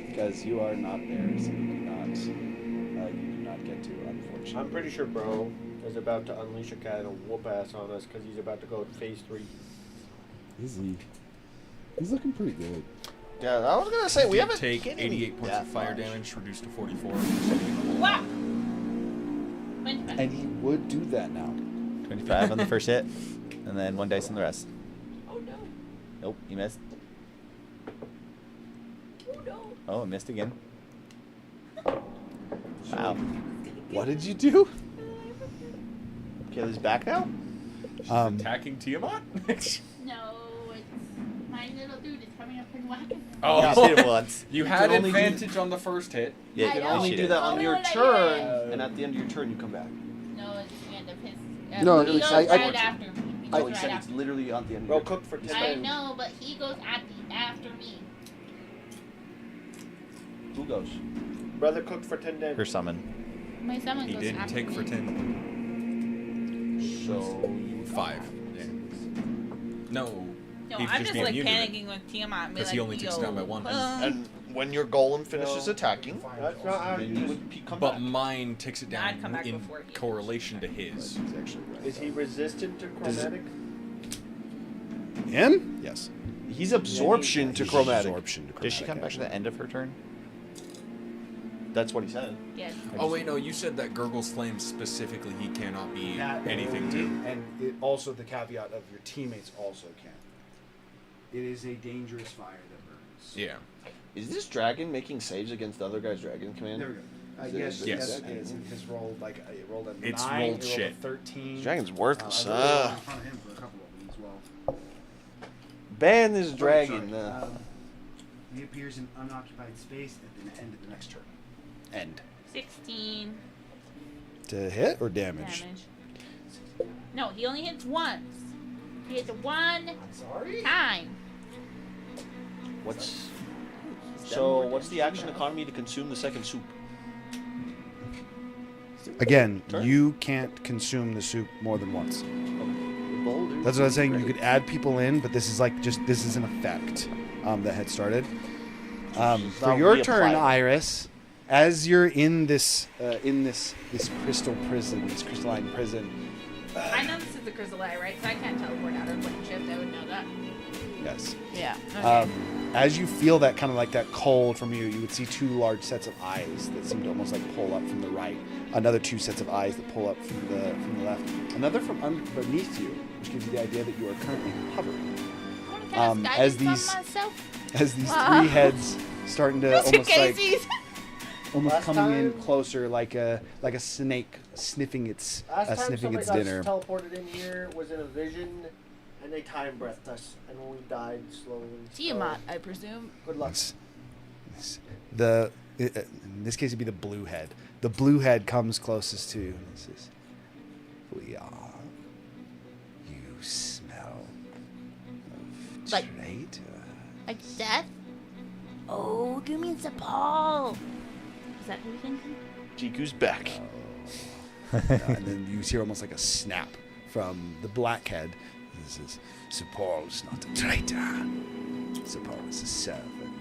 Because you are not there, so you do not get to, unfortunately. I'm pretty sure bro is about to unleash a cat and whoop ass on us because he's about to go to phase 3. Is he? He's looking pretty good. Yeah, I was gonna say we Did haven't take hit 88 points that of fire much. damage, reduced to 44. Wow. Went back. And he would do that now. 25 on the first hit, and then 1 dice on the rest. Oh no. Nope, you missed. Oh no. Oh, I missed again. Wow. What did you do? Kill his back now? Attacking Tiamat? No, it's my little dude is coming up and whacking him. Oh, You just hit him once. You had only do- advantage on the first hit. Yeah, I You can know. only she do did. that on Only your when I turn, hit. and at the end of your turn you come back. No, it's the end of his. No, he it's- goes I- right after me. He Oh, goes he right said it's after. literally on the end of Bro, your cook for 10 I know, but he goes after me. Who goes? Brother cooked for 10 Her damage. summon. My summon He goes didn't after take me. for 10. So 5. Yeah. No. No, He'd I'm just just be like immune to it. panicking with Tiamat. and be 'Cause he like, only takes it "Yo, down by 1. and when your golem finishes attacking, That's not how then you you just... would come But back. mine takes it I'd down come back in before he correlation to his. Is he resistant to chromatic? Him? Yes. He's absorption to chromatic. Absorption to Does she come back to the end of her turn? That's what he said. Yes. Oh wait, no, you said that Gurgle's Flame specifically he cannot be anything to. And it also the caveat of your teammates also can. It is a dangerous fire that burns. Yeah. Is this dragon making saves against the other guy's dragon command? There we go. Is it- Yes, is it- Yes. yes, it is. It has rolled like it rolled a 9. It's rolled it rolled shit. A 13. This dragon's worthless. I rolled in front of him for a couple of them as well. Ban this dragon. Sorry. He appears in unoccupied space at the end of the next turn. End. 16 To hit or damage? damage. No, he only hits once. He hits one Sorry. time. What's the action economy to consume the second soup? Again, Turn. you can't consume the soup more than once. Boulder. That's what I was saying. You could add people in, but this is like this is an effect that had started. For not your turn, reapplied. Iris, As you're in this crystal prison, this crystalline prison. I know this is the crystal eye, right? So I can't teleport out or plane shift. I would know that. Yes. Yeah. Okay. As you feel that kind of like that cold from you, you would see two large sets of eyes that seem to almost like pull up from the right. Another two sets of eyes that pull up from the left. Another from underneath you, which gives you the idea that you are currently hovering. I wanna cast as guidance these on myself. as these Wow. three heads starting to Mr. almost like Casey's. almost Last coming in time- closer like a snake sniffing its Last time sniffing somebody its got dinner. teleported in here was in a vision, and they time breathed us, and we died slowly. Tiamat, I presume. Good luck. In this case, it'd be the blue head. The blue head comes closest to you and says, "We are. You smell of Like- traitor." Like death? Oh, you mean Paul? Is that who you're thinking? Jiku's back. And then you hear almost like a snap from the black head. This is, Sir Paul's not a traitor. Sir Paul is a servant.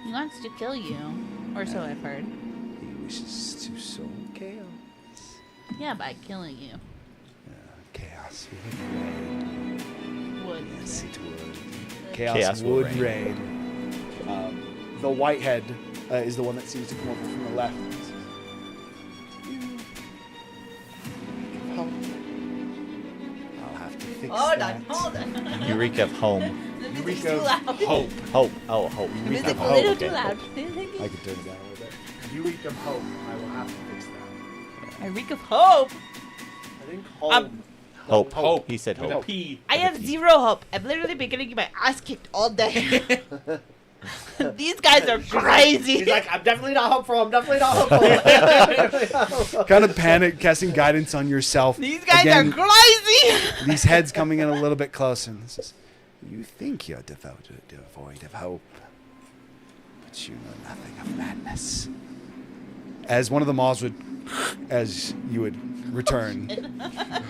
He wants to kill you. Or so I've heard. He wishes to sow chaos. Yeah, by killing you. Chaos would reign. Would. Yes, it would. Chaos Chaos will would reign. reign. The white head is the one that seems to come over from the left. I'll have to fix that. hold on. Eureka of home. The Eureka music's too of loud. Hope. Hope. Oh, hope. The Eureka music's of a hope. little Okay. too loud. I could turn it down a little bit. You week of hope. I will have to fix that. I reek of hope. I think home. Hope. Hope. He said With a hope. P. I have zero hope. I've literally been getting my ass kicked all day. These guys are crazy. He's like, I'm definitely not hopeful. I'm definitely not hopeful. Kind of panic, casting guidance on yourself. These guys Again, are crazy. these heads coming in a little bit closer. And this is, you think you're devoid of hope, but you know nothing of madness. As one of the maws would, as you would return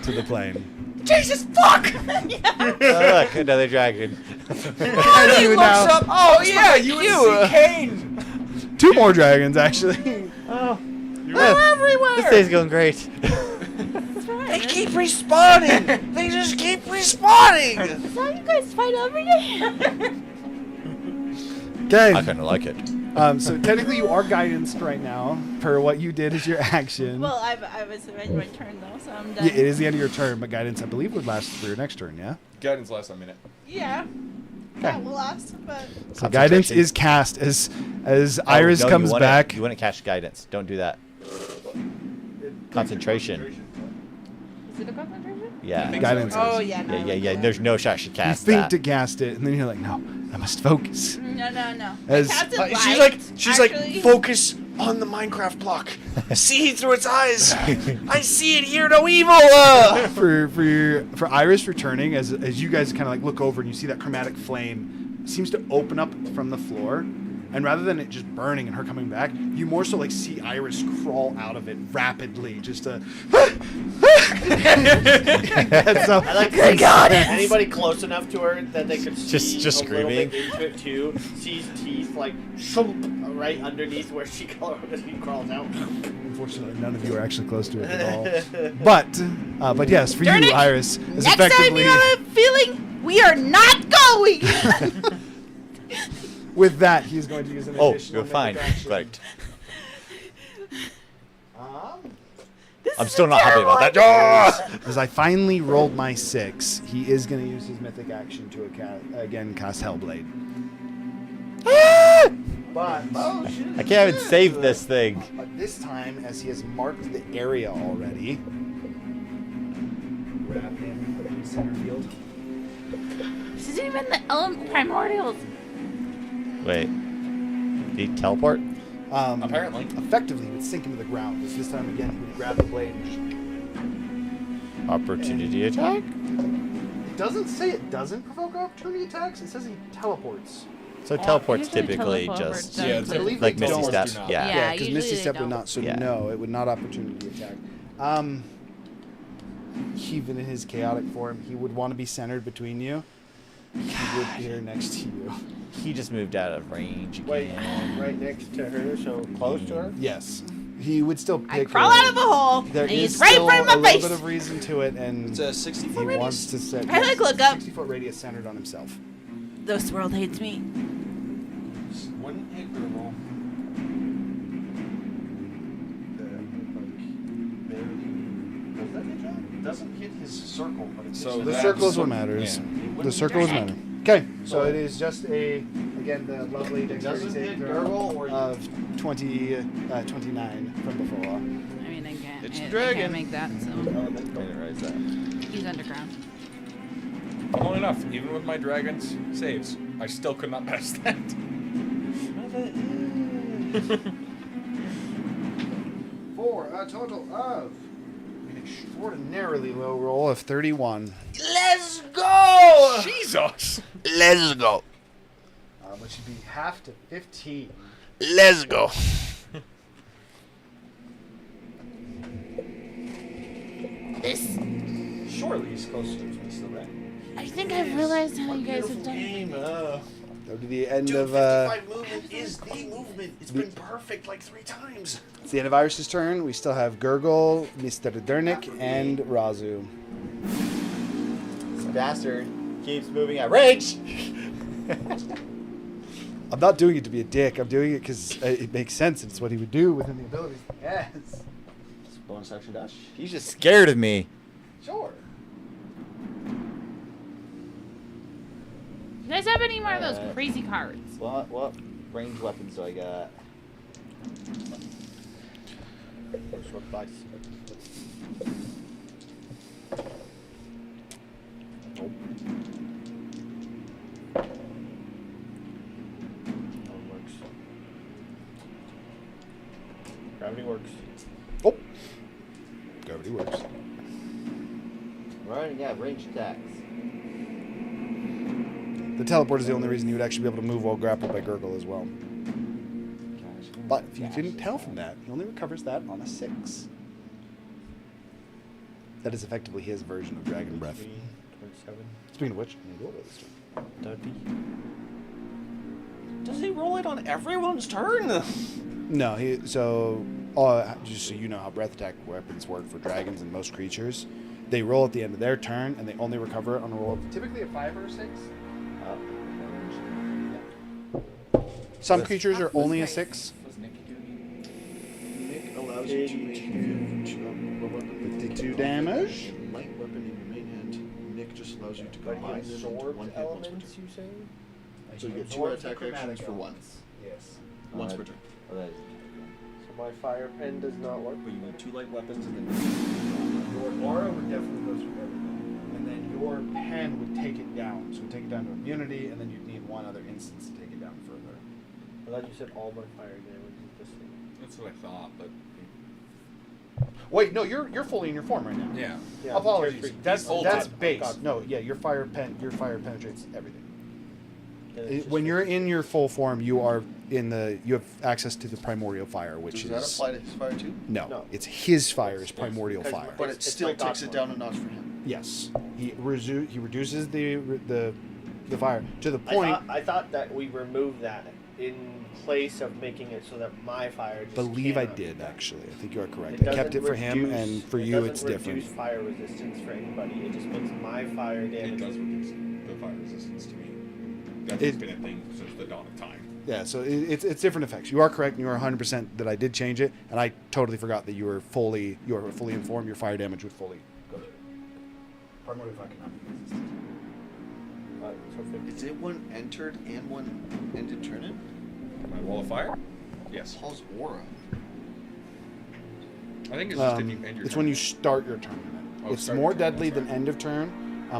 to the plane. Jesus fuck! Oh, look, another dragon. As you would now, Oh yeah, you would see Kane. two more dragons, actually. This day's going great. They keep respawning. They just keep respawning. Is that you guys fight over here? Okay. I kind of like it. So technically you are guidanced right now per what you did as your action. Well, I was in my turn though, so I'm done. Yeah, it is the end of your turn, but guidance I believe would last for your next turn, yeah? Guidance lasts a minute. Yeah. That will last, but So guidance is cast as Iris no, comes you wanna- back. You want to cast guidance. Don't do that. Concentration. is it a concentration? Yeah. think Guidance. Oh yeah. No, Yeah. There's no shot she You cast think that. to cast it, and then you're like, no, I must focus. No. As- I casted She's light, like, actually. focus on the Minecraft block. See through its eyes. I see it, hear no evil. For Iris returning, as you guys kind of like look over and you see that chromatic flame seems to open up from the floor, and rather than it just burning and her coming back, you more so like see Iris crawl out of it rapidly, just to. And so, I like to see anybody close enough to her that they could see Just a little bit screaming. into it too. Sees teeth like shoomp, right underneath where she crawls out. Unfortunately, none of you are actually close to it at all. But yes, for Darn you, it. Iris, is Next time effectively you have a feeling, we are not going. with that he's going to use an Oh, additional you're fine. mythic action. Right. This I'm is still a not happy about that. terrible Ah! As I finally rolled my 6, he is going to use his mythic action to again cast Hellblade. But I can't even save this thing. this time, as he has marked the area already, grab him, put him in center field. This isn't even the primordials. Wait. Did he teleport? Apparently. Effectively, he would sink him to the ground. This time again, he would grab the blade. And Opportunity attack? it doesn't say it doesn't provoke opportunity attacks. It says he teleports. So teleport's usually typically teleport just does Yeah, it. I believe like they Misty don't. Step. do not. Yeah. Yeah. Because usually Misty they Step would don't. not, so Yeah. no, it would not opportunity attack. Even in his chaotic form, he would want to be centered between you. He would appear next to you. He just moved out of range Wait, again. right next to her, so close to her? Yes. He would still pick I crawl out of the hole, There and is he's right in still front of a my little face. bit of reason to it, and It's a 60 he foot radius. wants to set I, like, look up. 60-foot radius centered on himself. This world hates me. One hit roll. Does that hit Jack? It doesn't hit his circle, but it So hits The that's- circle is what so- matters. yeah. The circle is matter. Okay, so it is just again, the lovely dexterity Doesn't hit saving Gurgle throw or you- of 29 from before. I mean, I can't. It's a I dragon. can't make that. So Didn't realize that. he's underground. Funnily enough, even with my dragon's saves, I still could not pass that. For a total of an extraordinarily low roll of 31, Let's go! Jesus! Let's go. which would be half to 15. Let's go. This. Surely he's closer to me still, right? I think I've realized how you guys have done. Game, That would be the end Dude, of 55 movement is the movement. It's been perfect like 3 times. it's the end of Iris's turn. We still have Gurgle, Mr. Dernick, and Razu. This bastard keeps moving at range. I'm not doing it to be a dick. I'm doing it because it makes sense. It's what he would do within the abilities. Yes. Bonus action dash. He's just scared of me. Sure. You guys have any more of those Uh, crazy cards? What range weapons do I got? Short advice. No, it works. Gravity works. Oh. Gravity works. Right, yeah, range attacks. The teleport is the only reason you would actually be able to move while grappled by Gurgle as well. But if you didn't tell from that, he only recovers that on a 6. That is effectively his version of Dragon Breath. 27. Speaking of which, I'm gonna go over this turn. 30. Does he roll it on everyone's turn? No, just so you know how breath attack weapons work for dragons and most creatures, they roll at the end of their turn and they only recover it on a roll of typically a 5 or a 6. Some creatures are only a 6. Nick allows you to make a weapon 52 damage. light weapon in your main hand. Nick just allows you to But combine he them into absorbed one hit once per elements, turn. you say? So you get 2 Absorbs attack chromatic actions for 1. elements. Yes. Once per turn. So my fire pen does not work. But you need 2 light weapons and then Your aura would definitely go through everything. And then your pen would take it down. So it would take it down to immunity, and then you'd need one other instance to take it down further. I thought you said all my fire damage is this thing. That's what I thought, but Wait, no, you're fully in your form right now. yeah. Yeah, Apologies. tier 3. That's Full that's time. base. God. No, yeah, your fire penetrates everything. Then it's just When you're 50. in your full form, you have access to the primordial fire, which does that is apply to his fire too? no, it's his fire is Yes, primordial because- fire. But it It's still my god takes it form. down a notch for him. Yes, he reduces the fire to the point. I thought that we removed that in place of making it so that my fire just Believe I cannot. did actually. I think you are correct. It I kept it doesn't for him, reduce- and for it you, doesn't it's different. reduce fire resistance for anybody. It just makes my fire It damage. does reduce the fire resistance to me. That's It- been a thing since the dawn of time. Yeah, so it's different effects. You are correct, and you are 100% that I did change it, and I totally forgot that you were fully informed. Your fire damage would fully go to it. Primordial fire cannot be resisted. So 50. Is it one entered and one ended turn in? My wall of fire? Yes. Paul's aura. I think it's just if you end your It's turn. when you start your turn. Oh, It's start more your turn, deadly that's than end of turn.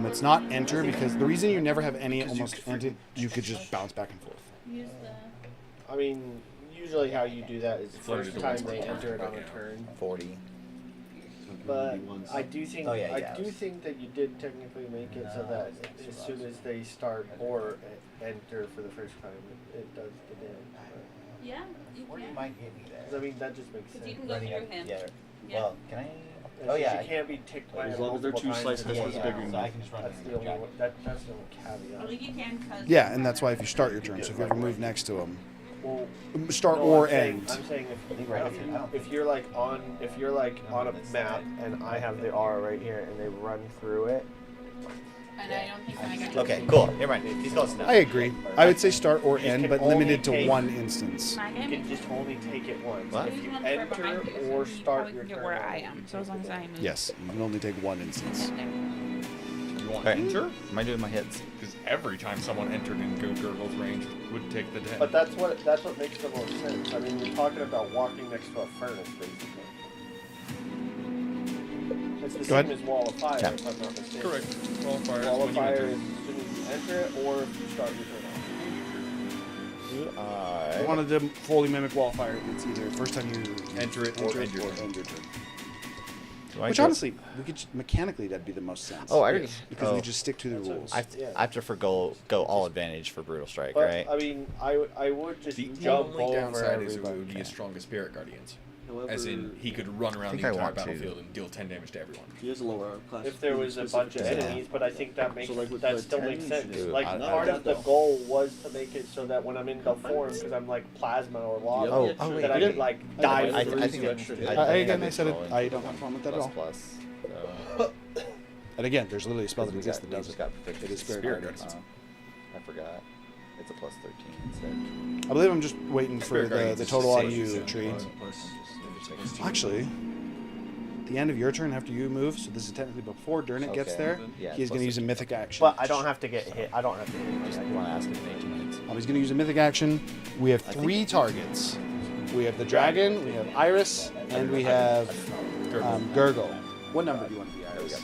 It's not enter because the reason you never have any Because you almost could ended, you could just bounce back and forth. Use the. I mean, usually how you do that is the Flood first it time once per they turn, enter it on but a yeah. turn. 40. But I do think Oh, yeah, I yeah. do think that you did technically make it so that as soon as they start or enter for the first time, it does the damage. Yeah, you 40 can. might hit me there. 'Cause I mean that just makes Because sense. you can go through him. Yeah. Yeah. Well, can I? Oh, yeah. She can't be ticked by As it long as they're multiple two times slices, in a it's row. bigger than So I can just run That's it the and only drag it. that's the only I caveat. think you can cause. Yeah, and that's why if you start your turn, so if you ever move next to him, Well, start no, or I'm saying, end. I'm saying think right here. if you're like on a map and I have the R right here and they run through it. And I don't think I got. Okay, cool. Never mind. He's close enough. I agree. I would say start or You just end, can but only limited to take- one instance. Smack You him. can just only take it once. What? If you He's one square behind enter you, so or he start probably your can get turn. where I am. So as long as I move. Yes, you can only take one instance. You want Alright. enter? Am I doing my hits? Because every time someone entered in Gurgle's range would take the 10. But that's what makes the most sense. I mean, you're talking about walking next to a furnace, basically. It's the Go same ahead. as Wall of Fire, Yeah. if I'm not mistaken. Correct. Wall of fire. Wall of is when you Fire enter. is as soon as you enter it, or if you start your turn off. If you wanted to fully mimic Wall of Fire, it's either first time you Enter it or end your turn. end your turn. Do I Which go- honestly, we could mechanically that'd be the most sense. Oh, I already. because oh. we just stick to the rules. I have to go all advantage for brutal strike, But right? I mean, I would just The jump only over downside is it everybody. would be as strong as Spirit Guardians. However, As in, he could run around think the I entire want to. battlefield and deal 10 damage to everyone. he has a lower class. If there was a bunch of enemies, but I think that makes So, like, with that the still 10, makes you sense. should- Like I- part I- of the goal was to make it so that when I'm in the form, because I'm like plasma or lava, Yep. Oh, wait. that I could like dive I through. think extra hit. Again, I said it. I don't have a problem with that at all. Plus. And again, there's literally a spell that exists that we does just it. got proficient. It is Spirit Guardians. Guardians. I forgot. It's a plus 13 instead. I believe I'm just waiting for Spirit the Guardians is total on the same, you, so Tree. Plus- Actually, the end of your turn after you move, so this is technically before Dernick gets Okay. there, Yeah, he's plus going to use a 13. mythic action. But I don't have to get hit. I don't have to hit. Just want to ask if in 18 minutes. He's going to use a mythic action. We have I think- 3 targets. We have the dragon, we have Iris, and we have Gurgle. What number do you want to be, Iris?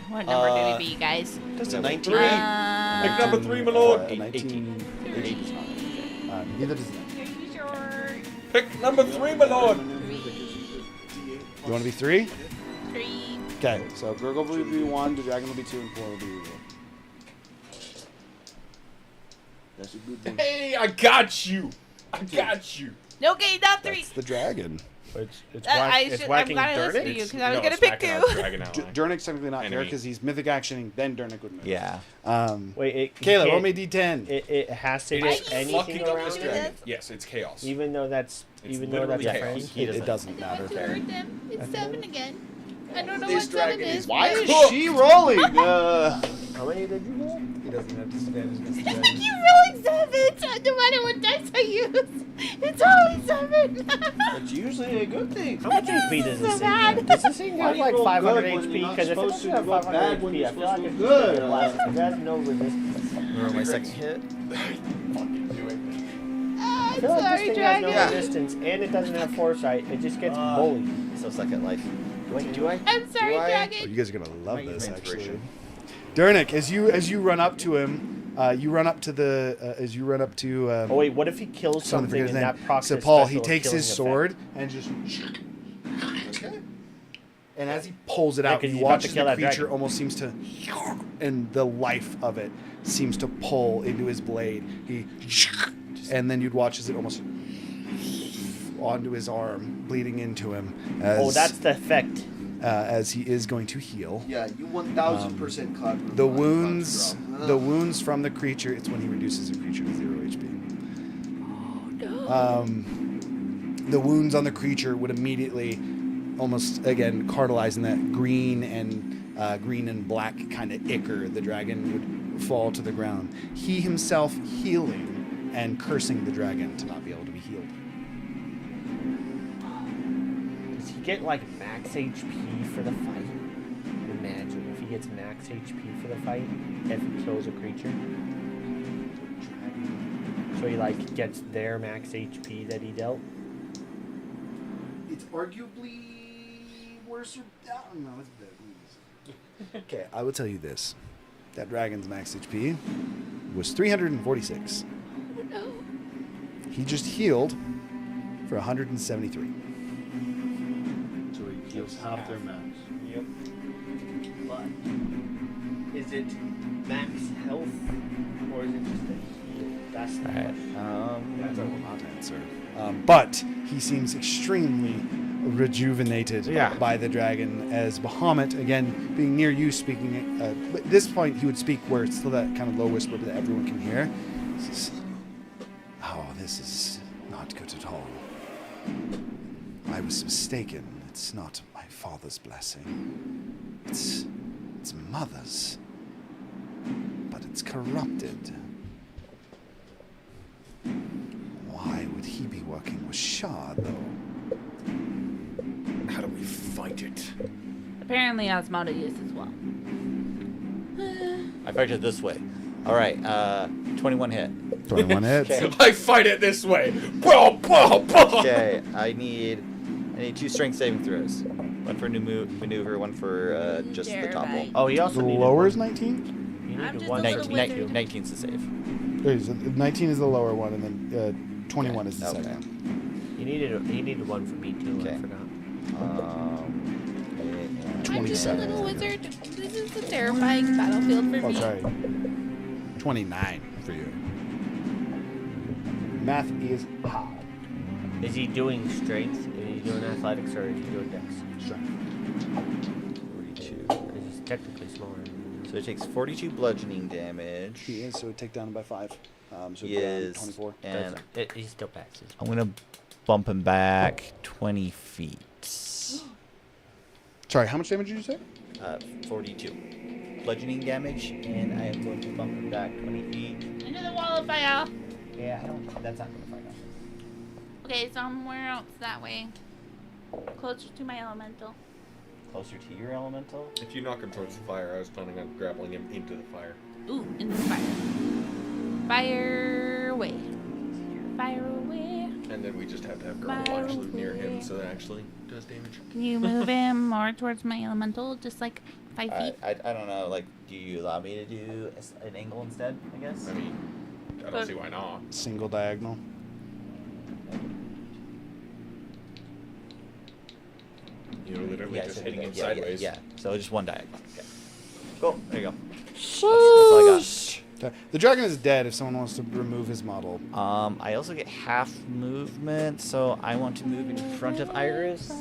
What number do we be, guys? Does a 19. 19? Pick number 3, my lord. 19. 18. Neither does that. Here's your Pick number 3, my lord. 3. You want to be 3? 3. Okay, so Gurgle will be 1, the dragon will be 2, and 4 will be Regal. That's a good one. Hey, I got you. I got you. Okay, not 3. That's the dragon. It's I'm whacking glad I listened to Dernick. you because I was No, gonna it's pick smacking out 2. Dragon ally. Dernick's technically not here Enemy. because he's mythic actioning, then Dernick would move. Yeah. Wait, it Kayla, roll can't- me a d10. It has to It hit is anything fucking around this it, dragon. Yes, it's chaos. even though that's It's even though that's literally a chaos. friend. It doesn't matter. It's 7 again. I don't know This what 7 dragon is. is Why but- is she rolling? How many did you roll? He doesn't have disadvantage against the I dragon. keep rolling 7, no matter what dice I use. It's always 7. That's usually a good thing. How much HP does so this thing bad. have? Does this thing Why have do you like roll 500 good when HP? you're not Because if it supposed doesn't to? have You roll 500 bad when HP, you're I feel like supposed it's to do good. gonna last. It has no resistance. Remember my second hit? I I'm feel like sorry, this thing has no dragon. resistance, and it doesn't have foresight. It just gets bullied. So second life. Do I? I'm sorry, Do I? Oh, dragon. you guys are gonna love Might use this, my actually. inspiration. Dernick, as you run up to him, you run up to the as you run up to. Oh wait, what if he kills Someone something forget and his that name. procs So his Paul, he special takes his killing sword effect? and just. And as he pulls it Yeah, out, 'cause you he's about watch to as kill the that creature dragon. almost seems to, and the life of it seems to pull into his blade. And then you'd watch as it almost onto his arm, bleeding into him. As, Oh, that's the effect. as he is going to heal. Yeah, you 1000% cloud. The wounds, from the creature. It's when he reduces a creature to 0 HP. The wounds on the creature would immediately, almost again, cartelize in that green and black kind of ichor. The dragon would fall to the ground. He himself healing and cursing the dragon to not be able to be healed. Does he get like max HP for the fight? Imagine if he gets max HP for the fight if he kills a creature. So he like gets their max HP that he dealt. It's arguably worse or down. No, it's better. Okay, I will tell you this. That dragon's max HP was 346. No. He just healed for 173. So he heals half their max. Yep. But is it max health or is it just a heal? That's the question. That I will not answer. But he seems extremely rejuvenated Yeah. by the dragon as Bahamut, again, being near you, speaking. At this point, he would speak where it's still that kind of low whisper that everyone can hear. Says, oh, this is not good at all. I was mistaken. It's not my father's blessing. It's mother's. But it's corrupted. Why would he be working with Shah, though? How do we fight it? Apparently Asmodeus as well. I fight it this way. All right, 21 hit. 21 hits. Okay. I fight it this way. Bow, bow, bow. Okay, I need 2 strength saving throws. One for new maneuver, one for just the topple. Right. Oh, you The also need lower is 19? You I'm need just one. a little 19, wizard. 19's the save. Wait, so 19 is the lower one, and then 21 is the Okay. second. You needed one for me too. Okay. I forgot. I'm just a 27. little wizard. This is a terrifying battlefield for Oh, me. sorry. 29 for you. Math is hard. Is he doing strength? Is he doing athletics or is he doing dex? Strength. 42. Because he's technically smaller. So it takes 42 bludgeoning damage. He is, so take down by 5. So He it'd be around is, 24. and He still passes. I'm gonna bump him back 20 feet. Sorry, how much damage did you say? 42 bludgeoning damage, and I am going to bump him back 20 feet. Into the wall of fire. Yeah, I don't. That's not gonna fight us. Okay, somewhere else that way. Closer to my elemental. Closer to your elemental. If you knock him towards the fire, I was planning on grappling him into the fire. Ooh, into the fire. Fire away. Fire away. And then we just have to have Garble actually near him so that actually does damage. Can you move him more towards my elemental? Just like 5 feet? I don't know. Like, do you allow me to do an angle instead? I guess. I mean, I don't see why not. Single diagonal. You're literally Yeah, just so hitting him yeah, sideways. Yeah. So just one diagonal. Okay. Cool. There you go. That's all I got. Okay. The dragon is dead if someone wants to remove his model. I also get half movement, so I want to move in front of Iris.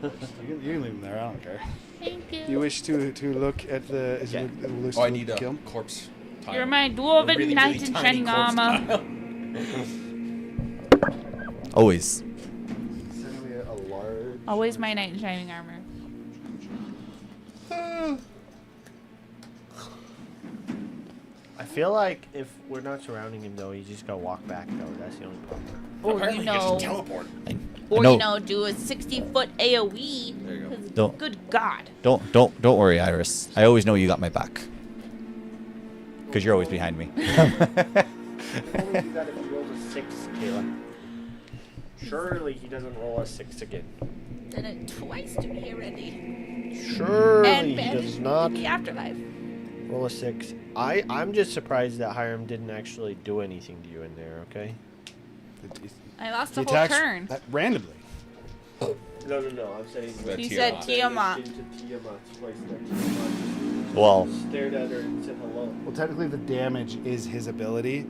You can leave him there, I don't care. Thank you. You wish to look at the... Is Yeah. it loose Oh, I to need a kill? corpse tile. You're my dwarven A really, knight really in tiny shining corpse armor. tile. Always. Essentially a large... Always my knight in shining armor. I feel like if we're not surrounding him though, he's just gotta walk back though. That's the only problem. Or Apparently you you can know, just teleport. or know. you know, do a 60-foot AOE. There you go. 'cause Don't- Good God. Don't worry, Iris. I always know you got my back. Because you're always behind me. Only do that if he rolls a 6, Kayla. Surely he doesn't roll a 6 again. Did it twice to me already. Surely And he banished does me not to the afterlife. roll a 6. I'm just surprised that Hiram didn't actually do anything to you in there. Okay. I lost He a whole attacks turn. randomly. No. I'm saying. That You Tiamat. said Tiamat. Into Tiamat's place there. Tiamat Well, just stared at her and said hello. Well, technically the damage is his ability.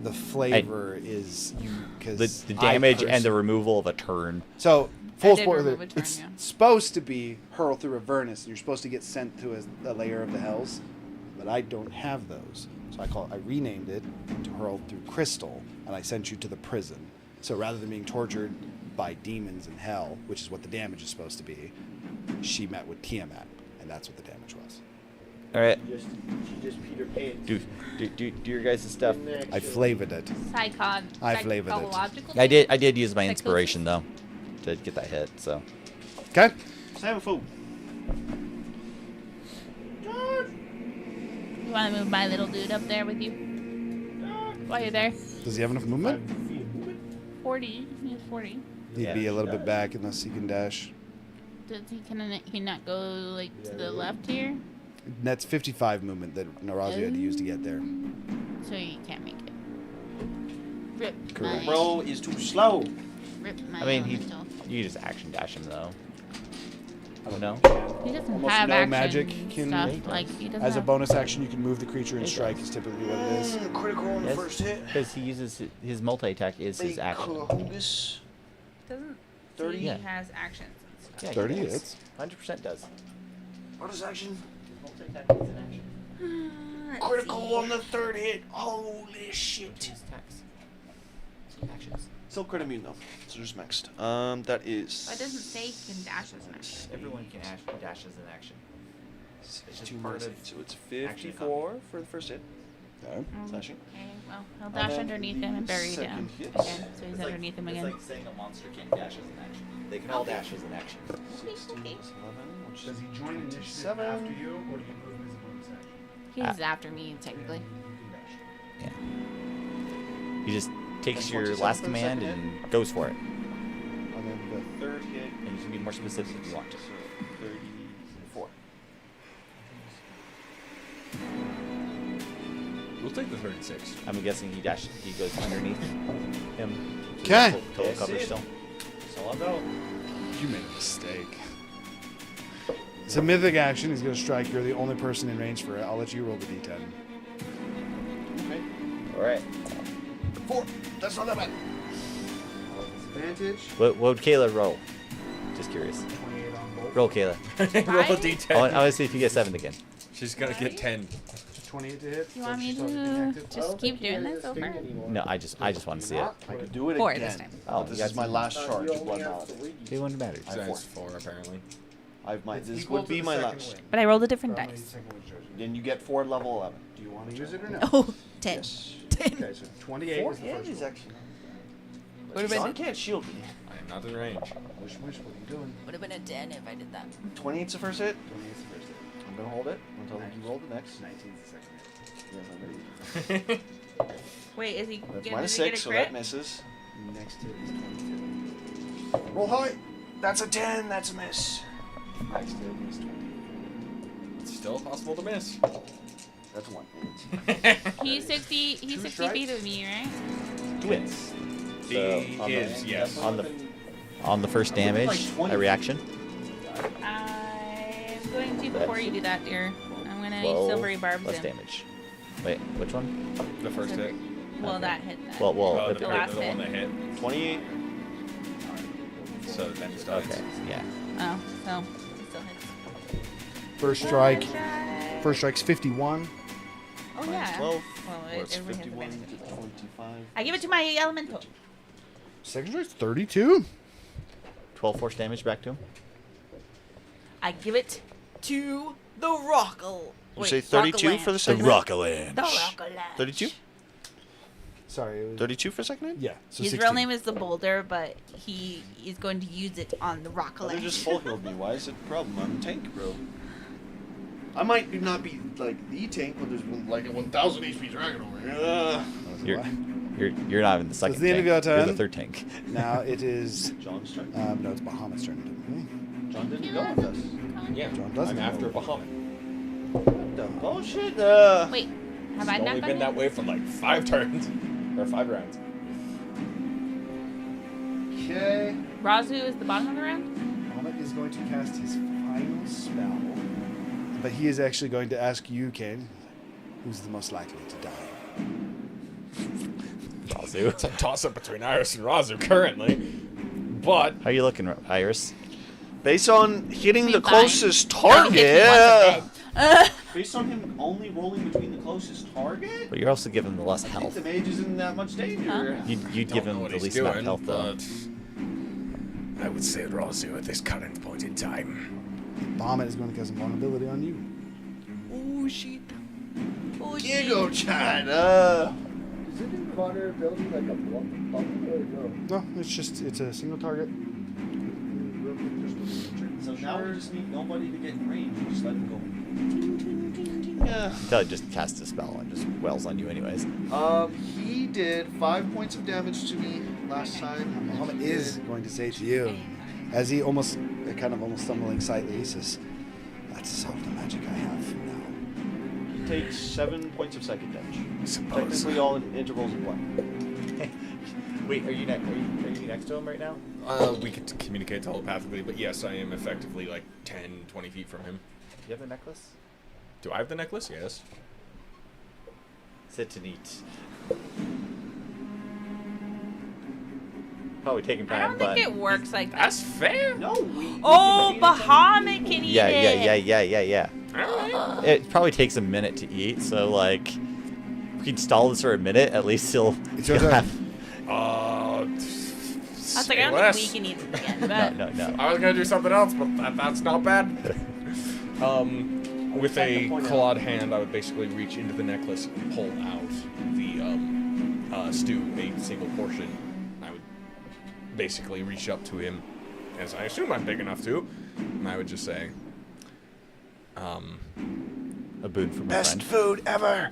The flavor is you... Because the damage and the removal of a turn. So, full did spoiler, remove a turn, it's yeah. supposed to be hurl through Avernus, and you're supposed to get sent to a layer of the Hells, but I don't have those. So I renamed it to hurl through Crystal, and I sent you to the prison. So rather than being tortured by demons in hell, which is what the damage is supposed to be, she met with Tiamat, and that's what the damage was. All right. She just Peter Pan. Do your guys' stuff. I flavored it. I flavored it. Psychological I damage? did use my Psychosis? inspiration though, to get that hit. So. Okay. Have a food. You want to move my little dude up there with you? While you're there. Does he have enough movement? 40. He has 40. He'd Yeah, be a little he bit back unless he can dash. Does can he not go like to the left here? That's 55 movement that Narazio had to use to get there. So you can't make it. Rip Correct. my, Bro is too slow. rip my I mean, elemental. you just action dash him though. I don't know. He doesn't Almost have no action magic can stuff. make Like he doesn't As a have, bonus action, you can move the creature and strike is typically what it is. Critical on the Yes. first hit. Because he uses his multi attack is his action. Hocus. doesn't So he Yeah. has actions and stuff. Yeah, 30 he does. hits. 100% does. What is action? Multi-attack is an action. Let's Critical see. on the third hit. Holy shit. Use attacks. Actions. Still crit immune though, so just mixed. That is. But it doesn't say you can dash as an action. Everyone can dash as an action. It's just 2 part minus of 8, so it's action 54 for the first hit. Okay. Slashing. Okay, well, he'll dash then underneath him and bury second him hit. again. So he's underneath him again. It's like saying a monster can't dash as an action. They can all dash as an action. 16 okay. plus 11, which Does is he join initiative 27. after you, or do you move him as a bonus action? He's after me, technically. Yeah. He just takes And your 27 last for the command second and goes for it. And then the third hit. And you can be more specific if you want to. So 34. We'll take the 36. I'm guessing he goes underneath him. So Okay. Total Yes, coverage it. still. That's all I know. You made a mistake. It's a mythic action. He's going to strike. You're the only person in range for it. I'll let you roll the d10. Okay. Alright. 4. That's not that bad. Advantage. What would Kayla roll? Just curious. 28 on bolt. Roll, Kayla. Roll a Five? d10. I want to see if you get 7 again. She's gonna get 10. 28 to hit. You want so me she's already to connected. just keep doing this over? No, I just want to see it. I could do it 4 again. this time. Oh, This you is got my some- last charge of Blood Mallet. It wouldn't matter. I have Besides 4. 4, apparently. I've my, It's this equal would to be the my second last. win. But I rolled a different From a dice. single insertion. Then you get 4 level 11. Do you want to use it or no? Oh, 10. Yes. 10. Okay, so 28 4 is the first is roll. actually. Would have been John can't shield me. I am not in range. Wish, what are you doing? would have been a 10 if I did that. 28's the first hit. 28 is the first hit. I'm gonna hold it until you roll the next. 19 is the second hit. Yes, I'm ready. Wait, is he That's gonna minus get 6, a so crit? that misses. Next hit is 22. Roll high. That's a 10. That's a miss. Next hit is 20. It's still possible to miss. That's a 1. He's 60. He's 60 strikes? feet of me, right? Twins. He on is, yes. On the first I'm looking like damage, 20. a reaction. I'm going to, before you do that, dear, I'm going to 12 silvery barbs plus him. damage. Wait, which one? The first hit. Well, Okay. that hit that. Well, Oh, if the, it- last the one hit. that hit. 28. So that just dies. okay, yeah. Oh, so it still hits. First strike. First strike's 51. Oh, Minus yeah. 12. Well, Well, it's everyone has 51 advantage. to 25. I give it to my elemental. Second strike's 32. 12 force damage back to him. I give it to the Rockle. You say 32 for the second hit? Rockland. The Rockle. 32? Sorry. It was, 32 for second hit? yeah. So His 16. real name is the Boulder, but he is going to use it on the Rockle. They just full healed me. Why is it a problem? I'm a tank, bro. I might not be like the tank, but there's like a 1,000 HP dragon over here. You're not even the second it's the end of tank. your You're the turn. third tank. Now it is. John's turn. No, it's Bahamut's turn. John didn't go with us. Yeah, John doesn't I'm after know. Bahamut. The bullshit. Wait, have I It's not only gone been that yet? way for like 5 turns. Or 5 rounds. Okay. Razu is the bottom of the round? Bahamut is going to cast his final spell. But he is actually going to ask you, Kane, who's the most likely to die. Razu. It's a toss-up between Iris and Razu currently. But How are you looking, Iris? Based on hitting Be the fine. closest Oh, he hits me target. once a day. Based on him only rolling between the closest target? But you're also giving him the less I think health. the mage isn't that much danger. You'd don't give know him what the he's least amount of doing, health, though. but I would say Razu at this current point in time. Bahamut is going to cast invulnerability on you. Oh, shit. Oh, You shit. go, China. Is it invulnerability like a bubble or no? No, it's a single target. So now we just need nobody to get in range. Just let him go. Yeah. Until he just casts a spell and just wails on you anyways. He did 5 points of damage to me last time. Bahamut is going to say to you, as he almost stumbling slightly, he says, "That's the sort of magic I have now." He takes 7 points of psychic damage. I suppose. Technically, all in intervals of 1. Wait, are you next to him right now? We could communicate telepathically, but yes, I am effectively like 10, 20 feet from him. Do you have the necklace? Do I have the necklace? Yes. Sit and eat. Probably taking I time, don't but think it works like that. That's fair. No, we Oh, can feed it to Bahamut can eat it. yeah. Alright. It probably takes a minute to eat, so like, if we can stall this for a minute, at least he'll your turn. have. I was like, I don't less. think we can eat it again, but No. I was gonna do something else, but that's not bad. With like to a point out- clawed hand, I would basically reach into the necklace and pull out the stew, a single portion. I would basically reach up to him, as I assume I'm big enough to, and I would just say, A boon from a Best friend. food ever.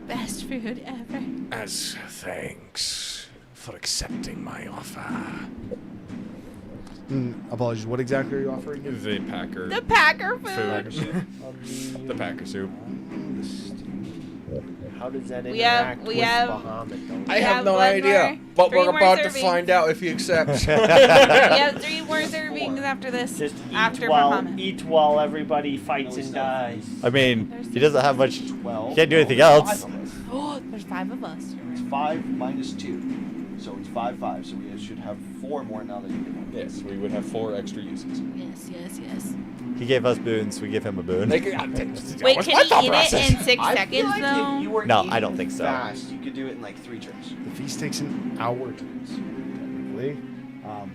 best food ever. as thanks for accepting my offer. Apologies. What exactly are you offering? The Packer The Packer food. food. The Packer soup. How does that We interact have- with we have- Bahamut, though? I We have have no one idea, more. but 3 we're more about to servings. find out if he accepts. We have 3 more servings after this. Just after eat while everybody fights and dies. I mean, he doesn't have much. 12. He can't do anything else. Oh, there's 5 of us. It's 5 minus 2. So it's 5, so we should have 4 more now that you get one. Yes, we would have 4 extra uses. Yes. He gave us boons, we give him a boon. Wait, can he eat it in 6 I seconds, feel like though? if you were No, eating I don't think so. fast, you could do it in like 3 turns. The feast takes an hour to consume, technically.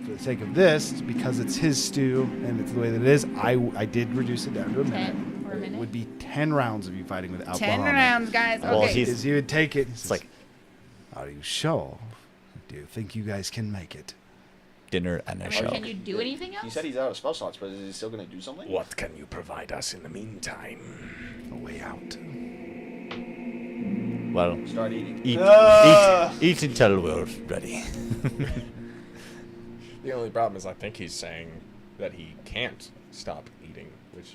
For the sake of this, because it's his stew and it's the way that it is, I did reduce it down to a minute. 10 for a It minute. would be 10 rounds of you fighting without 10 Bahamut. rounds, guys. Well, Okay. he's- Because he would take it. It's like Are you sure? Do you think you guys can make it? dinner and a I mean, show. can you do anything else? He said he's out of spell slots, but is he still going to do something? What can you provide us in the meantime? A way out. Well, Start eating. eat until we're ready. The only problem is I think he's saying that he can't stop eating, which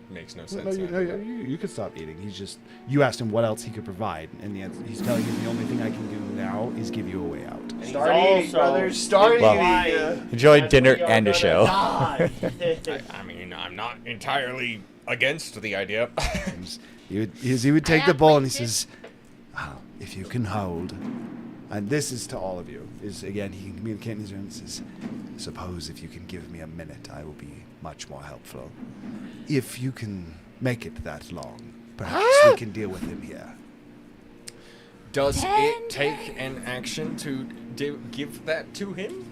makes no sense. You could stop eating. He's just. You asked him what else he could provide, and the answer, he's telling you the only thing I can do now is give you a way out. And Start he's eating, also brothers. Start Well, eating. enjoy That's dinner we are and a gonna show. die. I mean, I'm not entirely against the idea. He would take the bowl and he says, "Oh, if you can hold," and this is to all of you. Is again he can communicate in his room and says, "Suppose if you can give me a minute, I will be much more helpful. If you can make it that long, perhaps we can deal with him here." Does it take an action to give that to him?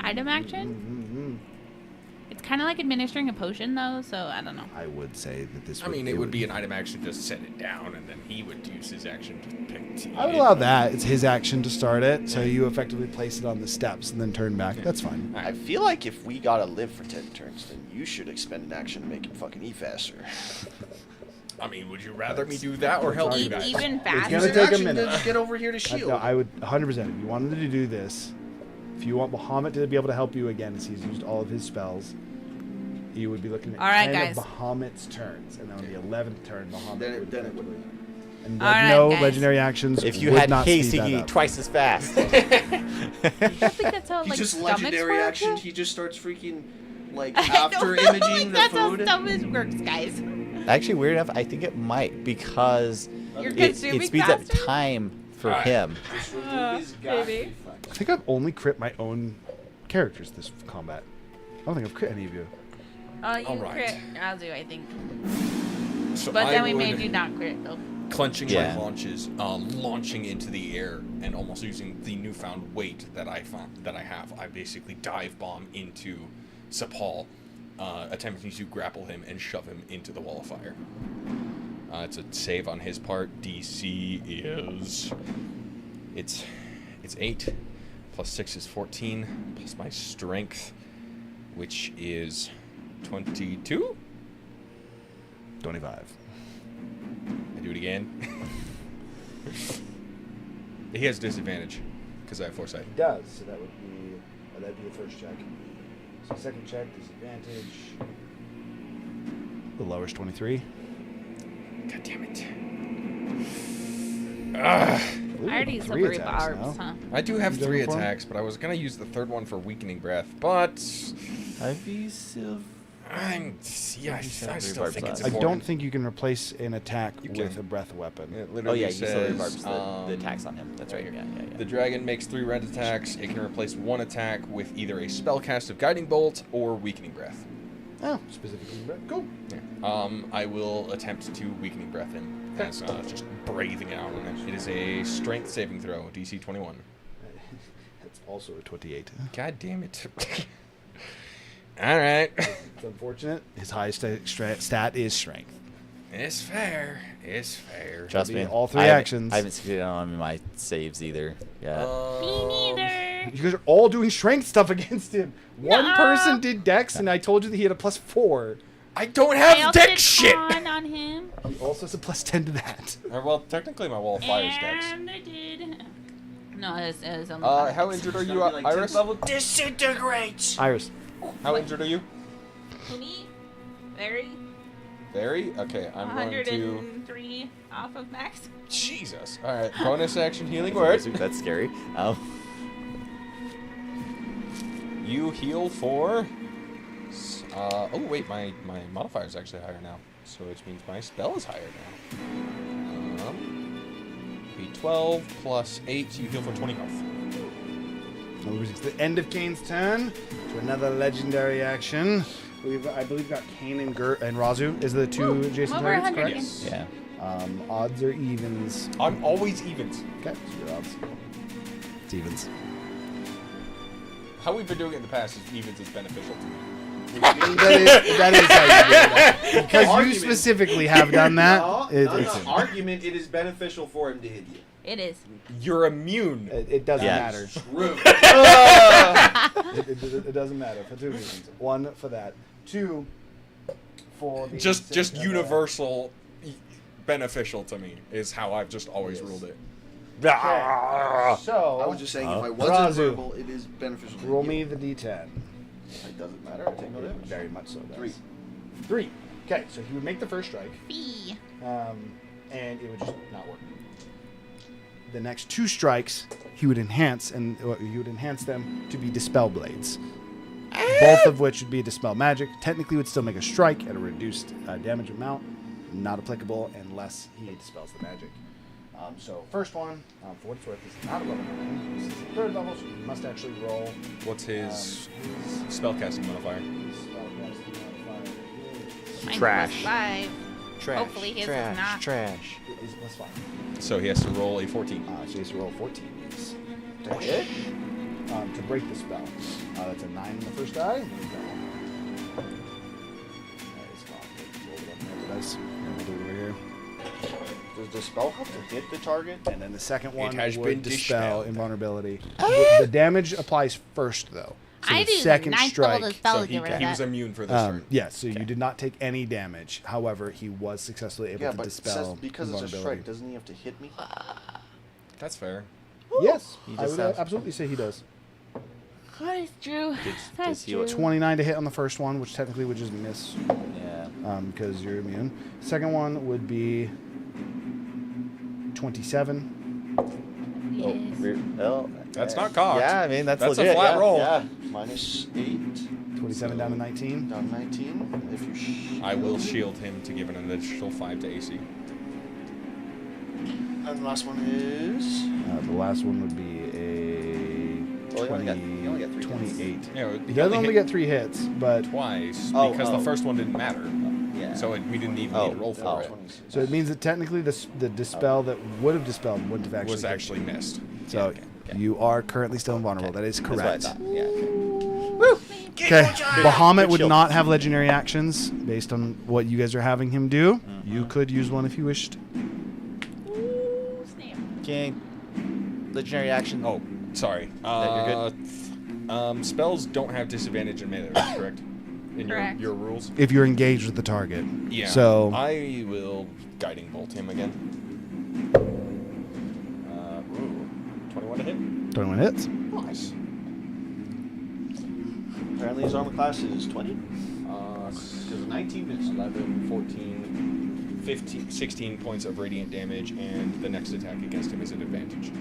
Item action? It's kind of like administering a potion, though, so I don't know. I would say that this. I mean, it would be an item action to set it down, and then he would use his action to pick. I would allow that. It's his action to start it, so you effectively place it on the steps and then turn back. That's fine. I feel like if we gotta live for 10 turns, then you should expend an action to make him fucking eat faster. I mean, would you rather me do that or help you Eat guys? even gonna faster. take a minute. Get over here to I, shield. no, I would 100%. If you wanted to do this, if you want Bahamut to be able to help you again, as he's used all of his spells, you would be looking at All right, 10 guys. of Bahamut's turns, and then on the 11th turn, Bahamut Then it would. would. And All right, no guys. legendary actions. If you would had not speed haste, you that could eat up. twice as fast. I don't think that's how, He like, just stomachs legendary work. action. He just starts freaking like I after don't know, imaging like, the that's food. how stomachs works, guys. Actually, weird enough, I think it might because You're it consuming speeds up faster? time for Alright. him. Maybe. I think I've only crit my own characters this combat. I don't think I've crit any of you. You Alright. crit Azu, I think. So But I then we would, made you not crit, though. clenching Yeah. my launches, launching into the air, and almost using the newfound weight that I have. I basically dive bomb into Sapal, attempting to grapple him and shove him into the wall of fire. It's a save on his part. DC is it's 8 plus 6 is 14 plus my strength, which is 22. 25. I do it again. He has disadvantage because I have foresight. He does, so that'd be the first check. So second check, disadvantage. The lower's 23. God damn it. I already used Three silvery attacks barbs, now. huh? I do have You done 3 it for him? attacks, but I was gonna use the third one for weakening breath, but Have you silver? I still think it's I important. don't think you can replace an attack You with can. a breath weapon. It Oh literally yeah, you still says, rebarb the attacks on him. That's right. Yeah. The dragon makes 3 rend attacks. It can replace 1 attack with either a spellcast of Guiding Bolt or Weakening Breath. Oh, specifically breath. Cool. Yeah. I will attempt to Weakening Breath him as just breathing out on it. It is a Strength saving throw, DC 21. That's also a 28. God damn it. All right. It's unfortunate. His highest stat is strength. It's fair. It's fair. Trust me. All 3 I haven't- actions. I haven't succeeded on my saves either. Yeah. Me neither. You guys are all doing strength stuff against him. One Nuh-uh. person did Dex, and I told you that he had a +4. I don't I have also deck did shit. con on him. He also has a +10 to that. Well, technically my wall of fire is Dex. And I did. No, it was only How injured are you, Like Iris? Disintegrates. Iris. How injured are you? Me? Very? Very? Okay, I'm going to... 103 off of max. Jesus. Alright, bonus action healing word. That's scary. You heal for... oh, wait, my modifier is actually higher now. So which means my spell is higher now. Be 12 plus 8, you heal for 20 health. It's the end of Kane's turn. To another legendary action. I believe got Kane and Razu. Is the 2 adjacent Over targets 100. correct? Yes. Yeah. Odds or evens? I'm always evens. Okay, so your odds. It's evens. How we've been doing it in the past is evens is beneficial to me. that is how you do that. Because you Argument. specifically have done that. No. Argument, it is beneficial for him to hit you. It is. You're immune. It doesn't Yeah. matter. True. It doesn't matter for 2 reasons. 1 for that. 2 for the Just universal beneficial to me is how I've just always ruled it. So I was just saying, if I wasn't Razu, verbal, it is beneficial. to roll you. me the D10. It doesn't matter. I take no damage. Very much so. Does. 3. 3. Okay, so he would make the first strike, Fee. and it would just not work. The next 2 strikes, he would enhance, and he would enhance them to be Dispel Blades. Both of which would be Dispel Magic. Technically, would still make a strike at a reduced damage amount. Not applicable unless he dispels the magic. So first one, for what it's worth, this is not a level 9. This is a 3rd level, so you must actually roll. What's his spellcasting modifier? Mine's Trash. +5. Trash. Hopefully his is not. Trash. It is +5. So he has to roll a 14. So he has to roll 14 to hit. To break the spell. That's a 9 on the first die. There you go. That is fine. Roll it up there, dice. And we'll do it over here. Does the spell have to hit the target? And then the second one has would been dispel dispelled. invulnerability. The damage applies first, though. So I the do second the 9th strike. level spell So to get rid of he was that. immune for this turn. Yeah, so you did not take any damage. However, he was successfully able Yeah, to but it says dispel because it's a strike, invulnerability. doesn't he have to hit me? That's fair. Yes, He I just would has- absolutely say he does. That is true. Does That's he- true. 29 to hit on the first one, which technically would just miss Yeah. because you're immune. Second one would be 27. Well, That's not cocked. Yeah, I mean that's That's a legit. flat yeah, roll. Yeah. Minus 8, 27 down to 19. down 19. If you I will shield him to give an additional 5 to AC. And the last one is... The last one would be a Well, he only got 3 hits. 28. Yeah, He does only get 3 hits, but twice Oh, because oh. the first one didn't matter. Yeah. So we didn't even Oh, need to roll for oh. it. so it means that technically the dispel that would have dispelled wouldn't have actually Was hit actually you. missed. So okay. you are currently still invulnerable. That is That's what I correct. thought. Yeah. Okay, Bahamut Good would shield. not have legendary actions based on what you guys are having him do. Mm-hmm. You could use one if you wished. Ooh, snap. King. Legendary action. Oh, sorry. you're Spells don't have disadvantage in melee, correct? In Correct. your rules? If you're engaged with the target. Yeah. So I will guiding bolt him again. 21 to hit. 21 hits. Nice. Apparently his armor class is 20. Because 19 is 11, 14, 15, 16 points of radiant damage, and the next attack against him is an advantage.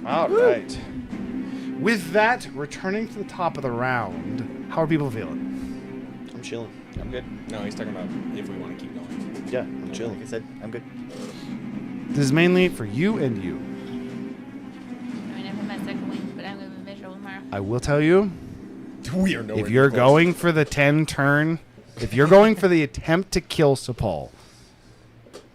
All right. With that, returning to the top of the round, how are people feeling? I'm chilling. I'm good. No, he's talking about if we want to keep going. Yeah, I'm chilling. Like I said, I'm good. This is mainly for you and you. I mean, I've had my second wing, but I'm going to be miserable tomorrow. I will tell you, We are nowhere if you're close. going for the 10 turn, if you're going for the attempt to kill Sepal,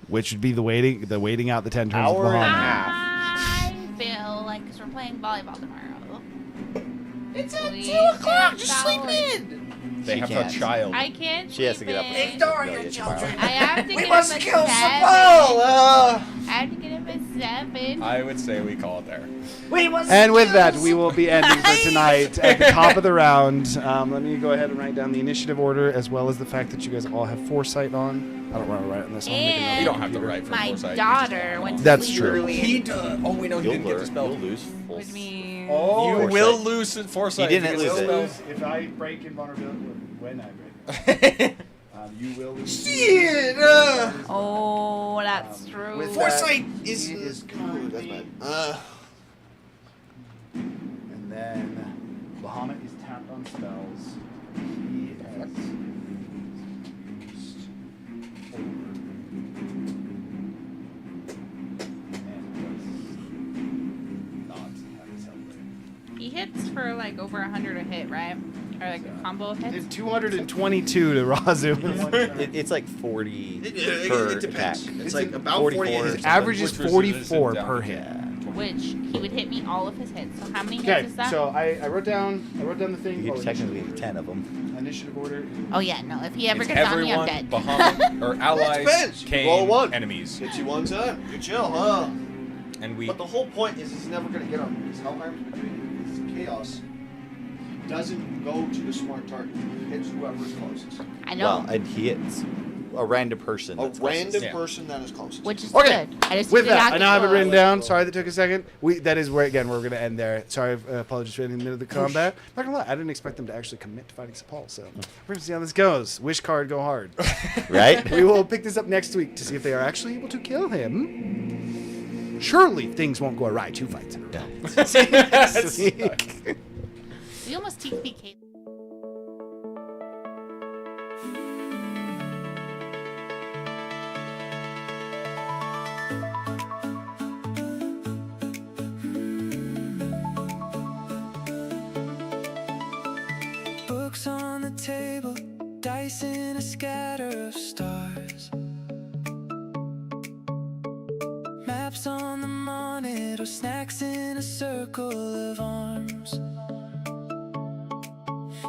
which would be the waiting out the 10 turns Hour of and a Bahamut. half. I feel like, because we're playing volleyball tomorrow. It's at Please 2 o'clock. Just sleep in. They She have can't. a child. I can't She has to sleep get up. in. Ignore Really your is children. tomorrow. I have to We get must up at kill 7. Sepal. I have to get up at 7. I would say we call it there. We must And with kill that, we will be ending for Sepal. tonight at the top of the round. Let me go ahead and write down the initiative order, as well as the fact that you guys all have foresight on. I don't want to write it on this. I'll make a note. And You don't have to write for my foresight. daughter went to That's sleep true. early. He does. Oh, wait, no, he You'll didn't get the spell. You'll lose full. Which means Oh, You Foresight. will lose foresight. He didn't if you lose get it. the spell. If I break invulnerability, when I break, you will lose. Shit. Oh, that's true. With Foresight that, is. he is Ooh, currently, that's bad. and then Bahamut is tapped on spells. He has used over. And does not have his health rate. He hits for like over 100 a hit, right? Or like a combo of hits. Did 222 to Razu. in one turn. It's like 40 It per depends. attack. It's like about 44. 48. His average is Which was 44 down per to hit. Yeah. Which he would hit me all of his hits. So how many hits Okay, is that? so I wrote down the thing. You oh, get technically initiative 10 of them. order. Initiative order. Oh yeah, no. If he ever It's gets on me, I'm everyone, dead. Bahamut, or allies, depends. You Kane, roll a 1. enemies. Hits you one time. You chill, huh? And we... But the whole point is he's never going to get on his Hellheim's between his chaos. Doesn't go to the smart target. Hits whoever's closest. I know. Well, and he hits a random person. A that's random closest. Yeah. person that is closest. Which is Okay, good. I just with figured that, out I now have it the written rules. down. Sorry that took a second. That is where again we're going to end there. Sorry, apologies for ending the middle of the combat. Not gonna lie, I didn't expect them to actually commit to fighting Sepal. So we're gonna see how this goes. Wish card, go hard. Right? We will pick this up next week to see if they are actually able to kill him. Surely things won't go awry 2 fights in a row. Next week. We almost TPK. Books on the table, dice in a scatter of stars. Maps on the monitor, snacks in a circle of arms.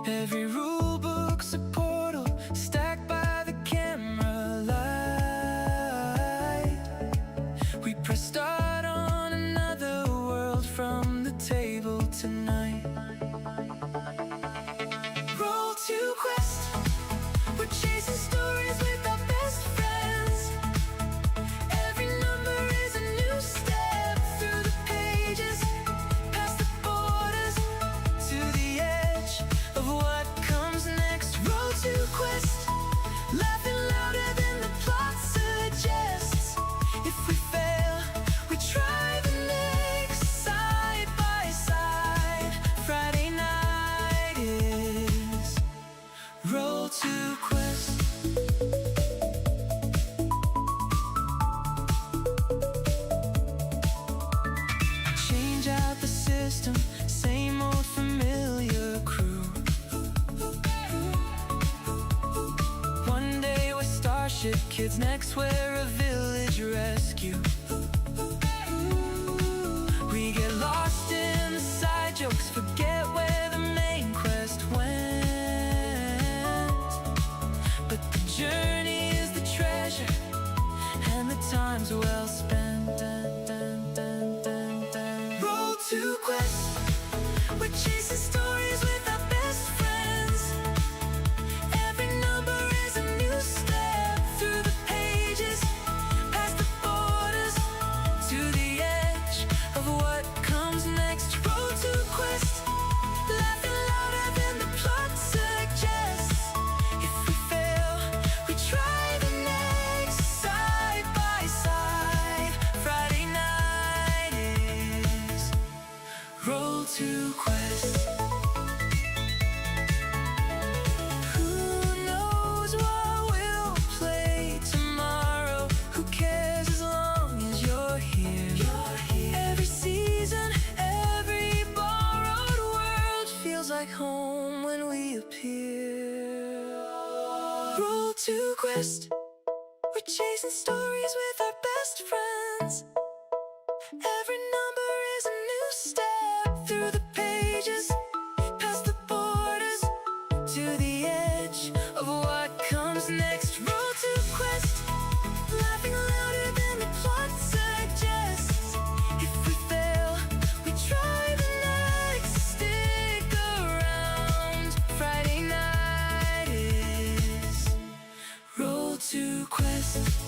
Every rule book's a portal, stacked by the camera light. We press start on another world from the table tonight. Roll to quest, we're chasing stories with our best friends. Every number is a new step through the pages, past the borders, to the edge of what comes next. Roll to quest, laughing louder than the plot suggests. If we fail, we try the next, side by side. Friday night is Roll to quest. Change out the system, same old familiar crew. One day we're Starship Kids, next we're a village rescue. We get lost in the side jokes, forget where the main quest went. But the journey is the treasure, and the time's well spent. Roll to quest, we're chasing stories with our best friends. Every number is a new step through the pages, past the borders, to the edge of what comes next. Roll to quest, laughing louder than the plot suggests. If we fail, we try the next, side by side. Roll to quest. We're chasing stories with our best friends. Every number is a new step through the pages, past the borders, to the edge of what comes next. Roll to quest, laughing louder than the plot suggests. If we fail, we try the next. Stick around, Friday night is Roll to quest.